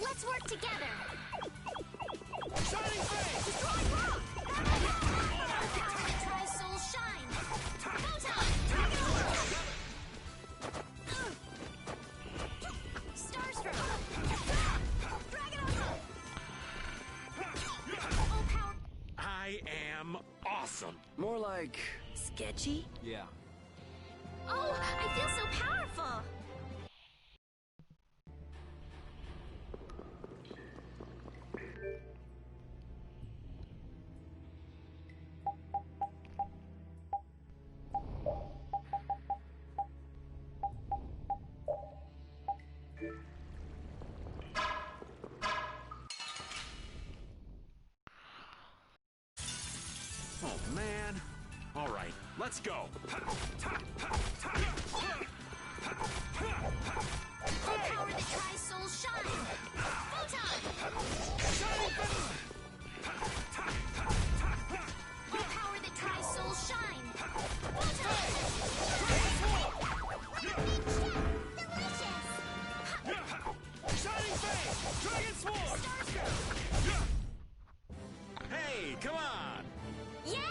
Speaker 5: Let's work together.
Speaker 22: Shining Fang!
Speaker 5: Destroy rock! Try soul shine. Photon! Starstroke! Dragon Full power!
Speaker 21: I am awesome.
Speaker 8: More like...
Speaker 4: Sketchy?
Speaker 8: Yeah.
Speaker 5: Oh, I feel so powerful!
Speaker 21: Oh, man. All right, let's go.
Speaker 5: Full power that tries soul shine. Photon! Full power that tries soul shine. Photon!
Speaker 22: Shining Fang! Dragon Sword! Hey, come on!
Speaker 5: Yay!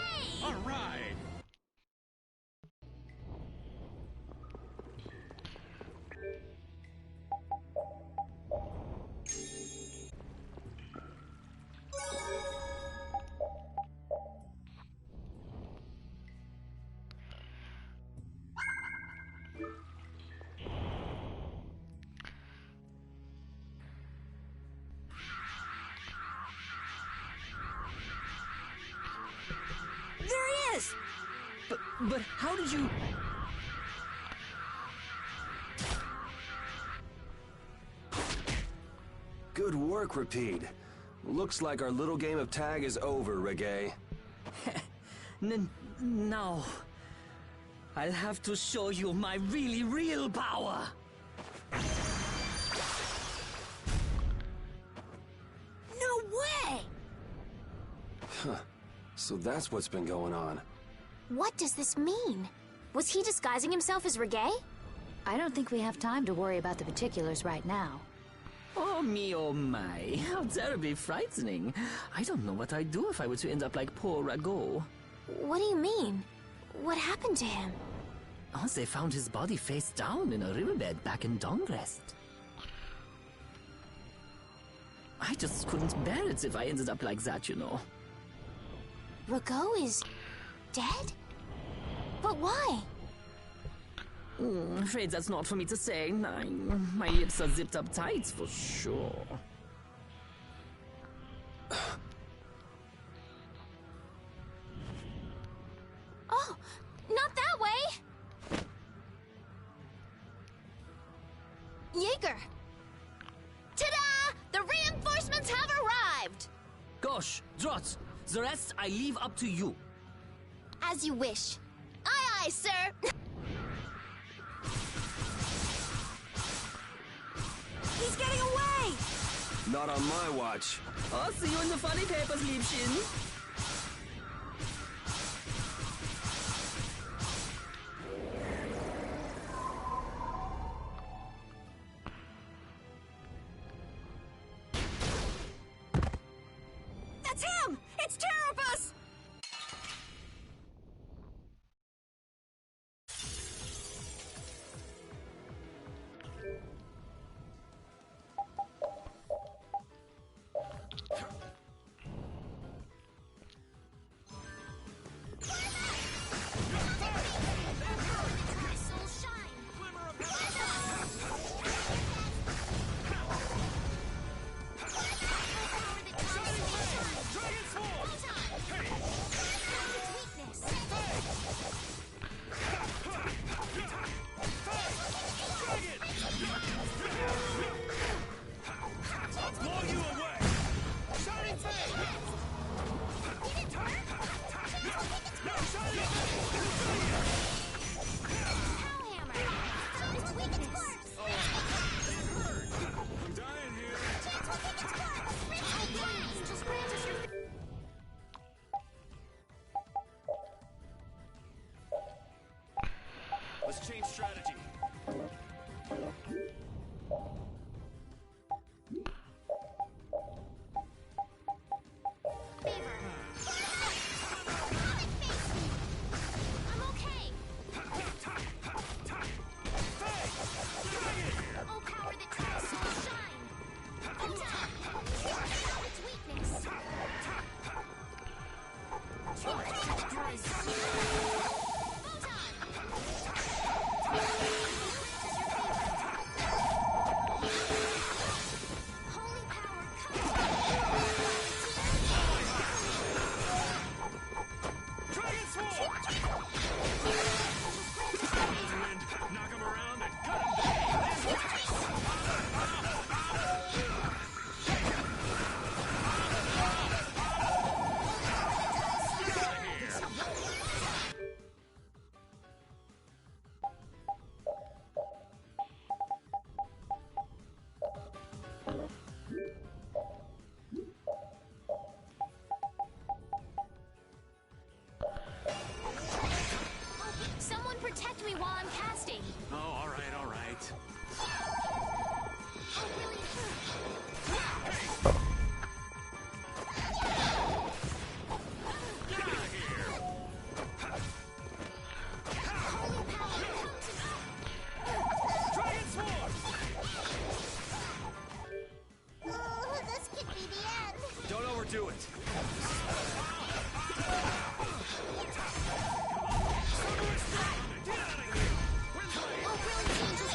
Speaker 21: All right.
Speaker 4: There he is!
Speaker 14: But how did you...
Speaker 8: Good work, Repeat. Looks like our little game of tag is over, Reggae.
Speaker 14: No. I'll have to show you my really real power.
Speaker 4: No way!
Speaker 8: Huh. So that's what's been going on.
Speaker 5: What does this mean? Was he disguising himself as Reggae?
Speaker 11: I don't think we have time to worry about the particulars right now.
Speaker 14: Oh me, oh my. How terribly frightening. I don't know what I'd do if I were to end up like poor Rago.
Speaker 5: What do you mean? What happened to him?
Speaker 14: Oh, they found his body face down in a riverbed back in Dongrest. I just couldn't bear it if I ended up like that, you know.
Speaker 5: Rago is dead? But why?
Speaker 14: Afraid that's not for me to say. My lips are zipped up tight for sure.
Speaker 5: Oh, not that way! Jaeger! Ta-da! The reinforcements have arrived!
Speaker 14: Gosh, Drot, the rest I leave up to you.
Speaker 5: As you wish. Aye, aye, sir!
Speaker 4: He's getting away!
Speaker 8: Not on my watch.
Speaker 14: I'll see you in the funny papers, Liebchen.
Speaker 4: That's him! It's Terrapus!
Speaker 15: Let's change strategy.
Speaker 5: Someone protect me while I'm casting.
Speaker 19: Oh, all right, all right.
Speaker 7: Oh, this could be the end.
Speaker 15: Don't overdo it.
Speaker 5: Oh, really changes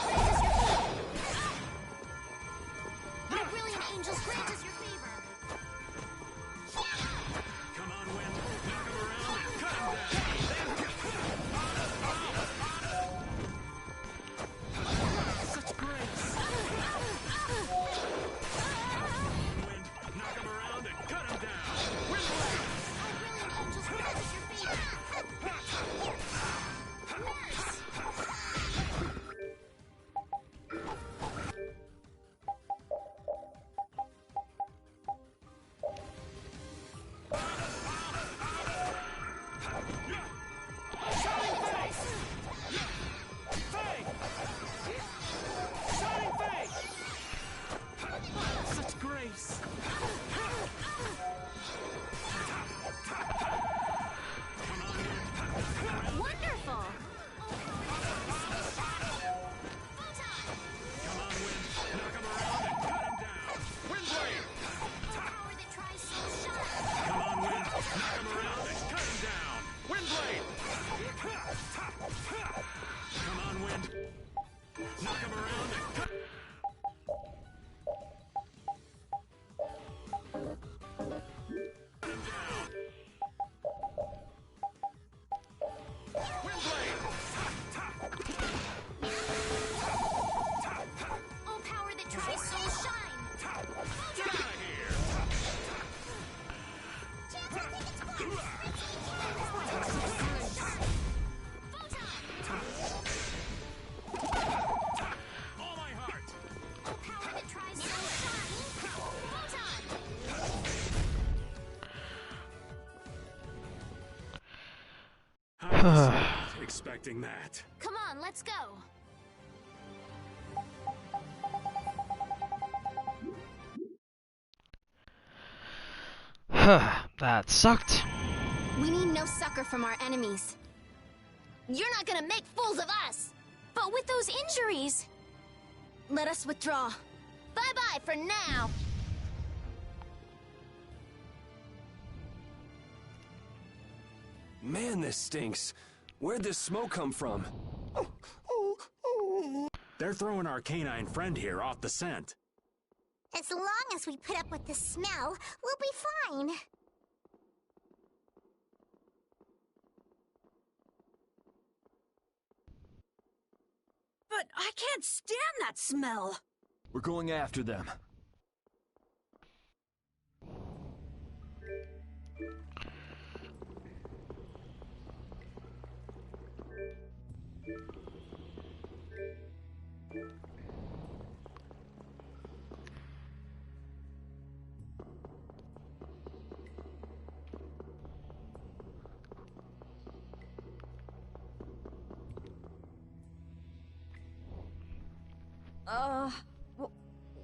Speaker 5: All power that tries soul shine.
Speaker 15: Get out of here!
Speaker 22: All my heart!
Speaker 5: All power that tries soul shine.
Speaker 19: I wasn't expecting that.
Speaker 5: Come on, let's go.
Speaker 1: That sucked.
Speaker 5: We need no succor from our enemies. You're not gonna make fools of us! But with those injuries...
Speaker 4: Let us withdraw.
Speaker 5: Bye-bye for now!
Speaker 3: Man, this stinks. Where'd this smoke come from?
Speaker 19: They're throwing our canine friend here off the scent.
Speaker 7: As long as we put up with the smell, we'll be fine.
Speaker 4: But I can't stand that smell.
Speaker 17: We're going after them.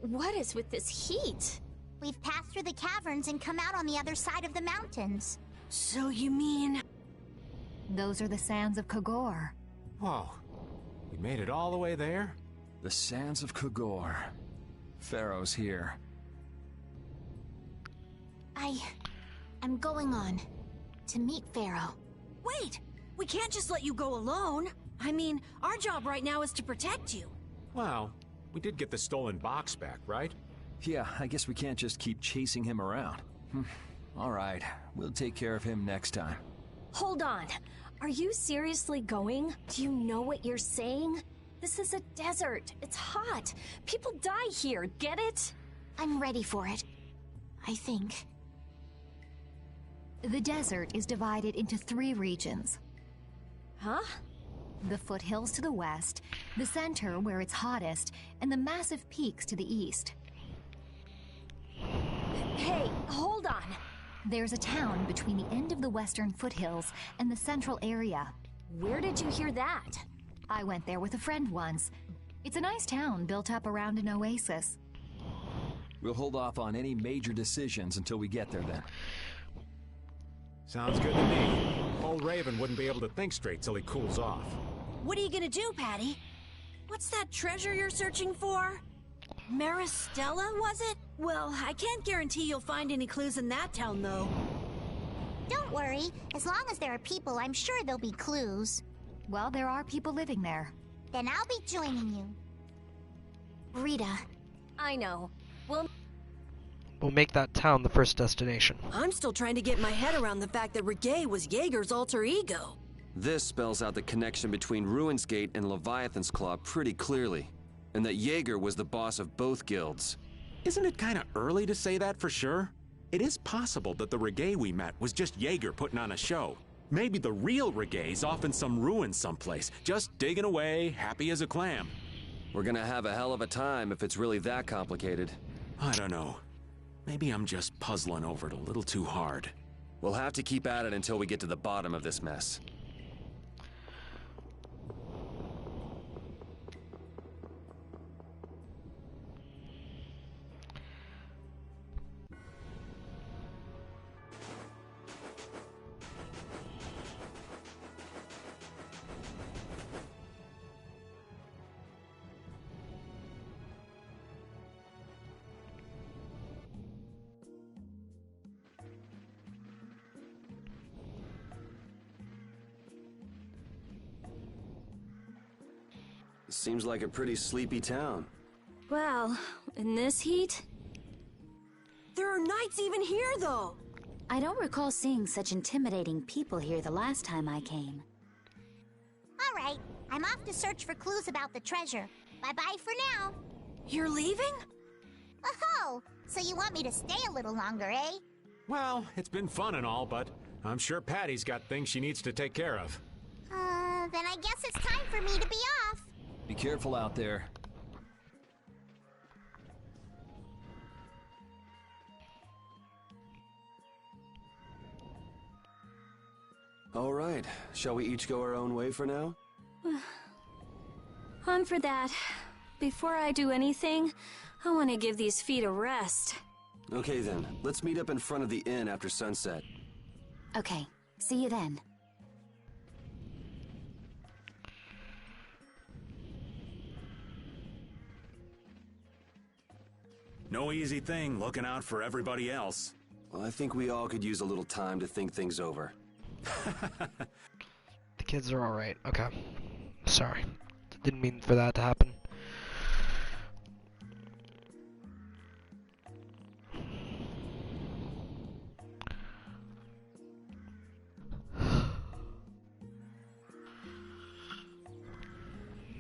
Speaker 6: What is with this heat?
Speaker 7: We've passed through the caverns and come out on the other side of the mountains.
Speaker 4: So you mean...
Speaker 13: Those are the sands of Kogor.
Speaker 21: Whoa. We made it all the way there?
Speaker 17: The sands of Kogor. Pharaoh's here.
Speaker 7: I'm going on to meet Pharaoh.
Speaker 4: Wait! We can't just let you go alone. I mean, our job right now is to protect you.
Speaker 21: Well, we did get the stolen box back, right?
Speaker 17: Yeah, I guess we can't just keep chasing him around. All right, we'll take care of him next time.
Speaker 6: Hold on. Are you seriously going? Do you know what you're saying? This is a desert. It's hot. People die here, get it?
Speaker 7: I'm ready for it. I think.
Speaker 11: The desert is divided into 3 regions.
Speaker 6: Huh?
Speaker 11: The foothills to the west, the center where it's hottest, and the massive peaks to the east.
Speaker 6: Hey, hold on.
Speaker 11: There's a town between the end of the western foothills and the central area.
Speaker 6: Where did you hear that?
Speaker 11: I went there with a friend once. It's a nice town built up around an oasis.
Speaker 17: We'll hold off on any major decisions until we get there then.
Speaker 21: Sounds good to me. Old Raven wouldn't be able to think straight till he cools off.
Speaker 4: What are you gonna do, Patty? What's that treasure you're searching for? Maristella, was it? Well, I can't guarantee you'll find any clues in that town, though.
Speaker 7: Don't worry. As long as there are people, I'm sure there'll be clues.
Speaker 11: Well, there are people living there.
Speaker 7: Then I'll be joining you. Rita.
Speaker 6: I know.
Speaker 1: We'll make that town the first destination.
Speaker 4: I'm still trying to get my head around the fact that Reggae was Jaeger's alter ego.
Speaker 8: This spells out the connection between Ruin's Gate and Leviathan's Claw pretty clearly, and that Jaeger was the boss of both guilds.
Speaker 19: Isn't it kind of early to say that for sure? It is possible that the Reggae we met was just Jaeger putting on a show. Maybe the real Reggae's off in some ruins someplace, just digging away, happy as a clam.
Speaker 8: We're gonna have a hell of a time if it's really that complicated.
Speaker 19: I don't know. Maybe I'm just puzzling over it a little too hard.
Speaker 8: We'll have to keep at it until we get to the bottom of this mess.
Speaker 3: Seems like a pretty sleepy town.
Speaker 6: Well, in this heat? There are knights even here, though!
Speaker 11: I don't recall seeing such intimidating people here the last time I came.
Speaker 7: All right, I'm off to search for clues about the treasure. Bye-bye for now.
Speaker 6: You're leaving?
Speaker 7: Oh, so you want me to stay a little longer, eh?
Speaker 21: Well, it's been fun and all, but I'm sure Patty's got things she needs to take care of.
Speaker 7: Then I guess it's time for me to be off.
Speaker 17: Be careful out there.
Speaker 3: All right, shall we each go our own way for now?
Speaker 6: On for that. Before I do anything, I want to give these feet a rest.
Speaker 3: Okay then, let's meet up in front of the inn after sunset.
Speaker 11: Okay, see you then.
Speaker 19: No easy thing looking out for everybody else.
Speaker 3: Well, I think we all could use a little time to think things over.
Speaker 1: The kids are alright. Okay. Sorry. Didn't mean for that to happen.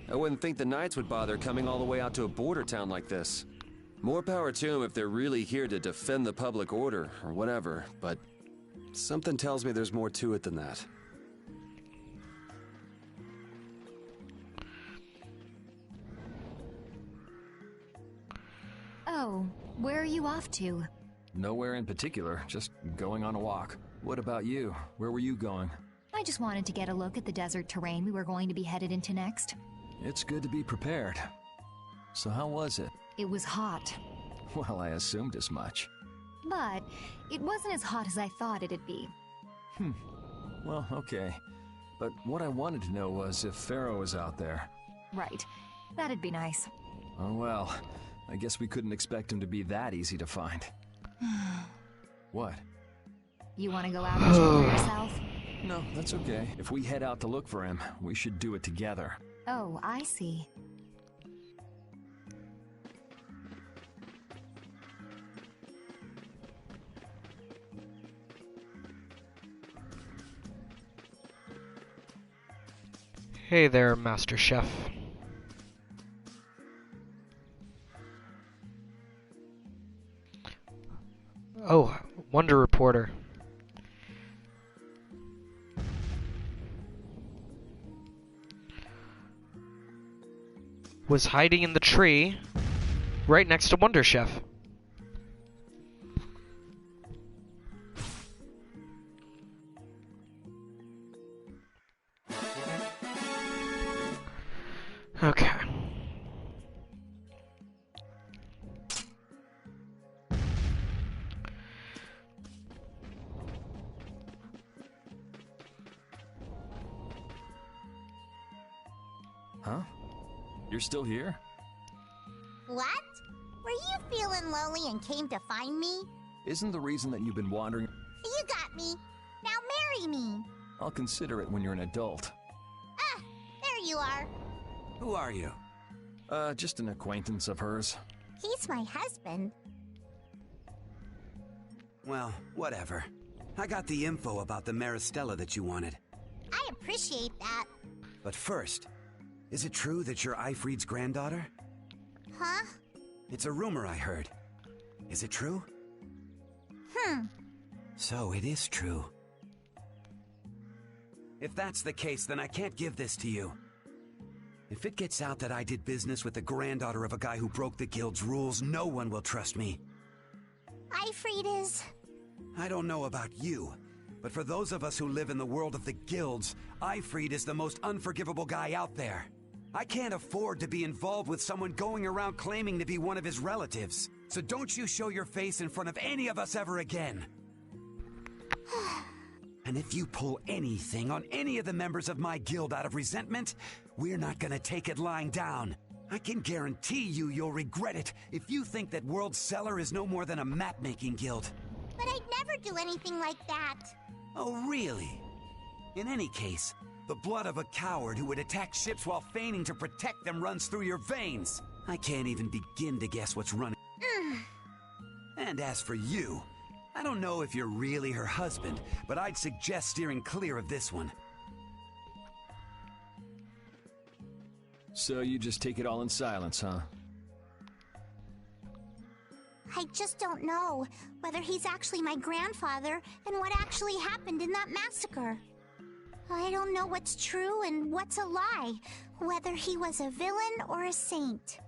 Speaker 3: I wouldn't think the Knights would bother coming all the way out to a border town like this. More power to them if they're really here to defend the public order, or whatever, but something tells me there's more to it than that.
Speaker 13: Oh, where are you off to?
Speaker 17: Nowhere in particular, just going on a walk. What about you? Where were you going?
Speaker 13: I just wanted to get a look at the desert terrain we were going to be headed into next.
Speaker 17: It's good to be prepared. So how was it?
Speaker 13: It was hot.
Speaker 17: Well, I assumed as much.
Speaker 13: But it wasn't as hot as I thought it'd be.
Speaker 17: Well, okay. But what I wanted to know was if Pharaoh was out there.
Speaker 13: Right. That'd be nice.
Speaker 17: Oh well, I guess we couldn't expect him to be that easy to find. What?
Speaker 13: You want to go out and check for yourself?
Speaker 17: No, that's okay. If we head out to look for him, we should do it together.
Speaker 13: Oh, I see.
Speaker 1: Hey there, Master Chef. Oh, Wonder Reporter. Was hiding in the tree right next to Wonder Chef. Okay.
Speaker 17: Huh? You're still here?
Speaker 7: What? Were you feeling lonely and came to find me?
Speaker 17: Isn't the reason that you've been wandering...
Speaker 7: You got me. Now marry me.
Speaker 17: I'll consider it when you're an adult.
Speaker 7: Ah, there you are.
Speaker 12: Who are you?
Speaker 17: Just an acquaintance of hers.
Speaker 7: He's my husband.
Speaker 12: Well, whatever. I got the info about the Maristella that you wanted.
Speaker 7: I appreciate that.
Speaker 12: But first, is it true that you're Eifried's granddaughter?
Speaker 7: Huh?
Speaker 12: It's a rumor I heard. Is it true? So it is true. If that's the case, then I can't give this to you. If it gets out that I did business with the granddaughter of a guy who broke the guild's rules, no one will trust me.
Speaker 7: Eifried is...
Speaker 12: I don't know about you, but for those of us who live in the world of the guilds, Eifried is the most unforgivable guy out there. I can't afford to be involved with someone going around claiming to be one of his relatives. So don't you show your face in front of any of us ever again. And if you pull anything on any of the members of my guild out of resentment, we're not gonna take it lying down. I can guarantee you'll regret it if you think that World Cellar is no more than a map-making guild.
Speaker 7: But I'd never do anything like that.
Speaker 12: Oh, really? In any case, The blood of a coward who would attack ships while feigning to protect them runs through your veins. I can't even begin to guess what's running. And as for you, I don't know if you're really her husband, but I'd suggest steering clear of this one.
Speaker 17: So you just take it all in silence, huh?
Speaker 7: I just don't know whether he's actually my grandfather and what actually happened in that massacre. I don't know what's true and what's a lie, whether he was a villain or a saint.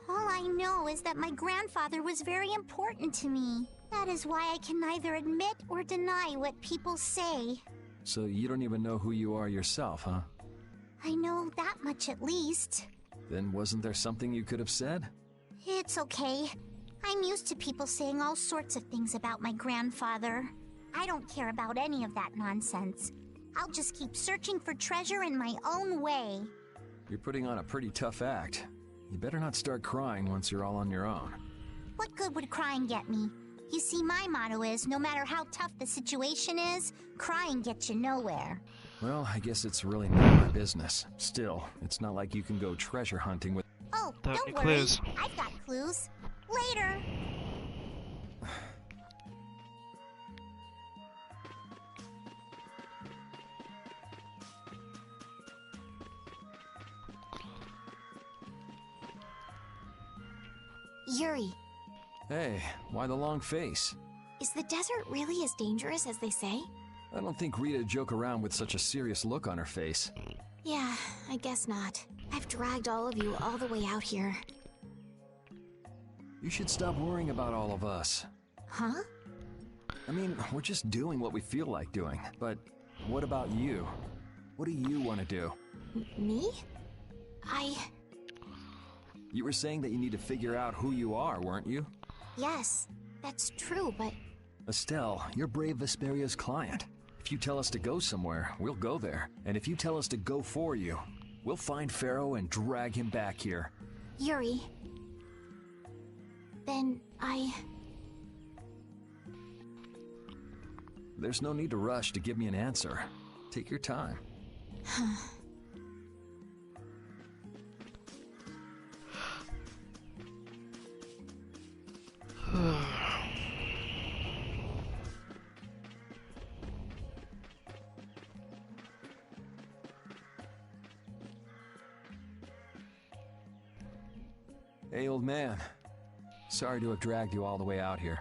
Speaker 7: All I know is that my grandfather was very important to me. That is why I can neither admit or deny what people say.
Speaker 17: So you don't even know who you are yourself, huh?
Speaker 7: I know that much at least.
Speaker 17: Then wasn't there something you could have said?
Speaker 7: It's okay. I'm used to people saying all sorts of things about my grandfather. I don't care about any of that nonsense. I'll just keep searching for treasure in my own way.
Speaker 17: You're putting on a pretty tough act. You better not start crying once you're all on your own.
Speaker 7: What good would crying get me? You see, my motto is, no matter how tough the situation is, crying gets you nowhere.
Speaker 17: Well, I guess it's really not my business. Still, it's not like you can go treasure hunting with...
Speaker 7: Oh,
Speaker 1: Don't
Speaker 7: don't
Speaker 1: need
Speaker 7: worry.
Speaker 1: clues.
Speaker 7: I've got clues. Later.
Speaker 5: Yuri,
Speaker 17: Hey, why the long face?
Speaker 5: is the desert really as dangerous as they say?
Speaker 17: I don't think Rita joke around with such a serious look on her face.
Speaker 5: Yeah, I guess not. I've dragged all of you all the way out here.
Speaker 17: You should stop worrying about all of us.
Speaker 5: Huh?
Speaker 17: I mean, we're just doing what we feel like doing. But what about you? What do you want to do?
Speaker 5: Me?
Speaker 17: You were saying that you need to figure out who you are, weren't you?
Speaker 5: Yes, that's true, but...
Speaker 17: Estelle, you're Brave Vesperia's client. If you tell us to go somewhere, we'll go there. And if you tell us to go for you, we'll find Pharaoh and drag him back here.
Speaker 5: Yuri... Then
Speaker 17: There's no need to rush to give me an answer. Take your time. Hey, old man. Sorry to have dragged you all the way out here.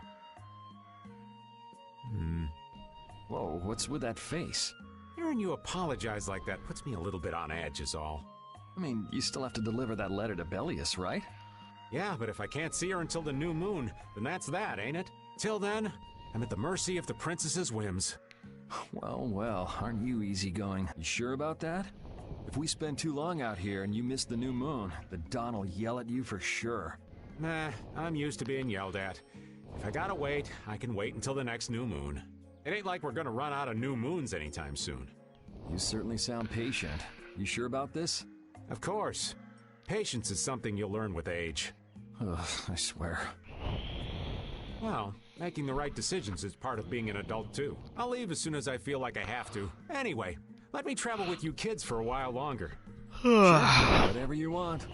Speaker 17: Whoa, what's with that face?
Speaker 21: Hearing you apologize like that puts me a little bit on edge is all.
Speaker 17: I mean, you still have to deliver that letter to Bellius, right?
Speaker 21: Yeah, but if I can't see her until the new moon, then that's that, ain't it? Till then, I'm at the mercy of the princess's whims.
Speaker 17: Well, aren't you easygoing? You sure about that? If we spend too long out here and you miss the new moon, the Don will yell at you for sure.
Speaker 21: Nah, I'm used to being yelled at. If I gotta wait, I can wait until the next new moon. It ain't like we're gonna run out of new moons anytime soon.
Speaker 17: You certainly sound patient. You sure about this?
Speaker 21: Of course. Patience is something you'll learn with age.
Speaker 17: Ugh, I swear.
Speaker 21: Well, making the right decisions is part of being an adult too. I'll leave as soon as I feel like I have to. Anyway, let me travel with you kids for a while longer.
Speaker 17: Sure, whatever you want.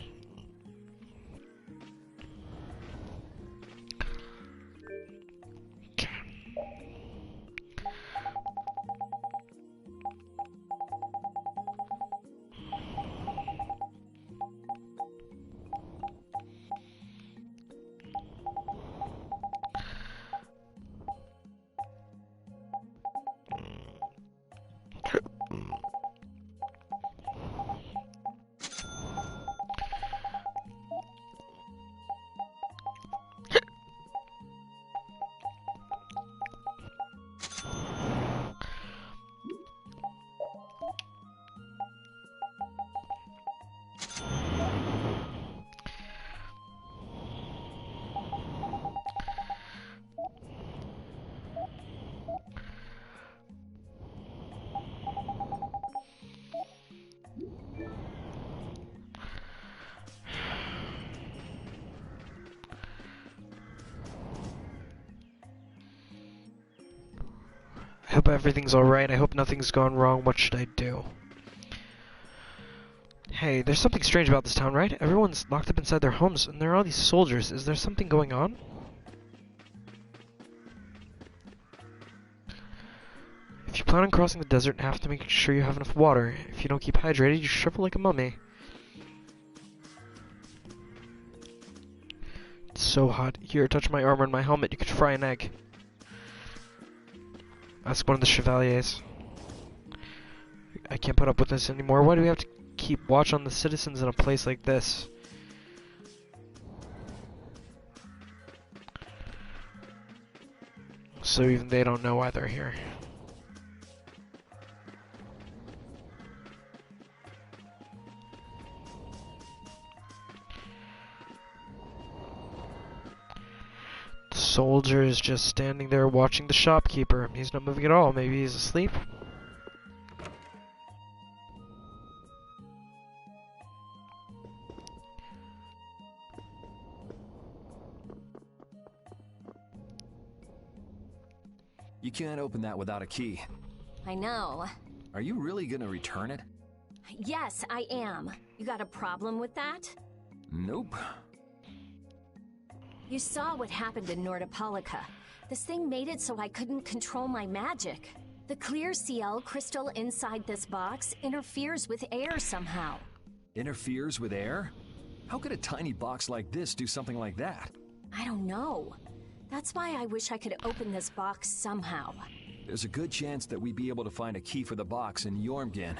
Speaker 1: I hope everything's alright. I hope nothing's gone wrong. What should I do? Hey, there's something strange about this town, right? Everyone's locked up inside their homes, and there are all these soldiers. Is there something going on? If you plan on crossing the desert, you have to make sure you have enough water. If you don't keep hydrated, you shrivel like a mummy. It's so hot. Here, touch my armor and my helmet. You could fry an egg. Ask one of the chevaliers. I can't put up with this anymore. Why do we have to keep watch on the citizens in a place like this? So even they don't know why they're here. The soldier is just standing there watching the shopkeeper. He's not moving at all. Maybe he's asleep?
Speaker 17: You can't open that without a key.
Speaker 6: I know.
Speaker 17: Are you really gonna return it?
Speaker 6: Yes, I am. You got a problem with that?
Speaker 17: Nope.
Speaker 6: You saw what happened in Nordopolica. This thing made it so I couldn't control my magic. The clear CL crystal inside this box interferes with air somehow.
Speaker 17: Interferes with air? How could a tiny box like this do something like that?
Speaker 6: I don't know. That's why I wish I could open this box somehow.
Speaker 17: There's a good chance that we'd be able to find a key for the box in Jormungand.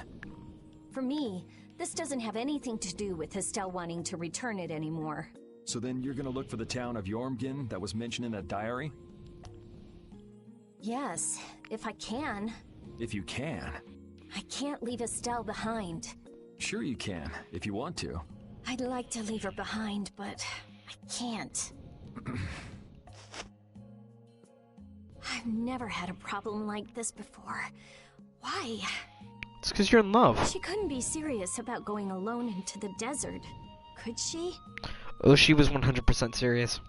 Speaker 6: For me, this doesn't have anything to do with Estelle wanting to return it anymore.
Speaker 17: So then you're gonna look for the town of Jormungand that was mentioned in that diary?
Speaker 6: Yes, if I can.
Speaker 17: If you can.
Speaker 6: I can't leave Estelle behind.
Speaker 17: Sure you can, if you want to.
Speaker 6: I'd like to leave her behind, but I can't. I've never had a problem like this before. Why?
Speaker 1: It's because you're in love.
Speaker 6: She couldn't be serious about going alone into the desert, could she?
Speaker 1: Oh, she was 100% serious.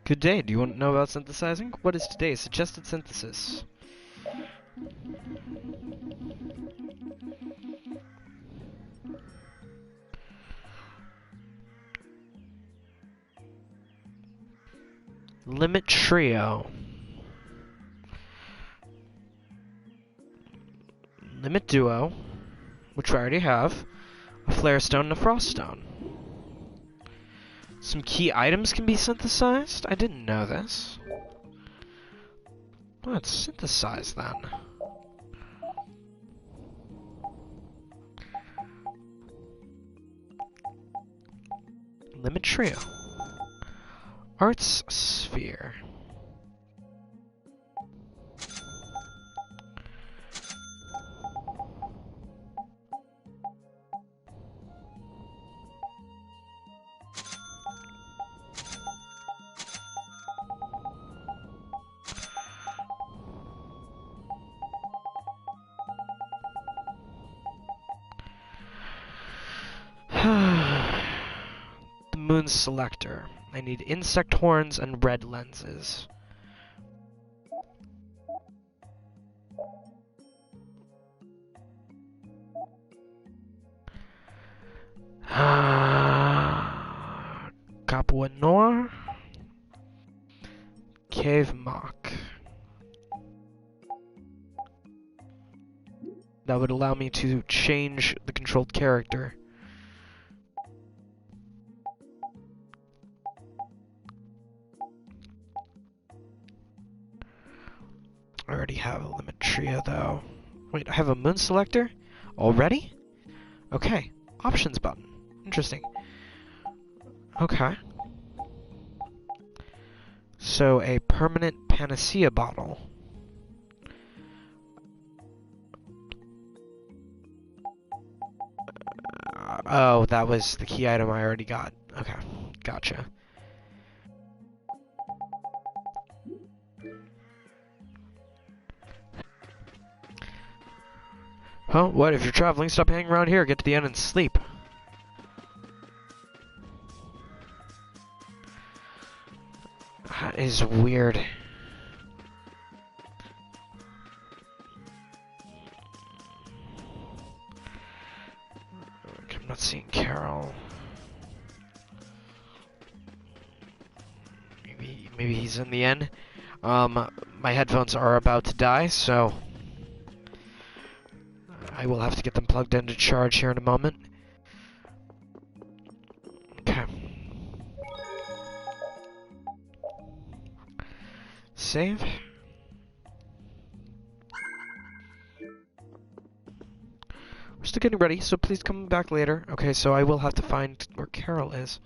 Speaker 1: Good day. Do you want to know about synthesizing? What is today's suggested synthesis? Limit Trio. Limit Duo, which we already have. A Flare Stone and a Frost Stone. Some key items can be synthesized? I didn't know this. Let's synthesize then. Limit Trio. Arts Sphere. The Moon Selector. I need insect horns and red lenses. Capua Nor. Cave Mock. That would allow me to change the controlled character. I already have a limit trio though. Wait, I have a moon selector? Already? Okay. Options button. Interesting. Okay. So a permanent panacea bottle. Oh, that was the key item I already got. Okay, gotcha. Huh? What? If you're traveling, stop hanging around here. Get to the end and sleep. That is weird. Okay, I'm not seeing Carol. Maybe he's in the inn. My headphones are about to die, so I will have to get them plugged into charge here in a moment. Okay. Save. We're still getting ready, so please come back later. Okay, so I will have to find where Carol is.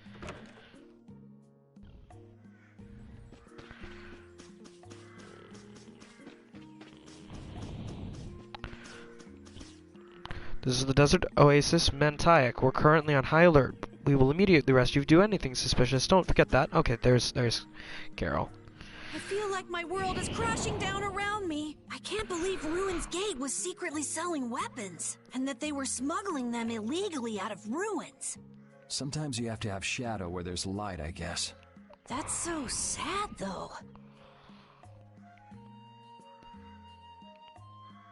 Speaker 1: This is the Desert Oasis Mantayak. We're currently on high alert. We will immediately arrest you if you do anything suspicious. Don't forget that. Okay, there's Carol.
Speaker 4: I feel like my world is crashing down around me. I can't believe Ruin's Gate was secretly selling weapons, and that they were smuggling them illegally out of ruins.
Speaker 17: Sometimes you have to have shadow where there's light, I guess.
Speaker 4: That's so sad, though.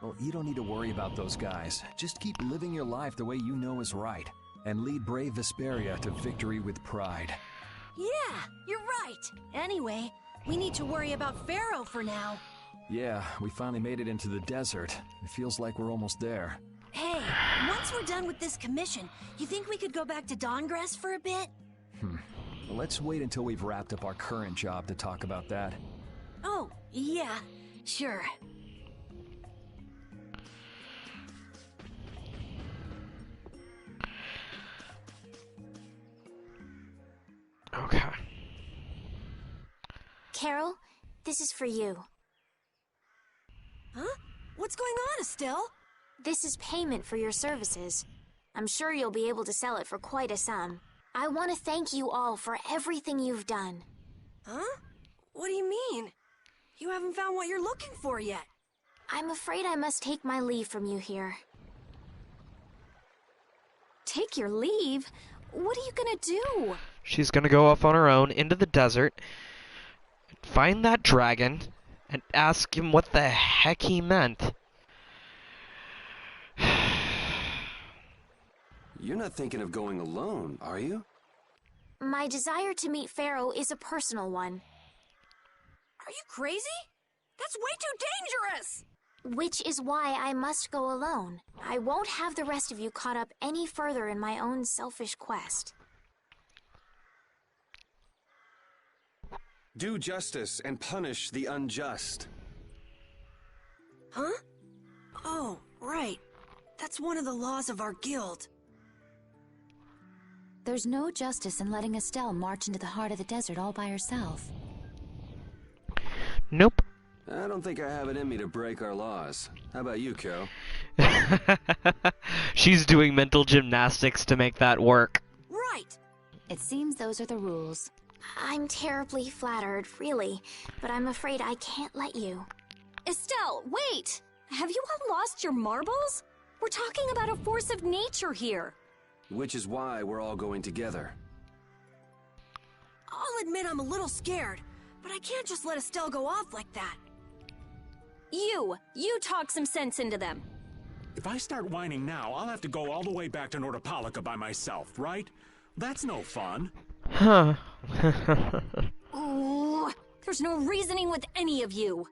Speaker 17: Well, you don't need to worry about those guys. Just keep living your life the way you know is right, and lead brave Vesperia to victory with pride.
Speaker 4: Yeah, you're right. Anyway, we need to worry about Pharaoh for now.
Speaker 17: Yeah, we finally made it into the desert. It feels like we're almost there.
Speaker 4: Hey, once we're done with this commission, you think we could go back to Dawngrass for a bit?
Speaker 17: Well, let's wait until we've wrapped up our current job to talk about that.
Speaker 4: Oh, yeah, sure.
Speaker 1: Okay.
Speaker 5: Carol, this is for you.
Speaker 4: Huh? What's going on, Estelle?
Speaker 5: This is payment for your services. I'm sure you'll be able to sell it for quite a sum. I want to thank you all for everything you've done.
Speaker 4: Huh? What do you mean? You haven't found what you're looking for yet.
Speaker 5: I'm afraid I must take my leave from you here.
Speaker 6: Take your leave? What are you gonna do?
Speaker 1: She's gonna go off on her own into the desert, find that dragon, and ask him what the heck he meant.
Speaker 3: You're not thinking of going alone, are you?
Speaker 5: My desire to meet Pharaoh is a personal one.
Speaker 4: Are you crazy? That's way too dangerous!
Speaker 5: Which is why I must go alone. I won't have the rest of you caught up any further in my own selfish quest.
Speaker 3: Do justice and punish the unjust.
Speaker 4: Huh? Oh, right. That's one of the laws of our guild.
Speaker 11: There's no justice in letting Estelle march into the heart of the desert all by herself.
Speaker 1: Nope.
Speaker 3: I don't think I have it in me to break our laws. How about you, Carol?
Speaker 1: She's doing mental gymnastics to make that work.
Speaker 4: Right!
Speaker 11: It seems those are the rules.
Speaker 5: I'm terribly flattered, really, but I'm afraid I can't let you.
Speaker 6: Estelle, wait! Have you all lost your marbles? We're talking about a force of nature here.
Speaker 3: Which is why we're all going together.
Speaker 4: I'll admit I'm a little scared, but I can't just let Estelle go off like that.
Speaker 6: You talk some sense into them.
Speaker 19: If I start whining now, I'll have to go all the way back to Nordopolica by myself, right? That's no fun.
Speaker 1: Huh.
Speaker 6: Ooh, there's no reasoning with any of you.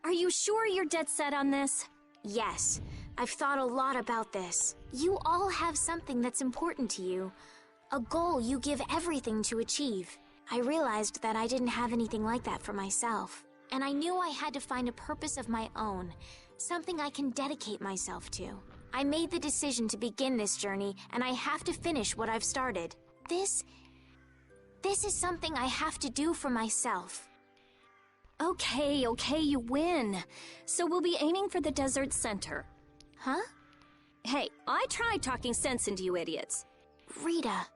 Speaker 6: Are you sure you're dead set on this?
Speaker 5: Yes, I've thought a lot about this. You all have something that's important to you. A goal you give everything to achieve. I realized that I didn't have anything like that for myself. And I knew I had to find a purpose of my own. Something I can dedicate myself to. I made the decision to begin this journey, and I have to finish what I've started. This is something I have to do for myself.
Speaker 6: Okay, you win. So we'll be aiming for the desert center.
Speaker 5: Huh?
Speaker 6: Hey, I tried talking sense into you idiots.
Speaker 5: Rita.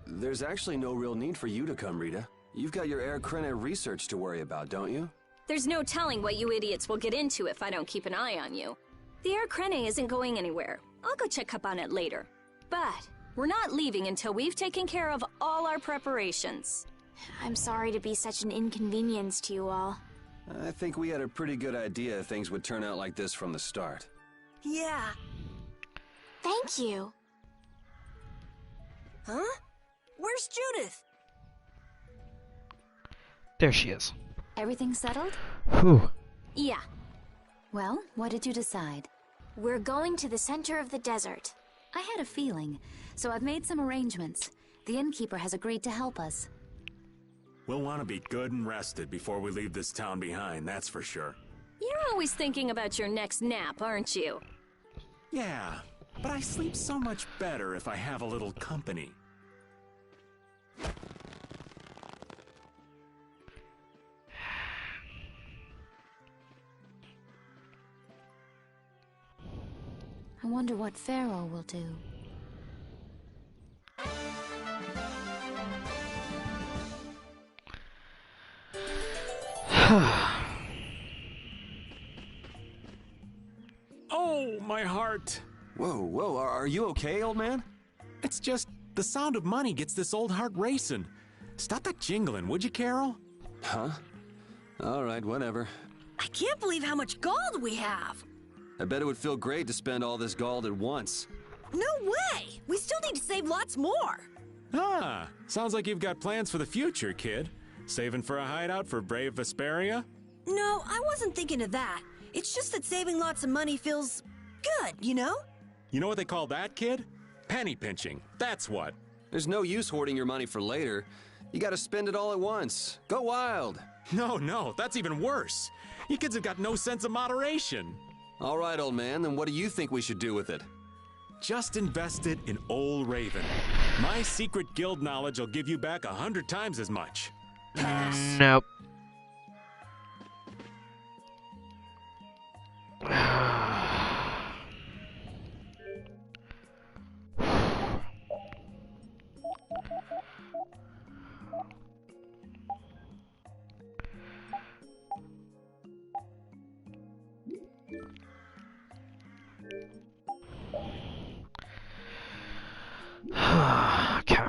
Speaker 3: There's actually no real need for you to come, Rita. You've got your Air Krena research to worry about, don't you?
Speaker 6: There's no telling what you idiots will get into if I don't keep an eye on you. The air crane isn't going anywhere. I'll go check up on it later. But we're not leaving until we've taken care of all our preparations.
Speaker 5: I'm sorry to be such an inconvenience to you all.
Speaker 3: I think we had a pretty good idea things would turn out like this from the start.
Speaker 4: Yeah.
Speaker 5: Thank you.
Speaker 4: Huh? Where's Judith?
Speaker 1: There she is.
Speaker 11: Everything settled?
Speaker 1: Whew.
Speaker 5: Yeah.
Speaker 11: Well, what did you decide?
Speaker 5: We're going to the center of the desert.
Speaker 11: I had a feeling, so I've made some arrangements. The innkeeper has agreed to help us.
Speaker 19: We'll want to be good and rested before we leave this town behind, that's for sure.
Speaker 6: You're always thinking about your next nap, aren't you?
Speaker 19: Yeah, but I sleep so much better if I have a little company.
Speaker 11: I wonder what Pharaoh will do.
Speaker 19: Oh, my heart!
Speaker 3: Whoa, are you okay, old man?
Speaker 19: It's just the sound of money gets this old heart racing. Stop that jingling, would you, Carol?
Speaker 3: Huh? All right, whatever.
Speaker 4: I can't believe how much gold we have.
Speaker 3: I bet it would feel great to spend all this gold at once.
Speaker 4: No way! We still need to save lots more.
Speaker 19: Ah, sounds like you've got plans for the future, kid. Saving for a hideout for brave Vesperia?
Speaker 4: No, I wasn't thinking of that. It's just that saving lots of money feels good, you know?
Speaker 19: You know what they call that, kid? Penny pinching. That's what.
Speaker 3: There's no use hoarding your money for later. You gotta spend it all at once. Go wild.
Speaker 19: No, that's even worse. You kids have got no sense of moderation.
Speaker 3: All right, old man, then what do you think we should do with it?
Speaker 19: Just invest it in Old Raven. My secret guild knowledge will give you back 100 times as much. Pass.
Speaker 1: Nope. Okay.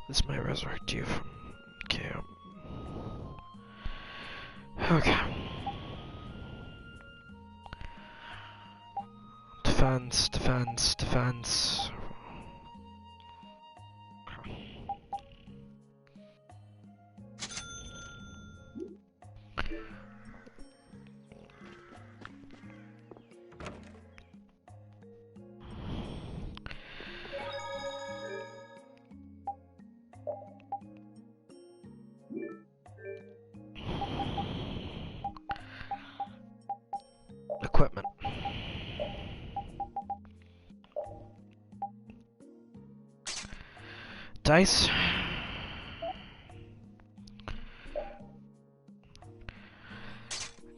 Speaker 1: This might resurrect you from camp. Okay. Defense. Equipment. Dice.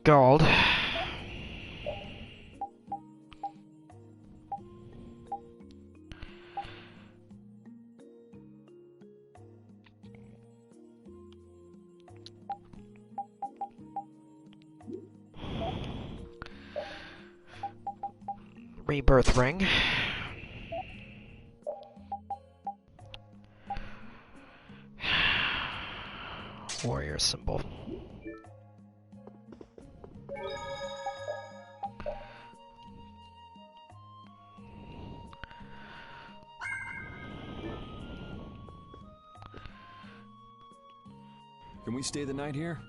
Speaker 1: Gold. Rebirth ring. Warrior symbol.
Speaker 17: Can we stay the night here?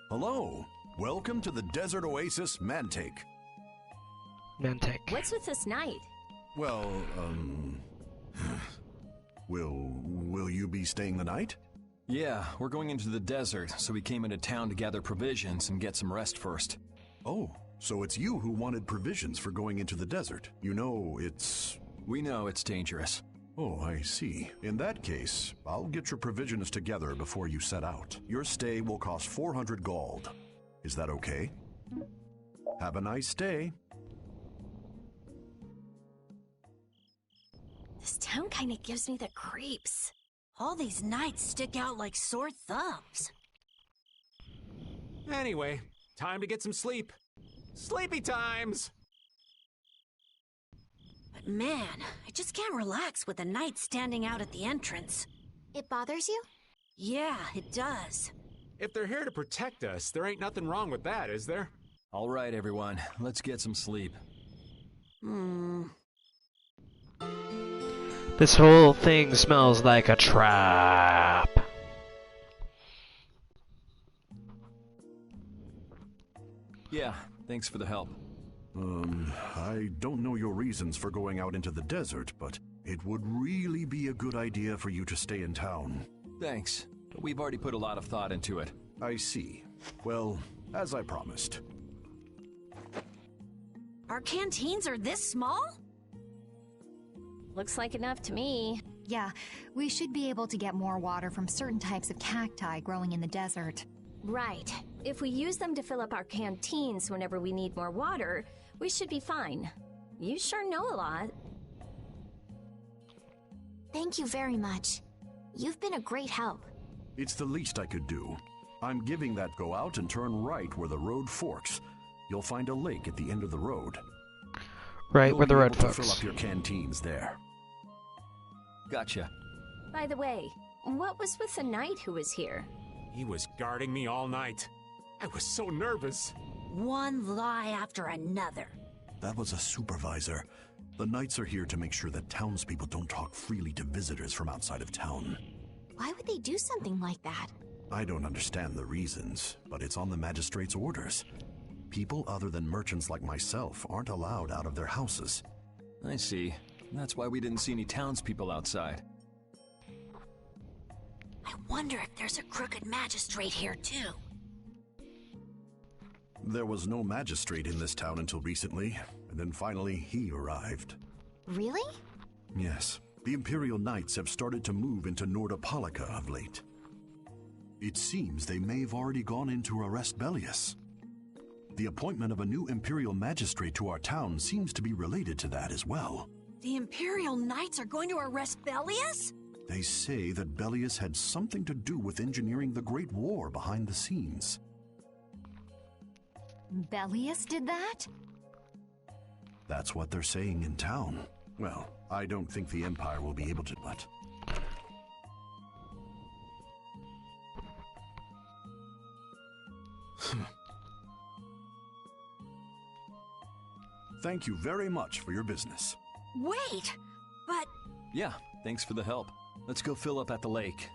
Speaker 9: Hello. Welcome to the Desert Oasis Mantake.
Speaker 1: Mantake.
Speaker 6: What's with this night?
Speaker 9: Well, will you be staying the night?
Speaker 17: Yeah, we're going into the desert, so we came into town to gather provisions and get some rest first.
Speaker 9: Oh, so it's you who wanted provisions for going into the desert. You know, it's...
Speaker 17: We know it's dangerous.
Speaker 9: Oh, I see. In that case, I'll get your provisions together before you set out. Your stay will cost 400 gold. Is that okay? Have a nice stay.
Speaker 6: This town kind of gives me the creeps.
Speaker 4: All these nights stick out like sore thumbs.
Speaker 21: Anyway, time to get some sleep. Sleepy times!
Speaker 4: But man, I just can't relax with the night standing out at the entrance.
Speaker 5: It bothers you?
Speaker 4: Yeah, it does.
Speaker 21: If they're here to protect us, there ain't nothing wrong with that, is there?
Speaker 17: All right, everyone. Let's get some sleep.
Speaker 1: This whole thing smells like a trap.
Speaker 17: Yeah, thanks for the help.
Speaker 9: I don't know your reasons for going out into the desert, but it would really be a good idea for you to stay in town.
Speaker 17: Thanks, but we've already put a lot of thought into it.
Speaker 9: I see. Well, as I promised.
Speaker 4: Our canteens are this small?
Speaker 6: Looks like enough to me.
Speaker 13: Yeah, we should be able to get more water from certain types of cacti growing in the desert.
Speaker 6: Right. If we use them to fill up our canteens whenever we need more water, we should be fine. You sure know a lot.
Speaker 5: Thank you very much. You've been a great help.
Speaker 9: It's the least I could do. I'm giving that go out and turn right where the road forks. You'll find a lake at the end of the road.
Speaker 1: Right where the road
Speaker 9: forks.
Speaker 1: forks.
Speaker 9: Fill up your canteens there.
Speaker 17: Gotcha.
Speaker 6: By the way, what was with the knight who was here?
Speaker 21: He was guarding me all night. I was so nervous.
Speaker 4: One lie after another.
Speaker 9: That was a supervisor. The knights are here to make sure that townspeople don't talk freely to visitors from outside of town.
Speaker 5: Why would they do something like that?
Speaker 9: I don't understand the reasons, but it's on the magistrate's orders. People other than merchants like myself aren't allowed out of their houses.
Speaker 17: I see. That's why we didn't see any townspeople outside.
Speaker 4: I wonder if there's a crooked magistrate here too.
Speaker 9: There was no magistrate in this town until recently, and then finally he arrived.
Speaker 5: Really?
Speaker 9: Yes. The Imperial Knights have started to move into Nordopolica of late. It seems they may have already gone in to arrest Bellius. The appointment of a new Imperial Magistrate to our town seems to be related to that as well.
Speaker 4: The Imperial Knights are going to arrest Bellius?
Speaker 9: They say that Bellius had something to do with engineering the Great War behind the scenes.
Speaker 13: Bellius did that?
Speaker 9: That's what they're saying in town. Well, I don't think the Empire will be able to, but... Thank you very much for your business.
Speaker 4: Wait, but...
Speaker 17: Yeah, thanks for the help. Let's go fill up at the lake.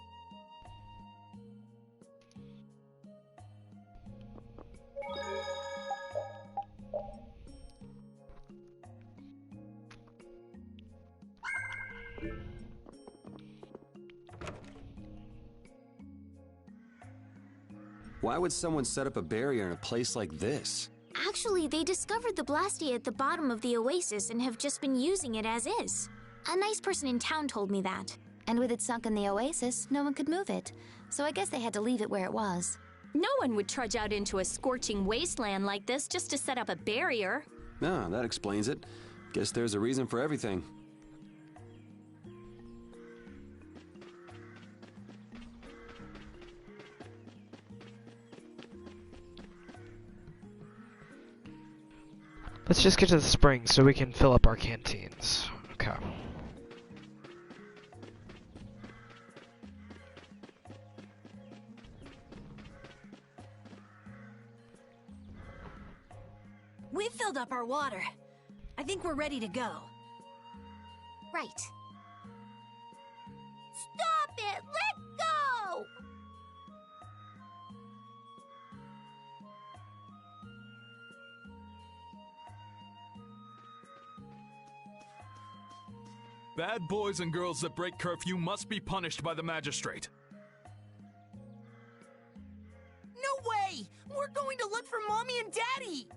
Speaker 3: Why would someone set up a barrier in a place like this?
Speaker 5: Actually, they discovered the Blastia at the bottom of the oasis and have just been using it as is. A nice person in town told me that.
Speaker 11: And with it sunk in the oasis, no one could move it. So I guess they had to leave it where it was.
Speaker 6: No one would trudge out into a scorching wasteland like this just to set up a barrier.
Speaker 3: Ah, that explains it. Guess there's a reason for everything.
Speaker 1: Let's just get to the spring so we can fill up our canteens. Okay.
Speaker 4: We've filled up our water. I think we're ready to go.
Speaker 5: Right. Stop it! Let go!
Speaker 10: Bad boys and girls that break curfew must be punished by the magistrate.
Speaker 22: No way! We're going to look for Mommy and Daddy!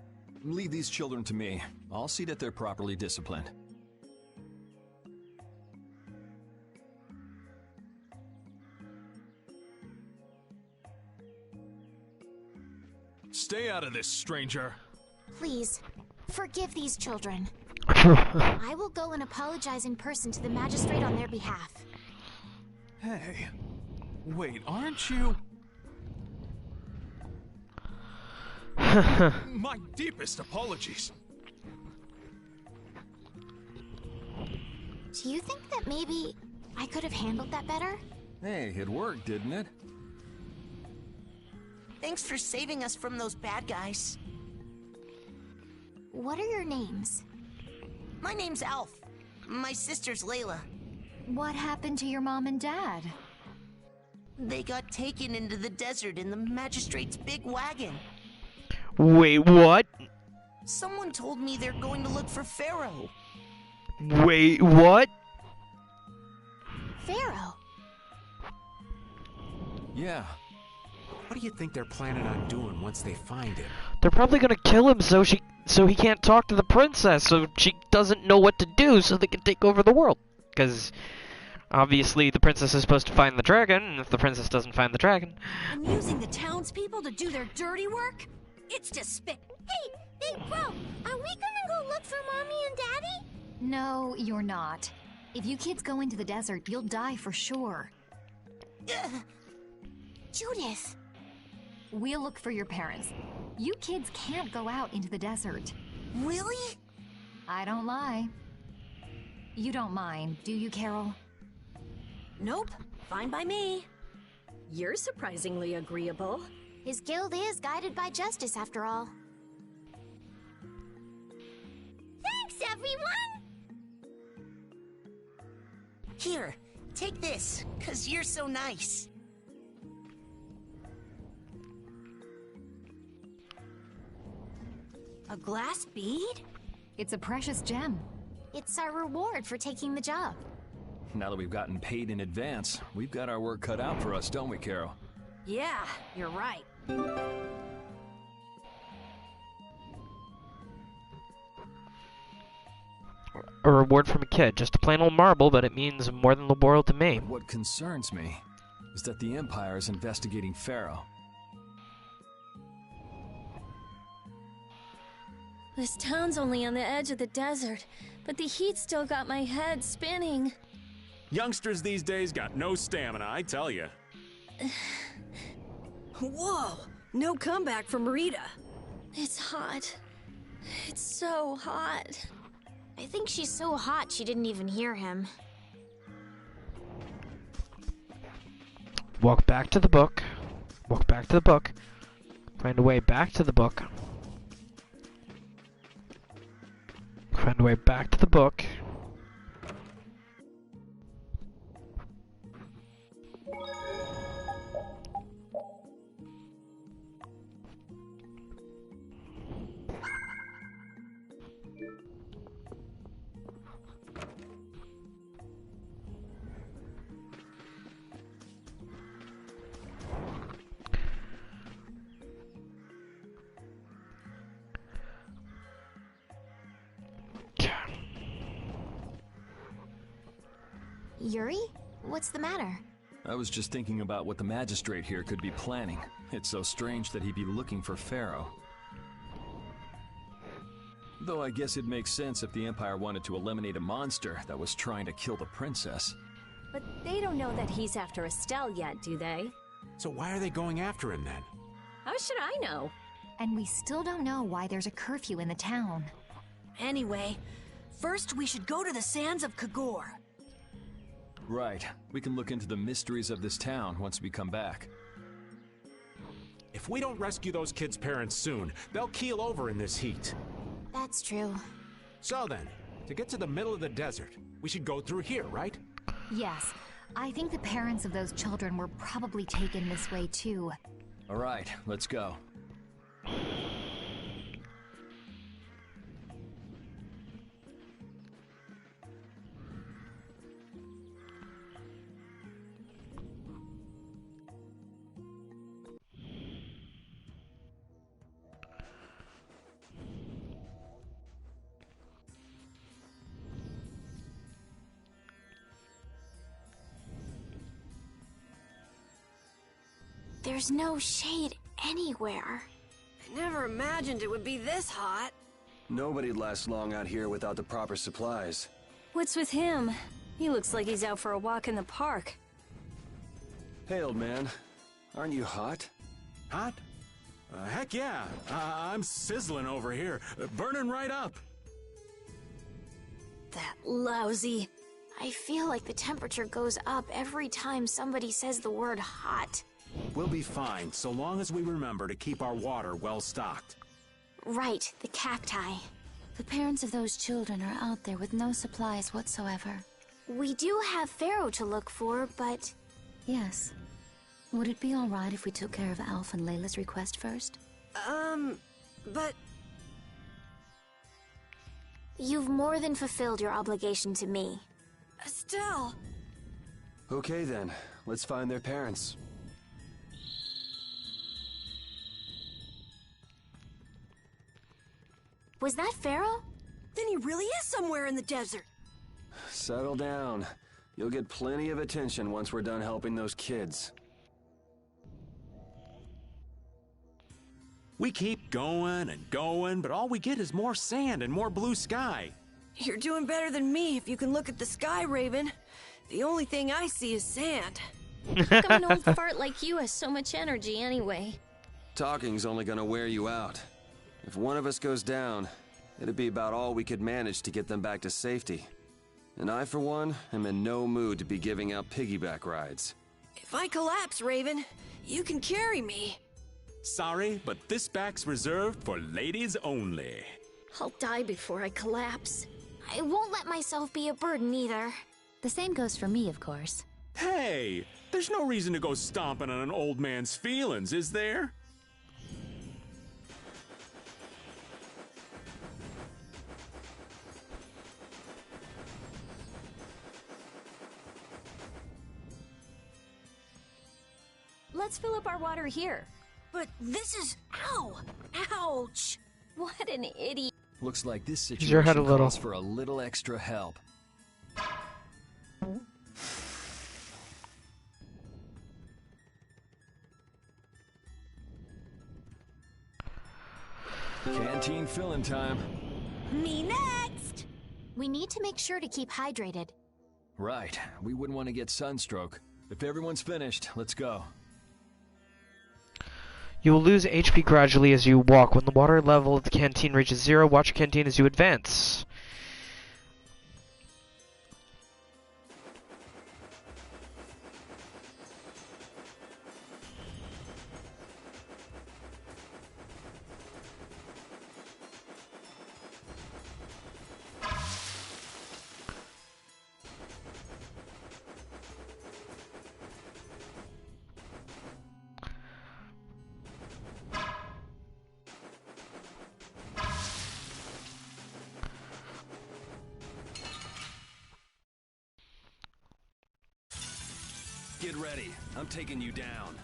Speaker 17: Leave these children to me. I'll see that they're properly disciplined.
Speaker 10: Stay out of this, stranger.
Speaker 5: Please, forgive these children. I will go and apologize in person to the magistrate on their behalf.
Speaker 10: Hey, wait, aren't you? My deepest apologies.
Speaker 5: Do you think that maybe I could have handled that better?
Speaker 17: Hey, it worked, didn't it?
Speaker 22: Thanks for saving us from those bad guys.
Speaker 5: What are your names?
Speaker 22: My name's Alf. My sister's Layla.
Speaker 13: What happened to your mom and dad?
Speaker 22: They got taken into the desert in the magistrate's big wagon.
Speaker 1: Wait, what?
Speaker 22: Someone told me they're going to look for Pharaoh.
Speaker 1: Wait, what?
Speaker 5: Pharaoh?
Speaker 17: Yeah.
Speaker 21: What do you think they're planning on doing once they find him?
Speaker 1: They're probably gonna kill him so he can't talk to the princess, so she doesn't know what to do, so they can take over the world. Because obviously the princess is supposed to find the dragon, and if the princess doesn't find the dragon...
Speaker 4: And using the townspeople to do their dirty work? It's despicable.
Speaker 5: Hey, Big Bro, are we gonna go look for Mommy and Daddy?
Speaker 13: No, you're not. If you kids go into the desert, you'll die for sure.
Speaker 5: Judith!
Speaker 13: We'll look for your parents. You kids can't go out into the desert.
Speaker 22: Really?
Speaker 13: I don't lie. You don't mind, do you, Carol?
Speaker 4: Nope, fine by me.
Speaker 6: You're surprisingly agreeable.
Speaker 5: His guild is guided by justice, after all.
Speaker 7: Thanks, everyone!
Speaker 22: Here, take this, 'cause you're so nice.
Speaker 4: A glass bead?
Speaker 13: It's a precious gem.
Speaker 5: It's our reward for taking the job.
Speaker 17: Now that we've gotten paid in advance, we've got our work cut out for us, don't we, Carol?
Speaker 4: Yeah, you're right.
Speaker 1: A reward from a kid, just a plain old marble, but it means more than the world to me.
Speaker 17: What concerns me is that the Empire is investigating Pharaoh.
Speaker 6: This town's only on the edge of the desert, but the heat still got my head spinning.
Speaker 19: Youngsters these days got no stamina, I tell you.
Speaker 4: Whoa, no comeback from Rita.
Speaker 6: It's hot. It's so hot.
Speaker 5: I think she's so hot she didn't even hear him.
Speaker 1: Walk back to the book. Walk back to the book. Find a way back to the book. Find a way back to the book.
Speaker 5: Yuri? What's the matter?
Speaker 17: I was just thinking about what the magistrate here could be planning. It's so strange that he'd be looking for Pharaoh. Though I guess it makes sense if the Empire wanted to eliminate a monster that was trying to kill the princess.
Speaker 6: But they don't know that he's after Estelle yet, do they?
Speaker 21: So why are they going after him then?
Speaker 6: How should I know?
Speaker 13: And we still don't know why there's a curfew in the town.
Speaker 4: Anyway, first we should go to the sands of Kagor.
Speaker 17: Right. We can look into the mysteries of this town once we come back.
Speaker 21: If we don't rescue those kids' parents soon, they'll keel over in this heat.
Speaker 5: That's true.
Speaker 21: So then, to get to the middle of the desert, we should go through here, right?
Speaker 13: Yes. I think the parents of those children were probably taken this way too.
Speaker 17: All right, let's go.
Speaker 5: There's no shade anywhere.
Speaker 4: I never imagined it would be this hot.
Speaker 3: Nobody'd last long out here without the proper supplies.
Speaker 6: What's with him? He looks like he's out for a walk in the park.
Speaker 3: Hey, old man. Aren't you hot?
Speaker 19: Hot? Heck yeah. I'm sizzling over here. Burning right up.
Speaker 5: That lousy. I feel like the temperature goes up every time somebody says the word hot.
Speaker 19: We'll be fine, so long as we remember to keep our water well stocked.
Speaker 5: Right, the cacti.
Speaker 11: The parents of those children are out there with no supplies whatsoever.
Speaker 5: We do have Pharaoh to look for, but...
Speaker 11: Yes. Would it be all right if we took care of Alf and Layla's request first?
Speaker 4: But...
Speaker 5: You've more than fulfilled your obligation to me.
Speaker 4: Estelle!
Speaker 3: Okay then, let's find their parents.
Speaker 5: Was that Pharaoh?
Speaker 4: Then he really is somewhere in the desert.
Speaker 3: Settle down. You'll get plenty of attention once we're done helping those kids.
Speaker 19: We keep going and going, but all we get is more sand and more blue sky.
Speaker 4: You're doing better than me if you can look at the sky, Raven. The only thing I see is sand.
Speaker 6: How come an old fart like you has so much energy anyway?
Speaker 3: Talking's only gonna wear you out. If one of us goes down, it'd be about all we could manage to get them back to safety. And I, for one, am in no mood to be giving out piggyback rides.
Speaker 4: If I collapse, Raven, you can carry me.
Speaker 19: Sorry, but this back's reserved for ladies only.
Speaker 6: I'll die before I collapse.
Speaker 5: I won't let myself be a burden either.
Speaker 11: The same goes for me, of course.
Speaker 19: Hey, there's no reason to go stomping on an old man's feelings, is there?
Speaker 6: Let's fill up our water here.
Speaker 4: But this is... Ow! Ouch!
Speaker 6: What an idiot.
Speaker 17: Looks like this
Speaker 1: Your head a
Speaker 17: situation
Speaker 1: little.
Speaker 17: calls for a little extra help. Canteen filling time.
Speaker 4: Me next!
Speaker 5: We need to make sure to keep hydrated.
Speaker 17: Right. We wouldn't want to get sunstroke. If everyone's finished, let's go.
Speaker 1: You will lose HP gradually as you walk. When the water level of the canteen reaches 0, watch your canteen as you advance.
Speaker 3: Get ready. I'm taking you down.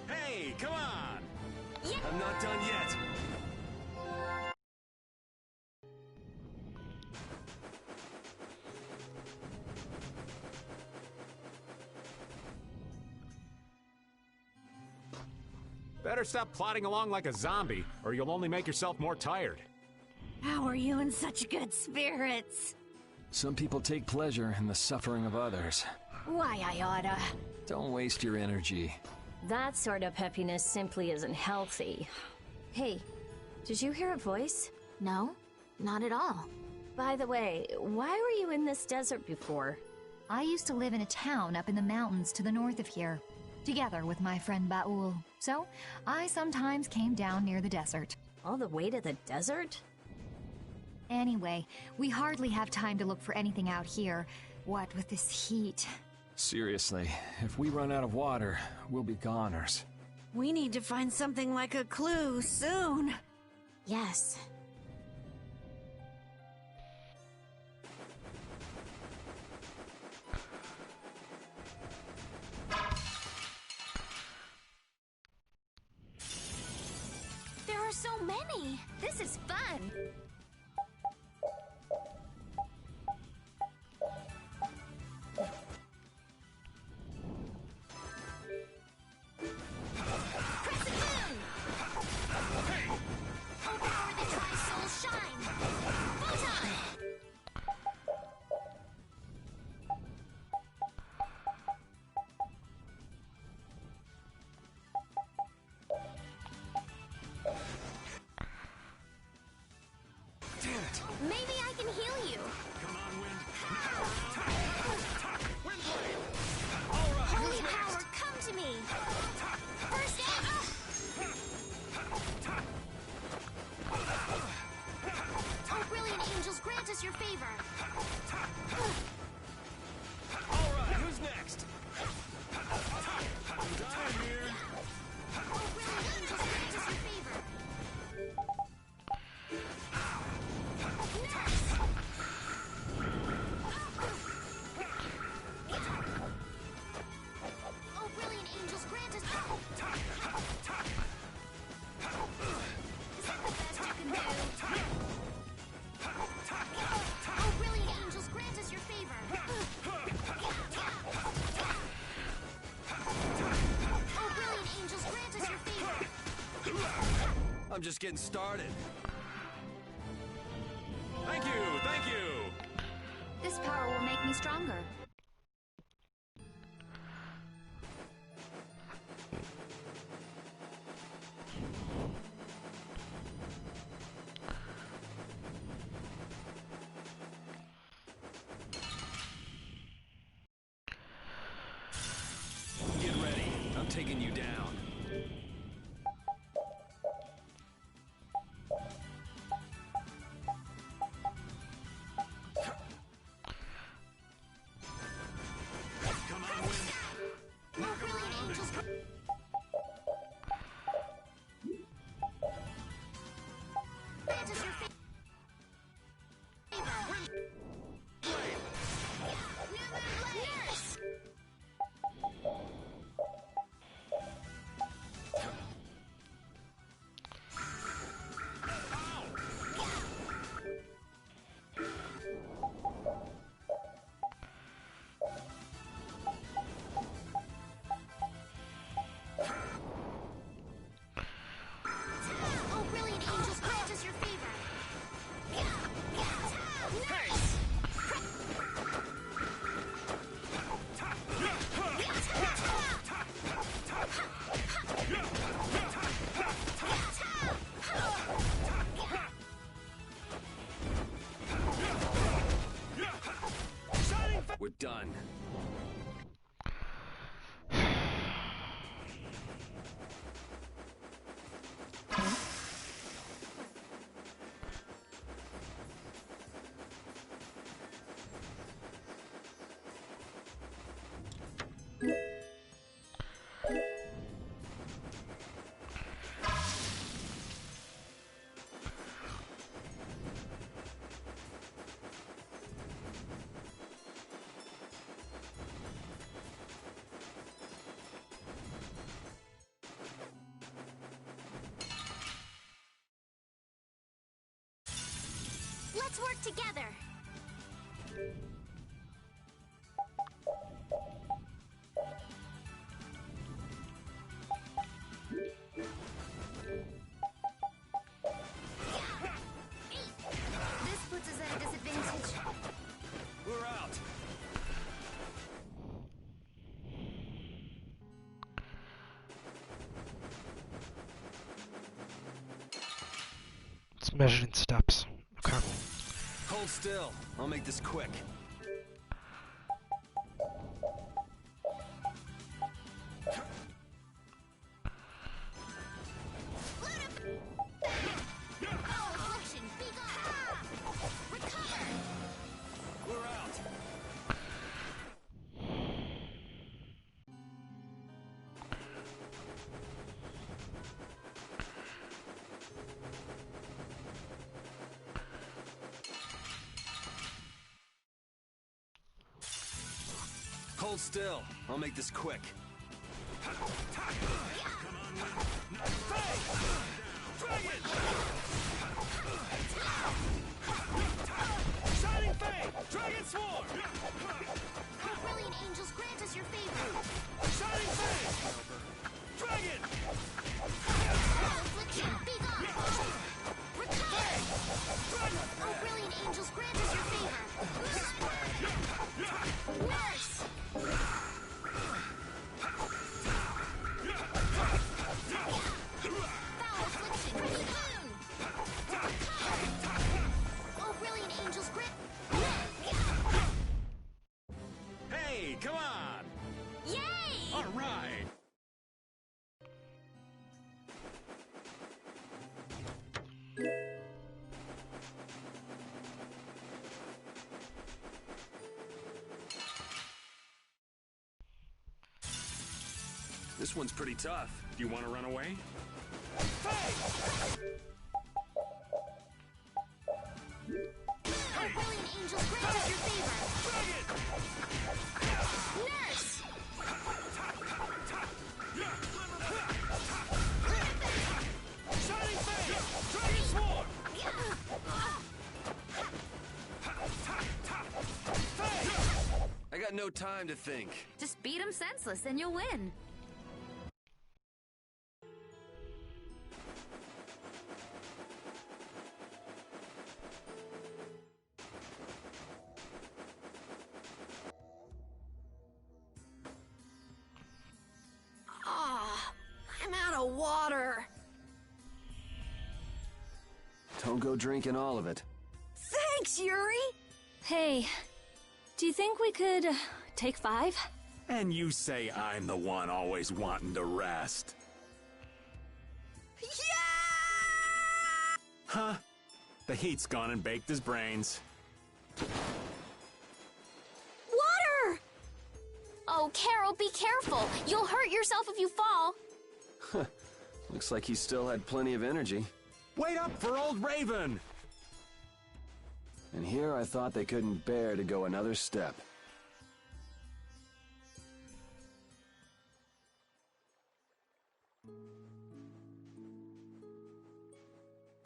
Speaker 19: Hey, come on!
Speaker 3: I'm not done yet.
Speaker 21: Better stop plodding along like a zombie, or you'll only make yourself more tired.
Speaker 4: How are you in such good spirits?
Speaker 17: Some people take pleasure in the suffering of others.
Speaker 4: Why, I oughta.
Speaker 17: Don't waste your energy.
Speaker 6: That sort of peppiness simply isn't healthy. Hey, did you hear a voice?
Speaker 11: No, not at all.
Speaker 6: By the way, why were you in this desert before?
Speaker 13: I used to live in a town up in the mountains to the north of here, together with my friend Baul. So, I sometimes came down near the desert.
Speaker 6: All the way to the desert?
Speaker 13: Anyway, we hardly have time to look for anything out here. What with this heat?
Speaker 17: Seriously, if we run out of water, we'll be goners.
Speaker 4: We need to find something like a clue soon.
Speaker 6: Yes.
Speaker 5: There are so many. This is fun. Maybe I can heal you.
Speaker 22: Come on, Wind.
Speaker 5: Holy power, come to me. First aid. Oh, brilliant angels, grant us your favor.
Speaker 22: All right, who's next? I'm dying here.
Speaker 5: Oh, brilliant angels, grant us your favor. Oh, brilliant angels, grant us. Is that the best you can do? Oh, brilliant angels, grant us your favor. Oh, brilliant angels, grant us your favor.
Speaker 3: I'm just getting started.
Speaker 22: Thank you, thank you.
Speaker 11: This power will make me stronger.
Speaker 3: Get ready. I'm taking you down.
Speaker 22: Come on, Wind.
Speaker 5: Oh, brilliant angels. Grant us your favor. Nurse! Oh, brilliant angels, grant us your favor. Nurse!
Speaker 3: We're done.
Speaker 5: Let's work together.
Speaker 1: Measuring steps. Okay.
Speaker 12: Hold still. I'll make this quick. Hold still. I'll make this quick.
Speaker 22: Shining Fang! Dragon Swarm!
Speaker 7: Oh, brilliant angels, grant us your favor.
Speaker 22: Shining Fang! Dragon!
Speaker 7: Affliction, be gone. Recover! Oh, brilliant angels, grant us your favor. Nurse! Foul affliction, cocoon! Oh, brilliant angels, grant...
Speaker 19: Hey, come on!
Speaker 5: Yay!
Speaker 19: All right!
Speaker 12: This one's pretty tough.
Speaker 19: Do you want to run away?
Speaker 7: Oh, brilliant angels, grant us your favor. Nurse!
Speaker 22: Shining Fang! Dragon Swarm!
Speaker 3: I got no time to think.
Speaker 11: Just beat him senseless and you'll win.
Speaker 4: Ah, I'm out of water.
Speaker 3: Don't go drinking all of it.
Speaker 4: Thanks, Yuri.
Speaker 6: Hey, do you think we could take 5?
Speaker 19: And you say I'm the one always wanting to rest. Huh? The heat's gone and baked his brains.
Speaker 5: Water! Oh, Carol, be careful. You'll hurt yourself if you fall.
Speaker 3: Looks like he still had plenty of energy.
Speaker 19: Wait up for old Raven!
Speaker 3: And here I thought they couldn't bear to go another step.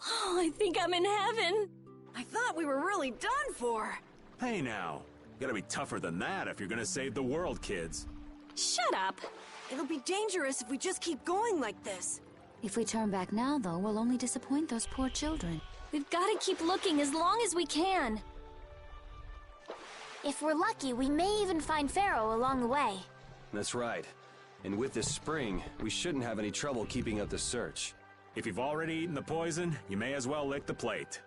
Speaker 6: Oh, I think I'm in heaven.
Speaker 4: I thought we were really done for.
Speaker 19: Hey now, you gotta be tougher than that if you're gonna save the world, kids.
Speaker 6: Shut up.
Speaker 4: It'll be dangerous if we just keep going like this.
Speaker 11: If we turn back now, though, we'll only disappoint those poor children.
Speaker 6: We've got to keep looking as long as we can.
Speaker 5: If we're lucky, we may even find Pharaoh along the way.
Speaker 3: That's right. And with this spring, we shouldn't have any trouble keeping up the search.
Speaker 19: If you've already eaten the poison, you may as well lick the plate.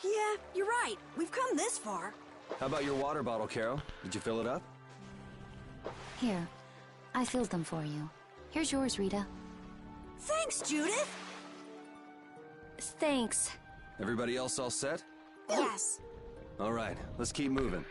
Speaker 4: Yeah, you're right. We've come this far.
Speaker 3: How about your water bottle, Carol? Did you fill it up?
Speaker 11: Here, I filled them for you. Here's yours, Rita.
Speaker 4: Thanks, Judith.
Speaker 6: Thanks.
Speaker 3: Everybody else all set?
Speaker 4: Yes.
Speaker 3: All right, let's keep moving.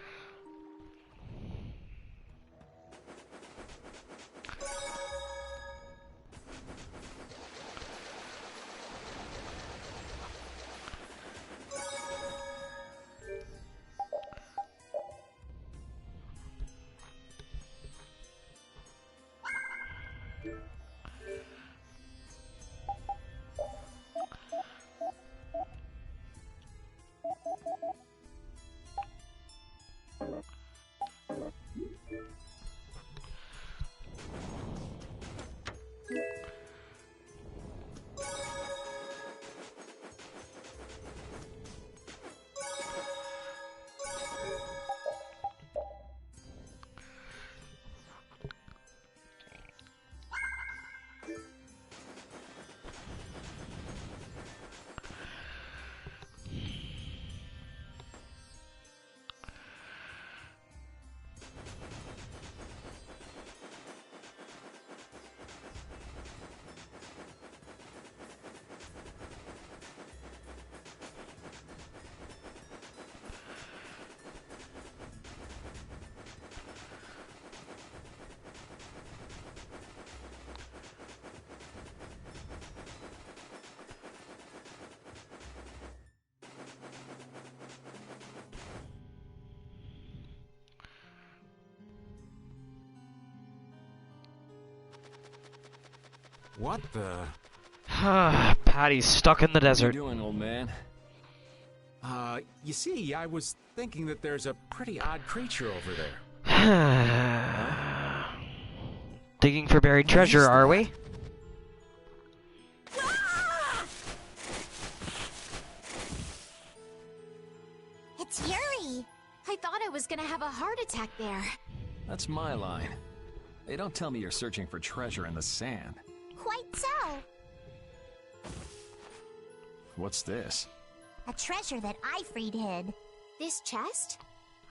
Speaker 21: What the?
Speaker 1: Patty's stuck in the desert.
Speaker 17: What are you doing, old man?
Speaker 21: You see, I was thinking that there's a pretty odd creature over there.
Speaker 1: Digging for buried treasure, are we?
Speaker 7: It's Yuri.
Speaker 5: I thought I was gonna have a heart attack there.
Speaker 17: That's my line. Hey, don't tell me you're searching for treasure in the sand.
Speaker 7: Quite so.
Speaker 17: What's this?
Speaker 7: A treasure that Ifried hid.
Speaker 5: This chest?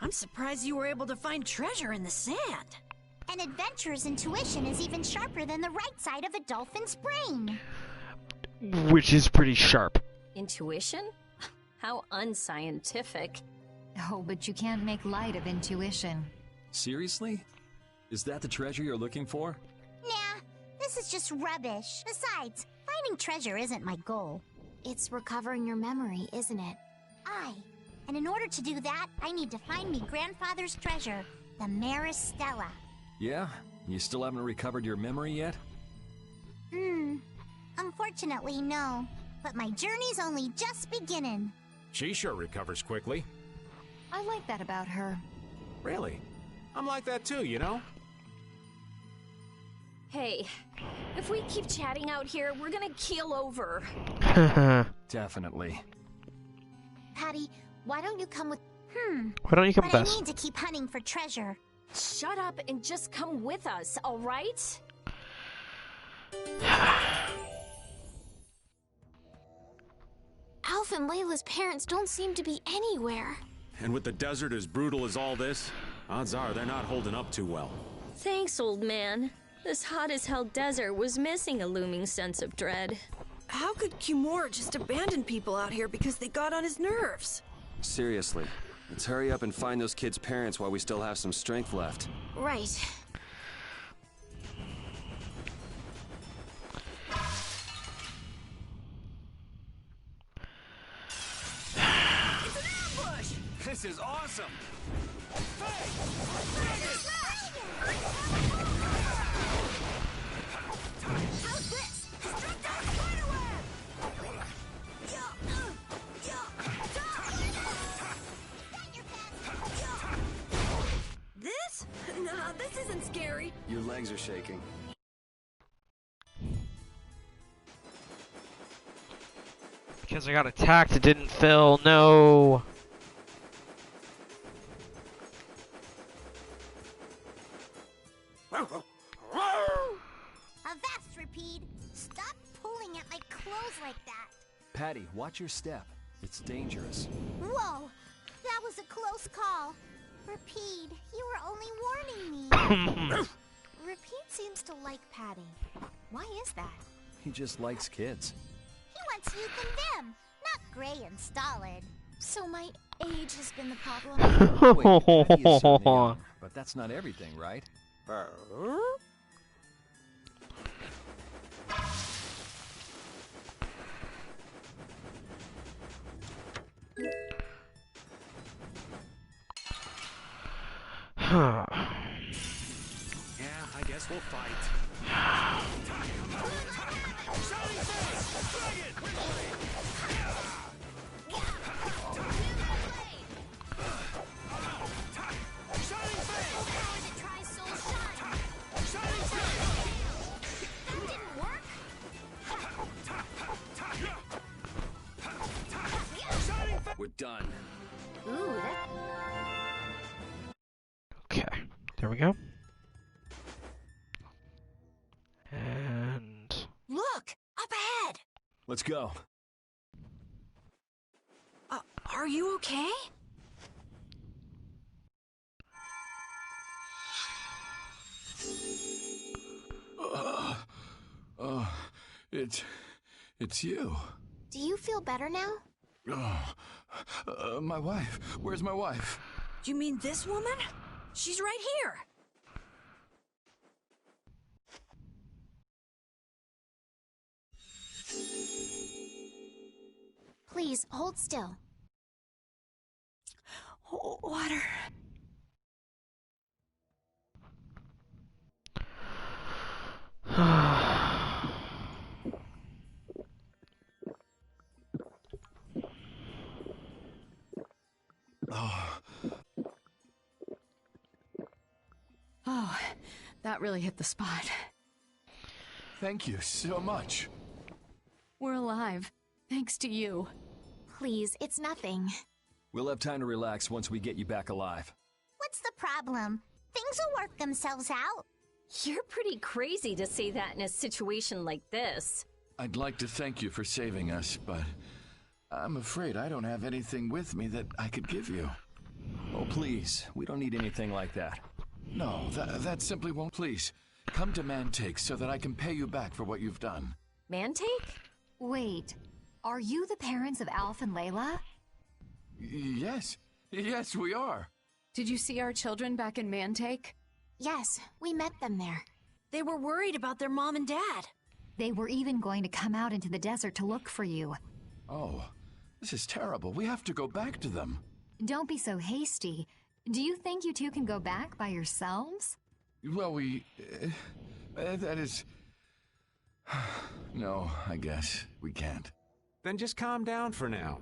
Speaker 4: I'm surprised you were able to find treasure in the sand.
Speaker 7: An adventurer's intuition is even sharper than the right side of a dolphin's brain.
Speaker 1: Which is pretty sharp.
Speaker 6: Intuition? How unscientific.
Speaker 13: Oh, but you can't make light of intuition.
Speaker 17: Seriously? Is that the treasure you're looking for?
Speaker 7: Nah, this is just rubbish. Besides, finding treasure isn't my goal.
Speaker 5: It's recovering your memory, isn't it?
Speaker 7: Aye. And in order to do that, I need to find me grandfather's treasure, the Maris Stella.
Speaker 17: Yeah? You still haven't recovered your memory yet?
Speaker 7: Unfortunately, no. But my journey's only just beginning.
Speaker 21: She sure recovers quickly.
Speaker 13: I like that about her.
Speaker 21: Really? I'm like that too, you know?
Speaker 6: Hey, if we keep chatting out here, we're gonna keel over.
Speaker 17: Definitely.
Speaker 5: Patty, why don't you come with...
Speaker 1: Why don't you come
Speaker 7: But
Speaker 1: with us?
Speaker 7: I need to keep hunting for treasure.
Speaker 6: Shut up and just come with us, alright?
Speaker 5: Alf and Layla's parents don't seem to be anywhere.
Speaker 19: And with the desert as brutal as all this, odds are they're not holding up too well.
Speaker 6: Thanks, old man. This hot-as-hell desert was missing a looming sense of dread.
Speaker 4: How could Kimura just abandon people out here because they got on his nerves?
Speaker 3: Seriously, let's hurry up and find those kids' parents while we still have some strength left.
Speaker 5: Right.
Speaker 12: This is awesome!
Speaker 4: How's this? Strict out spiderweb! This? Nah, this isn't scary.
Speaker 3: Your legs are shaking.
Speaker 1: Because I got attacked, it didn't fill. No.
Speaker 7: Avast, Rapide! Stop pulling at my clothes like that!
Speaker 17: Patty, watch your step. It's dangerous.
Speaker 7: Whoa! That was a close call. Rapide, you were only warning me.
Speaker 5: Repeat seems to like Patty. Why is that?
Speaker 17: He just likes kids.
Speaker 7: He wants youth in them, not gray and stolid.
Speaker 5: So my age has been the problem?
Speaker 17: Wait, Patty is certainly young, but that's not everything, right?
Speaker 19: Yeah, I guess we'll fight.
Speaker 3: We're done.
Speaker 5: Ooh, that...
Speaker 1: Okay, there we go. And...
Speaker 4: Look! Up ahead!
Speaker 17: Let's go.
Speaker 4: Are you okay?
Speaker 16: It's you.
Speaker 5: Do you feel better now?
Speaker 16: My wife. Where's my wife?
Speaker 4: Do you mean this woman? She's right here.
Speaker 5: Please, hold still.
Speaker 4: Water.
Speaker 2: Oh, that really hit the spot.
Speaker 16: Thank you so much.
Speaker 2: We're alive, thanks to you.
Speaker 5: Please, it's nothing.
Speaker 17: We'll have time to relax once we get you back alive.
Speaker 7: What's the problem? Things will work themselves out.
Speaker 6: You're pretty crazy to say that in a situation like this.
Speaker 16: I'd like to thank you for saving us, but I'm afraid I don't have anything with me that I could give you.
Speaker 17: Oh, please. We don't need anything like that.
Speaker 16: No, that simply won't. Please, come to Mantake so that I can pay you back for what you've done.
Speaker 6: Mantake?
Speaker 13: Wait, are you the parents of Alf and Layla?
Speaker 16: Yes. Yes, we are.
Speaker 2: Did you see our children back in Mantake?
Speaker 5: Yes, we met them there.
Speaker 4: They were worried about their mom and dad.
Speaker 13: They were even going to come out into the desert to look for you.
Speaker 16: Oh, this is terrible. We have to go back to them.
Speaker 13: Don't be so hasty. Do you think you two can go back by yourselves?
Speaker 16: Well, that is... No, I guess we can't.
Speaker 21: Then just calm down for now.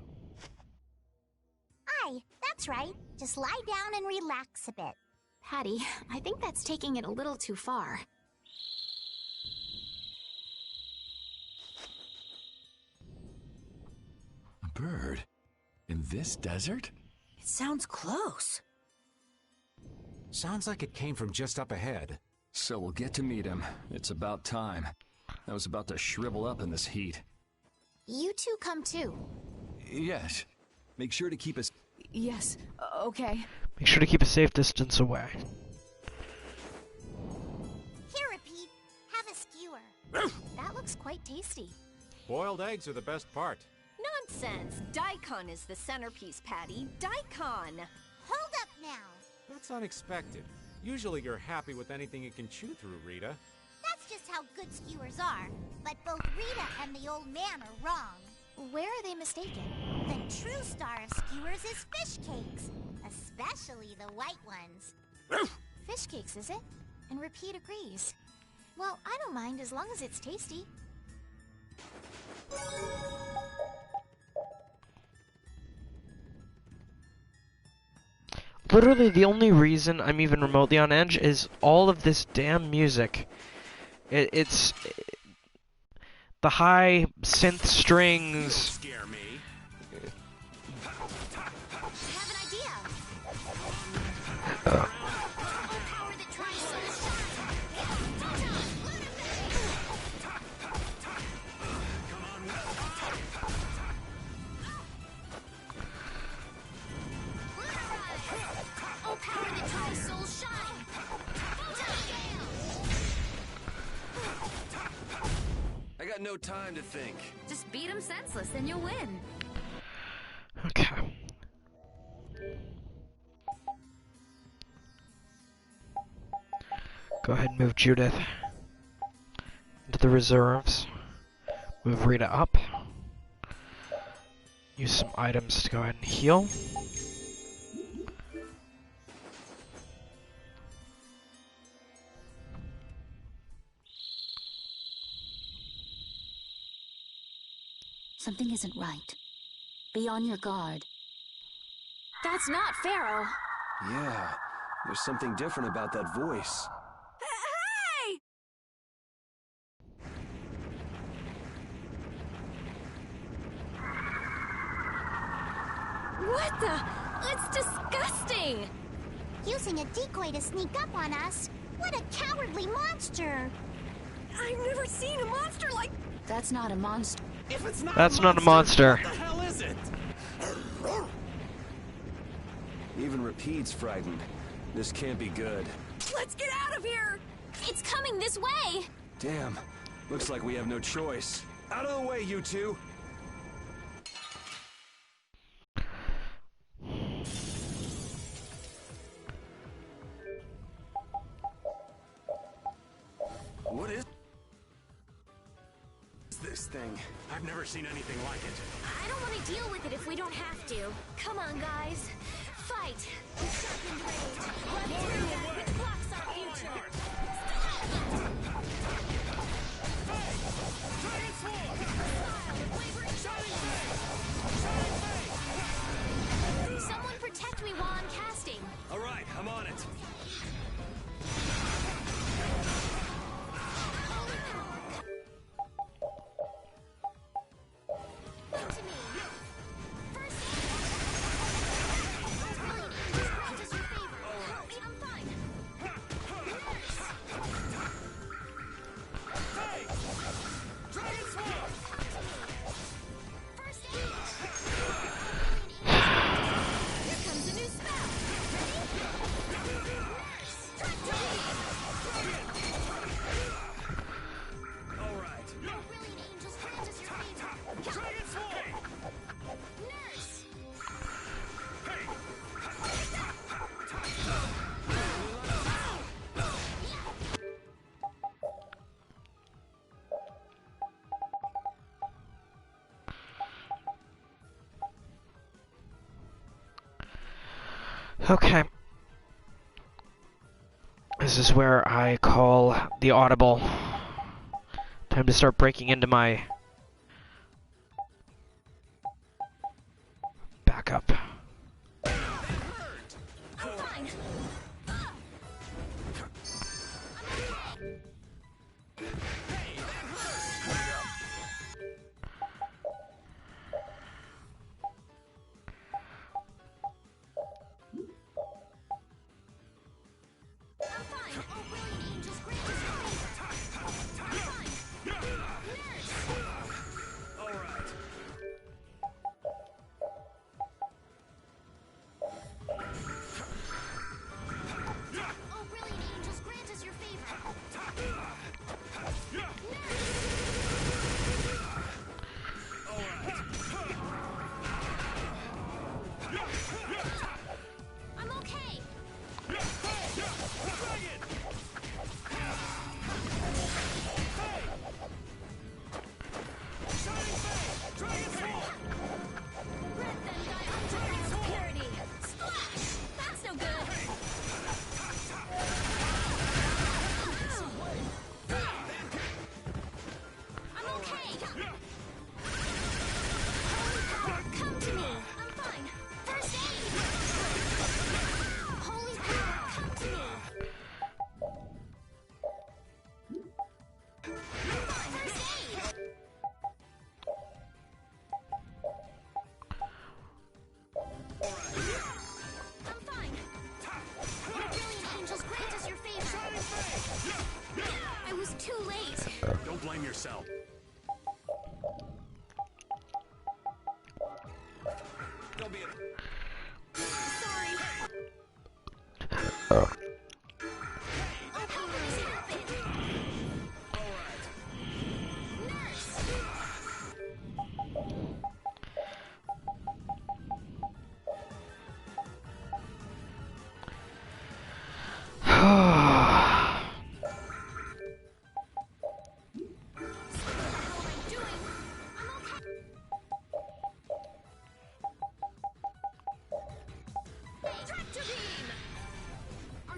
Speaker 7: Aye, that's right. Just lie down and relax a bit.
Speaker 5: Patty, I think that's taking it a little too far.
Speaker 16: A bird? In this desert?
Speaker 4: It sounds close.
Speaker 21: Sounds like it came from just up ahead.
Speaker 17: So we'll get to meet him. It's about time. I was about to shrivel up in this heat.
Speaker 5: You two come too.
Speaker 16: Yes.
Speaker 17: Make sure to keep us...
Speaker 2: Yes, okay.
Speaker 1: Make sure to keep a safe distance away.
Speaker 7: Here, Repeat. Have a skewer.
Speaker 5: That looks quite tasty.
Speaker 21: Boiled eggs are the best part.
Speaker 6: Nonsense! Daikon is the centerpiece, Patty. Daikon!
Speaker 7: Hold up now.
Speaker 21: That's unexpected. Usually you're happy with anything you can chew through, Rita.
Speaker 7: That's just how good skewers are. But both Rita and the old man are wrong.
Speaker 5: Where are they mistaken?
Speaker 7: The true star of skewers is fish cakes. Especially the white ones.
Speaker 5: Fish cakes, is it? And Repeat agrees. Well, I don't mind as long as it's tasty.
Speaker 1: Literally, the only reason I'm even remotely on edge is all of this damn music. It's the high synth strings.
Speaker 19: Scare me.
Speaker 3: I got no time to think.
Speaker 11: Just beat him senseless and you'll win.
Speaker 1: Okay. Go ahead and move Judith into the reserves. Move Rita up. Use some items to go ahead and heal.
Speaker 11: Something isn't right. Be on your guard.
Speaker 5: That's not Pharaoh.
Speaker 3: Yeah, there's something different about that voice.
Speaker 4: Hey!
Speaker 6: What the? It's disgusting!
Speaker 7: Using a decoy to sneak up on us? What a cowardly monster!
Speaker 4: I've never seen a monster like...
Speaker 11: That's not a monster.
Speaker 19: If it's not
Speaker 1: That's not a monster.
Speaker 19: What the hell is it?
Speaker 3: Even Repeat's frightened. This can't be good.
Speaker 4: Let's get out of here!
Speaker 5: It's coming this way!
Speaker 3: Damn. Looks like we have no choice. Out of the way, you two! What is this thing?
Speaker 19: I've never seen anything like it.
Speaker 5: I don't want to deal with it if we don't have to. Come on, guys. Fight! The sharpened blade. Run through that which blocks our future. Someone protect
Speaker 1: Okay. This is where I call the audible. Time to start breaking into my backup.
Speaker 19: Don't blame yourself. Don't be a...
Speaker 5: Sorry. Are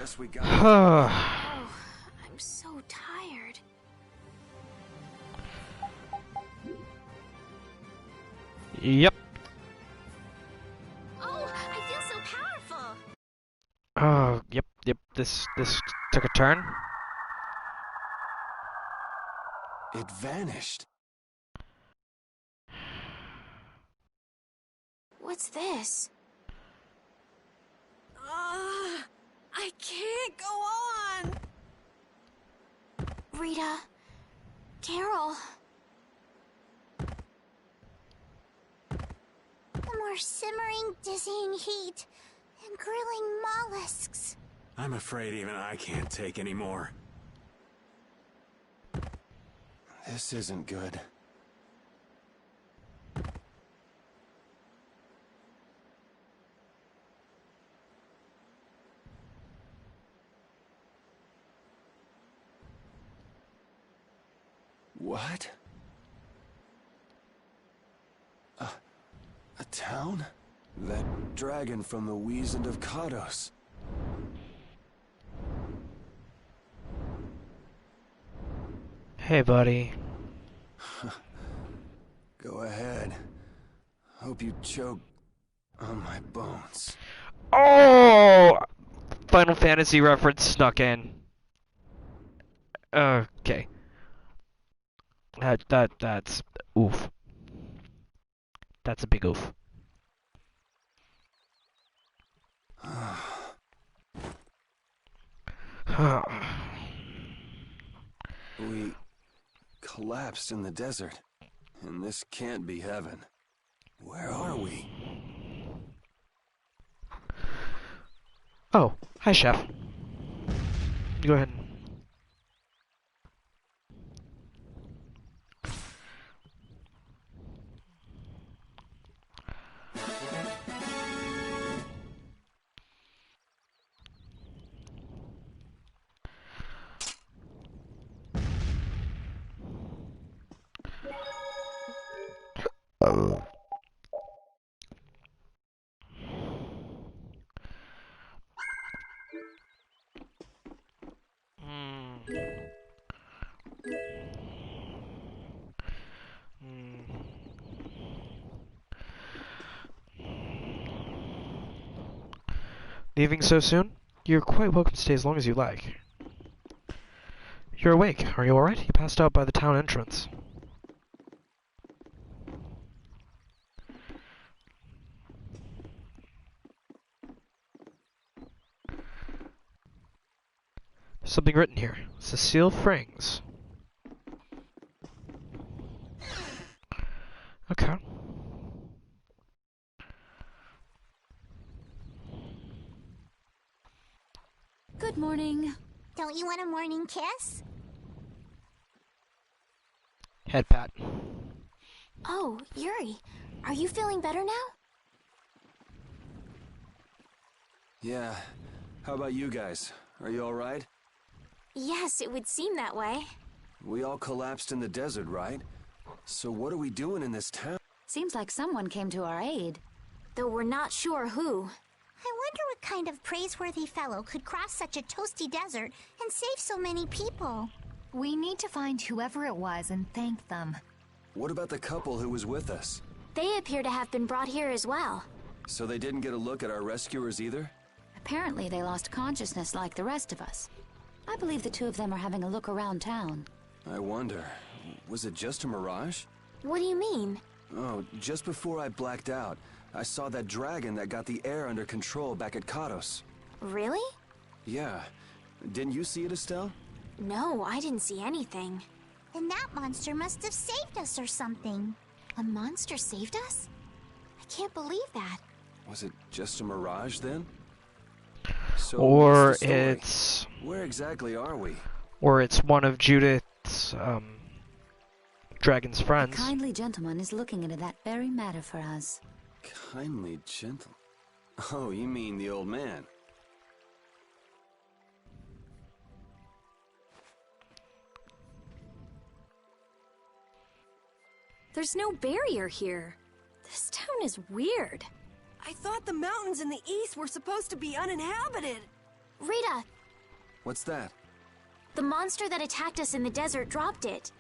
Speaker 3: guess we got
Speaker 5: Oh, I'm so tired.
Speaker 1: Yep.
Speaker 5: Oh, I feel so powerful.
Speaker 1: Oh, yep. This took a turn.
Speaker 3: It vanished.
Speaker 5: What's this?
Speaker 4: I can't go on!
Speaker 5: Rita. Carol.
Speaker 7: The more simmering, dizzying heat and grilling mollusks.
Speaker 19: I'm afraid even I can't take any more.
Speaker 3: This isn't good. What? A town? That dragon from the Wizened of Kados.
Speaker 1: Hey, buddy.
Speaker 3: Go ahead. Hope you choke on my bones.
Speaker 1: Oh! Final Fantasy reference snuck in. Okay. That's oof. That's a big oof.
Speaker 3: We collapsed in the desert, and this can't be heaven. Where are we?
Speaker 1: Oh, hi, Chef. Go ahead. Leaving so soon? You're quite welcome to stay as long as you like. You're awake. Are you alright? You passed out by the town entrance. There's something written here. Cecile Frings. Okay.
Speaker 11: Good morning.
Speaker 7: Don't you want a morning kiss?
Speaker 1: Head pat.
Speaker 5: Oh, Yuri. Are you feeling better now?
Speaker 3: Yeah. How about you guys? Are you alright?
Speaker 5: Yes, it would seem that way.
Speaker 3: We all collapsed in the desert, right? So what are we doing in this town?
Speaker 11: Seems like someone came to our aid.
Speaker 5: Though we're not sure who.
Speaker 7: I wonder what kind of praiseworthy fellow could cross such a toasty desert and save so many people.
Speaker 13: We need to find whoever it was and thank them.
Speaker 3: What about the couple who was with us?
Speaker 5: They appear to have been brought here as well.
Speaker 3: So they didn't get a look at our rescuers either?
Speaker 11: Apparently they lost consciousness like the rest of us. I believe the two of them are having a look around town.
Speaker 3: I wonder, was it just a mirage?
Speaker 5: What do you mean?
Speaker 3: Oh, just before I blacked out, I saw that dragon that got the air under control back at Kados.
Speaker 5: Really?
Speaker 3: Yeah. Didn't you see it, Estelle?
Speaker 5: No, I didn't see anything.
Speaker 7: Then that monster must have saved us or something.
Speaker 5: A monster saved us? I can't believe that.
Speaker 3: Was it just a mirage then? So
Speaker 1: Or
Speaker 3: what's the story?
Speaker 1: it's...
Speaker 3: Where exactly are we?
Speaker 1: Or it's one of Judith's, dragon's friends.
Speaker 11: A kindly gentleman is looking into that very matter for us.
Speaker 3: Kindly gentle. Oh, you mean the old man?
Speaker 6: There's no barrier here. This town is weird.
Speaker 4: I thought the mountains in the east were supposed to be uninhabited.
Speaker 5: Rita,
Speaker 3: What's that?
Speaker 5: The monster that attacked us in the desert dropped it.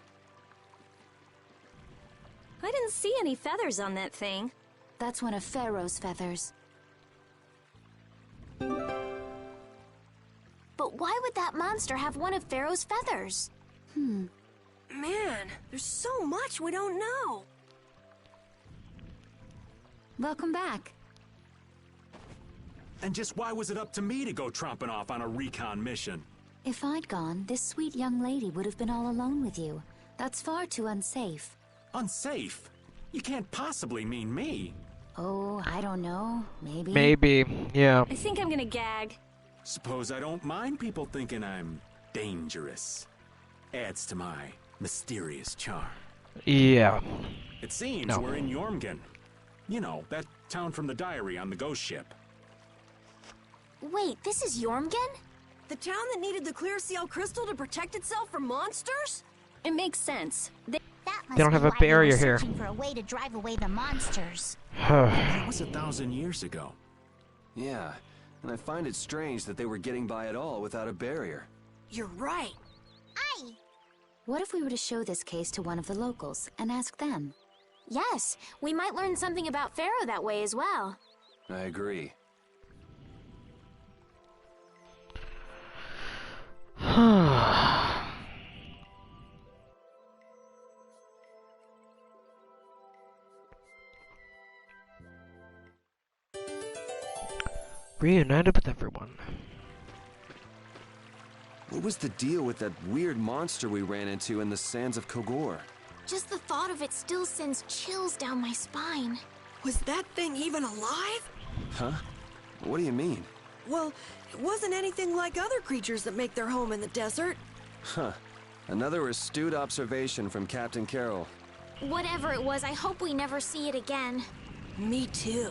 Speaker 6: I didn't see any feathers on that thing.
Speaker 11: That's one of Pharaoh's feathers.
Speaker 5: But why would that monster have one of Pharaoh's feathers?
Speaker 4: Man, there's so much we don't know.
Speaker 11: Welcome back.
Speaker 19: And just why was it up to me to go tromping off on a recon mission?
Speaker 11: If I'd gone, this sweet young lady would have been all alone with you. That's far too unsafe.
Speaker 19: Unsafe? You can't possibly mean me.
Speaker 11: Oh, I don't know. Maybe.
Speaker 1: Maybe, yeah.
Speaker 6: I think I'm gonna gag.
Speaker 19: Suppose I don't mind people thinking I'm dangerous. Adds to my mysterious charm.
Speaker 1: Yeah.
Speaker 19: It seems
Speaker 1: No.
Speaker 19: we're in Jormungand. You know, that town from the diary on the ghost ship.
Speaker 5: Wait, this is Jormungand?
Speaker 4: The town that needed the clear seal crystal to protect itself from monsters?
Speaker 6: It makes sense.
Speaker 7: That must
Speaker 1: They don't
Speaker 7: be
Speaker 1: have a
Speaker 7: why they were
Speaker 1: barrier here.
Speaker 7: searching for a way to drive away the monsters.
Speaker 19: That was 1,000 years ago.
Speaker 3: Yeah, and I find it strange that they were getting by at all without a barrier.
Speaker 4: You're right.
Speaker 11: What if we were to show this case to one of the locals and ask them?
Speaker 5: Yes, we might learn something about Pharaoh that way as well.
Speaker 3: I agree.
Speaker 1: Reunited with everyone.
Speaker 3: What was the deal with that weird monster we ran into in the sands of Kogor?
Speaker 5: Just the thought of it still sends chills down my spine.
Speaker 4: Was that thing even alive?
Speaker 3: Huh? What do you mean?
Speaker 4: Well, it wasn't anything like other creatures that make their home in the desert.
Speaker 3: Huh. Another astute observation from Captain Carroll.
Speaker 5: Whatever it was, I hope we never see it again.
Speaker 4: Me too.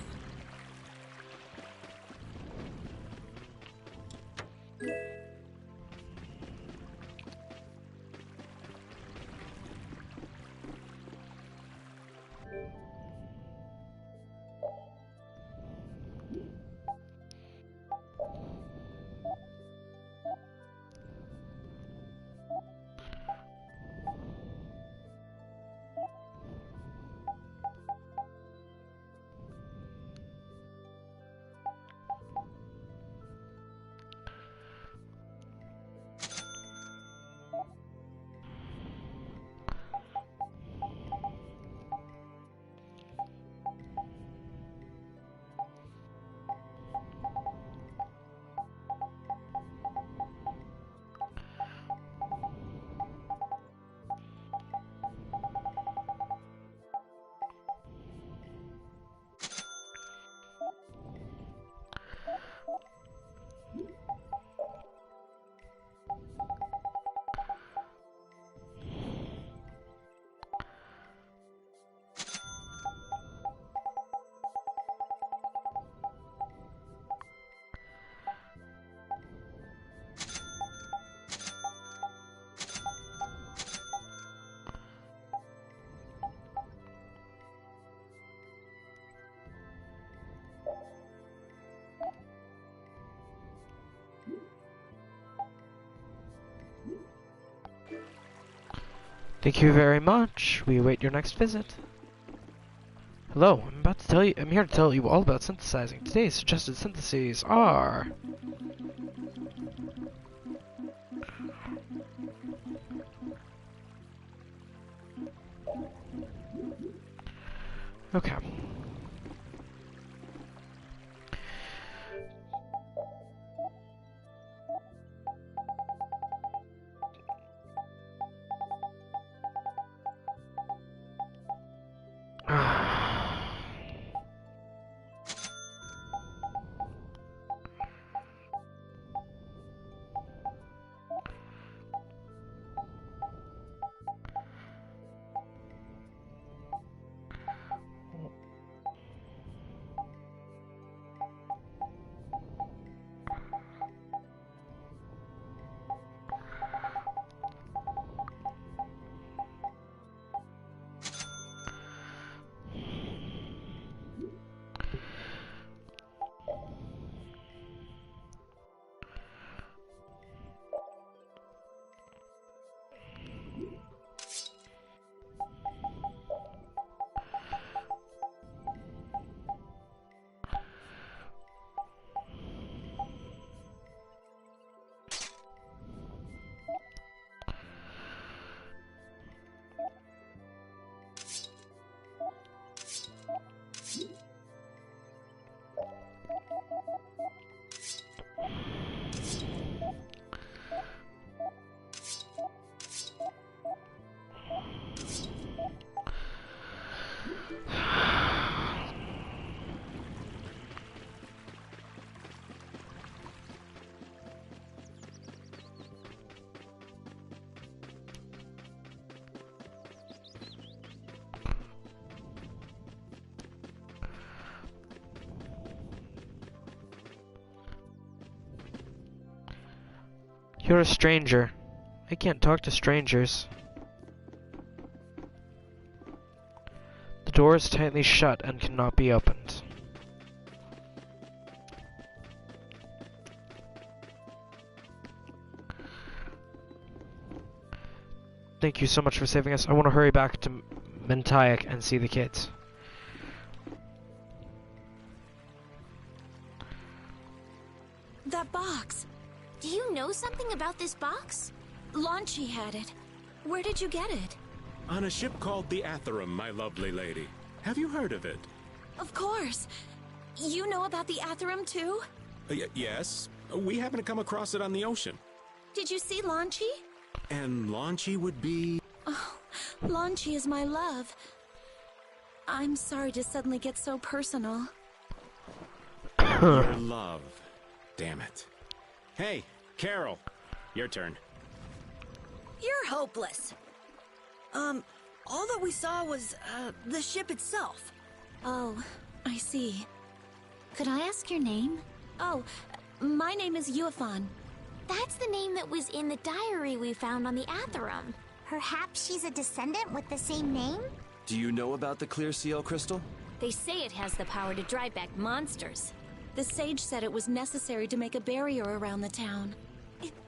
Speaker 1: Thank you very much. We await your next visit. Hello, I'm here to tell you all about synthesizing. Today's suggested syntheses are... Okay. go to stranger. I can't talk to strangers. The door is tightly shut and cannot be opened. Thank you so much for saving us. I want to hurry back to Mentayak and see the kids.
Speaker 6: That box.
Speaker 5: Do you know something about this box?
Speaker 6: Launchy had it. Where did you get it?
Speaker 19: On a ship called the Atherum, my lovely lady. Have you heard of it?
Speaker 6: Of course. You know about the Atherum too?
Speaker 19: Yes. We happen to come across it on the ocean.
Speaker 6: Did you see Launchy?
Speaker 19: And Launchy would be...
Speaker 6: Oh, Launchy is my love. I'm sorry to suddenly get so personal.
Speaker 19: Your love. Damn it. Hey, Carol. Your turn.
Speaker 4: You're hopeless. All that we saw was, the ship itself.
Speaker 6: Oh, I see.
Speaker 11: Could I ask your name?
Speaker 6: Oh, my name is Yuafan.
Speaker 5: That's the name that was in the diary we found on the Atherum.
Speaker 7: Perhaps she's a descendant with the same name?
Speaker 3: Do you know about the clear CL crystal?
Speaker 6: They say it has the power to drive back monsters. The sage said it was necessary to make a barrier around the town.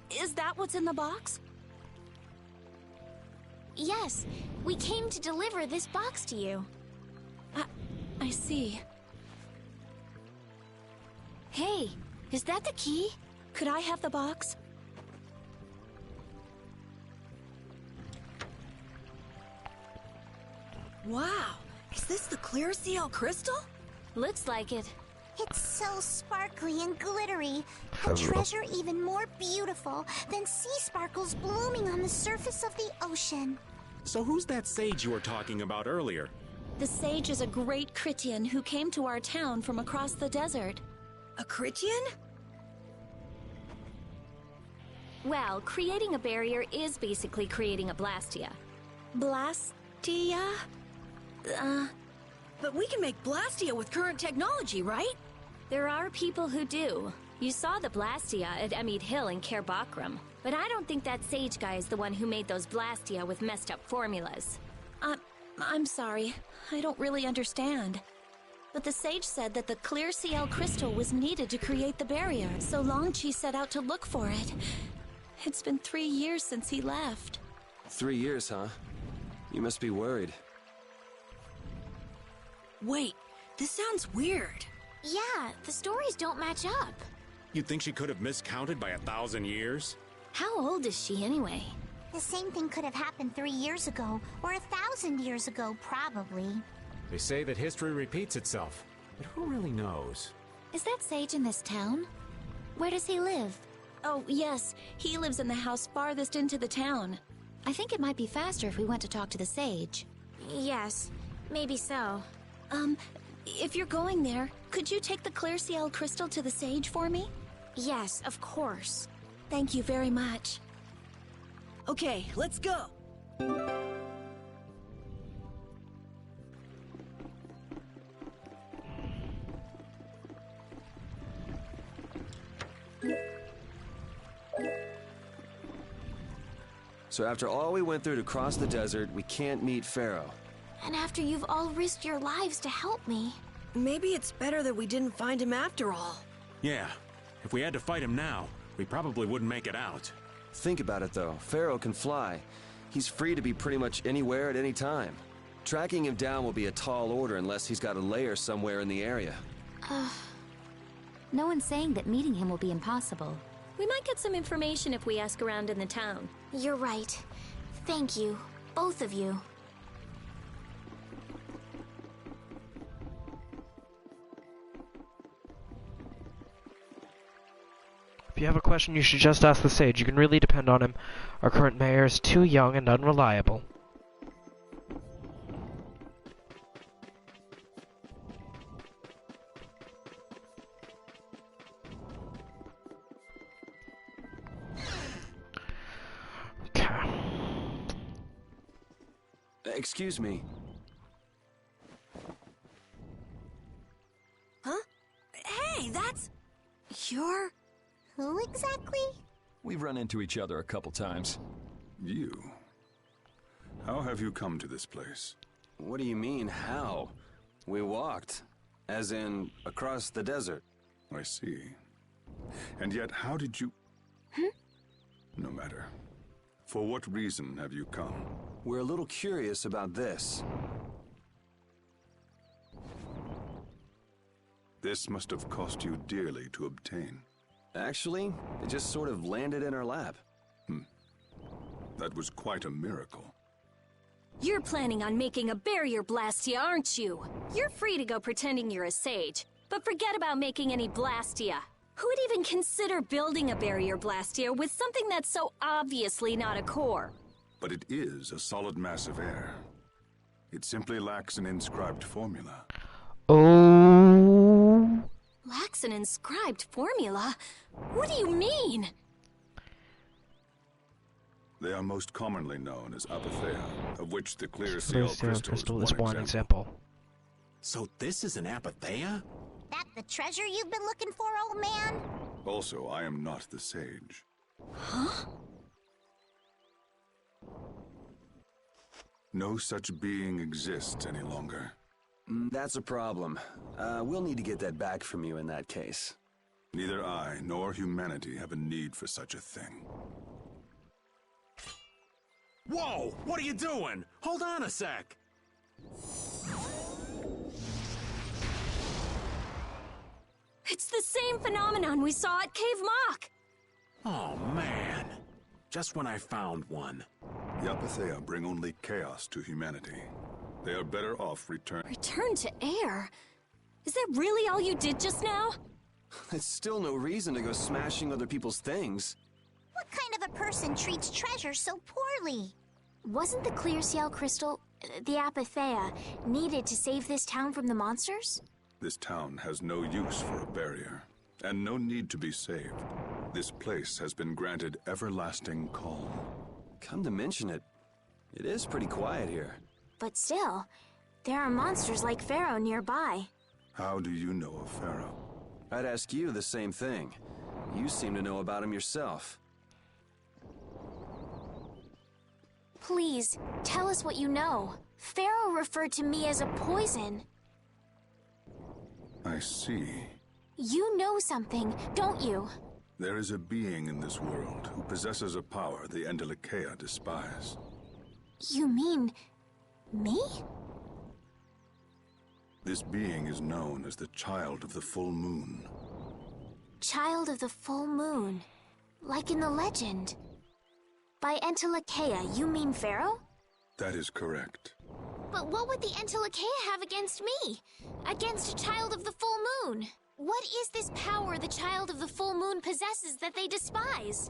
Speaker 6: Is that what's in the box?
Speaker 5: Yes, we came to deliver this box to you.
Speaker 6: I see.
Speaker 5: Hey, is that the key?
Speaker 6: Could I have the box?
Speaker 4: Wow, is this the clear CL crystal?
Speaker 6: Looks like it.
Speaker 7: It's so sparkly and glittery. A treasure even more beautiful than sea sparkles blooming on the surface of the ocean.
Speaker 19: So who's that sage you were talking about earlier?
Speaker 6: The sage is a great Critian who came to our town from across the desert.
Speaker 4: A Critian?
Speaker 6: Well, creating a barrier is basically creating a Blastia. Blastia?
Speaker 4: But we can make Blastia with current technology, right?
Speaker 6: There are people who do. You saw the Blastia at Emid Hill in Cair Bakram. But I don't think that sage guy is the one who made those Blastia with messed up formulas. I'm sorry. I don't really understand. But the sage said that the clear CL crystal was needed to create the barrier, so Longchi set out to look for it. It's been 3 years since he left.
Speaker 3: 3 years, huh? You must be worried.
Speaker 4: Wait, this sounds weird.
Speaker 5: Yeah, the stories don't match up.
Speaker 19: You think she could have miscounted by 1,000 years?
Speaker 6: How old is she anyway?
Speaker 7: The same thing could have happened 3 years ago, or 1,000 years ago, probably.
Speaker 21: They say that history repeats itself, but who really knows?
Speaker 11: Is that sage in this town? Where does he live?
Speaker 6: Oh, yes. He lives in the house farthest into the town.
Speaker 11: I think it might be faster if we went to talk to the sage.
Speaker 5: Yes, maybe so.
Speaker 6: If you're going there, could you take the clear CL crystal to the sage for me?
Speaker 5: Yes, of course.
Speaker 6: Thank you very much.
Speaker 4: Okay, let's go.
Speaker 3: So after all we went through to cross the desert, we can't meet Pharaoh.
Speaker 5: And after you've all risked your lives to help me.
Speaker 4: Maybe it's better that we didn't find him after all.
Speaker 19: Yeah. If we had to fight him now, we probably wouldn't make it out.
Speaker 3: Think about it though, Pharaoh can fly. He's free to be pretty much anywhere at any time. Tracking him down will be a tall order unless he's got a lair somewhere in the area.
Speaker 11: No one's saying that meeting him will be impossible.
Speaker 6: We might get some information if we ask around in the town.
Speaker 5: You're right. Thank you, both of you.
Speaker 1: If you have a question, you should just ask the sage. You can really depend on him. Our current mayor is too young and unreliable. Okay.
Speaker 3: Excuse me.
Speaker 4: Huh? Hey, that's... You're...
Speaker 7: Who exactly?
Speaker 17: We've run into each other a couple times.
Speaker 18: You? How have you come to this place?
Speaker 3: What do you mean, how? We walked. As in, across the desert.
Speaker 18: I see. And yet, how did you... No matter. For what reason have you come?
Speaker 3: We're a little curious about this.
Speaker 18: This must have cost you dearly to obtain.
Speaker 3: Actually, it just sort of landed in our lap.
Speaker 18: That was quite a miracle.
Speaker 6: You're planning on making a barrier blastia, aren't you? You're free to go pretending you're a sage, but forget about making any blastia. Who would even consider building a barrier blastia with something that's so obviously not a core?
Speaker 18: But it is a solid mass of air. It simply lacks an inscribed formula.
Speaker 1: Oh.
Speaker 6: Lacks an inscribed formula? What do you mean?
Speaker 18: They are most commonly known as apatheia, of which the clear seal crystal
Speaker 1: is one example.
Speaker 19: So this is an apatheia?
Speaker 7: That the treasure you've been looking for, old man?
Speaker 18: Also, I am not the sage.
Speaker 6: Huh?
Speaker 18: No such being exists any longer.
Speaker 3: That's a problem. We'll need to get that back from you in that case.
Speaker 18: Neither I nor humanity have a need for such a thing.
Speaker 19: Whoa! What are you doing? Hold on a sec!
Speaker 6: It's the same phenomenon we saw at Cave Mock!
Speaker 19: Oh, man. Just when I found one.
Speaker 18: The apatheia bring only chaos to humanity. They are better off returning.
Speaker 6: Return to air? Is that really all you did just now?
Speaker 3: It's still no reason to go smashing other people's things.
Speaker 7: What kind of a person treats treasure so poorly?
Speaker 5: Wasn't the clear seal crystal, the apatheia, needed to save this town from the monsters?
Speaker 18: This town has no use for a barrier, and no need to be saved. This place has been granted everlasting calm.
Speaker 3: Come to mention it, it is pretty quiet here.
Speaker 5: But still, there are monsters like Pharaoh nearby.
Speaker 18: How do you know of Pharaoh?
Speaker 3: I'd ask you the same thing. You seem to know about him yourself.
Speaker 5: Please, tell us what you know. Pharaoh referred to me as a poison.
Speaker 18: I see.
Speaker 5: You know something, don't you?
Speaker 18: There is a being in this world who possesses a power the Entelikeia despise.
Speaker 5: You mean... me?
Speaker 18: This being is known as the Child of the Full Moon.
Speaker 5: Child of the Full Moon. Like in the legend. By Entelikeia, you mean Pharaoh?
Speaker 18: That is correct.
Speaker 5: But what would the Entelikeia have against me? Against a Child of the Full Moon? What is this power the Child of the Full Moon possesses that they despise?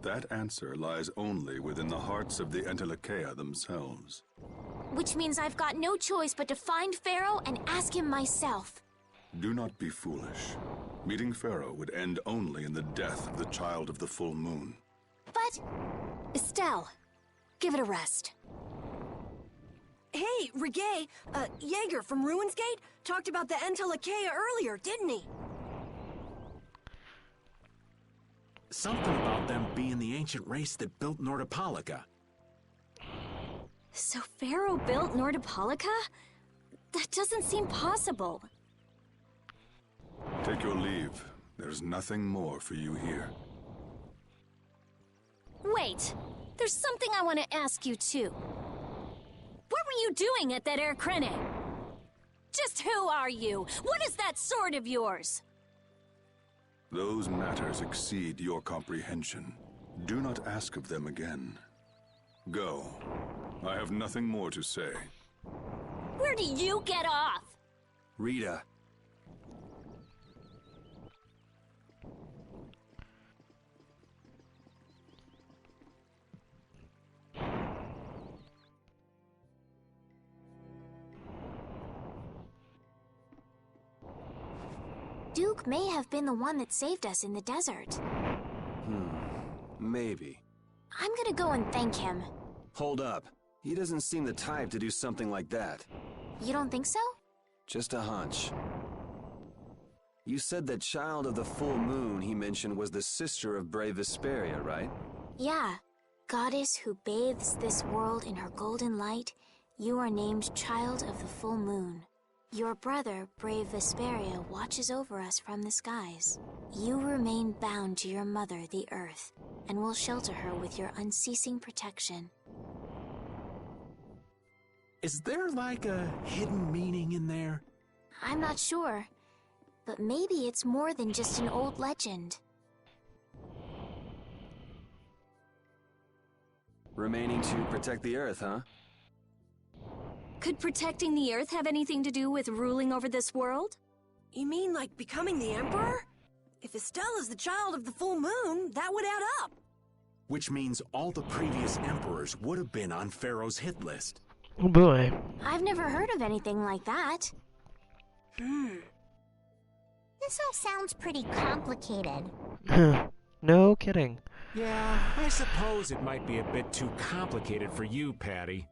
Speaker 18: That answer lies only within the hearts of the Entelikeia themselves.
Speaker 5: Which means I've got no choice but to find Pharaoh and ask him myself.
Speaker 18: Do not be foolish. Meeting Pharaoh would end only in the death of the Child of the Full Moon.
Speaker 6: But... Estelle, give it a rest.
Speaker 4: Hey, Reggae, Jaeger from Ruinsgate talked about the Entelikeia earlier, didn't he?
Speaker 19: Something about them being the ancient race that built Nordopolica.
Speaker 6: So Pharaoh built Nordopolica? That doesn't seem possible.
Speaker 18: Take your leave. There's nothing more for you here.
Speaker 6: Wait, there's something I want to ask you too. What were you doing at that Air Crene? Just who are you? What is that sword of yours?
Speaker 18: Those matters exceed your comprehension. Do not ask of them again. Go. I have nothing more to say.
Speaker 6: Where do you get off?
Speaker 3: Rita.
Speaker 5: Duke may have been the one that saved us in the desert.
Speaker 3: Maybe.
Speaker 5: I'm gonna go and thank him.
Speaker 3: Hold up. He doesn't seem the type to do something like that.
Speaker 5: You don't think so?
Speaker 3: Just a hunch. You said that child of the full moon he mentioned was the sister of brave Vesperia, right?
Speaker 5: Yeah. Goddess who bathes this world in her golden light, you are named Child of the Full Moon. Your brother, brave Vesperia, watches over us from the skies. You remain bound to your mother, the Earth, and will shelter her with your unceasing protection.
Speaker 19: Is there like a hidden meaning in there?
Speaker 5: I'm not sure, but maybe it's more than just an old legend.
Speaker 3: Remaining to protect the Earth, huh?
Speaker 6: Could protecting the Earth have anything to do with ruling over this world?
Speaker 4: You mean like becoming the Emperor? If Estella's the child of the full moon, that would add up.
Speaker 19: Which means all the previous emperors would have been on Pharaoh's hit list.
Speaker 1: Oh boy.
Speaker 5: I've never heard of anything like that.
Speaker 7: This all sounds pretty complicated.
Speaker 1: No kidding.
Speaker 21: Yeah, I suppose it might be a bit too complicated for you, Patty.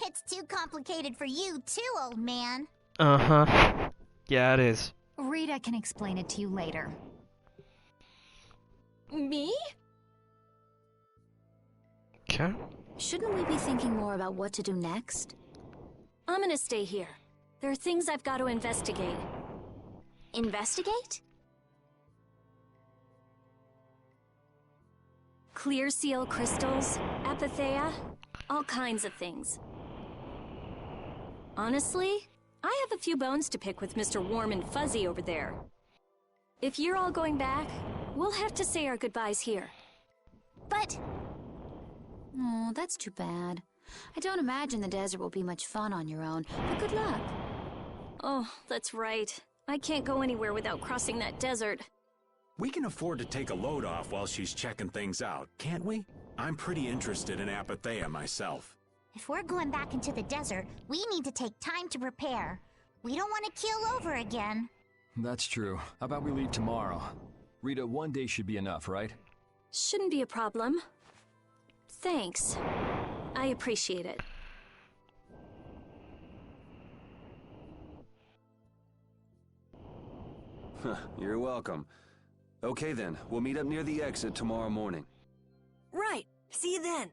Speaker 7: It's too complicated for you too, old man.
Speaker 1: Uh-huh. Yeah, it is.
Speaker 13: Rita can explain it to you later.
Speaker 6: Me?
Speaker 1: Okay.
Speaker 11: Shouldn't we be thinking more about what to do next?
Speaker 6: I'm gonna stay here. There are things I've got to investigate.
Speaker 5: Investigate?
Speaker 6: Clear seal crystals, apatheia, all kinds of things. Honestly, I have a few bones to pick with Mr. Warm and Fuzzy over there. If you're all going back, we'll have to say our goodbyes here.
Speaker 5: But...
Speaker 11: Oh, that's too bad. I don't imagine the desert will be much fun on your own, but good luck.
Speaker 6: Oh, that's right. I can't go anywhere without crossing that desert.
Speaker 19: We can afford to take a load off while she's checking things out, can't we? I'm pretty interested in apatheia myself.
Speaker 7: If we're going back into the desert, we need to take time to prepare. We don't want to keel over again.
Speaker 17: That's true. How about we leave tomorrow? Rita, 1 day should be enough, right?
Speaker 6: Shouldn't be a problem. Thanks. I appreciate it.
Speaker 3: You're welcome. Okay then, we'll meet up near the exit tomorrow morning.
Speaker 4: Right. See you then.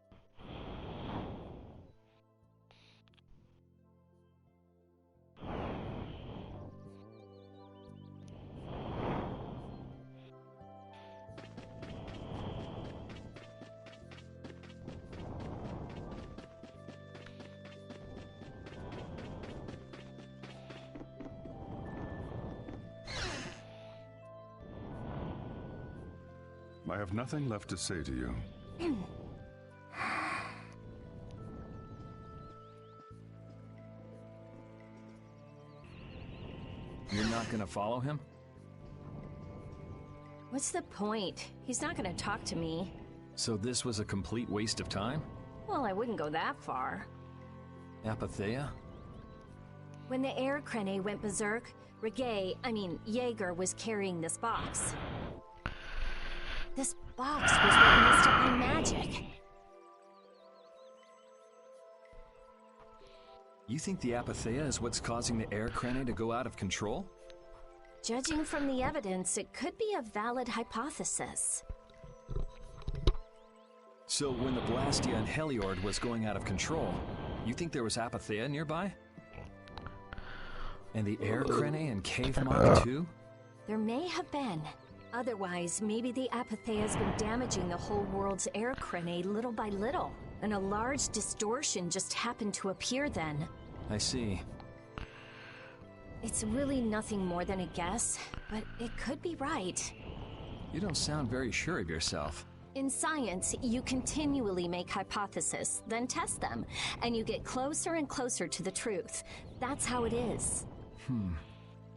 Speaker 18: I have nothing left to say to you.
Speaker 17: You're not gonna follow him?
Speaker 6: What's the point? He's not gonna talk to me.
Speaker 17: So this was a complete waste of time?
Speaker 6: Well, I wouldn't go that far.
Speaker 17: Apatheia?
Speaker 6: When the air crane went berserk, Jaeger was carrying this box. This box was what messed up my magic.
Speaker 17: You think the apatheia is what's causing the air crane to go out of control?
Speaker 6: Judging from the evidence, it could be a valid hypothesis.
Speaker 17: So when the Blastia and Heliord was going out of control, you think there was apatheia nearby? And the air crane and cave moth too?
Speaker 6: There may have been. Otherwise, maybe the apatheia has been damaging the whole world's air crane little by little, and a large distortion just happened to appear then.
Speaker 17: I see.
Speaker 6: It's really nothing more than a guess, but it could be right.
Speaker 17: You don't sound very sure of yourself.
Speaker 6: In science, you continually make hypotheses, then test them, and you get closer and closer to the truth. That's how it is.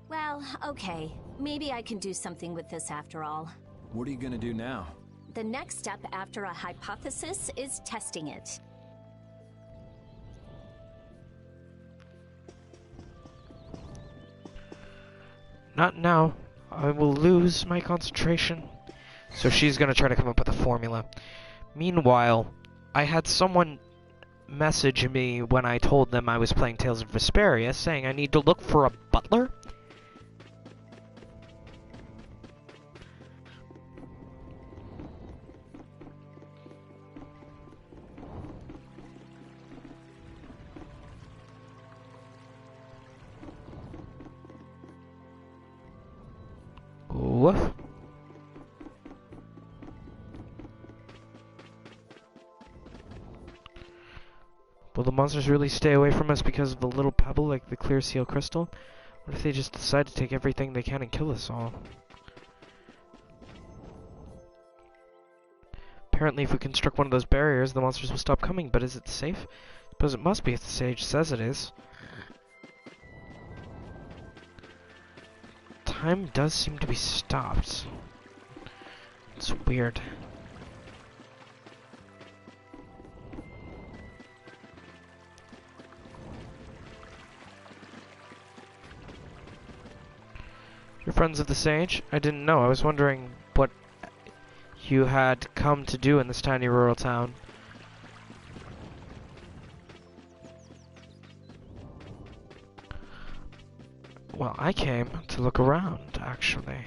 Speaker 6: Well, okay. Maybe I can do something with this after all.
Speaker 17: What are you gonna do now?
Speaker 6: The next step after a hypothesis is testing it.
Speaker 1: Not now. I will lose my concentration. So she's gonna try to come up with a formula. Meanwhile, I had someone message me when I told them I was playing Tales of Vesperia, saying I need to look for a butler. monsters really stay away from us because of the little pebble like the clear seal crystal? What if they just decide to take everything they can and kill us all? Apparently, if we construct one of those barriers, the monsters will stop coming, but is it safe? I suppose it must be if the sage says it is. Time does seem to be stopped. It's weird. You're friends of the sage? I didn't know. I was wondering what you had come to do in this tiny rural town. Well, I came to look around, actually.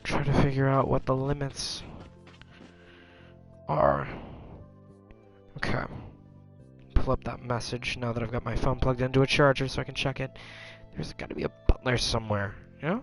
Speaker 1: Try to figure out what the limits are. Okay. Pull up that message now that I've got my phone plugged into a charger so I can check it. There's gotta be a butler somewhere, you know?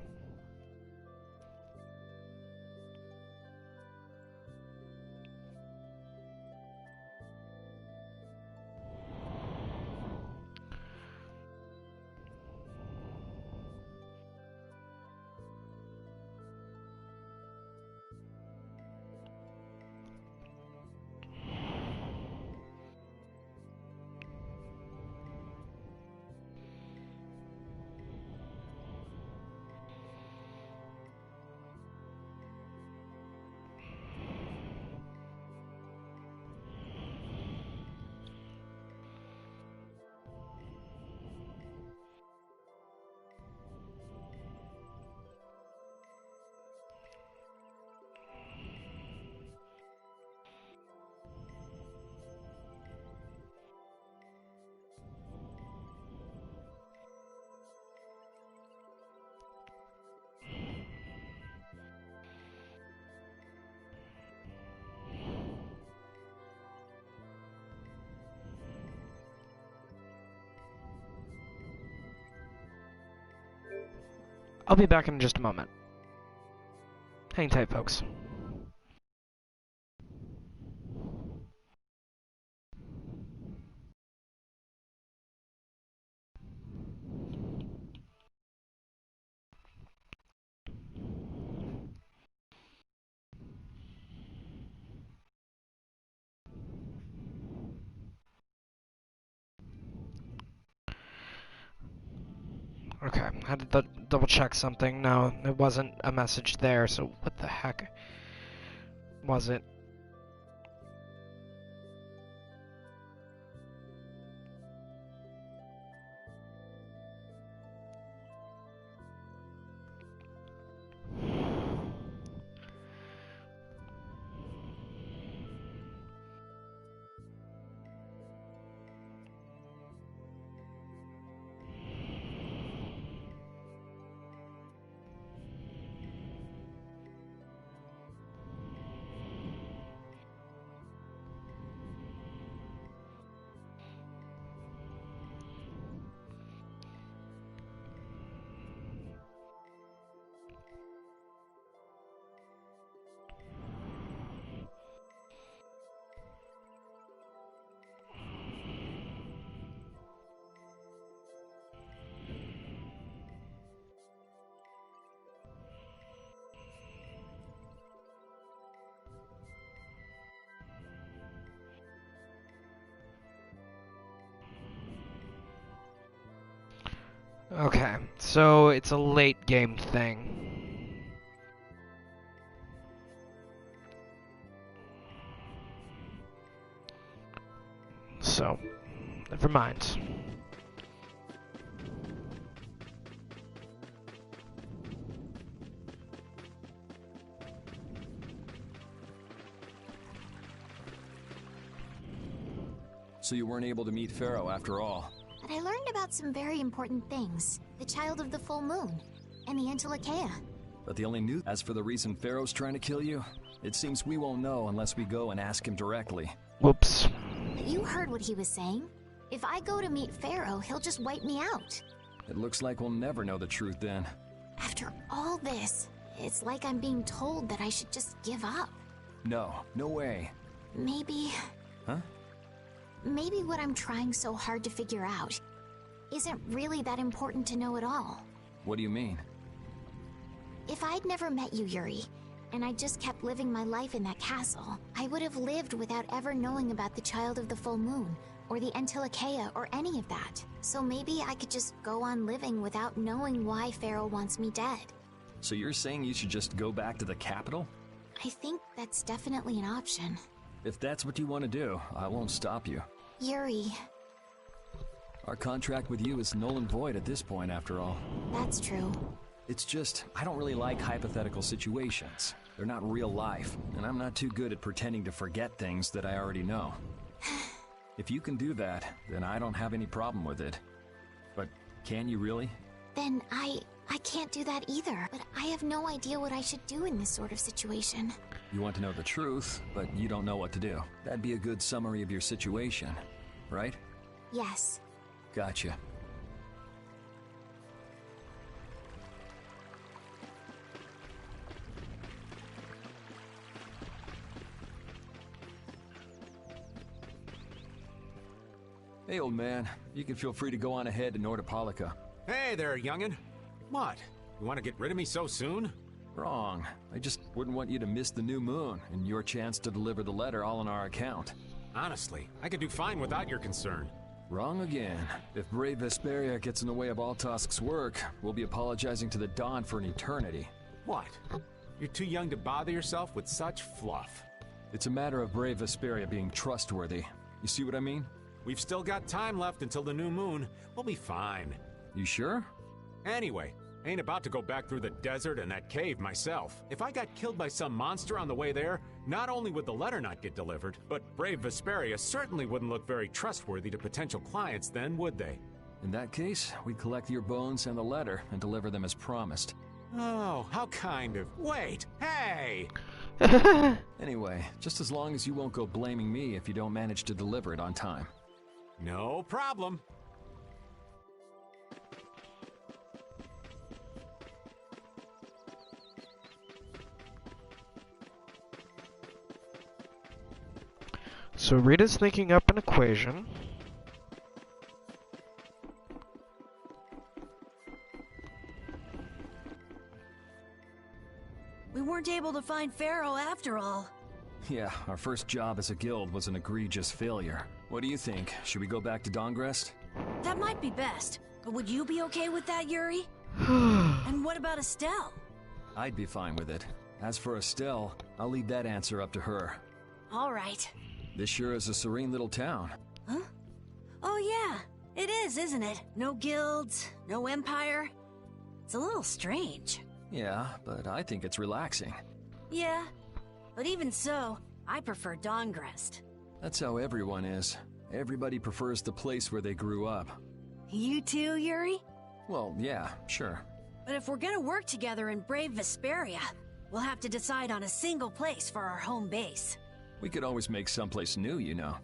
Speaker 1: I'll be back in just a moment. Hang tight, folks. Okay, I had to double check something. No, it wasn't a message there, so what the heck was it? Okay, so it's a late game thing. So, never mind.
Speaker 17: So you weren't able to meet Pharaoh after all.
Speaker 7: But I learned about some very important things. The child of the full moon, and the Antilochaea.
Speaker 17: But the only news... As for the reason Pharaoh's trying to kill you, it seems we won't know unless we go and ask him directly.
Speaker 1: Whoops.
Speaker 7: But you heard what he was saying. If I go to meet Pharaoh, he'll just wipe me out.
Speaker 17: It looks like we'll never know the truth then.
Speaker 7: After all this, it's like I'm being told that I should just give up.
Speaker 17: No, no way.
Speaker 7: Maybe...
Speaker 17: Huh?
Speaker 7: maybe what I'm trying so hard to figure out isn't really that important to know at all.
Speaker 17: What do you mean?
Speaker 7: If I'd never met you, Yuri, and I just kept living my life in that castle, I would have lived without ever knowing about the Child of the Full Moon, or the Antilocheia, or any of that. So maybe I could just go on living without knowing why Pharaoh wants me dead.
Speaker 17: So you're saying you should just go back to the capital?
Speaker 7: I think that's definitely an option.
Speaker 17: If that's what you want to do, I won't stop you.
Speaker 7: Yuri.
Speaker 17: Our contract with you is null and void at this point, after all.
Speaker 7: That's true.
Speaker 17: It's just, I don't really like hypothetical situations. They're not real life, and I'm not too good at pretending to forget things that I already know. If you can do that, then I don't have any problem with it. But can you really?
Speaker 7: Then I can't do that either, but I have no idea what I should do in this sort of situation.
Speaker 17: You want to know the truth, but you don't know what to do. That'd be a good summary of your situation, right?
Speaker 7: Yes.
Speaker 17: Gotcha. Hey, old man. You can feel free to go on ahead to Nordopolica.
Speaker 21: Hey there, youngin'. What? You want to get rid of me so soon?
Speaker 17: Wrong. I just wouldn't want you to miss the new moon and your chance to deliver the letter all on our account.
Speaker 21: Honestly, I could do fine without your concern.
Speaker 17: Wrong again. If brave Vesperia gets in the way of Altosk's work, we'll be apologizing to the Dawn for an eternity.
Speaker 21: What? You're too young to bother yourself with such fluff.
Speaker 17: It's a matter of brave Vesperia being trustworthy. You see what I mean?
Speaker 21: We've still got time left until the new moon. We'll be fine.
Speaker 17: You sure?
Speaker 21: Anyway, ain't about to go back through the desert and that cave myself. If I got killed by some monster on the way there, not only would the letter not get delivered, but brave Vesperia certainly wouldn't look very trustworthy to potential clients then, would they?
Speaker 17: In that case, we'd collect your bones and the letter and deliver them as promised.
Speaker 21: Oh, how kind of... Wait! Hey!
Speaker 17: Anyway, just as long as you won't go blaming me if you don't manage to deliver it on time.
Speaker 21: No problem.
Speaker 1: So Rita's thinking up an equation.
Speaker 4: We weren't able to find Pharaoh after all.
Speaker 17: Yeah, our first job as a guild was an egregious failure. What do you think? Should we go back to Dongrest?
Speaker 4: That might be best. But would you be okay with that, Yuri? And what about Estelle?
Speaker 17: I'd be fine with it. As for Estelle, I'll leave that answer up to her.
Speaker 4: All right.
Speaker 17: This sure is a serene little town.
Speaker 4: Huh? Oh yeah, it is, isn't it? No guilds, no empire. It's a little strange.
Speaker 17: Yeah, but I think it's relaxing.
Speaker 4: Yeah, but even so, I prefer Dongrest.
Speaker 17: That's how everyone is. Everybody prefers the place where they grew up.
Speaker 4: You too, Yuri?
Speaker 17: Well, yeah, sure.
Speaker 4: But if we're gonna work together in brave Vesperia, we'll have to decide on a single place for our home base.
Speaker 17: We could always make someplace new, you know.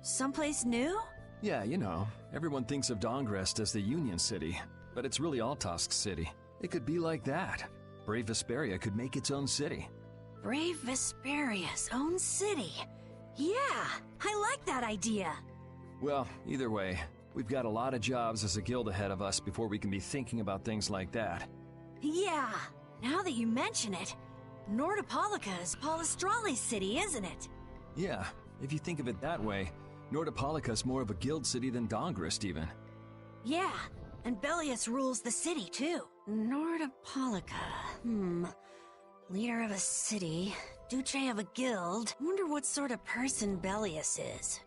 Speaker 4: Someplace new?
Speaker 17: Yeah, you know. Everyone thinks of Dongrest as the Union City, but it's really Altosk City. It could be like that. Brave Vesperia could make its own city.
Speaker 4: Brave Vesperia's own city. Yeah, I like that idea.
Speaker 17: Well, either way, we've got a lot of jobs as a guild ahead of us before we can be thinking about things like that.
Speaker 4: Yeah, now that you mention it, Nordopolica is Palestrale's city, isn't it?
Speaker 17: Yeah, if you think of it that way, Nordopolica is more of a guild city than Dongrest even.
Speaker 4: Yeah, and Bellius rules the city too. Nordopolica, Leader of a city, Duce of a guild. Wonder what sort of person Bellius is.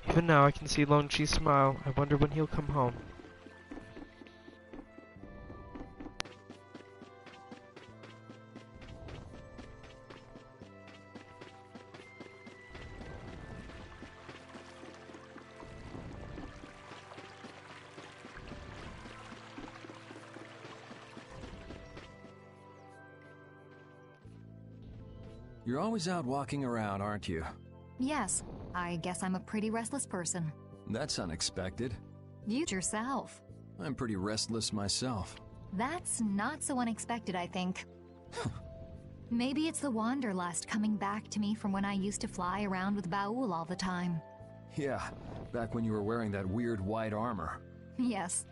Speaker 1: Even now I can see Lone Chi smile. I wonder when he'll come home.
Speaker 17: You're always out walking around, aren't you?
Speaker 13: Yes, I guess I'm a pretty restless person.
Speaker 17: That's unexpected.
Speaker 13: You yourself.
Speaker 17: I'm pretty restless myself.
Speaker 13: That's not so unexpected, I think. Maybe it's the Wanderlust coming back to me from when I used to fly around with Baul all the time.
Speaker 17: Yeah, back when you were wearing that weird white armor.
Speaker 13: Yes.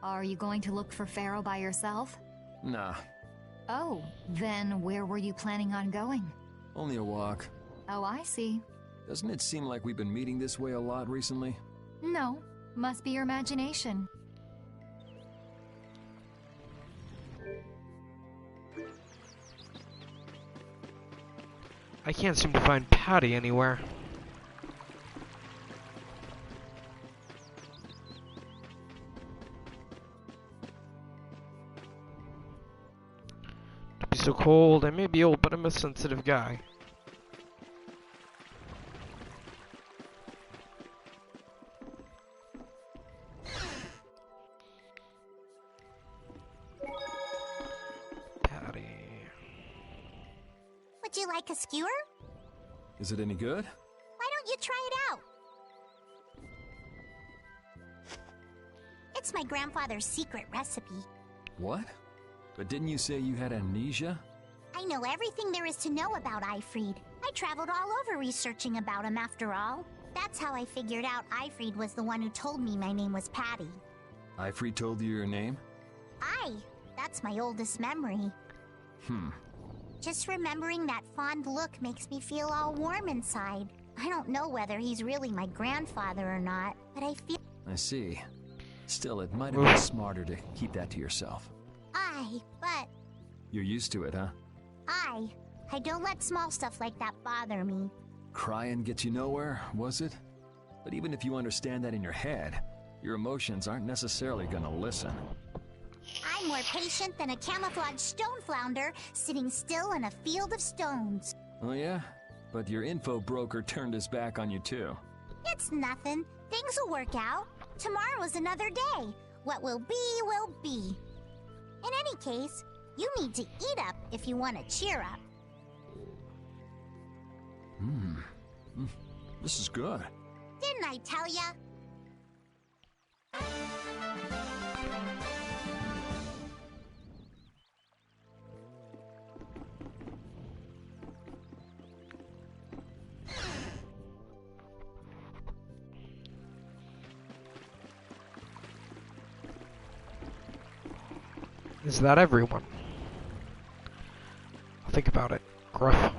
Speaker 13: Are you going to look for Pharaoh by yourself?
Speaker 17: Nah,
Speaker 13: Oh, then where were you planning on going?
Speaker 17: only a walk.
Speaker 13: Oh, I see.
Speaker 17: Doesn't it seem like we've been meeting this way a lot recently?
Speaker 13: No, must be your imagination.
Speaker 1: I can't seem to find Patty anywhere. Don't be so cold. I may be old, but I'm a sensitive guy. Patty.
Speaker 7: Would you like a skewer?
Speaker 17: Is it any good?
Speaker 7: Why don't you try it out? It's my grandfather's secret recipe.
Speaker 17: What? But didn't you say you had amnesia?
Speaker 7: I know everything there is to know about Eifried. I traveled all over researching about him after all. That's how I figured out Eifried was the one who told me my name was Patty.
Speaker 17: Eifried told you your name?
Speaker 7: That's my oldest memory. Just remembering that fond look makes me feel all warm inside. I don't know whether he's really my grandfather or not, but I feel...
Speaker 17: I see. Still, it might have been smarter to keep that to yourself.
Speaker 7: but...
Speaker 17: You're used to it, huh?
Speaker 7: I don't let small stuff like that bother me.
Speaker 17: Crying gets you nowhere, was it? But even if you understand that in your head, your emotions aren't necessarily gonna listen.
Speaker 7: I'm more patient than a camouflaged stone flounder sitting still in a field of stones.
Speaker 17: Oh yeah? But your info broker turned his back on you too.
Speaker 7: It's nothing. Things will work out. Tomorrow's another day. What will be, will be. In any case, you need to eat up if you want to cheer up.
Speaker 17: This is good.
Speaker 7: Didn't I tell ya?
Speaker 1: Is that everyone? I'll think about it. Gruff.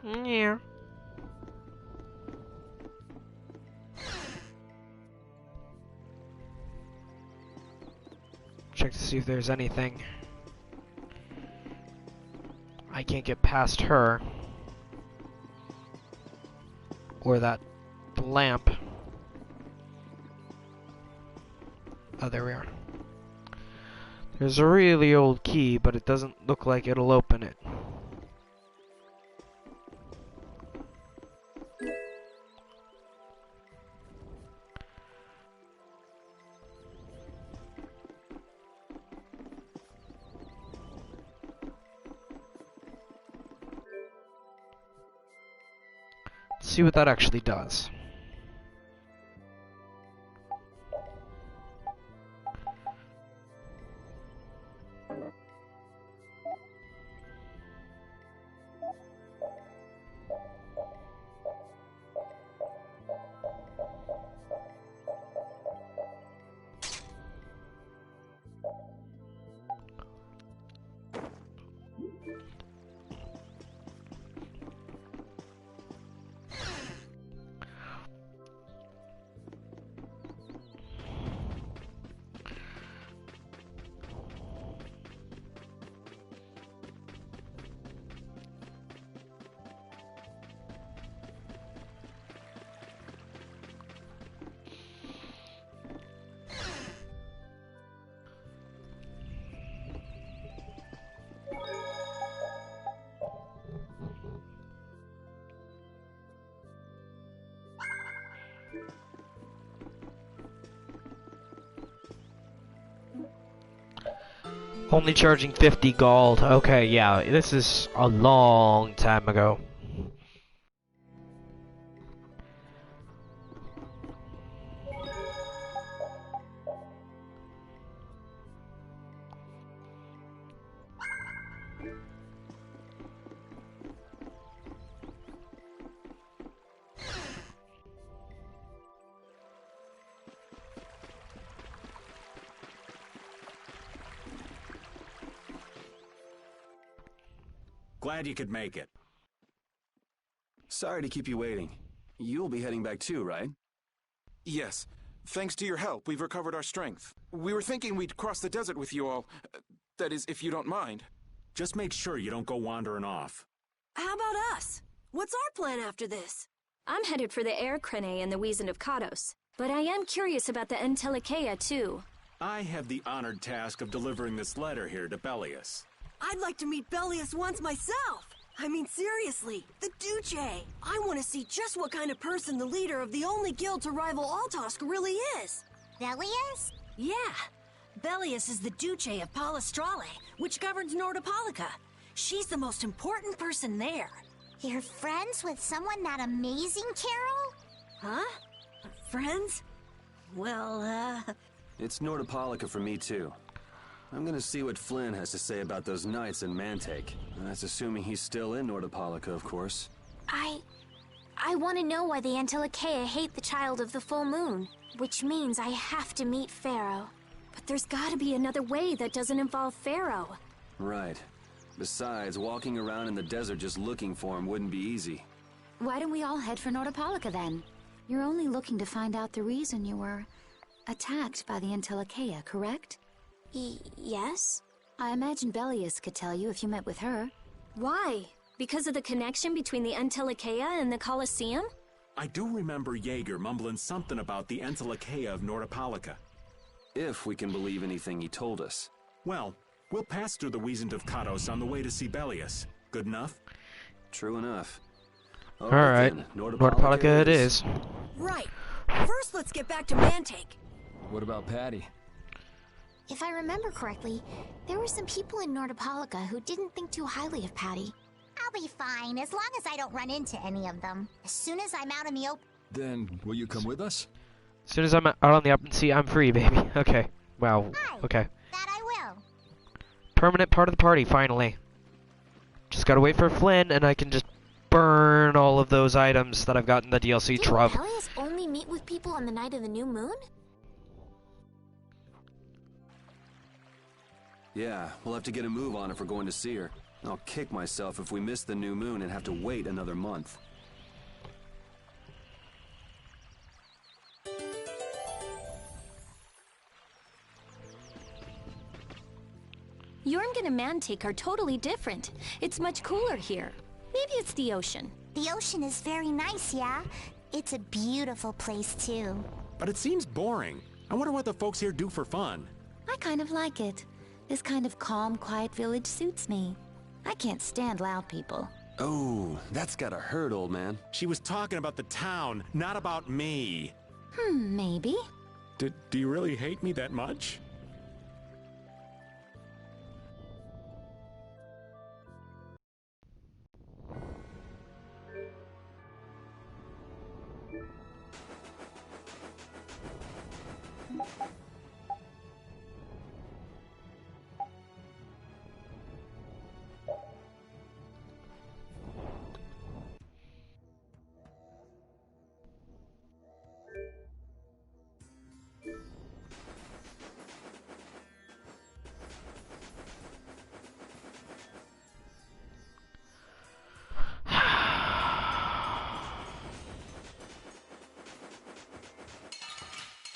Speaker 1: Yeah. Check to see if there's anything. I can't get past her. Or that lamp. Oh, there we are. There's a really old key, but it doesn't look like it'll open it. See what that actually does. Only charging 50 gold. Okay, yeah, this is a long time ago.
Speaker 19: Glad you could make it.
Speaker 3: Sorry to keep you waiting. You'll be heading back too, right?
Speaker 14: Yes. Thanks to your help, we've recovered our strength. We were thinking we'd cross the desert with you all. That is, if you don't mind.
Speaker 19: Just make sure you don't go wandering off.
Speaker 4: How about us? What's our plan after this?
Speaker 6: I'm headed for the air crane and the Wizened of Kados. But I am curious about the Entelikeia, too.
Speaker 19: I have the honored task of delivering this letter here to Bellius.
Speaker 4: I'd like to meet Bellius once myself. I mean, seriously, the Duce. I want to see just what kind of person the leader of the only guild to rival Altosk really is.
Speaker 7: Bellius?
Speaker 4: Yeah. Bellius is the Duce of Palestrale, which governs Nordopolica. She's the most important person there.
Speaker 7: You're friends with someone that amazing, Carol?
Speaker 4: Huh? Friends? Well,
Speaker 3: It's Nordopolica for me, too. I'm gonna see what Flynn has to say about those knights in Mantake. That's assuming he's still in Nordopolica, of course.
Speaker 5: I want to know why the Entelikeia hate the child of the full moon, which means I have to meet Pharaoh.
Speaker 6: But there's gotta be another way that doesn't involve Pharaoh.
Speaker 3: Right. Besides, walking around in the desert just looking for him wouldn't be easy.
Speaker 11: Why don't we all head for Nordopolica then? You're only looking to find out the reason you were attacked by the Entelikeia, correct?
Speaker 5: Yes?
Speaker 11: I imagine Bellius could tell you if you met with her.
Speaker 6: Why? Because of the connection between the Entelikeia and the Colosseum?
Speaker 19: I do remember Jaeger mumbling something about the Entelikeia of Nordopolica.
Speaker 3: If we can believe anything he told us.
Speaker 19: Well, we'll pass through the Wizened of Kados on the way to see Bellius. Good enough?
Speaker 3: True enough.
Speaker 1: Alright, Nordopolica it is.
Speaker 4: right. First, let's get back to Mantake.
Speaker 17: What about Patty?
Speaker 5: If I remember correctly, there were some people in Nordopolica who didn't think too highly of Patty.
Speaker 7: I'll be fine, as long as I don't run into any of them. As soon as I'm out in the open...
Speaker 17: Then, will you come with us?
Speaker 1: As soon as I'm out on the open sea, I'm free, baby. Okay. Wow. Okay.
Speaker 7: That I will.
Speaker 1: Permanent part of the party, finally. Just gotta wait for Flynn, and I can just burn all of those items that I've got in the DLC trove.
Speaker 5: Did Bellius only meet with people on the night of the new moon?
Speaker 3: Yeah, we'll have to get a move on if we're going to see her. I'll kick myself if we miss the new moon and have to wait another month.
Speaker 6: Jormungand and Mantake are totally different. It's much cooler here. Maybe it's the ocean.
Speaker 7: The ocean is very nice, yeah? It's a beautiful place, too.
Speaker 19: But it seems boring. I wonder what the folks here do for fun.
Speaker 11: I kind of like it. This kind of calm, quiet village suits me. I can't stand loud people.
Speaker 3: Oh, that's gotta hurt, old man.
Speaker 19: She was talking about the town, not about me.
Speaker 11: Maybe.
Speaker 19: Do you really hate me that much?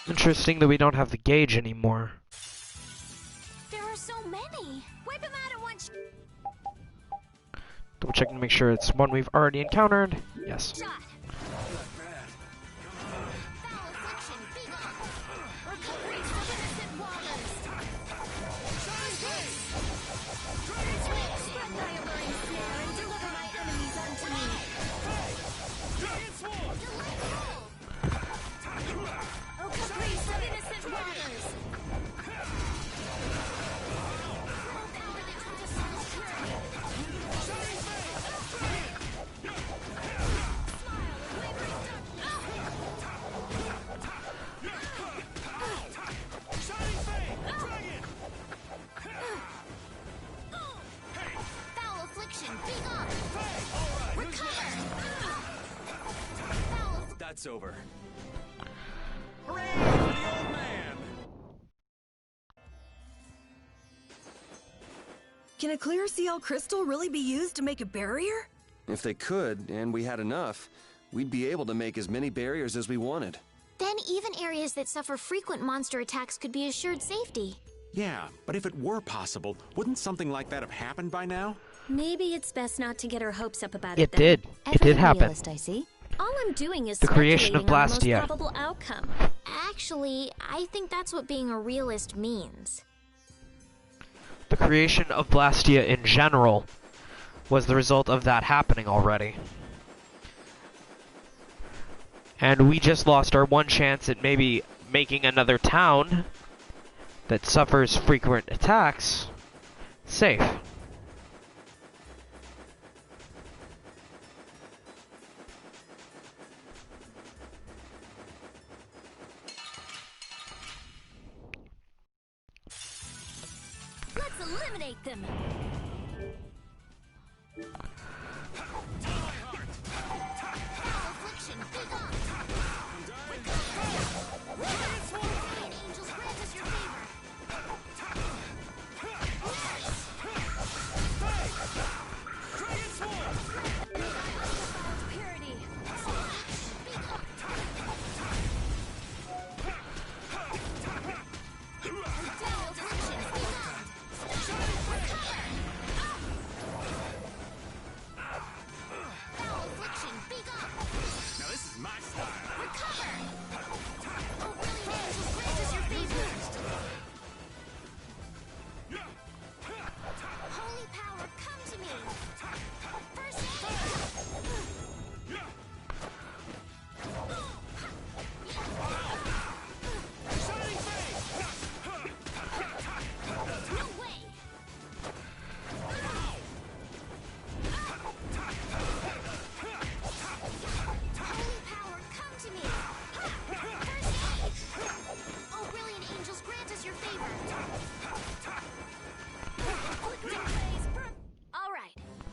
Speaker 1: Interesting that we don't have the gauge anymore.
Speaker 5: There are so many. Wipe them out at once.
Speaker 1: Double checking to make sure it's one we've already encountered. Yes.
Speaker 5: Shot.
Speaker 12: over. Hooray for the old man!
Speaker 4: Can a clear CL crystal really be used to make a barrier?
Speaker 3: If they could, and we had enough, we'd be able to make as many barriers as we wanted.
Speaker 5: Then even areas that suffer frequent monster attacks could be assured safety.
Speaker 19: Yeah, but if it were possible, wouldn't something like that have happened by now?
Speaker 6: Maybe it's best not to get our hopes up about
Speaker 1: It
Speaker 6: it.
Speaker 1: did. It did happen.
Speaker 11: Realist, I see.
Speaker 6: All I'm doing is
Speaker 1: The creation of
Speaker 6: speculating on the
Speaker 1: Blastia.
Speaker 6: most probable outcome.
Speaker 5: Actually, I think that's what being a realist means.
Speaker 1: The creation of Blastia in general was the result of that happening already. And we just lost our one chance at maybe making another town that suffers frequent attacks safe.
Speaker 6: Let's eliminate them.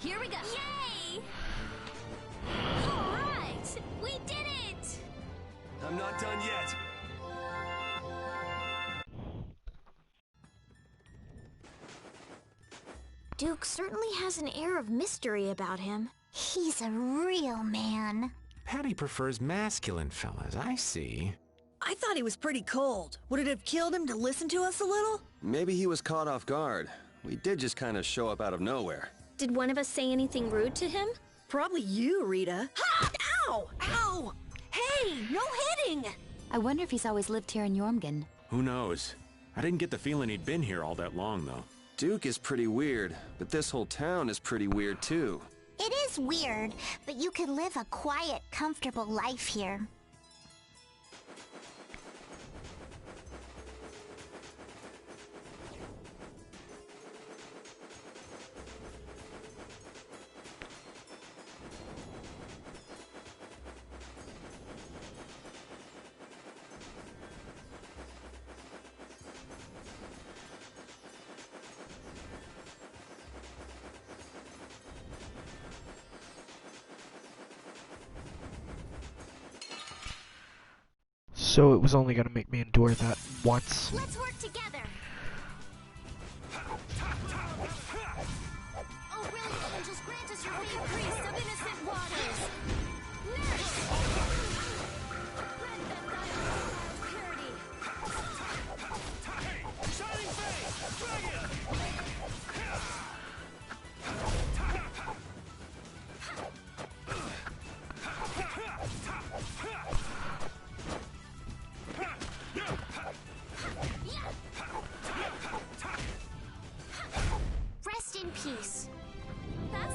Speaker 6: Here we go. Yay! All right, we did it!
Speaker 12: I'm not done yet.
Speaker 5: Duke certainly has an air of mystery about him.
Speaker 7: He's a real man.
Speaker 19: Patty prefers masculine fellas, I see.
Speaker 4: I thought he was pretty cold. Would it have killed him to listen to us a little?
Speaker 3: Maybe he was caught off guard. We did just kind of show up out of nowhere.
Speaker 6: Did one of us say anything rude to him?
Speaker 4: Probably you, Rita. Ha! Ow! Ow! Hey, no hitting!
Speaker 11: I wonder if he's always lived here in Jormungand.
Speaker 19: Who knows? I didn't get the feeling he'd been here all that long, though.
Speaker 3: Duke is pretty weird, but this whole town is pretty weird, too.
Speaker 7: It is weird, but you can live a quiet, comfortable life here.
Speaker 1: So it was only going to make me endure that once.
Speaker 5: Let's work together. Oh, brilliant angels, grant us your faith, priest of innocent waters. Nurse! Grant them thy undefiled purity.
Speaker 22: Shining face! Dragon!
Speaker 5: Rest in peace. That's...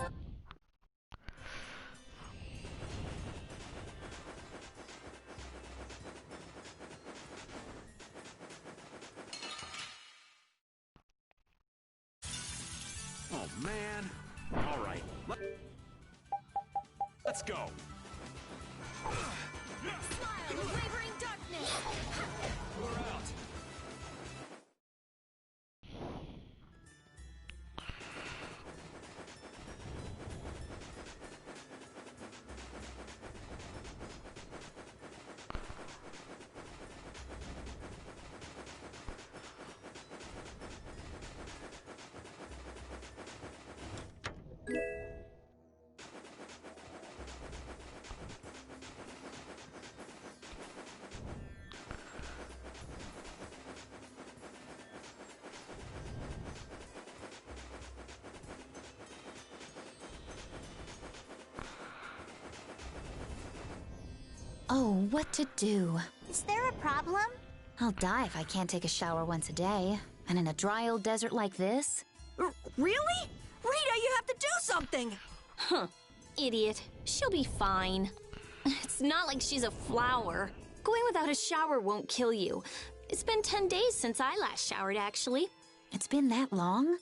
Speaker 19: Oh, man. All right. Let's go.
Speaker 5: Smile, wavering darkness.
Speaker 12: We're out.
Speaker 11: Oh, what to do?
Speaker 7: Is there a problem?
Speaker 11: I'll die if I can't take a shower once a day. And in a dry old desert like this?
Speaker 4: Really? Rita, you have to do something!
Speaker 5: Huh. Idiot. She'll be fine. It's not like she's a flower. Going without a shower won't kill you. It's been 10 days since I last showered, actually.
Speaker 11: It's been that long?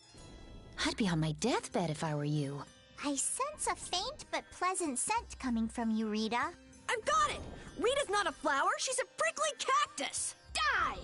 Speaker 11: I'd be on my deathbed if I were you.
Speaker 7: I sense a faint but pleasant scent coming from you, Rita.
Speaker 4: I've got it! Rita's not a flower, she's a prickly cactus! Die!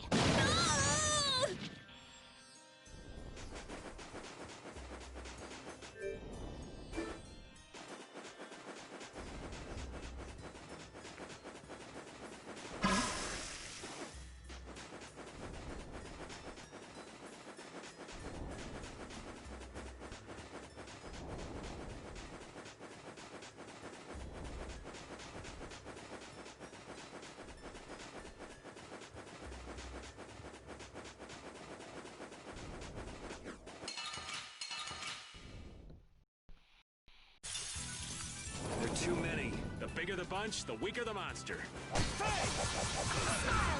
Speaker 12: Too many.
Speaker 21: The bigger the bunch, the weaker the monster.
Speaker 5: Smile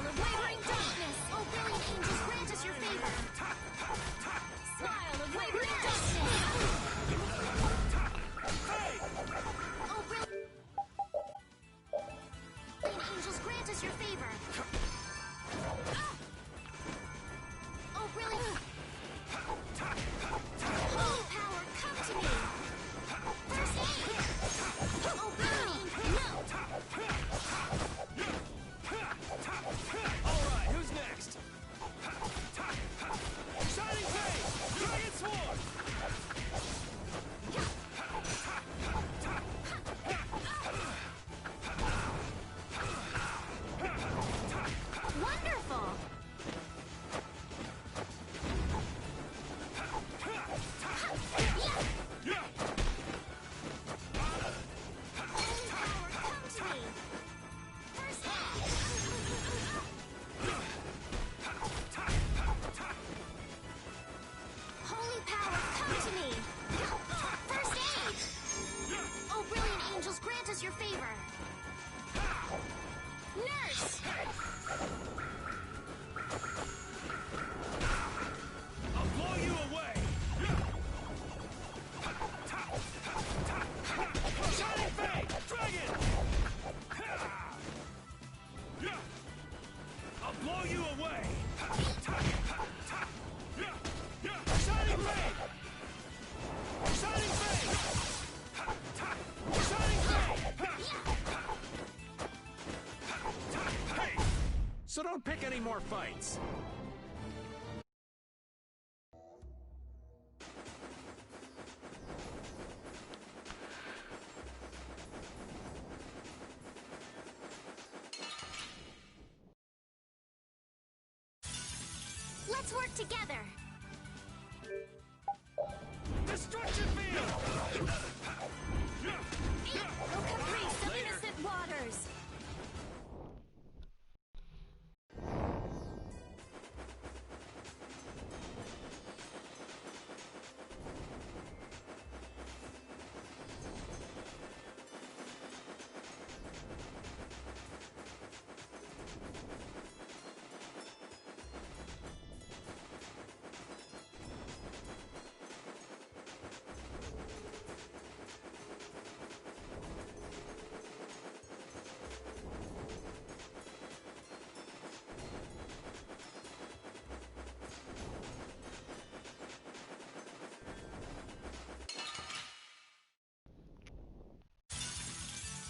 Speaker 5: of wavering darkness! Oh, brilliant angels, grant us your favor! Smile of wavering darkness! Oh, brilliant angels, grant us your favor! Oh, brilliant! Holy power, come to me! First aid! Oh, brilliant! No!
Speaker 22: Alright, who's next? Shining Blade! Dragon Sword!
Speaker 5: Wonderful! Holy power, come to me! First aid! Oh, brilliant angels, grant us your favor! Nurse!
Speaker 22: I'll blow you away! Shining Fang! Dragon! I'll blow you away! Shining Fang! Shining Fang! Shining Fang!
Speaker 21: Hey! So don't pick any more fights.
Speaker 5: Let's work together!
Speaker 22: Destruction Field!
Speaker 5: No caprice of innocent waters!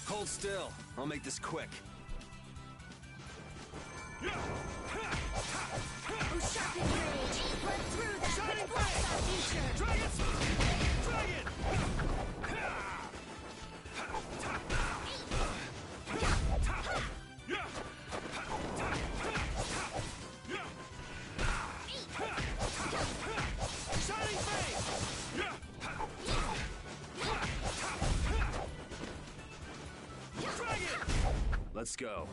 Speaker 12: Hold still. I'll make this quick.
Speaker 5: Oh, sharpen rage! Run through that
Speaker 22: Shining
Speaker 5: which blocks our future!
Speaker 22: Dragon! Dragon! Shining Fang! Dragon!
Speaker 12: Let's go.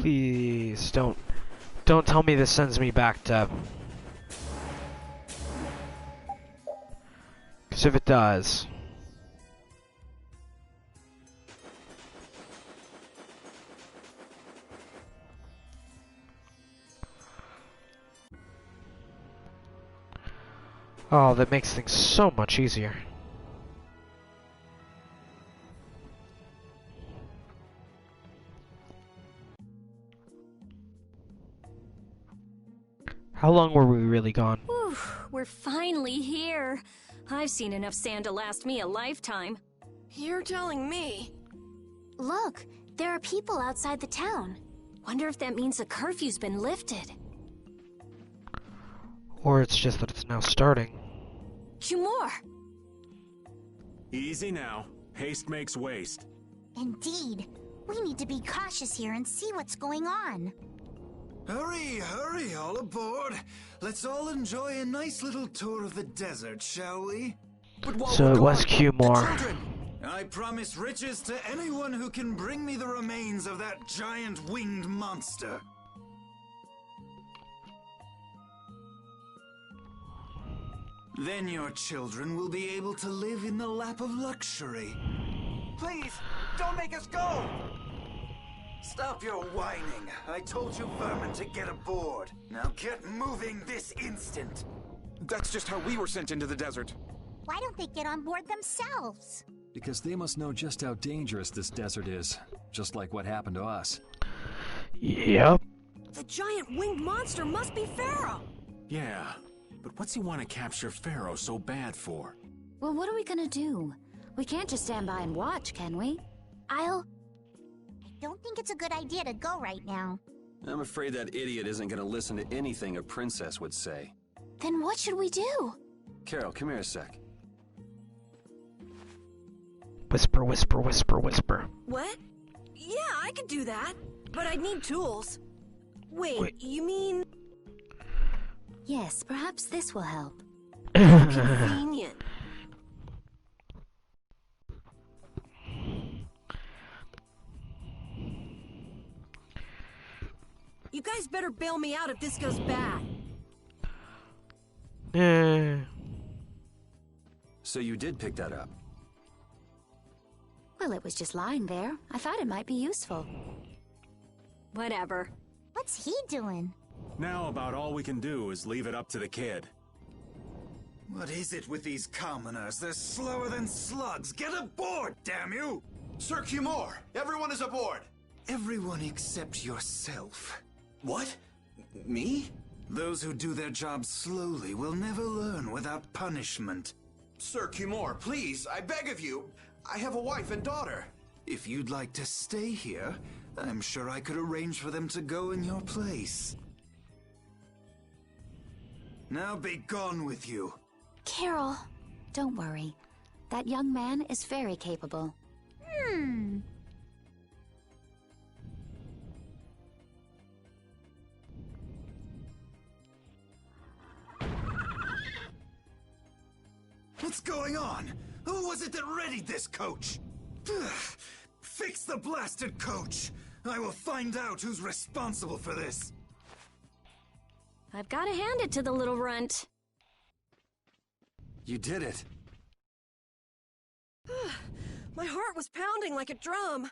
Speaker 1: Please don't tell me this sends me back to. Because if it does. Oh, that makes things so much easier. How long were we really gone?
Speaker 6: Whew, we're finally here. I've seen enough sand to last me a lifetime.
Speaker 4: You're telling me.
Speaker 5: Look, there are people outside the town.
Speaker 6: Wonder if that means the curfew's been lifted.
Speaker 1: Or it's just that it's now starting.
Speaker 6: Cumore!
Speaker 19: Easy now. Haste makes waste.
Speaker 7: Indeed. We need to be cautious here and see what's going on.
Speaker 22: Hurry, hurry, all aboard. Let's all enjoy a nice little tour of the desert, shall we?
Speaker 1: So it was Cumore.
Speaker 22: I promise riches to anyone who can bring me the remains of that giant winged monster. Then your children will be able to live in the lap of luxury. Please, don't make us go! Stop your whining. I told you vermin to get aboard. Now get moving this instant.
Speaker 14: That's just how we were sent into the desert.
Speaker 7: Why don't they get on board themselves?
Speaker 17: Because they must know just how dangerous this desert is. Just like what happened to us.
Speaker 1: Yep.
Speaker 4: The giant winged monster must be Pharaoh.
Speaker 19: Yeah, but what's he want to capture Pharaoh so bad for?
Speaker 11: Well, what are we gonna do? We can't just stand by and watch, can we?
Speaker 7: I don't think it's a good idea to go right now.
Speaker 3: I'm afraid that idiot isn't going to listen to anything a princess would say.
Speaker 5: Then what should we do?
Speaker 3: Carol, come here a sec.
Speaker 1: Whisper, whisper, whisper, whisper.
Speaker 4: What? Yeah, I could do that. But I'd need tools. Wait, you mean...
Speaker 11: Yes, perhaps this will help.
Speaker 4: Convenient. You guys better bail me out if this goes bad.
Speaker 3: So you did pick that up?
Speaker 11: Well, it was just lying there. I thought it might be useful.
Speaker 6: Whatever.
Speaker 7: What's he doing?
Speaker 19: Now about all we can do is leave it up to the kid.
Speaker 22: What is it with these commoners? They're slower than slugs. Get aboard, damn you!
Speaker 15: Sir Cumore, everyone is aboard.
Speaker 22: Everyone except yourself.
Speaker 15: What? Me?
Speaker 22: Those who do their jobs slowly will never learn without punishment.
Speaker 15: Sir Cumore, please, I beg of you. I have a wife and daughter.
Speaker 22: If you'd like to stay here, I'm sure I could arrange for them to go in your place. Now be gone with you.
Speaker 11: Carol, don't worry. That young man is very capable.
Speaker 22: What's going on? Who was it that readied this coach? Fix the blasted coach! I will find out who's responsible for this.
Speaker 6: I've got to hand it to the little runt.
Speaker 3: You did it.
Speaker 4: My heart was pounding like a drum.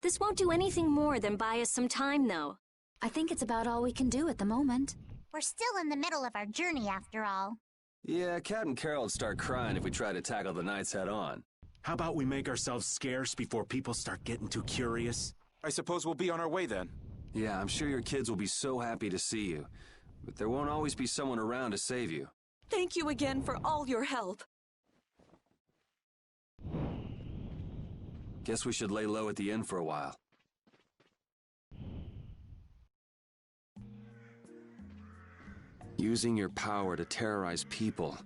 Speaker 6: This won't do anything more than buy us some time, though.
Speaker 11: I think it's about all we can do at the moment.
Speaker 7: We're still in the middle of our journey, after all.
Speaker 3: Yeah, Cat and Carol would start crying if we tried to tackle the knights head on.
Speaker 19: How about we make ourselves scarce before people start getting too curious?
Speaker 14: I suppose we'll be on our way then.
Speaker 3: Yeah, I'm sure your kids will be so happy to see you. But there won't always be someone around to save you.
Speaker 4: Thank you again for all your help.
Speaker 3: Guess we should lay low at the inn for a while. Using your power to terrorize people.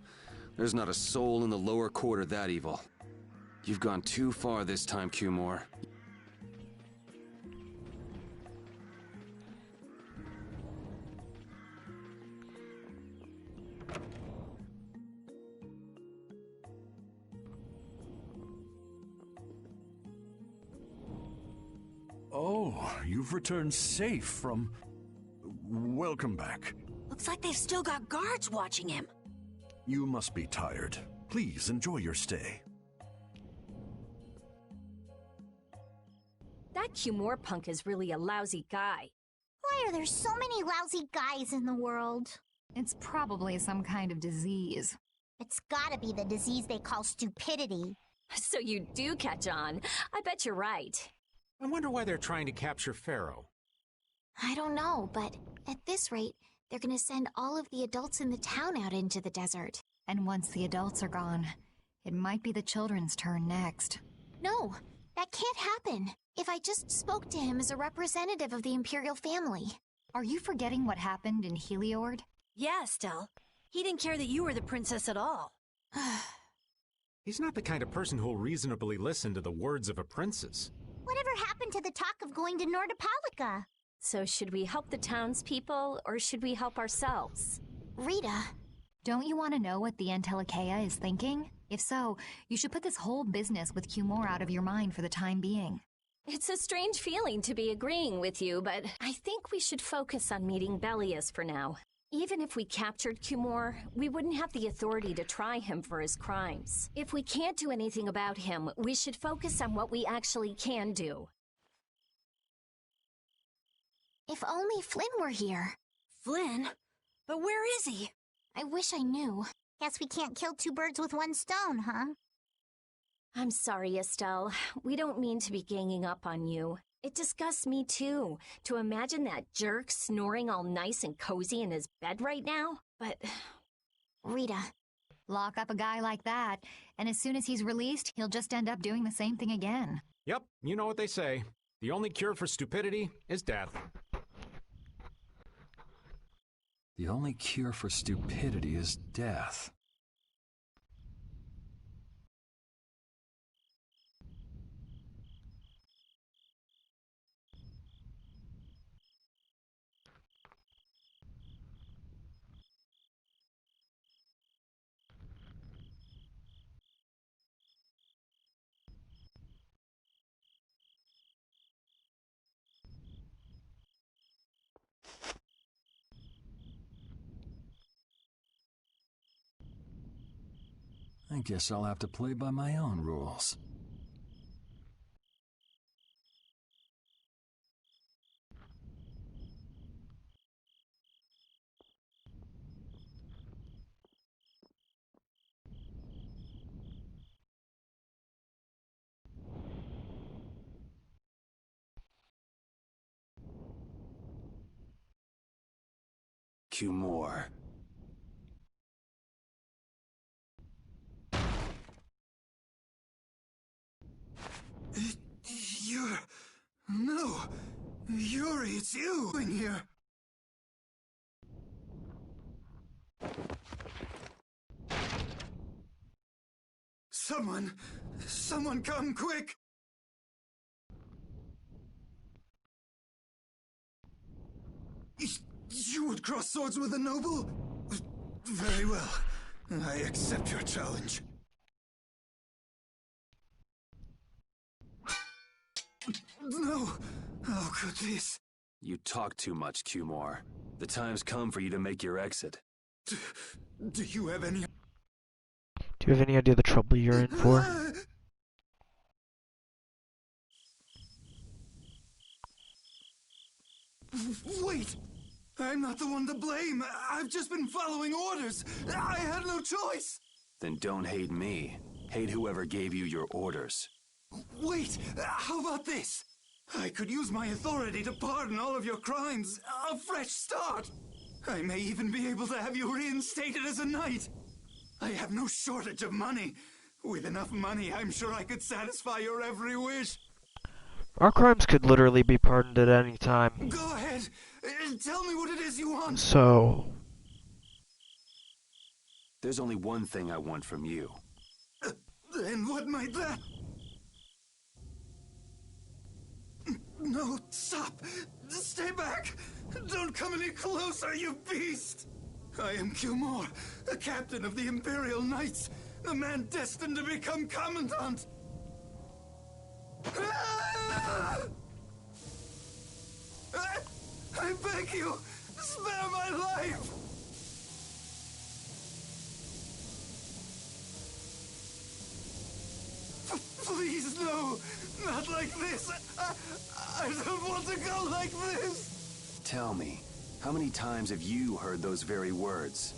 Speaker 3: There's not a soul in the lower quarter that evil. You've gone too far this time, Cumore.
Speaker 9: Oh, you've returned safe from... Welcome back.
Speaker 4: Looks like they've still got guards watching him.
Speaker 9: You must be tired. Please enjoy your stay.
Speaker 6: That Cumore punk is really a lousy guy.
Speaker 7: Why are there so many lousy guys in the world?
Speaker 13: It's probably some kind of disease.
Speaker 7: It's gotta be the disease they call stupidity.
Speaker 6: So you do catch on. I bet you're right.
Speaker 21: I wonder why they're trying to capture Pharaoh.
Speaker 5: I don't know, but at this rate, they're gonna send all of the adults in the town out into the desert.
Speaker 13: And once the adults are gone, it might be the children's turn next.
Speaker 5: No, that can't happen. If I just spoke to him as a representative of the Imperial family.
Speaker 13: Are you forgetting what happened in Heliord?
Speaker 4: Yeah, Estelle. He didn't care that you were the princess at all.
Speaker 21: He's not the kind of person who'll reasonably listen to the words of a princess.
Speaker 7: Whatever happened to the talk of going to Nordopolica?
Speaker 6: So should we help the townspeople, or should we help ourselves?
Speaker 5: Rita.
Speaker 13: Don't you want to know what the Antilocheia is thinking? If so, you should put this whole business with Cumore out of your mind for the time being.
Speaker 6: It's a strange feeling to be agreeing with you, but I think we should focus on meeting Bellius for now. Even if we captured Cumore, we wouldn't have the authority to try him for his crimes. If we can't do anything about him, we should focus on what we actually can do.
Speaker 5: If only Flynn were here.
Speaker 4: Flynn? But where is he?
Speaker 5: I wish I knew.
Speaker 7: Guess we can't kill two birds with one stone, huh?
Speaker 6: I'm sorry, Estelle. We don't mean to be ganging up on you. It disgusts me, too, to imagine that jerk snoring all nice and cozy in his bed right now. But...
Speaker 5: Rita.
Speaker 13: Lock up a guy like that, and as soon as he's released, he'll just end up doing the same thing again.
Speaker 21: Yep, you know what they say. The only cure for stupidity is death.
Speaker 17: The only cure for stupidity is death. I guess I'll have to play by my own rules.
Speaker 3: Cumore.
Speaker 22: No! Yuri, it's you in here! Someone come quick! You would cross swords with a noble? Very well. I accept your challenge. No! How could this?
Speaker 3: You talk too much, Cumore. The time's come for you to make your exit.
Speaker 22: Do you have any...
Speaker 1: Do you have any idea the trouble you're in for?
Speaker 22: Wait! I'm not the one to blame. I've just been following orders. I had no choice.
Speaker 3: Then don't hate me. Hate whoever gave you your orders.
Speaker 22: Wait! How about this? I could use my authority to pardon all of your crimes. A fresh start. I may even be able to have you reinstated as a knight. I have no shortage of money. With enough money, I'm sure I could satisfy your every wish.
Speaker 1: Our crimes could literally be pardoned at any time.
Speaker 22: Go ahead. Tell me what it is you want.
Speaker 1: So...
Speaker 3: There's only one thing I want from you.
Speaker 22: Then what might that... No, stop! Stay back! Don't come any closer, you beast! I am Cumore, a captain of the Imperial Knights, the man destined to become Commandant! I beg you, spare my life! Please, no! Not like this! I don't want to go like this!
Speaker 3: Tell me, how many times have you heard those very words?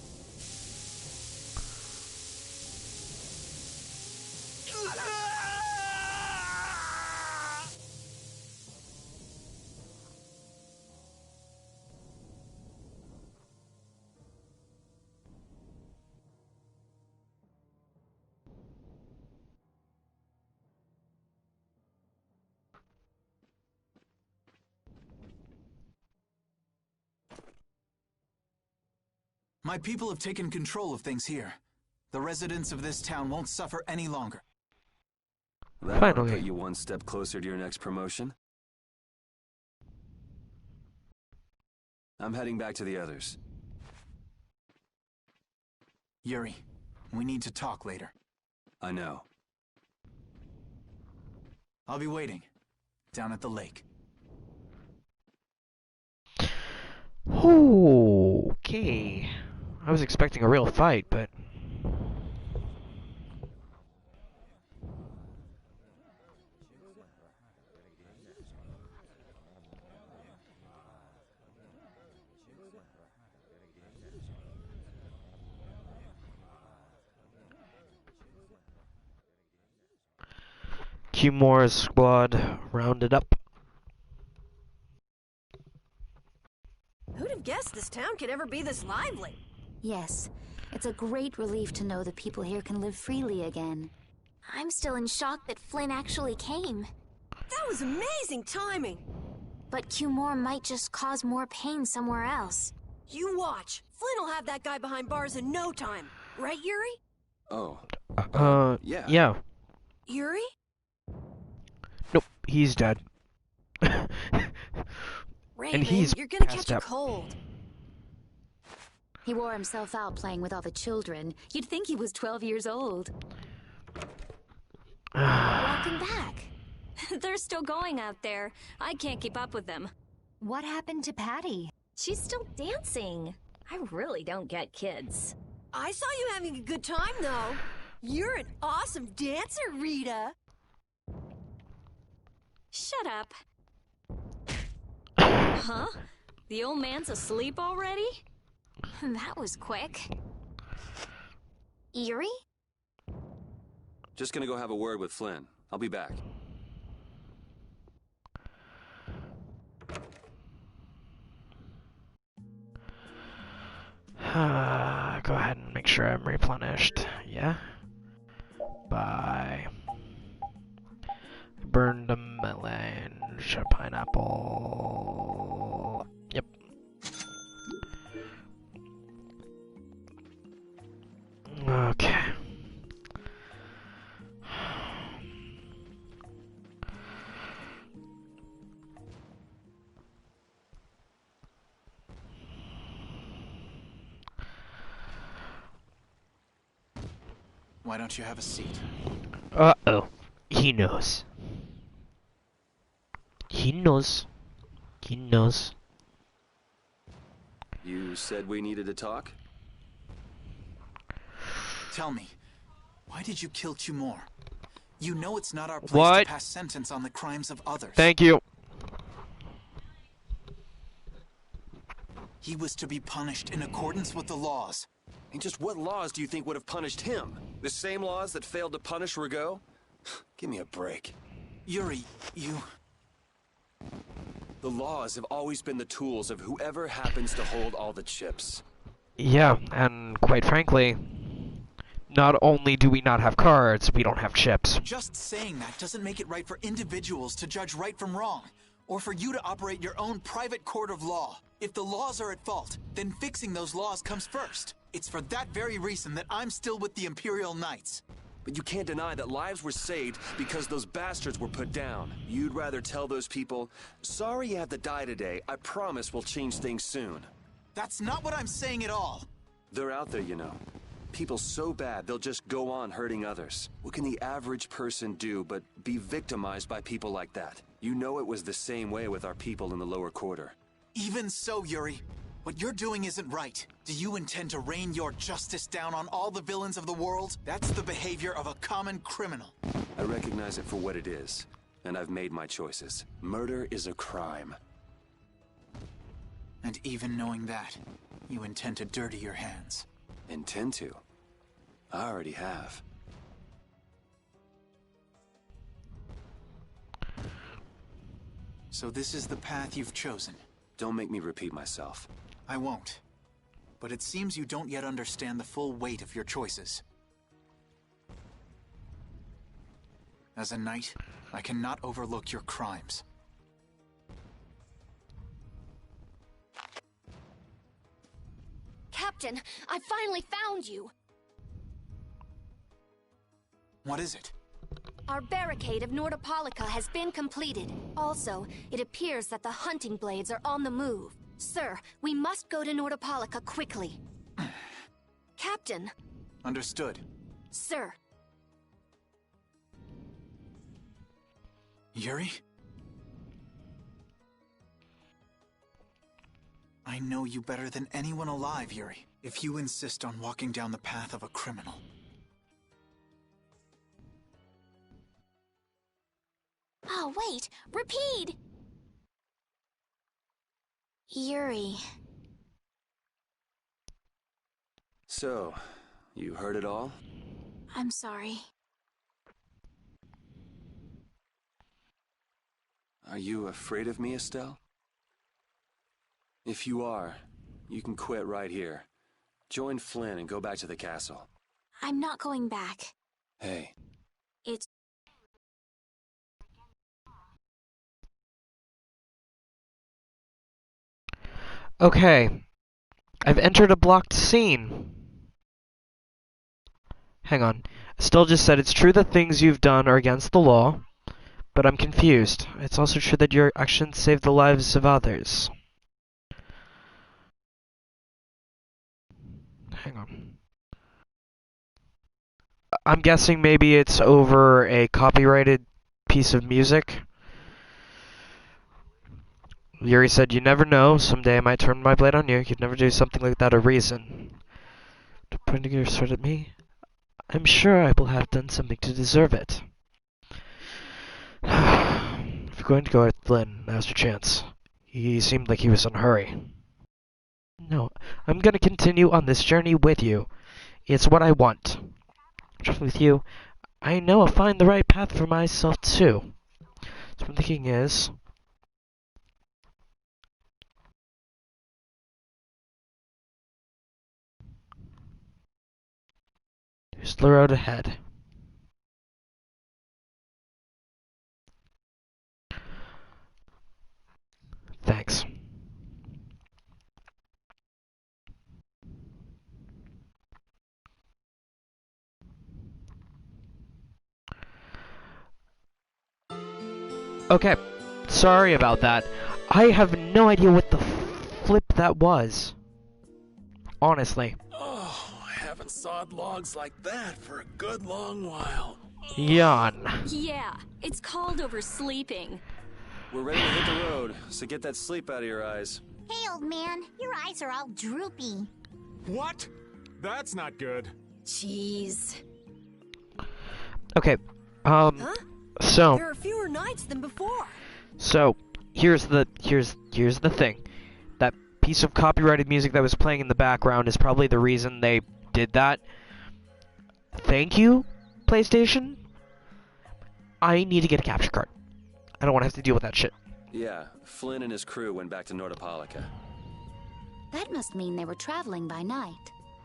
Speaker 22: My people have taken control of things here. The residents of this town won't suffer any longer.
Speaker 3: That'll put you one step closer to your next promotion. I'm heading back to the others.
Speaker 22: Yuri, we need to talk later.
Speaker 3: I know.
Speaker 22: I'll be waiting. Down at the lake.
Speaker 1: Okay. I was expecting a real fight, but... Cumor's squad rounded up.
Speaker 4: Who'd have guessed this town could ever be this lively?
Speaker 11: Yes, it's a great relief to know the people here can live freely again.
Speaker 5: I'm still in shock that Flynn actually came.
Speaker 4: That was amazing timing!
Speaker 5: But Cumor might just cause more pain somewhere else.
Speaker 4: You watch. Flynn will have that guy behind bars in no time. Right, Yuri?
Speaker 3: Oh. Yeah.
Speaker 1: Yeah.
Speaker 4: Yuri?
Speaker 1: Nope, he's dead.
Speaker 4: Raven,
Speaker 1: and he's
Speaker 4: you're gonna
Speaker 1: passed
Speaker 4: catch a
Speaker 1: out.
Speaker 4: cold.
Speaker 11: He wore himself out playing with all the children. You'd think he was 12 years old.
Speaker 5: Welcome back. They're still going out there. I can't keep up with them.
Speaker 13: What happened to Patty?
Speaker 6: She's still dancing. I really don't get kids.
Speaker 4: I saw you having a good time, though. You're an awesome dancer, Rita.
Speaker 5: Shut up. Huh? The old man's asleep already? That was quick. Yuri?
Speaker 3: Just gonna go have a word with Flynn. I'll be back.
Speaker 1: Go ahead and make sure I'm replenished. Yeah? Bye. Burned a melon, pineapple. Yep. Okay.
Speaker 22: Why don't you have a seat?
Speaker 1: Uh-oh. He knows. He knows. He knows.
Speaker 3: You said we needed to talk?
Speaker 22: Tell me, why did you kill Cumor? You know it's not our place
Speaker 1: What?
Speaker 22: to pass sentence on the crimes of others.
Speaker 1: Thank you.
Speaker 22: He was to be punished in accordance with the laws.
Speaker 3: And just what laws do you think would have punished him? The same laws that failed to punish Rigaud? Give me a break.
Speaker 22: Yuri, you...
Speaker 3: The laws have always been the tools of whoever happens to hold all the chips.
Speaker 1: Yeah, and quite frankly, not only do we not have cards, we don't have chips.
Speaker 22: Just saying that doesn't make it right for individuals to judge right from wrong, or for you to operate your own private court of law. If the laws are at fault, then fixing those laws comes first. It's for that very reason that I'm still with the Imperial Knights.
Speaker 3: But you can't deny that lives were saved because those bastards were put down. You'd rather tell those people, sorry you had to die today, I promise we'll change things soon.
Speaker 22: That's not what I'm saying at all.
Speaker 3: They're out there, you know. People so bad, they'll just go on hurting others. What can the average person do but be victimized by people like that? You know it was the same way with our people in the lower quarter.
Speaker 15: Even so, Yuri, what you're doing isn't right. Do you intend to rain your justice down on all the villains of the world? That's the behavior of a common criminal.
Speaker 3: I recognize it for what it is, and I've made my choices. Murder is a crime.
Speaker 15: And even knowing that, you intend to dirty your hands.
Speaker 3: Intend to? I already have.
Speaker 15: So this is the path you've chosen.
Speaker 3: Don't make me repeat myself.
Speaker 15: I won't. But it seems you don't yet understand the full weight of your choices. As a knight, I cannot overlook your crimes.
Speaker 5: Captain, I finally found you.
Speaker 15: What is it?
Speaker 5: Our barricade of Nordopolica has been completed. Also, it appears that the hunting blades are on the move. Sir, we must go to Nordopolica quickly. Captain.
Speaker 15: Understood.
Speaker 5: Sir.
Speaker 15: Yuri? I know you better than anyone alive, Yuri. If you insist on walking down the path of a criminal.
Speaker 5: Oh, wait! Repeat! Yuri.
Speaker 3: So, you heard it all?
Speaker 5: I'm sorry.
Speaker 3: Are you afraid of me, Estelle? If you are, you can quit right here. Join Flynn and go back to the castle.
Speaker 5: I'm not going back.
Speaker 3: Hey.
Speaker 5: It's...
Speaker 1: Okay. I've entered a blocked scene. Hang on. Estelle just said it's true that things you've done are against the law, but I'm confused. It's also true that your actions saved the lives of others. Hang on. I'm guessing maybe it's over a copyrighted piece of music. Yuri said, "You never know. Someday I might turn my blade on you. You'd never do something like that a reason. Pointing your sword at me? I'm sure I will have done something to deserve it." If you're going to go with Flynn, now's your chance. He seemed like he was in a hurry. No, I'm going to continue on this journey with you. It's what I want. Just with you, I know I'll find the right path for myself too. So what I'm thinking is... here's the road ahead. Thanks. Okay, sorry about that. I have no idea what the flip that was. Honestly.
Speaker 8: Oh, I haven't sawed logs like that for a good long while.
Speaker 1: Yawn.
Speaker 6: Yeah, it's called oversleeping.
Speaker 3: We're ready to hit the road, so get that sleep out of your eyes.
Speaker 7: Hey, old man, your eyes are all droopy.
Speaker 21: What? That's not good.
Speaker 6: Jeez.
Speaker 1: Okay,
Speaker 4: Huh?
Speaker 1: so...
Speaker 4: There are fewer nights than before.
Speaker 1: So, here's the thing. That piece of copyrighted music that was playing in the background is probably the reason they did that. Thank you, PlayStation. I need to get a capture card. I don't want to have to deal with that shit.
Speaker 3: Yeah, Flynn and his crew went back to Nordopolica.
Speaker 11: That must mean they were traveling by night.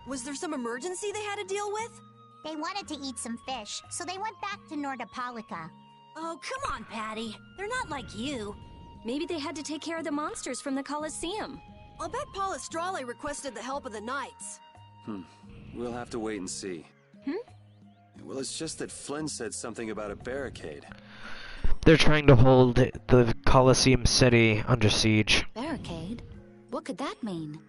Speaker 4: Was there some emergency they had to deal with?
Speaker 7: They wanted to eat some fish, so they went back to Nordopolica.
Speaker 4: Oh, come on, Patty. They're not like you.
Speaker 6: Maybe they had to take care of the monsters from the Colosseum.
Speaker 4: I'll bet Paul Estrale requested the help of the Knights.
Speaker 3: We'll have to wait and see.
Speaker 6: Hmm?
Speaker 3: Well, it's just that Flynn said something about a barricade.
Speaker 1: They're trying to hold the Colosseum city under siege.
Speaker 11: Barricade? What could that mean?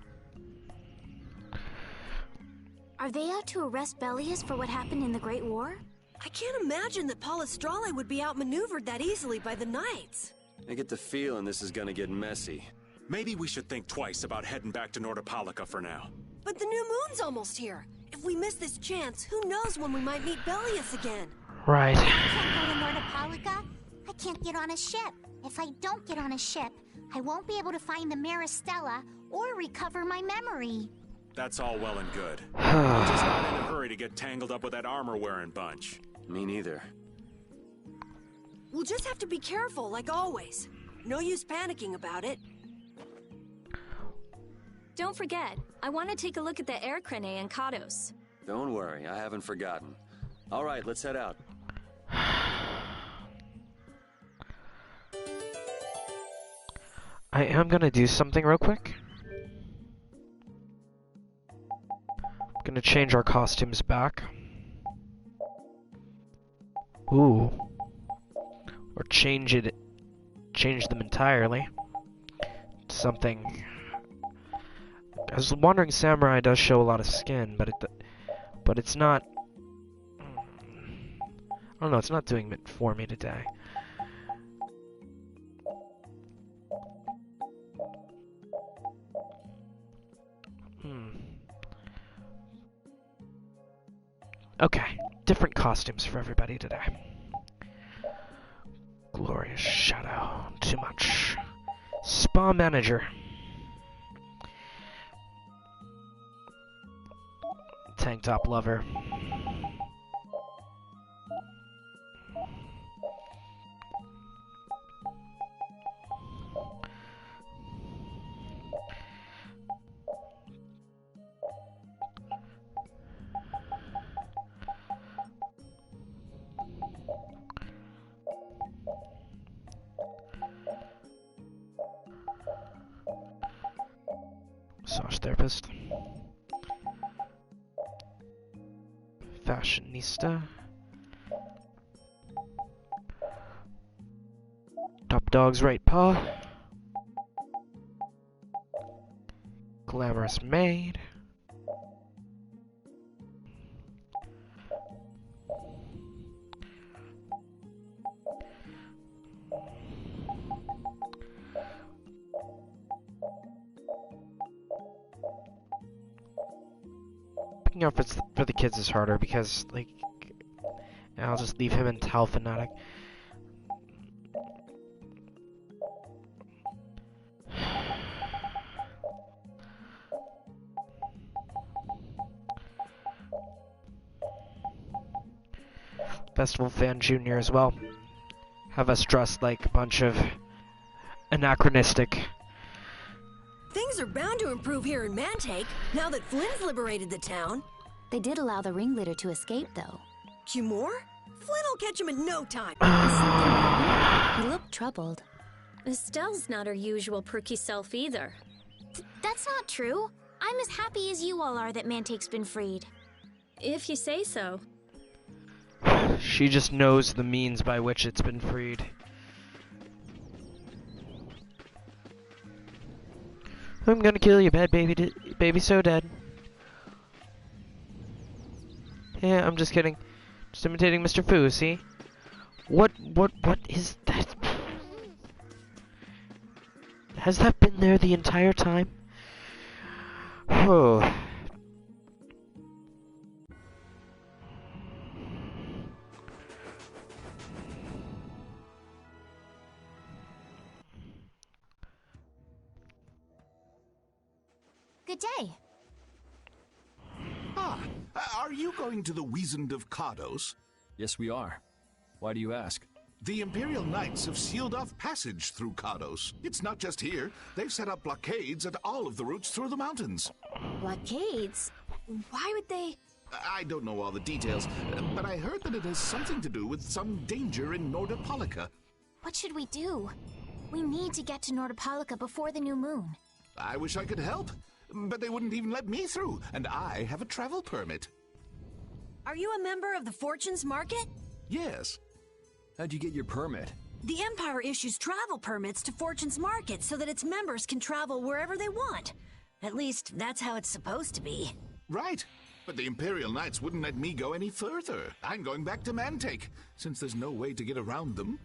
Speaker 5: Are they out to arrest Bellius for what happened in the Great War?
Speaker 4: I can't imagine that Paul Estrale would be outmaneuvered that easily by the Knights.
Speaker 3: I get the feeling this is gonna get messy.
Speaker 19: Maybe we should think twice about heading back to Nordopolica for now.
Speaker 4: But the new moon's almost here. If we miss this chance, who knows when we might meet Belius again?
Speaker 1: Right.
Speaker 7: I can't go to Nordopolica. I can't get on a ship. If I don't get on a ship, I won't be able to find the Maristella or recover my memory.
Speaker 19: That's all well and good. I'm just not in a hurry to get tangled up with that armor-wearing bunch.
Speaker 3: Me neither.
Speaker 4: We'll just have to be careful, like always. No use panicking about it.
Speaker 6: Don't forget, I want to take a look at the Aircrene and Kados.
Speaker 3: Don't worry, I haven't forgotten. All right, let's head out.
Speaker 1: I am gonna do something real quick. I'm gonna change our costumes back. Ooh. Or change them entirely. Something. I was wondering, samurai does show a lot of skin, but it's not. I don't know. It's not doing it for me today. Okay, different costumes for everybody today. Glorious Shadow, too much. Spa Manager. Tank Top Lover. Massage therapist. Fashionista. Top dog's right paw. Glamorous maid. Picking outfits for the kids is harder because, like, I'll just leave him in Towel Fanatic. Festival Fan Junior as well. Have us dressed like a bunch of anachronistic.
Speaker 4: Things are bound to improve here in Mantake, now that Flynn's liberated the town.
Speaker 11: They did allow the ringleader to escape, though.
Speaker 4: Cumore? Flynn will catch him in no time.
Speaker 11: He looked troubled.
Speaker 6: Estelle's not her usual perky self either.
Speaker 5: That's not true. I'm as happy as you all are that Mantake's been freed.
Speaker 6: If you say so.
Speaker 1: She just knows the means by which it's been freed. I'm gonna kill you, bad baby. Baby so dead. Yeah, I'm just kidding. Just imitating Mr. Fu, see? What is that? Has that been there the entire time? Oh.
Speaker 7: Good day.
Speaker 9: Ah, are you going to the Wizened of Kados?
Speaker 17: Yes, we are. Why do you ask?
Speaker 9: The Imperial Knights have sealed off passage through Kados. It's not just here. They've set up blockades at all of the routes through the mountains.
Speaker 6: Blockades? Why would they?
Speaker 9: I don't know all the details, but I heard that it has something to do with some danger in Nordopolica.
Speaker 5: What should we do? We need to get to Nordopolica before the new moon.
Speaker 9: I wish I could help, but they wouldn't even let me through, and I have a travel permit.
Speaker 4: Are you a member of the Fortunes Market?
Speaker 9: Yes.
Speaker 17: How'd you get your permit?
Speaker 4: The Empire issues travel permits to Fortune's Market so that its members can travel wherever they want. At least, that's how it's supposed to be.
Speaker 9: Right. But the Imperial Knights wouldn't let me go any further. I'm going back to Mantake, since there's no way to get around them.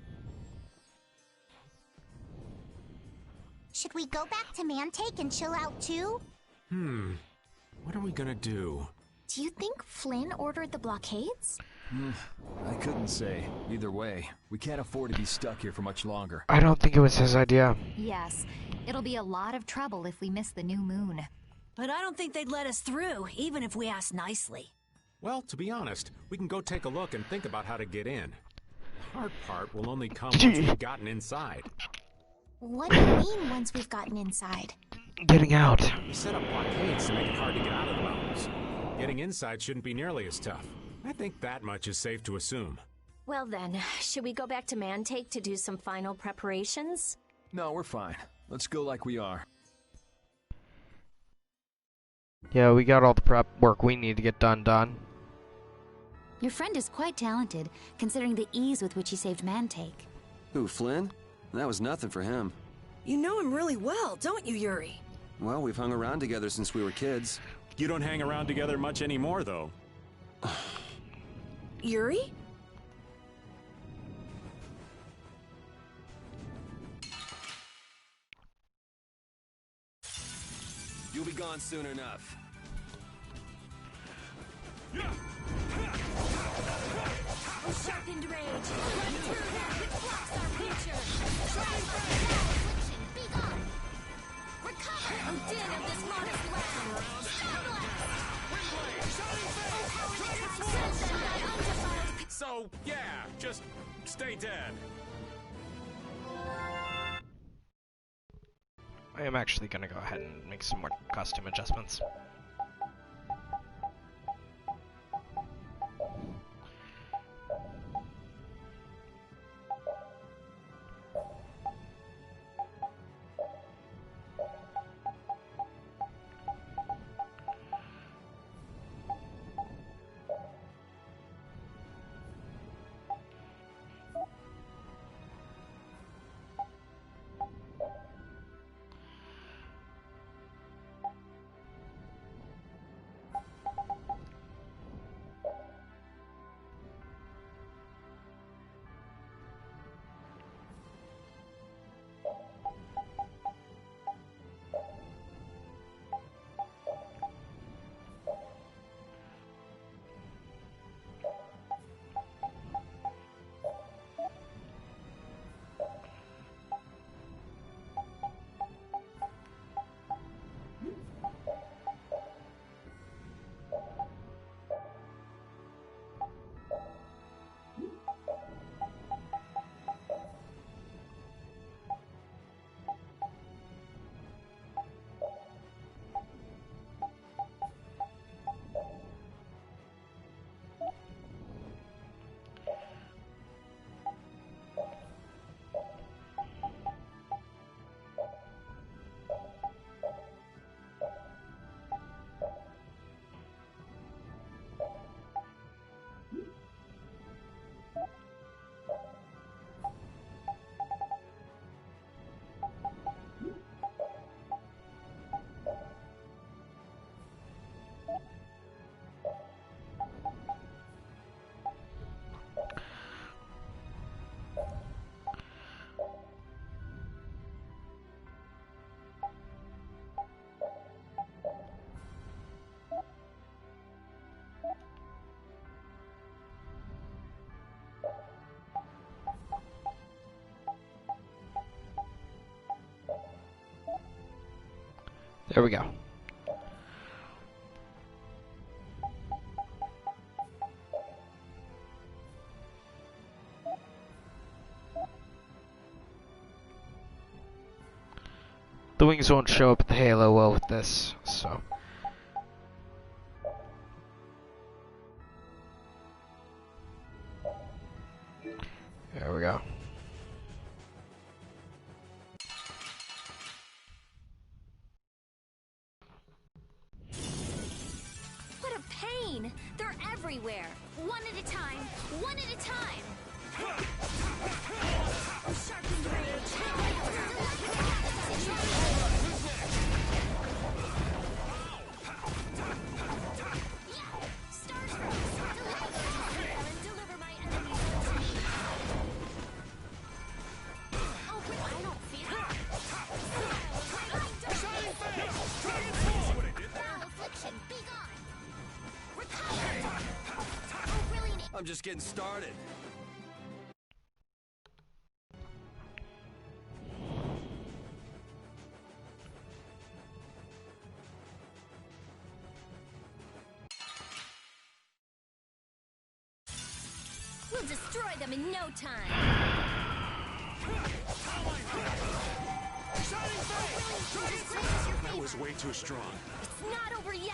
Speaker 7: Should we go back to Mantake and chill out too?
Speaker 21: What are we gonna do?
Speaker 5: Do you think Flynn ordered the blockades?
Speaker 17: I couldn't say. Either way, we can't afford to be stuck here for much longer.
Speaker 1: I don't think it was his idea.
Speaker 13: Yes, it'll be a lot of trouble if we miss the new moon.
Speaker 4: But I don't think they'd let us through, even if we asked nicely.
Speaker 21: Well, to be honest, we can go take a look and think about how to get in. The hard part will only come once we've gotten inside.
Speaker 5: What do you mean once we've gotten inside?
Speaker 1: Getting out.
Speaker 21: We set up blockades to make it hard to get out of the mountains. Getting inside shouldn't be nearly as tough. I think that much is safe to assume.
Speaker 6: Well then, should we go back to Mantake to do some final preparations?
Speaker 17: No, we're fine. Let's go like we are.
Speaker 1: Yeah, we got all the prep work we need to get done.
Speaker 11: Your friend is quite talented, considering the ease with which he saved Mantake.
Speaker 3: Who, Flynn? That was nothing for him.
Speaker 4: You know him really well, don't you, Yuri?
Speaker 3: Well, we've hung around together since we were kids.
Speaker 21: You don't hang around together much anymore, though.
Speaker 4: Yuri?
Speaker 3: You'll be gone soon enough.
Speaker 5: Sharpened rage, run through them, which blocks our future. Try for affliction, be gone. Recover, O din of this modest land.
Speaker 21: So, yeah, just stay dead.
Speaker 1: I am actually gonna go ahead and make some more costume adjustments. There we go. The wings won't show up at the halo well with this, so. There we go.
Speaker 5: What a pain! They're everywhere. One at a time. One at a time. Sharpened rage.
Speaker 12: I'm just getting started.
Speaker 5: We'll destroy them in no time.
Speaker 21: That was way too strong.
Speaker 5: It's not over yet.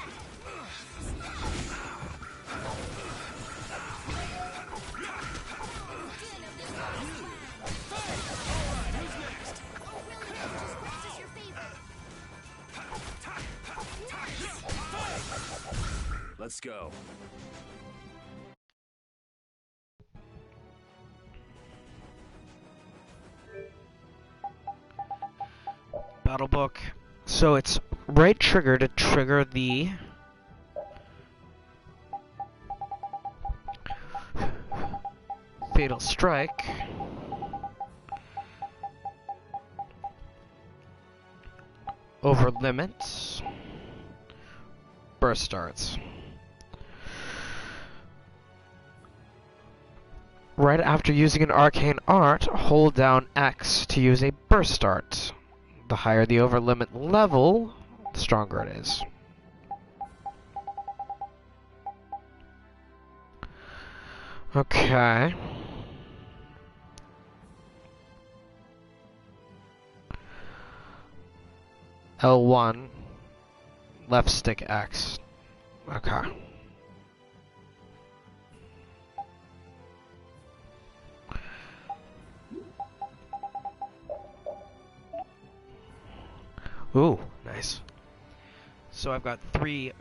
Speaker 12: Let's go.
Speaker 1: Battle book. So it's right trigger to trigger the fatal strike. Over limits. Burst starts. Right after using an arcane art, hold down X to use a burst start. The higher the over limit level, the stronger it is. Okay. L1, left stick X. Okay. Ooh, nice. So I've got 3.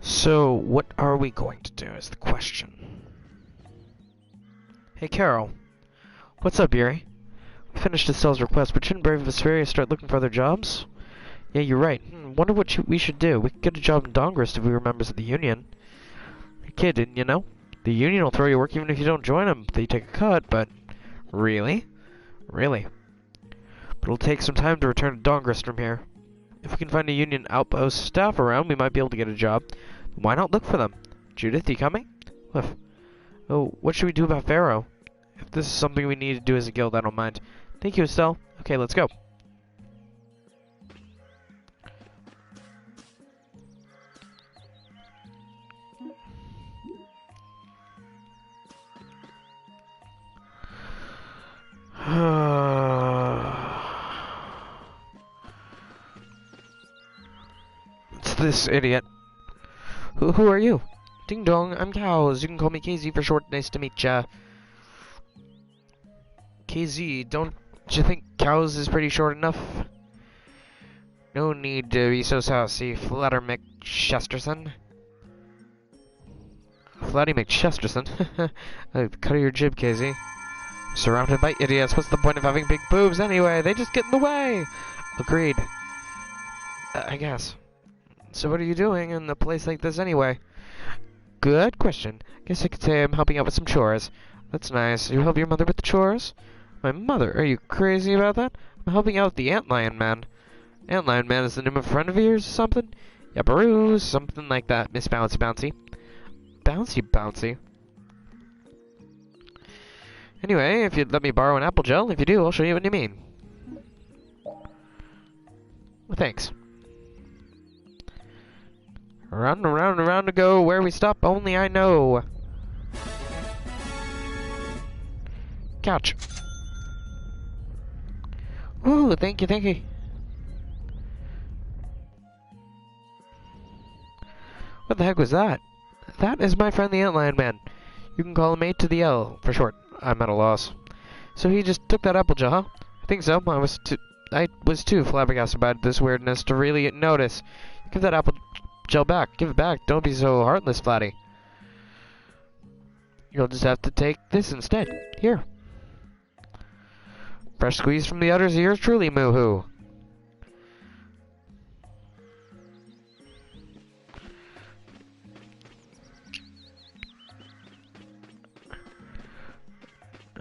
Speaker 1: So, what are we going to do is the question. Hey, Carol. What's up, Yuri? We finished Estelle's request, but shouldn't Brave Vesperia start looking for other jobs? Yeah, you're right. Wonder what we should do. We could get a job in Dongrist if we were members of the Union. You're kidding, you know? The Union will throw you work even if you don't join them. They take a cut, but... Really? Really? But it'll take some time to return to Dongrist from here. If we can find a Union outpost staff around, we might be able to get a job. Why not look for them? Judith, you coming? Oh, what should we do about Pharaoh? If this is something we need to do as a guild, I don't mind. Thank you, Estelle. Okay, let's go. It's this idiot. Who are you? Ding dong, I'm Cows. You can call me KZ for short. Nice to meet ya. KZ, don't you think Cows is pretty short enough? No need to be so sassy, Flutter McChesterson. Flatty McChesterson? Cut your jib, KZ. Surrounded by idiots, what's the point of having big boobs anyway? They just get in the way! Agreed. I guess. So what are you doing in a place like this anyway? Good question. Guess I could say I'm helping out with some chores. That's nice. You help your mother with the chores? My mother? Are you crazy about that? I'm helping out with the Antlion Man. Antlion Man is the name of a friend of yours or something? Yabbaroo, something like that, Miss Bouncy Bouncy. Bouncy Bouncy? Anyway, if you'd let me borrow an apple gel, if you do, I'll show you what you mean. Well, thanks. Round and round and round to go, where we stop, only I know. Couch. Ooh, thank you, thank you. What the heck was that? That is my friend the Antlion Man. You can call him A to the L, for short. I'm at a loss. So he just took that Applejaw, huh? I think so. I was too flabbergasted by this weirdness to really notice. Give that Applejaw back. Give it back. Don't be so heartless, Flatty. You'll just have to take this instead. Here. Fresh squeeze from the udders of yours truly, Moo-hoo.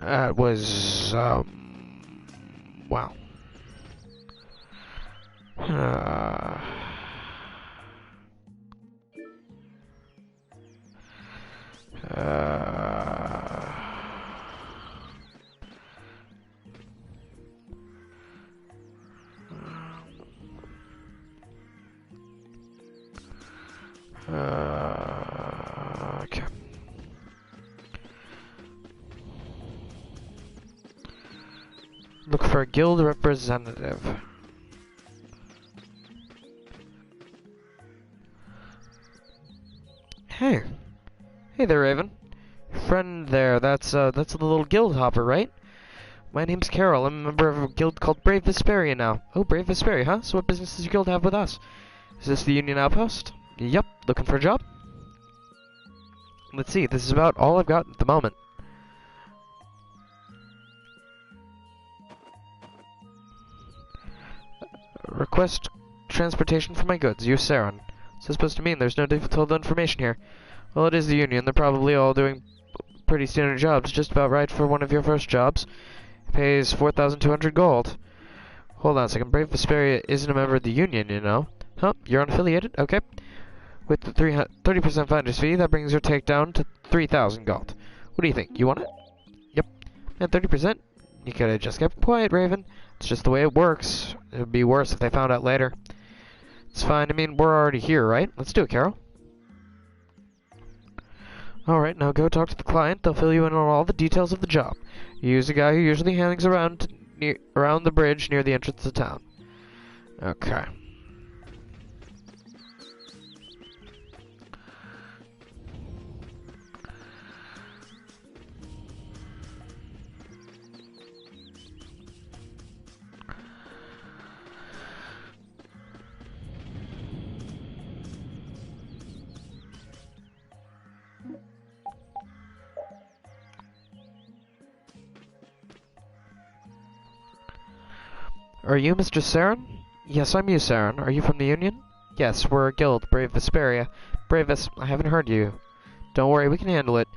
Speaker 1: That was, wow. Okay. Look for a guild representative. Hey. Hey there, Raven. Friend there, that's the little guild hopper, right? My name's Carol. I'm a member of a guild called Brave Vesperia now. Oh, Brave Vesperia, huh? So what business does your guild have with us? Is this the Union outpost? Yep. Looking for a job? Let's see, this is about all I've got at the moment. Request transportation for my goods. Use Saron. What's this supposed to mean? There's no detailed information here. Well, it is the Union. They're probably all doing pretty standard jobs. Just about right for one of your first jobs. It pays 4,200 gold. Hold on a second. Brave Vesperia isn't a member of the Union, you know. Huh? You're unaffiliated? Okay. With the 30% finder's fee, that brings your takedown to 3,000 gold. What do you think? You want it? Yep. And 30%? You could have just kept quiet, Raven. It's just the way it works. It would be worse if they found out later. It's fine. I mean, we're already here, right? Let's do it, Carol. Alright, now go talk to the client. They'll fill you in on all the details of the job. You use a guy who usually hangs around around the bridge near the entrance to town. Okay. Are you Mr. Saron? Yes, I'm you, Saron. Are you from the Union? Yes, we're a guild, Brave Vesperia. I haven't heard you. Don't worry, we can handle it.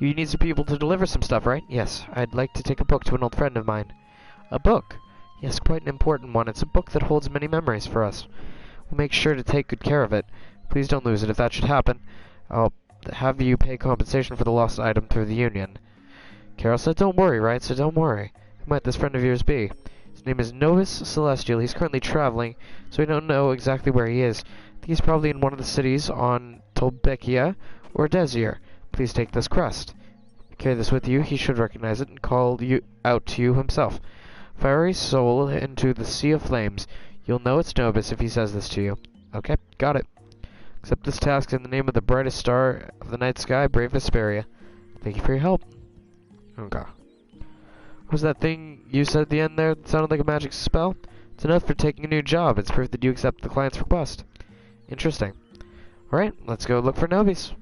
Speaker 1: You need some people to deliver some stuff, right? Yes, I'd like to take a book to an old friend of mine. A book? Yes, quite an important one. It's a book that holds many memories for us. We'll make sure to take good care of it. Please don't lose it. If that should happen, I'll have you pay compensation for the lost item through the Union. Carol said don't worry, right? So don't worry. Who might this friend of yours be? His name is Novus Celestial. He's currently traveling, so we don't know exactly where he is. I think he's probably in one of the cities on Tolbekia or Desir. Please take this crest. If you carry this with you, he should recognize it and call you out to you himself. Fire his soul into the sea of flames. You'll know it's Novus if he says this to you. Okay, got it. Accept this task in the name of the brightest star of the night sky, Brave Vesperia. Thank you for your help. Okay. What was that thing you said at the end there that sounded like a magic spell? It's enough for taking a new job. It's proof that you accept the client's request. Interesting. Alright, let's go look for Nobis.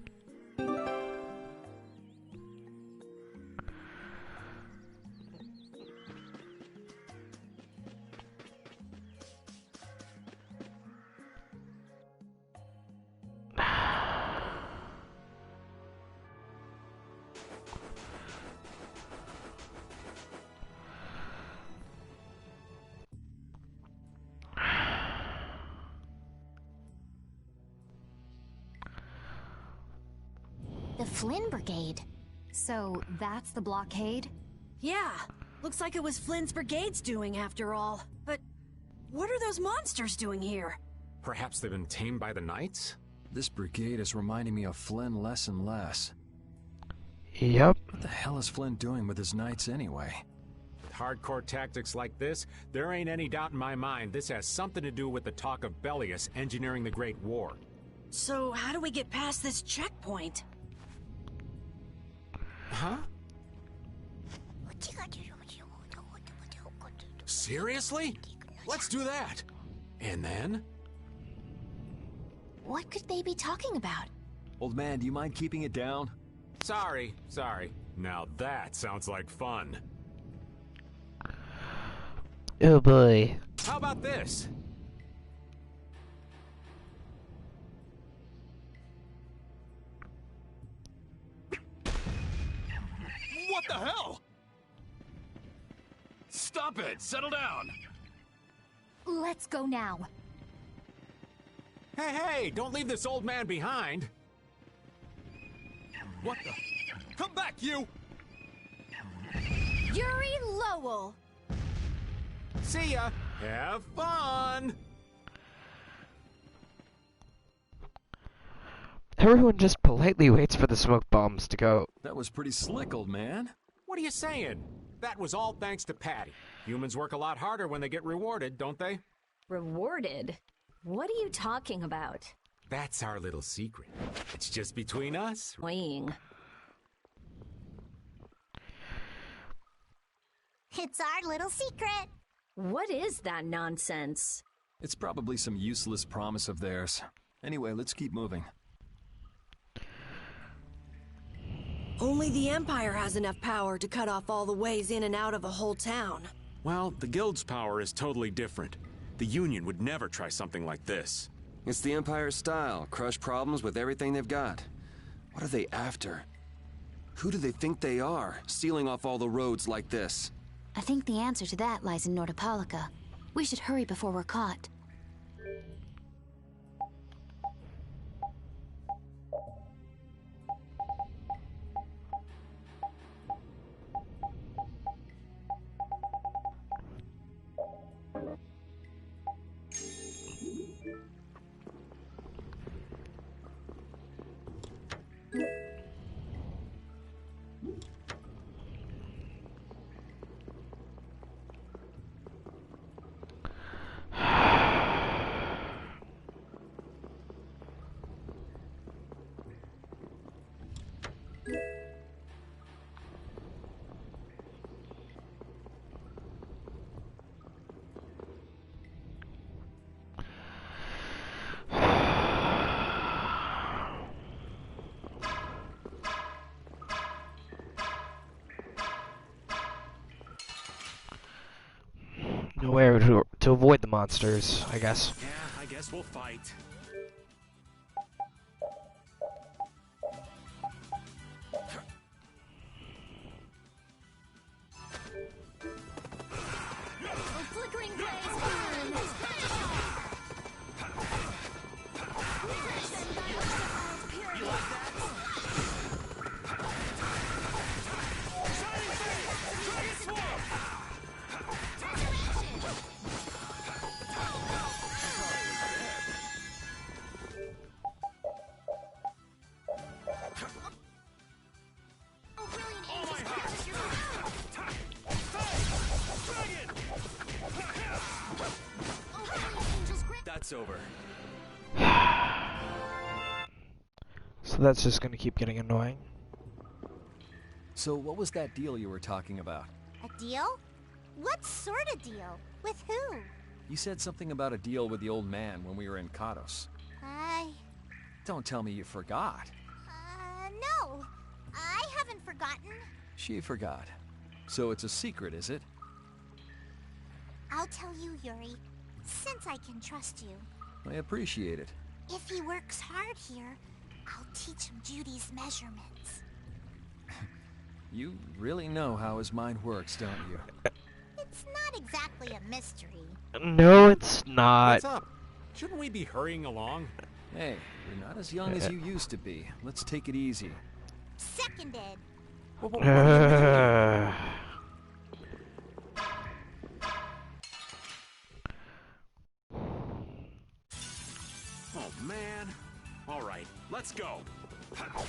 Speaker 13: The Flynn Brigade. So that's the blockade?
Speaker 4: Yeah. Looks like it was Flynn's brigade's doing after all. But what are those monsters doing here?
Speaker 21: Perhaps they've been tamed by the Knights?
Speaker 17: This brigade is reminding me of Flynn less and less.
Speaker 1: Yep.
Speaker 17: What the hell is Flynn doing with his knights anyway?
Speaker 21: Hardcore tactics like this, there ain't any doubt in my mind this has something to do with the talk of Bellius engineering the Great War.
Speaker 4: So how do we get past this checkpoint?
Speaker 19: Huh? Seriously? Let's do that. And then?
Speaker 6: What could they be talking about?
Speaker 17: Old man, do you mind keeping it down?
Speaker 19: Sorry. Now that sounds like fun.
Speaker 1: Oh boy.
Speaker 19: How about this?
Speaker 12: What the hell? Stop it! Settle down!
Speaker 13: Let's go now.
Speaker 19: Hey, don't leave this old man behind.
Speaker 12: What the? Come back, you!
Speaker 6: Yuri Lowell!
Speaker 19: See ya! Have fun!
Speaker 1: Everyone just politely waits for the smoke bombs to go.
Speaker 17: That was pretty slick, old man.
Speaker 19: What are you saying? That was all thanks to Patty. Humans work a lot harder when they get rewarded, don't they?
Speaker 6: Rewarded? What are you talking about?
Speaker 19: That's our little secret. It's just between us.
Speaker 6: Wing.
Speaker 7: It's our little secret.
Speaker 6: What is that nonsense?
Speaker 17: It's probably some useless promise of theirs. Anyway, let's keep moving.
Speaker 4: Only the Empire has enough power to cut off all the ways in and out of a whole town.
Speaker 19: Well, the Guild's power is totally different. The Union would never try something like this.
Speaker 3: It's the Empire's style. Crush problems with everything they've got. What are they after? Who do they think they are, sealing off all the roads like this?
Speaker 11: I think the answer to that lies in Nordopolica. We should hurry before we're caught.
Speaker 1: Nowhere to avoid the monsters, I guess.
Speaker 19: Yeah, I guess we'll fight.
Speaker 5: Flickering blaze burns. You like that?
Speaker 17: That's over.
Speaker 1: So that's just gonna keep getting annoying.
Speaker 17: So what was that deal you were talking about?
Speaker 7: A deal? What sort of deal? With who?
Speaker 17: You said something about a deal with the old man when we were in Kados. Don't tell me you forgot.
Speaker 7: No. I haven't forgotten.
Speaker 17: She forgot. So it's a secret, is it?
Speaker 7: I'll tell you, Yuri, since I can trust you.
Speaker 17: I appreciate it.
Speaker 7: If he works hard here, I'll teach him Judy's measurements.
Speaker 17: You really know how his mind works, don't you?
Speaker 7: It's not exactly a mystery.
Speaker 1: No, it's not.
Speaker 19: What's up? Shouldn't we be hurrying along?
Speaker 17: Hey, you're not as young as you used to be. Let's take it easy.
Speaker 7: Seconded.
Speaker 19: Oh, man. All right, let's go.
Speaker 5: Oh,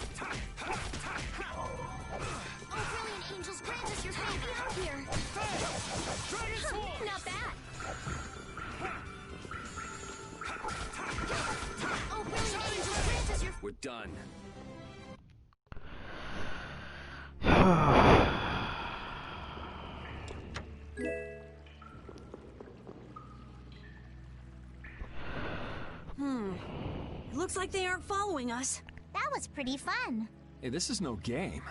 Speaker 5: brilliant angels, grant us your favor out here. Not bad. Oh, brilliant angels, grant us your...
Speaker 3: We're done.
Speaker 4: It looks like they aren't following us.
Speaker 7: That was pretty fun.
Speaker 17: Hey, this is no game.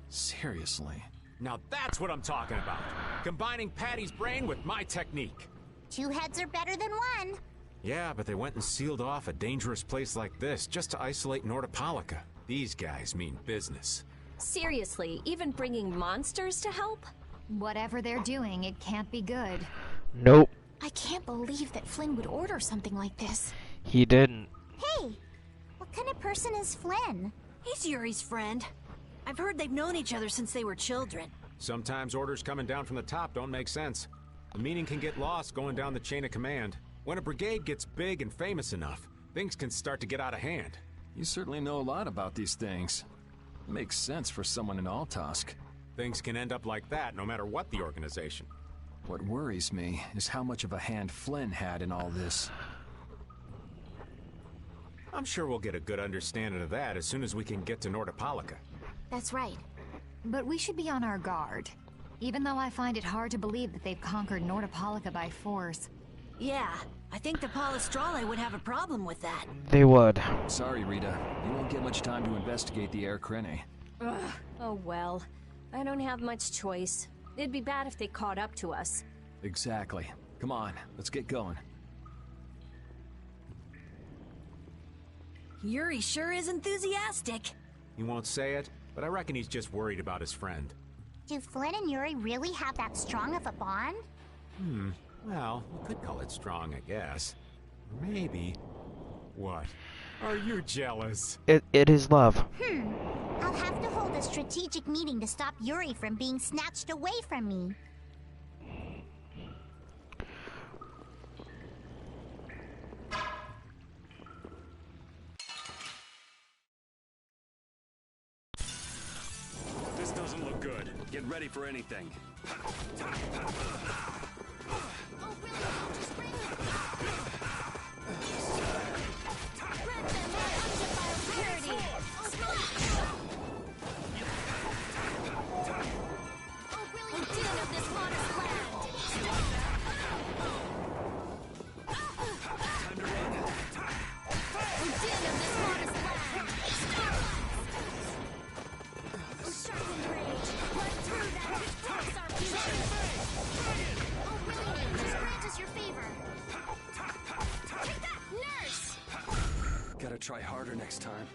Speaker 17: Seriously.
Speaker 21: Now that's what I'm talking about. Combining Patty's brain with my technique.
Speaker 7: 2 heads are better than 1.
Speaker 21: Yeah, but they went and sealed off a dangerous place like this just to isolate Nordopolica. These guys mean business.
Speaker 6: Seriously, even bringing monsters to help?
Speaker 13: Whatever they're doing, it can't be good.
Speaker 1: Nope.
Speaker 13: I can't believe that Flynn would order something like this.
Speaker 1: He didn't.
Speaker 7: Hey, what kind of person is Flynn?
Speaker 4: He's Yuri's friend. I've heard they've known each other since they were children.
Speaker 21: Sometimes orders coming down from the top don't make sense. The meaning can get lost going down the chain of command. When a brigade gets big and famous enough, things can start to get out of hand.
Speaker 17: You certainly know a lot about these things. Makes sense for someone in Altosk.
Speaker 21: Things can end up like that no matter what the organization.
Speaker 17: What worries me is how much of a hand Flynn had in all this.
Speaker 21: I'm sure we'll get a good understanding of that as soon as we can get to Nordopolica.
Speaker 13: That's right. But we should be on our guard. Even though I find it hard to believe that they've conquered Nordopolica by force.
Speaker 4: Yeah, I think the Palestrale would have a problem with that.
Speaker 1: They would.
Speaker 17: Sorry, Rita. You won't get much time to investigate the Air Crene.
Speaker 6: Ugh, oh well. I don't have much choice. It'd be bad if they caught up to us.
Speaker 17: Exactly. Come on, let's get going.
Speaker 4: Yuri sure is enthusiastic.
Speaker 21: He won't say it, but I reckon he's just worried about his friend.
Speaker 7: Do Flynn and Yuri really have that strong of a bond?
Speaker 21: Well, we could call it strong, I guess. Maybe. What? Are you jealous?
Speaker 1: It is love.
Speaker 7: I'll have to hold a strategic meeting to stop Yuri from being snatched away from me.
Speaker 12: This doesn't look good. Get ready for anything. Gotta try harder next time.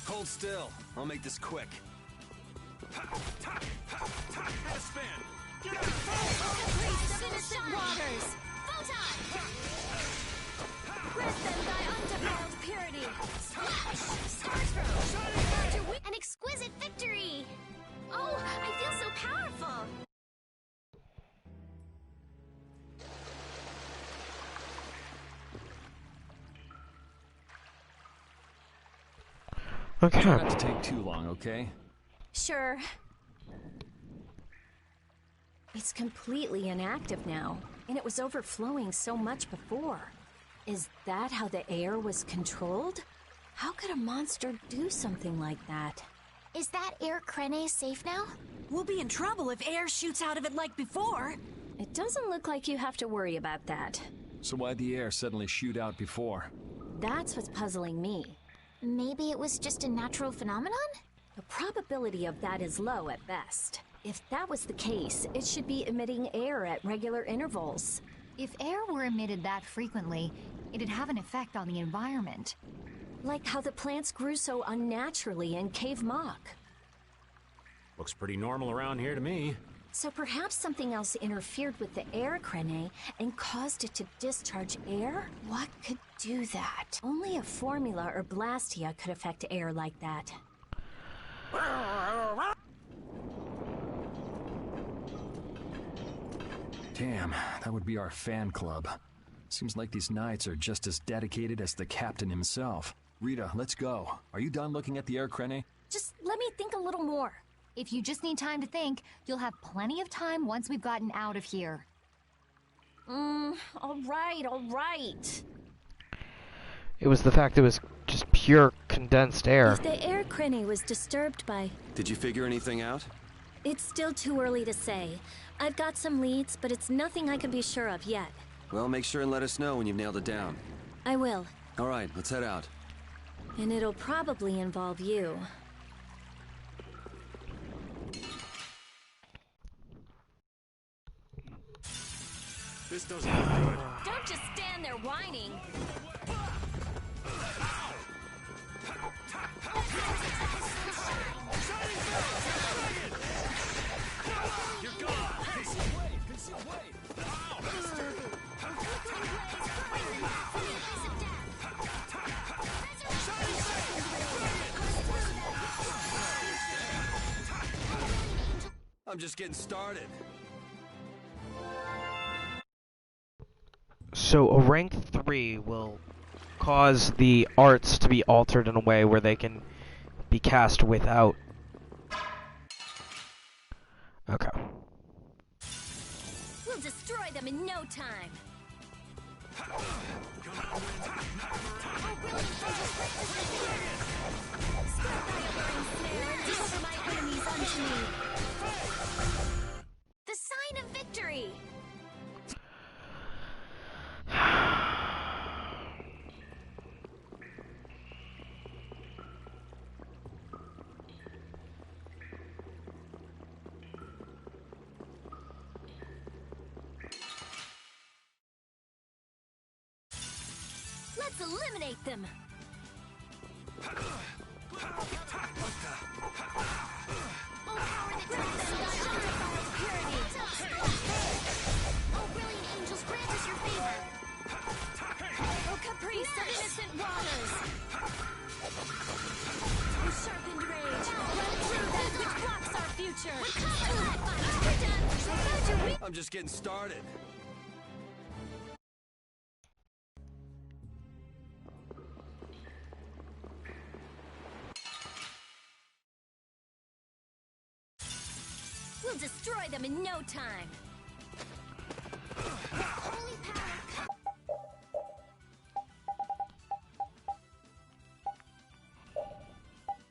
Speaker 12: Hold still. I'll make this quick. Gotta spin. Get out!
Speaker 5: Innocent waters! Photon! Grant them thy undefiled purity! Splash! Starthrow! An exquisite victory! Oh, I feel so powerful!
Speaker 1: Okay.
Speaker 17: Try not to take too long, okay?
Speaker 6: Sure. It's completely inactive now, and it was overflowing so much before. Is that how the air was controlled? How could a monster do something like that?
Speaker 5: Is that air crene safe now?
Speaker 4: We'll be in trouble if air shoots out of it like before.
Speaker 6: It doesn't look like you have to worry about that.
Speaker 17: So why'd the air suddenly shoot out before?
Speaker 6: That's what's puzzling me.
Speaker 5: Maybe it was just a natural phenomenon?
Speaker 6: The probability of that is low at best. If that was the case, it should be emitting air at regular intervals.
Speaker 13: If air were emitted that frequently, it'd have an effect on the environment.
Speaker 6: Like how the plants grew so unnaturally in Cave Mock.
Speaker 21: Looks pretty normal around here to me.
Speaker 6: So perhaps something else interfered with the air crene and caused it to discharge air? What could do that? Only a formula or blastia could affect air like that.
Speaker 17: Damn, that would be our fan club. Seems like these knights are just as dedicated as the captain himself. Rita, let's go. Are you done looking at the air crene?
Speaker 6: Just let me think a little more.
Speaker 13: If you just need time to think, you'll have plenty of time once we've gotten out of here.
Speaker 6: All right.
Speaker 1: It was the fact it was just pure condensed air.
Speaker 6: If the air crene was disturbed by...
Speaker 3: Did you figure anything out?
Speaker 6: It's still too early to say. I've got some leads, but it's nothing I can be sure of yet.
Speaker 3: Well, make sure and let us know when you've nailed it down.
Speaker 6: I will.
Speaker 3: All right, let's head out.
Speaker 6: And it'll probably involve you.
Speaker 21: This doesn't look good.
Speaker 6: Don't just stand there whining.
Speaker 21: You're gone.
Speaker 3: I'm just getting started.
Speaker 1: So a rank 3 will cause the arts to be altered in a way where they can be cast without. Okay.
Speaker 6: We'll destroy them in no time.
Speaker 5: The sign of victory!
Speaker 6: Let's eliminate them!
Speaker 5: Oh, brilliant angels, grant us your favor!
Speaker 6: Oh, caprice of innocent waters! Oh, sharpened rage, run through that which blocks our future! We're done!
Speaker 3: I'm just getting started.
Speaker 6: We'll destroy them in no time!
Speaker 5: Holy power!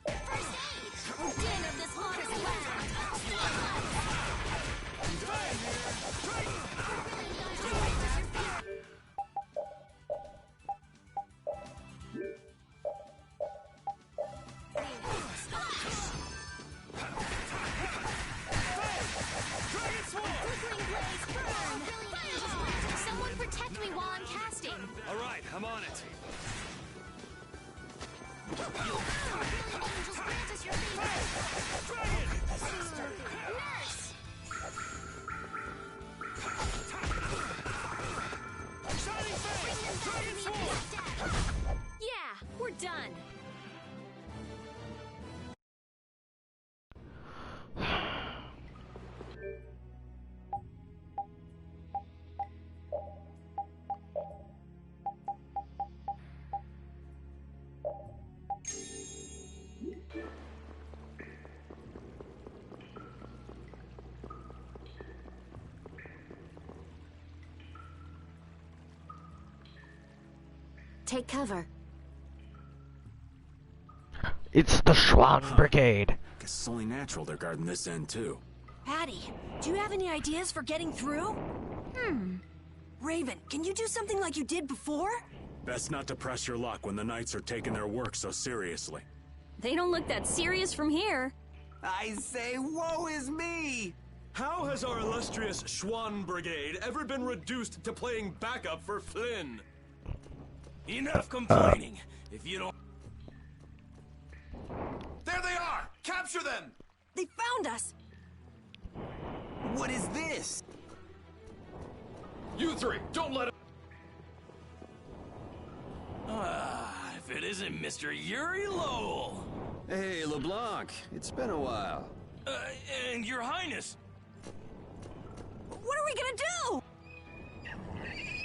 Speaker 6: First aid! Oh, din of this modest land!
Speaker 5: Someone protect me while I'm casting!
Speaker 3: All right, I'm on it.
Speaker 5: Brilliant angels, grant us your favor! Nurse! Bring them back to me at death!
Speaker 6: Yeah, we're done!
Speaker 11: Take cover.
Speaker 1: It's the Schwann Brigade.
Speaker 19: Guess it's only natural they're guarding this end, too.
Speaker 4: Patty, do you have any ideas for getting through? Raven, can you do something like you did before?
Speaker 19: Best not to press your luck when the Knights are taking their work so seriously.
Speaker 6: They don't look that serious from here.
Speaker 10: I say, woe is me!
Speaker 20: How has our illustrious Schwann Brigade ever been reduced to playing backup for Flynn?
Speaker 10: Enough complaining. If you don't... There they are! Capture them!
Speaker 4: They found us!
Speaker 10: What is this?
Speaker 20: You three, don't let it...
Speaker 10: If it isn't Mr. Yuri Lowell!
Speaker 3: Hey, LeBlanc, it's been a while.
Speaker 10: And Your Highness!
Speaker 4: What are we gonna do?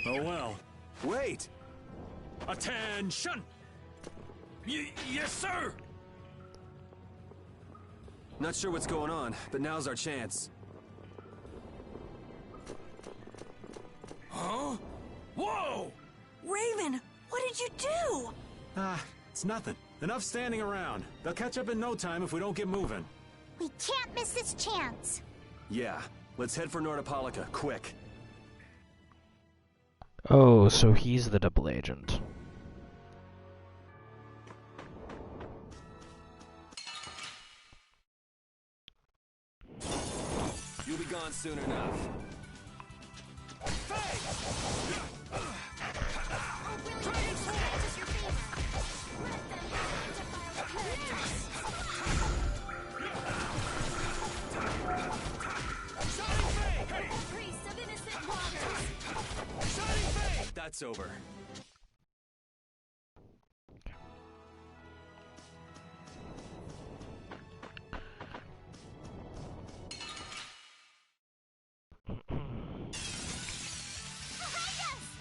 Speaker 19: Oh well.
Speaker 10: Wait!
Speaker 19: Attention!
Speaker 10: Yes, sir!
Speaker 3: Not sure what's going on, but now's our chance.
Speaker 10: Huh? Whoa!
Speaker 4: Raven, what did you do?
Speaker 19: It's nothing. Enough standing around. They'll catch up in no time if we don't get moving.
Speaker 7: We can't miss this chance.
Speaker 3: Yeah, let's head for Nordopolica, quick.
Speaker 1: Oh, so he's the double agent.
Speaker 3: You'll be gone soon enough. That's over.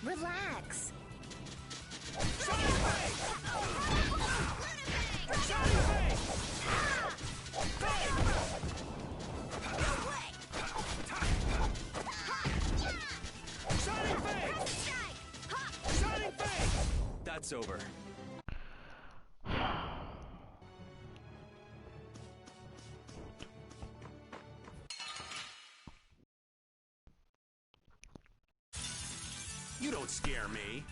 Speaker 11: Relax.
Speaker 3: That's over.
Speaker 19: You don't scare me.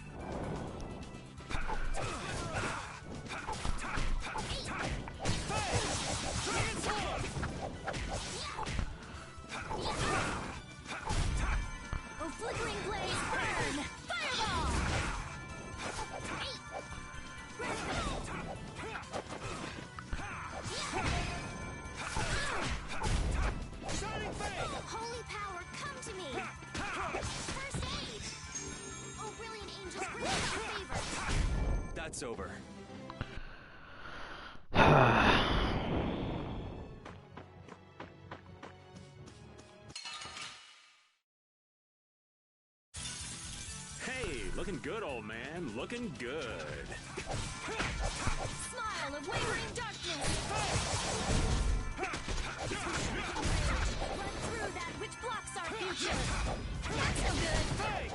Speaker 5: Oh, flickering blaze, burn! Fireball! Holy power, come to me! First aid! Oh, brilliant angels, grant me a favor!
Speaker 3: That's over.
Speaker 19: Hey, looking good, old man. Looking good.
Speaker 5: Smile of wavering darkness! Run through that which blocks our future! Not so good!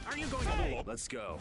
Speaker 19: Are you going a little...
Speaker 3: Let's go.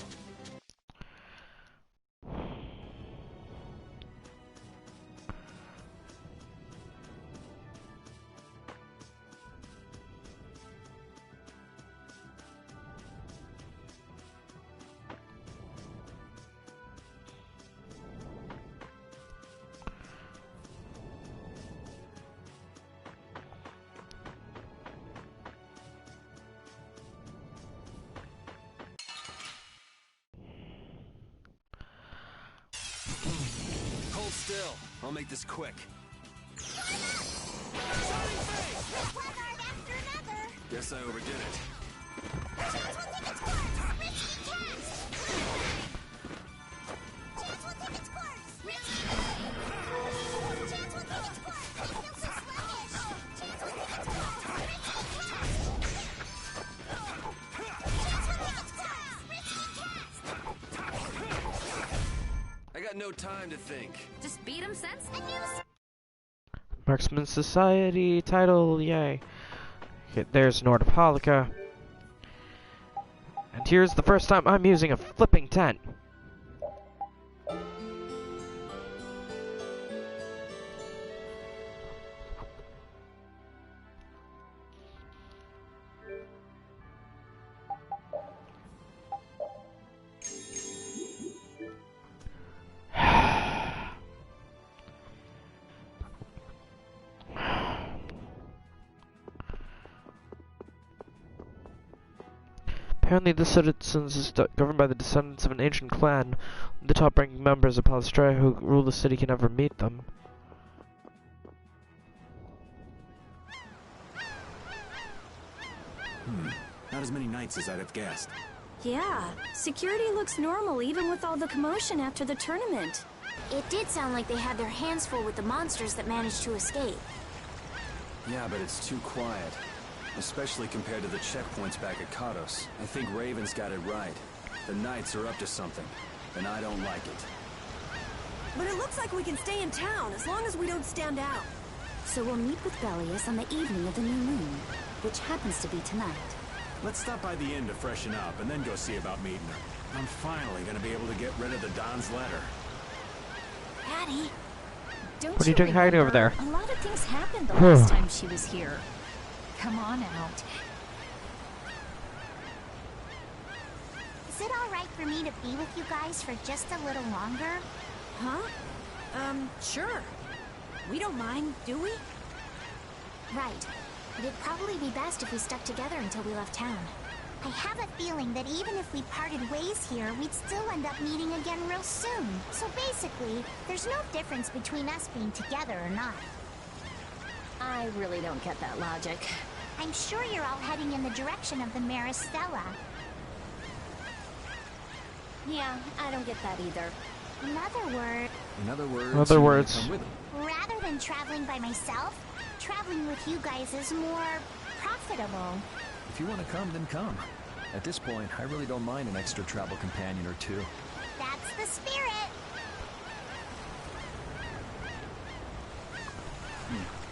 Speaker 3: Hold still. I'll make this quick. Guess I overdid it. I got no time to think.
Speaker 11: Just beat him sense and use.
Speaker 1: Marksman Society title, yay. Okay, there's Nordopolica. And here's the first time I'm using a flipping tent. Apparently the citizens is governed by the descendants of an ancient clan. The top-ranking members of Palestria who rule the city can never meet them.
Speaker 19: Not as many knights as I'd have guessed.
Speaker 6: Yeah, security looks normal even with all the commotion after the tournament.
Speaker 5: It did sound like they had their hands full with the monsters that managed to escape.
Speaker 3: Yeah, but it's too quiet. Especially compared to the checkpoints back at Kados. I think Raven's got it right. The Knights are up to something, and I don't like it.
Speaker 4: But it looks like we can stay in town as long as we don't stand out.
Speaker 11: So we'll meet with Belius on the evening of the new moon, which happens to be tonight.
Speaker 19: Let's stop by the inn to freshen up and then go see about meeting her. I'm finally gonna be able to get rid of the Don's letter.
Speaker 6: Patty, don't
Speaker 1: What are you doing hiding over there?
Speaker 13: A lot of things happened the last time she was here. Come on out.
Speaker 7: Is it alright for me to be with you guys for just a little longer?
Speaker 4: Huh? Sure. We don't mind, do we?
Speaker 5: Right. But it'd probably be best if we stuck together until we left town.
Speaker 7: I have a feeling that even if we parted ways here, we'd still end up meeting again real soon. So basically, there's no difference between us being together or not.
Speaker 13: I really don't get that logic.
Speaker 7: I'm sure you're all heading in the direction of the Maristella.
Speaker 13: Yeah, I don't get that either.
Speaker 7: In other
Speaker 17: words, come with them.
Speaker 7: rather than traveling by myself, traveling with you guys is more profitable.
Speaker 17: If you want to come, then come. At this point, I really don't mind an extra travel companion or two.
Speaker 7: That's the spirit.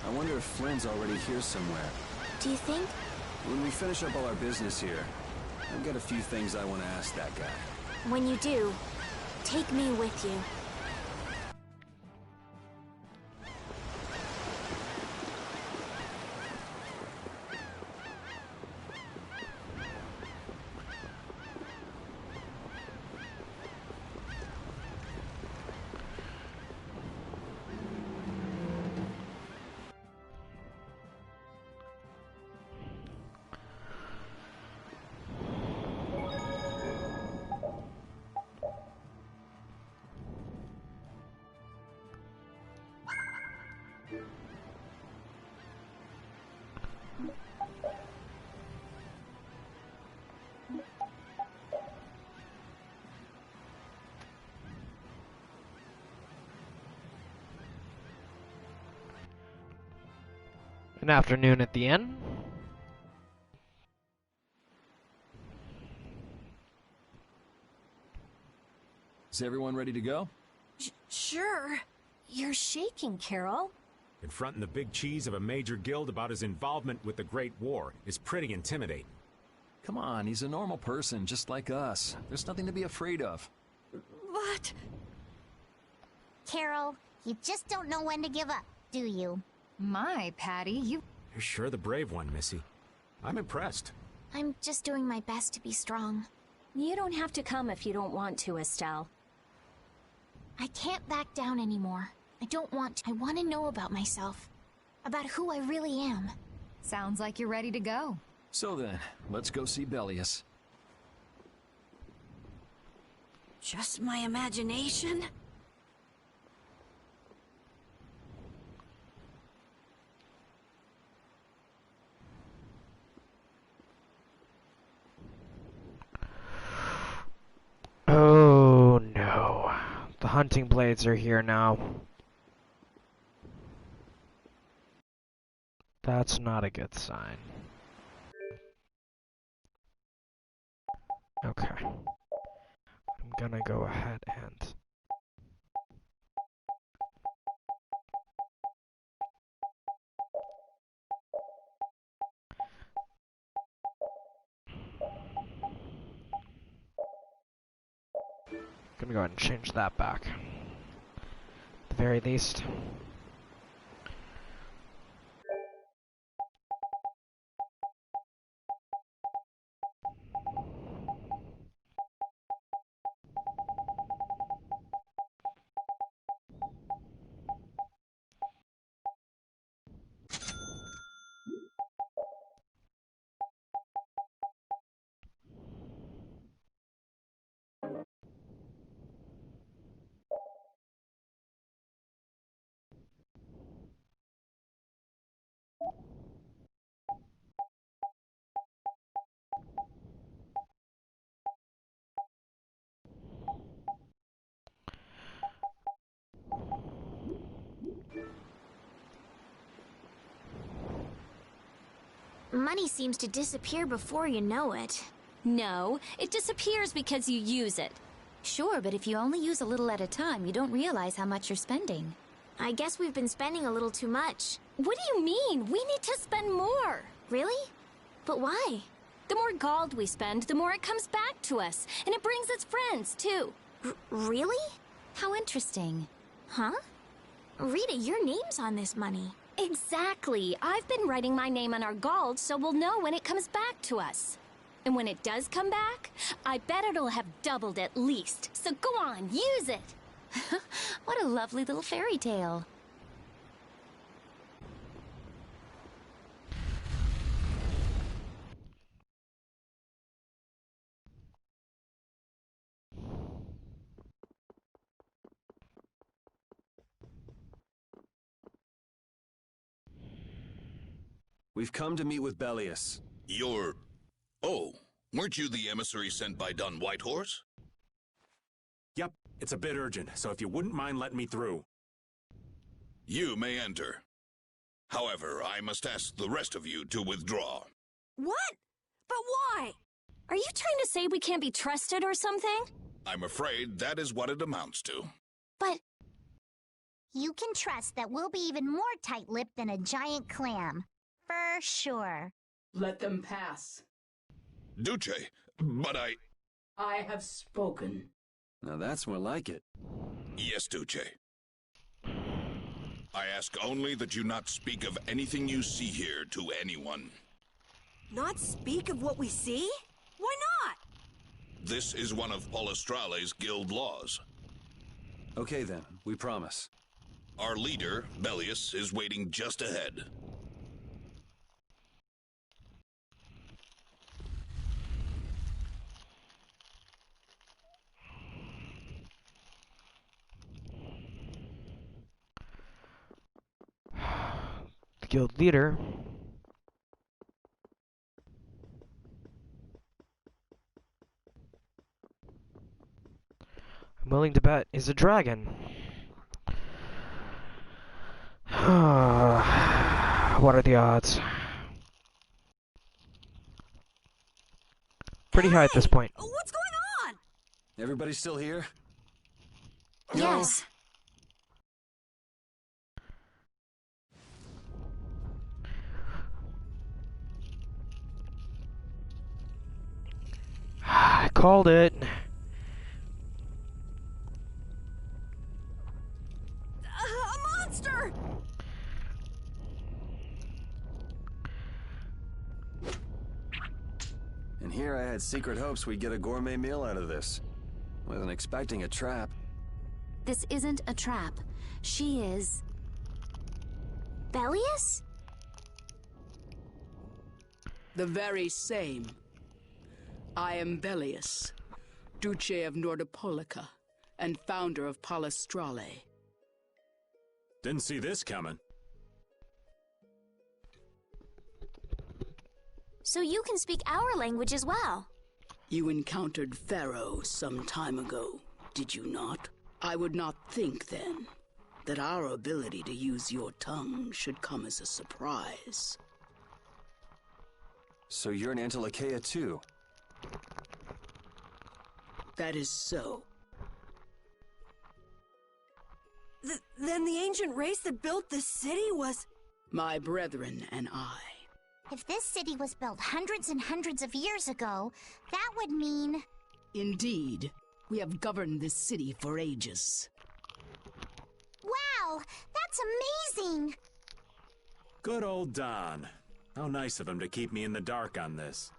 Speaker 3: I wonder if Flynn's already here somewhere.
Speaker 5: Do you think?
Speaker 3: When we finish up all our business here, I've got a few things I want to ask that guy.
Speaker 5: When you do, take me with you.
Speaker 1: An afternoon at the inn.
Speaker 17: Is everyone ready to go?
Speaker 4: Sure.
Speaker 13: You're shaking, Carol.
Speaker 21: Confronting the big cheese of a major guild about his involvement with the Great War is pretty intimidating.
Speaker 17: Come on, he's a normal person, just like us. There's nothing to be afraid of.
Speaker 4: What?
Speaker 7: Carol, you just don't know when to give up, do you?
Speaker 13: My, Patty,
Speaker 21: You're sure the brave one, Missy. I'm impressed.
Speaker 5: I'm just doing my best to be strong.
Speaker 13: You don't have to come if you don't want to, Estelle.
Speaker 5: I can't back down anymore. I don't want to. I want to know about myself. About who I really am.
Speaker 13: Sounds like you're ready to go.
Speaker 17: So then, let's go see Belius.
Speaker 4: Just my imagination?
Speaker 1: Oh no. The hunting blades are here now. That's not a good sign. Okay. I'm gonna go ahead and... Gonna go ahead and change that back. At the very least.
Speaker 5: Money seems to disappear before you know it.
Speaker 6: No, it disappears because you use it.
Speaker 11: Sure, but if you only use a little at a time, you don't realize how much you're spending.
Speaker 5: I guess we've been spending a little too much.
Speaker 6: What do you mean? We need to spend more.
Speaker 5: Really? But why?
Speaker 6: The more gold we spend, the more it comes back to us. And it brings its friends, too.
Speaker 5: Really?
Speaker 11: How interesting.
Speaker 5: Huh? Rita, your name's on this money.
Speaker 6: Exactly. I've been writing my name on our gold so we'll know when it comes back to us. And when it does come back, I bet it'll have doubled at least. So go on, use it.
Speaker 11: What a lovely little fairy tale.
Speaker 3: We've come to meet with Bellius.
Speaker 2: You're... Oh, weren't you the emissary sent by Don Whitehorse?
Speaker 19: Yep, it's a bit urgent, so if you wouldn't mind letting me through.
Speaker 2: You may enter. However, I must ask the rest of you to withdraw.
Speaker 6: What? But why? Are you trying to say we can't be trusted or something?
Speaker 2: I'm afraid that is what it amounts to.
Speaker 6: But...
Speaker 7: You can trust that we'll be even more tight-lipped than a giant clam. For sure.
Speaker 16: Let them pass.
Speaker 2: Duce, but
Speaker 16: I have spoken.
Speaker 3: Now that's more like it.
Speaker 2: Yes, Duce. I ask only that you not speak of anything you see here to anyone.
Speaker 4: Not speak of what we see? Why not?
Speaker 2: This is one of Palestrale's guild laws.
Speaker 3: Okay then, we promise.
Speaker 2: Our leader, Bellius, is waiting just ahead.
Speaker 1: The guild leader. I'm willing to bet is a dragon. What are the odds? Pretty high at this point.
Speaker 4: What's going on?
Speaker 3: Everybody still here?
Speaker 6: Yes.
Speaker 1: I called it.
Speaker 4: A monster!
Speaker 3: And here I had secret hopes we'd get a gourmet meal out of this. Wasn't expecting a trap.
Speaker 11: This isn't a trap. She is...
Speaker 5: Bellius?
Speaker 16: The very same. I am Bellius, Duce of Nordopolica, and founder of Palestrale.
Speaker 19: Didn't see this coming.
Speaker 5: So you can speak our language as well.
Speaker 16: You encountered Pharaoh some time ago, did you not? I would not think then that our ability to use your tongue should come as a surprise.
Speaker 3: So you're an Antilocheia too?
Speaker 16: That is so.
Speaker 4: Then the ancient race that built this city was...
Speaker 16: My brethren and I.
Speaker 7: If this city was built hundreds and hundreds of years ago, that would mean...
Speaker 16: Indeed. We have governed this city for ages.
Speaker 7: Wow, that's amazing!
Speaker 19: Good old Don. How nice of him to keep me in the dark on this.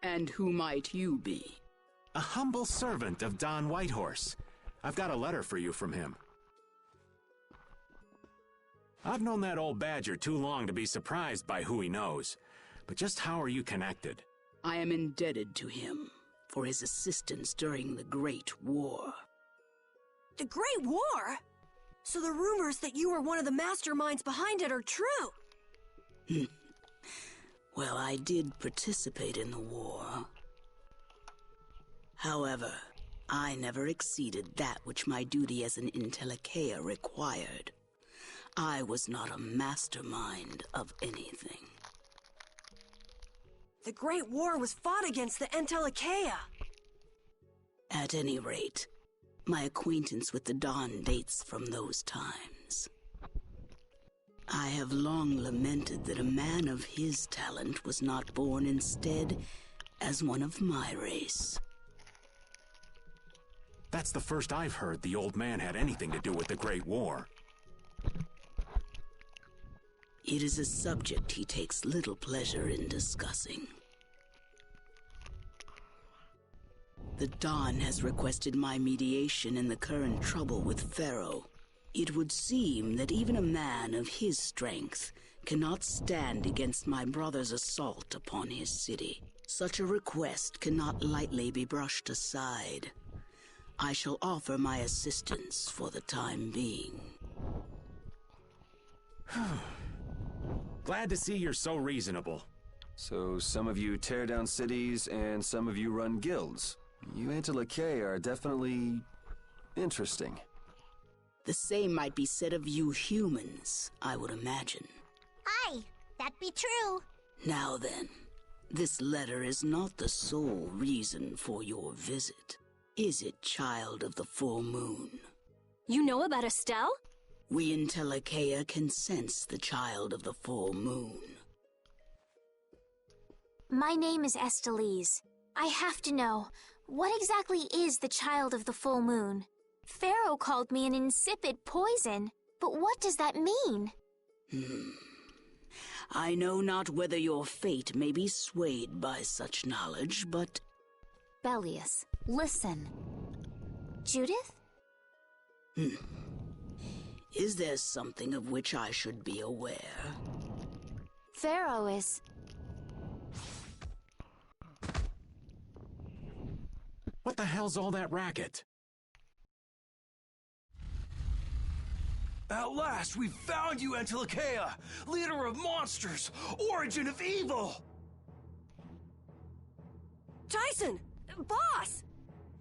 Speaker 16: And who might you be?
Speaker 19: A humble servant of Don Whitehorse. I've got a letter for you from him. I've known that old badger too long to be surprised by who he knows. But just how are you connected?
Speaker 16: I am indebted to him for his assistance during the Great War.
Speaker 4: The Great War? So the rumors that you were one of the masterminds behind it are true?
Speaker 16: Well, I did participate in the war. However, I never exceeded that which my duty as an Intellicaea required. I was not a mastermind of anything.
Speaker 4: The Great War was fought against the Intellicaea.
Speaker 16: At any rate, my acquaintance with the Dawn dates from those times. I have long lamented that a man of his talent was not born instead as one of my race.
Speaker 19: That's the first I've heard the old man had anything to do with the Great War.
Speaker 16: It is a subject he takes little pleasure in discussing. The Dawn has requested my mediation in the current trouble with Pharaoh. It would seem that even a man of his strength cannot stand against my brother's assault upon his city. Such a request cannot lightly be brushed aside. I shall offer my assistance for the time being.
Speaker 19: Glad to see you're so reasonable.
Speaker 3: So some of you tear down cities and some of you run guilds. You Intellicaea are definitely interesting.
Speaker 16: The same might be said of you humans, I would imagine.
Speaker 7: Aye, that be true.
Speaker 16: Now then, this letter is not the sole reason for your visit. Is it, child of the full moon?
Speaker 6: You know about Estelle?
Speaker 16: We Intellicaea can sense the child of the full moon.
Speaker 5: My name is Estelise. I have to know, what exactly is the child of the full moon? Pharaoh called me an insipid poison, but what does that mean?
Speaker 16: I know not whether your fate may be swayed by such knowledge, but...
Speaker 11: Bellius, listen.
Speaker 5: Judith?
Speaker 16: Is there something of which I should be aware?
Speaker 11: Pharaoh is...
Speaker 19: What the hell's all that racket?
Speaker 10: At last, we found you, Intellicaea, leader of monsters, origin of evil!
Speaker 4: Tyson! Boss!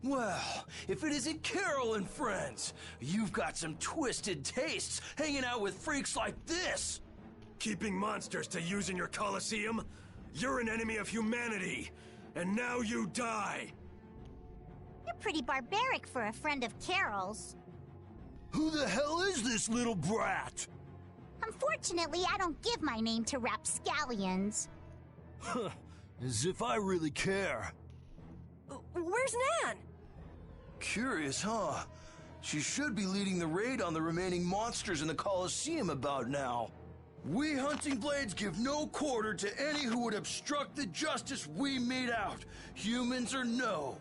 Speaker 10: Well, if it isn't Carol and friends, you've got some twisted tastes hanging out with freaks like this!
Speaker 20: Keeping monsters to use in your Colosseum? You're an enemy of humanity, and now you die!
Speaker 7: You're pretty barbaric for a friend of Carol's.
Speaker 10: Who the hell is this little brat?
Speaker 7: Unfortunately, I don't give my name to rapscallions.
Speaker 10: As if I really care.
Speaker 4: Where's Nan?
Speaker 10: Curious, huh? She should be leading the raid on the remaining monsters in the Colosseum about now. We Hunting Blades give no quarter to any who would obstruct the justice we mete out, humans or no.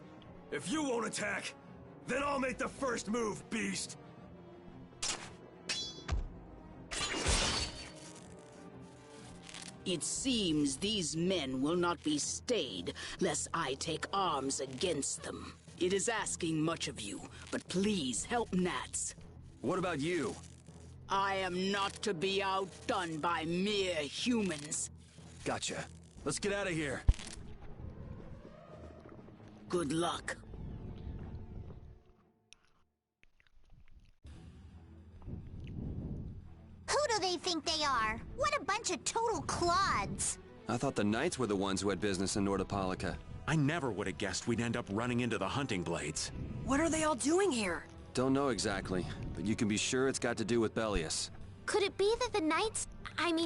Speaker 20: If you won't attack, then I'll make the first move, beast!
Speaker 16: It seems these men will not be stayed, lest I take arms against them. It is asking much of you, but please help Nats.
Speaker 3: What about you?
Speaker 16: I am not to be outdone by mere humans.
Speaker 3: Gotcha. Let's get out of here.
Speaker 16: Good luck.
Speaker 7: Who do they think they are? What a bunch of total clods.
Speaker 3: I thought the Knights were the ones who had business in Nordopolica.
Speaker 19: I never would have guessed we'd end up running into the Hunting Blades.
Speaker 4: What are they all doing here?
Speaker 3: Don't know exactly, but you can be sure it's got to do with Bellius.
Speaker 5: Could it be that the Knights,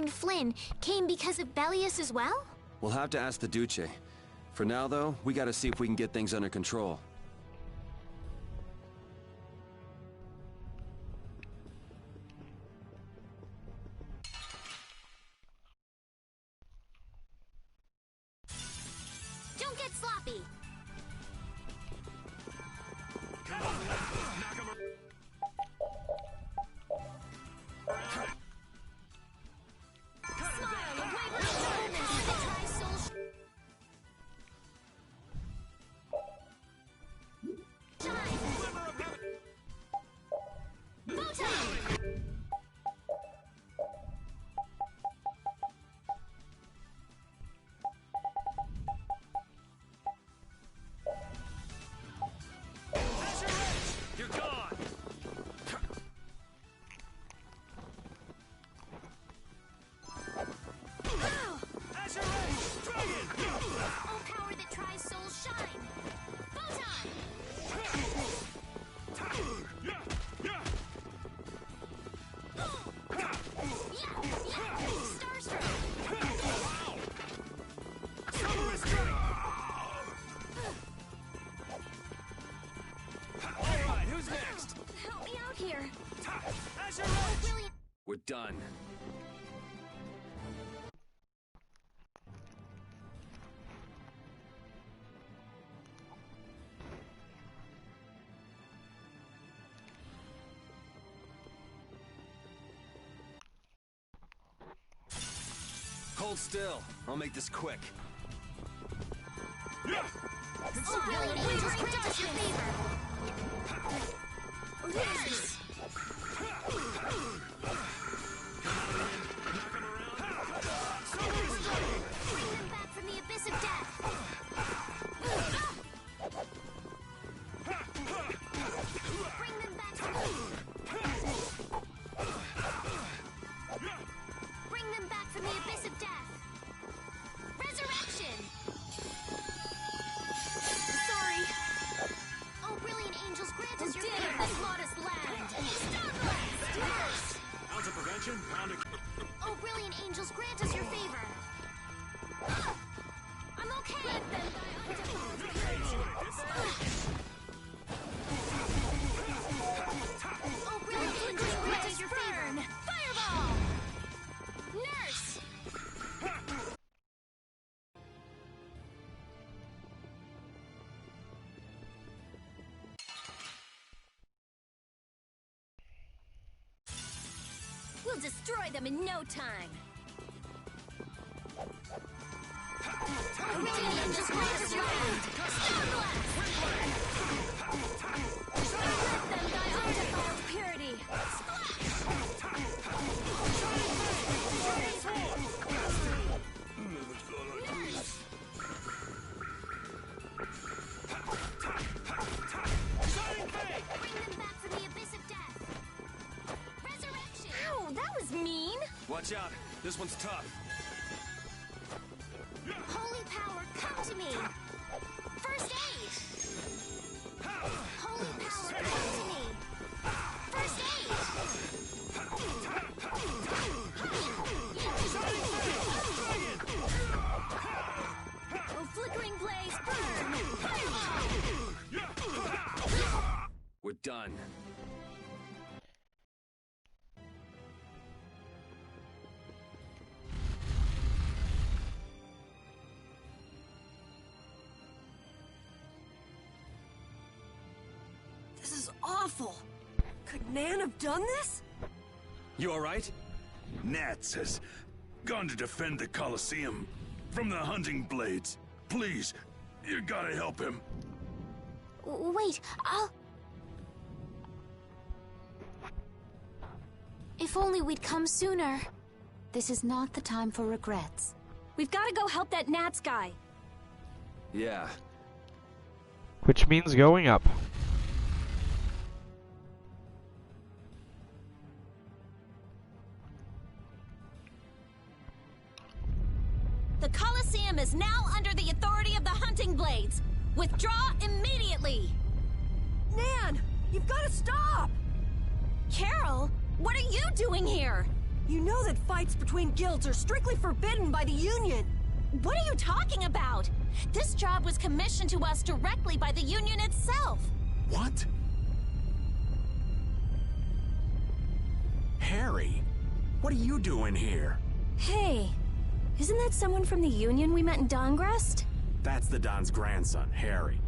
Speaker 5: Flynn, came because of Bellius as well?
Speaker 3: We'll have to ask the Duce. For now, though, we gotta see if we can get things under control.
Speaker 5: happy.
Speaker 20: Come on, knock him around.
Speaker 5: Smile, away with Jeronis. Try soul shine. Photon.
Speaker 20: You're gone.
Speaker 5: Oh, power that tries soul shine. Photon.
Speaker 20: Alright, who's next?
Speaker 5: Help me out here.
Speaker 20: Oh,
Speaker 5: brilliant.
Speaker 3: We're done. Hold still. I'll make this quick.
Speaker 5: Oh, brilliant angels grant us your favor. Who is this? Bring them back from the abyss of death. Bring them back from Bring them back from the abyss of death. Resurrection. Sorry. Oh, brilliant angels, grant us your favor. This modest land. Starblast.
Speaker 20: Ounce of prevention, pound of...
Speaker 5: Oh, brilliant angels, grant us your favor. I'm okay. Let them die undefiled purity. Oh, brilliant angels, grant us your favor. Fireball. Nurse. We'll destroy them in no time. Brilliant angels, grant us your hand. Starblast. Let them die undefiled purity. Ow, that was mean!
Speaker 3: Watch out. This one's tough.
Speaker 5: Holy power, come to me! First aid! Holy power, come to me! First aid! Oh, flickering blaze, burn! Fireball!
Speaker 3: We're done.
Speaker 4: This is awful. Could Nan have done this?
Speaker 3: You alright?
Speaker 10: Nats has gone to defend the Colosseum from the hunting blades. Please, you gotta help him.
Speaker 5: Wait, I'll... If only we'd come sooner.
Speaker 11: This is not the time for regrets.
Speaker 6: We've got to go help that Nats guy.
Speaker 3: Yeah.
Speaker 1: Which means going up.
Speaker 6: The Colosseum is now under the authority of the Hunting Blades. Withdraw immediately!
Speaker 4: Nan, you've got to stop!
Speaker 6: Carol, what are you doing here?
Speaker 4: You know that fights between guilds are strictly forbidden by the Union.
Speaker 6: What are you talking about? This job was commissioned to us directly by the Union itself.
Speaker 19: What? Harry, what are you doing here?
Speaker 6: Hey, isn't that someone from the Union we met in Dongrest?
Speaker 19: That's the Don's grandson, Harry.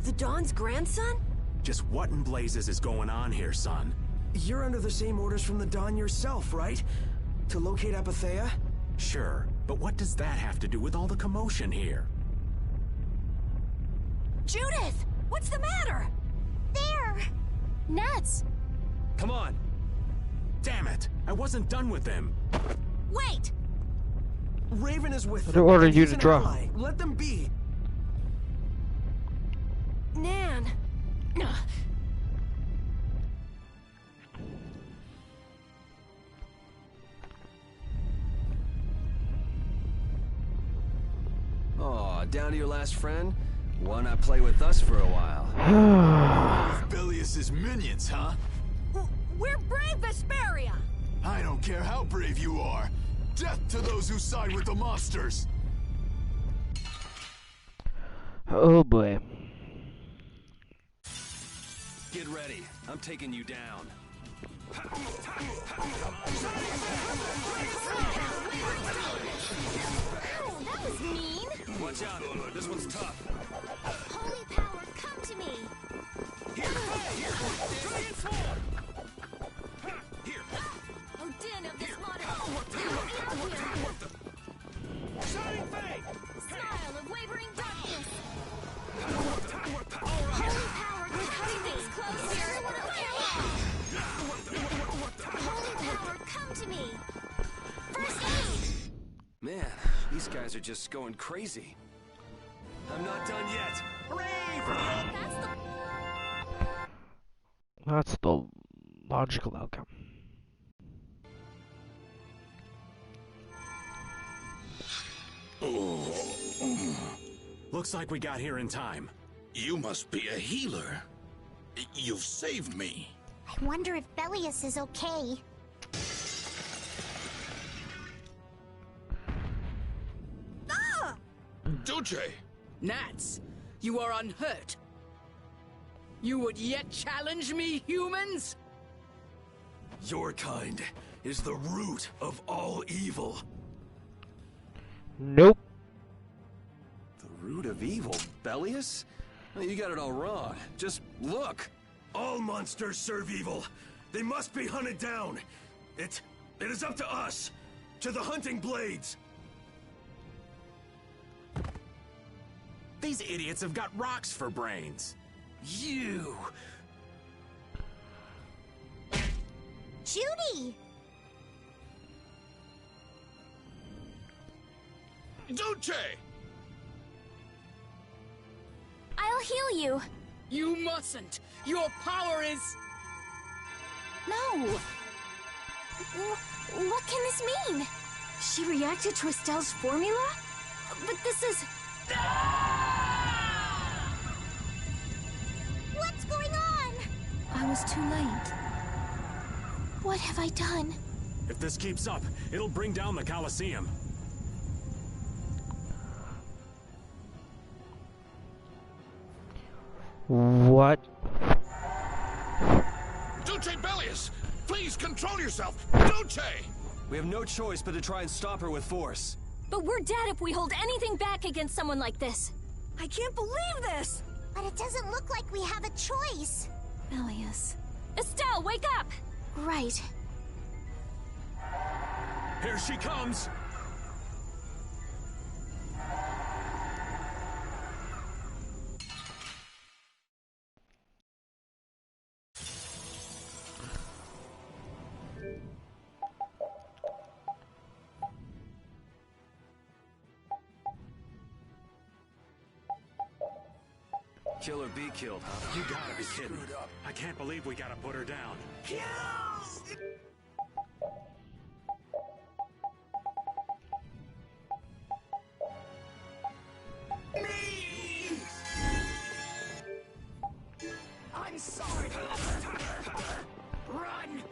Speaker 4: The Don's grandson?
Speaker 19: Just what in blazes is going on here, son?
Speaker 14: You're under the same orders from the Don yourself, right? To locate Apathea?
Speaker 19: Sure, but what does that have to do with all the commotion here?
Speaker 4: Judith! What's the matter?
Speaker 7: There!
Speaker 5: Nuts!
Speaker 19: Come on! Damn it! I wasn't done with them!
Speaker 4: Wait!
Speaker 14: Raven is with
Speaker 1: I
Speaker 14: them.
Speaker 1: ordered
Speaker 14: and
Speaker 1: you
Speaker 14: he's
Speaker 1: to
Speaker 14: an
Speaker 1: draw.
Speaker 14: ally. Let them be.
Speaker 4: Nan!
Speaker 3: Aw, down to your last friend? Why not play with us for a while?
Speaker 10: Belius's minions, huh?
Speaker 4: We're brave Vesperia!
Speaker 10: I don't care how brave you are. Death to those who side with the monsters!
Speaker 1: Oh boy.
Speaker 3: Get ready. I'm taking you down.
Speaker 5: Ow, that was mean!
Speaker 3: Watch out. This one's tough.
Speaker 5: Holy power, come to me! Odin of this modern... Smile of wavering darkness! Holy power, come to me! Closer! Holy power, come to me! First aid!
Speaker 3: Man, these guys are just going crazy. I'm not done yet. Hooray for the...
Speaker 1: That's the logical outcome.
Speaker 19: Looks like we got here in time.
Speaker 2: You must be a healer. You've saved me.
Speaker 7: I wonder if Belius is okay.
Speaker 2: Duce!
Speaker 18: Nats, you are unhurt. You would yet challenge me, humans?
Speaker 20: Your kind is the root of all evil.
Speaker 1: Nope.
Speaker 3: The root of evil, Belius? You got it all wrong. Just look.
Speaker 20: All monsters serve evil. They must be hunted down. It is up to us. To the hunting blades.
Speaker 19: These idiots have got rocks for brains.
Speaker 20: You!
Speaker 7: Judy!
Speaker 2: Duce!
Speaker 5: I'll heal you.
Speaker 18: You mustn't. Your power is...
Speaker 5: No. What can this mean?
Speaker 4: She reacted to Estelle's formula?
Speaker 5: But this is...
Speaker 7: What's going on?
Speaker 11: I was too late.
Speaker 5: What have I done?
Speaker 19: If this keeps up, it'll bring down the Colosseum.
Speaker 1: What?
Speaker 2: Duce Belius! Please control yourself! Duce!
Speaker 3: We have no choice but to try and stop her with force.
Speaker 4: But we're dead if we hold anything back against someone like this. I can't believe this!
Speaker 7: But it doesn't look like we have a choice.
Speaker 11: Belius.
Speaker 4: Estelle, wake up!
Speaker 5: Right.
Speaker 19: Here she comes!
Speaker 3: Kill or be killed, huh?
Speaker 19: You gotta be kidding. I can't believe we gotta put her down.
Speaker 18: I'm sorry. Run!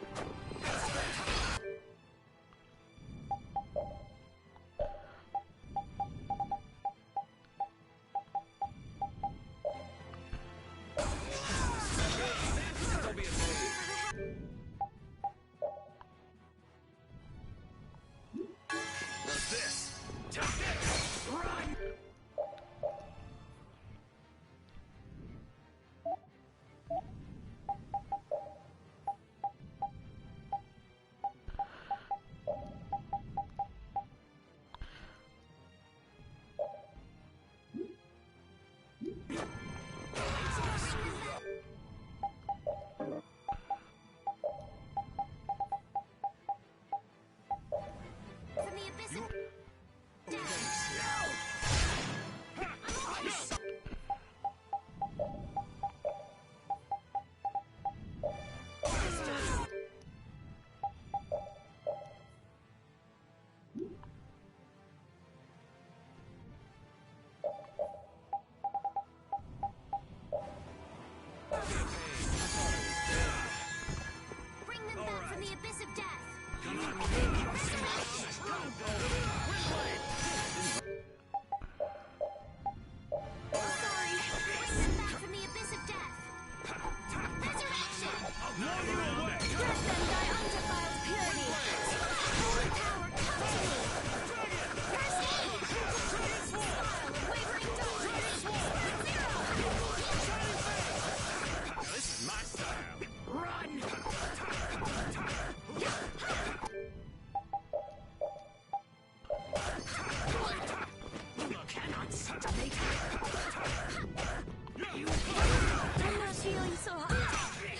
Speaker 5: so hot.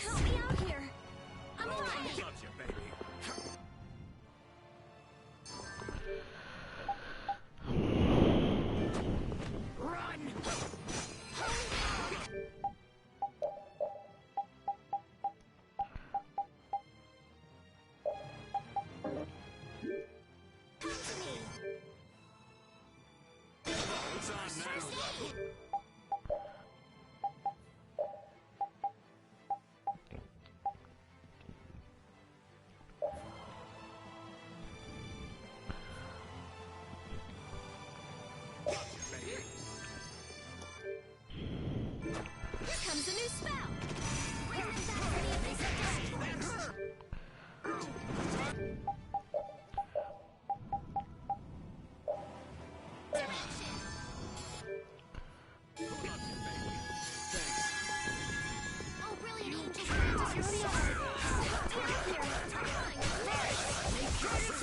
Speaker 5: Help me out here. I'm alive.
Speaker 20: Loves you, baby.
Speaker 5: Run!
Speaker 20: It's on now.
Speaker 5: Here comes a new spell. Bring them back for the abyss of death. Oh, brilliant angels, grant us your soul. Get up here. Come on. Grant us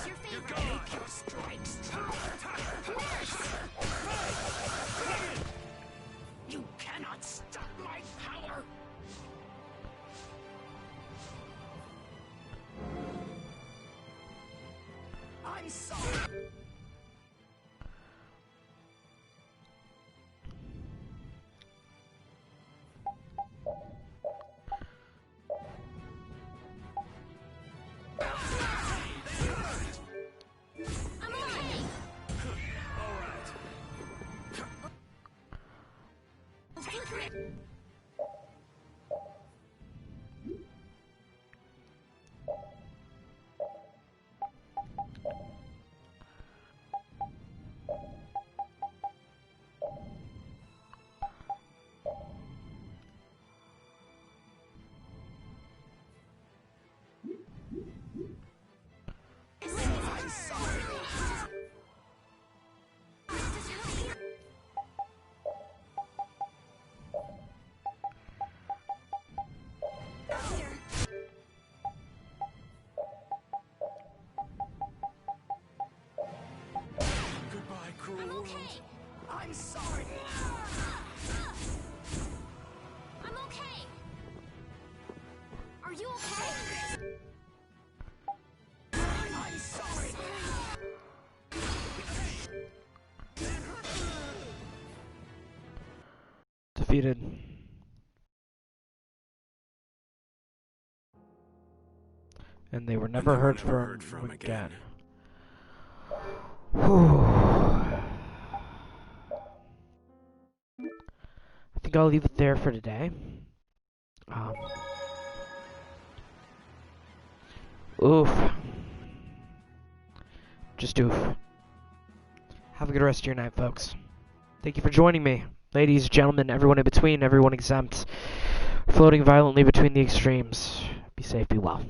Speaker 5: your favor. Make your strikes.
Speaker 20: You cannot stop my power! I'm sorry!
Speaker 5: I'm alive. Flickering. I'm sorry.
Speaker 20: Goodbye, cruel
Speaker 5: I'm
Speaker 20: world.
Speaker 5: okay.
Speaker 20: I'm sorry.
Speaker 5: I'm okay. Are you okay?
Speaker 20: I'm sorry.
Speaker 1: Defeated. And they were never heard from again. Whew. I think I'll leave it there for today. Oof. Just oof. Have a good rest of your night, folks. Thank you for joining me. Ladies, gentlemen, everyone in between, everyone exempt. Floating violently between the extremes. Be safe, be well.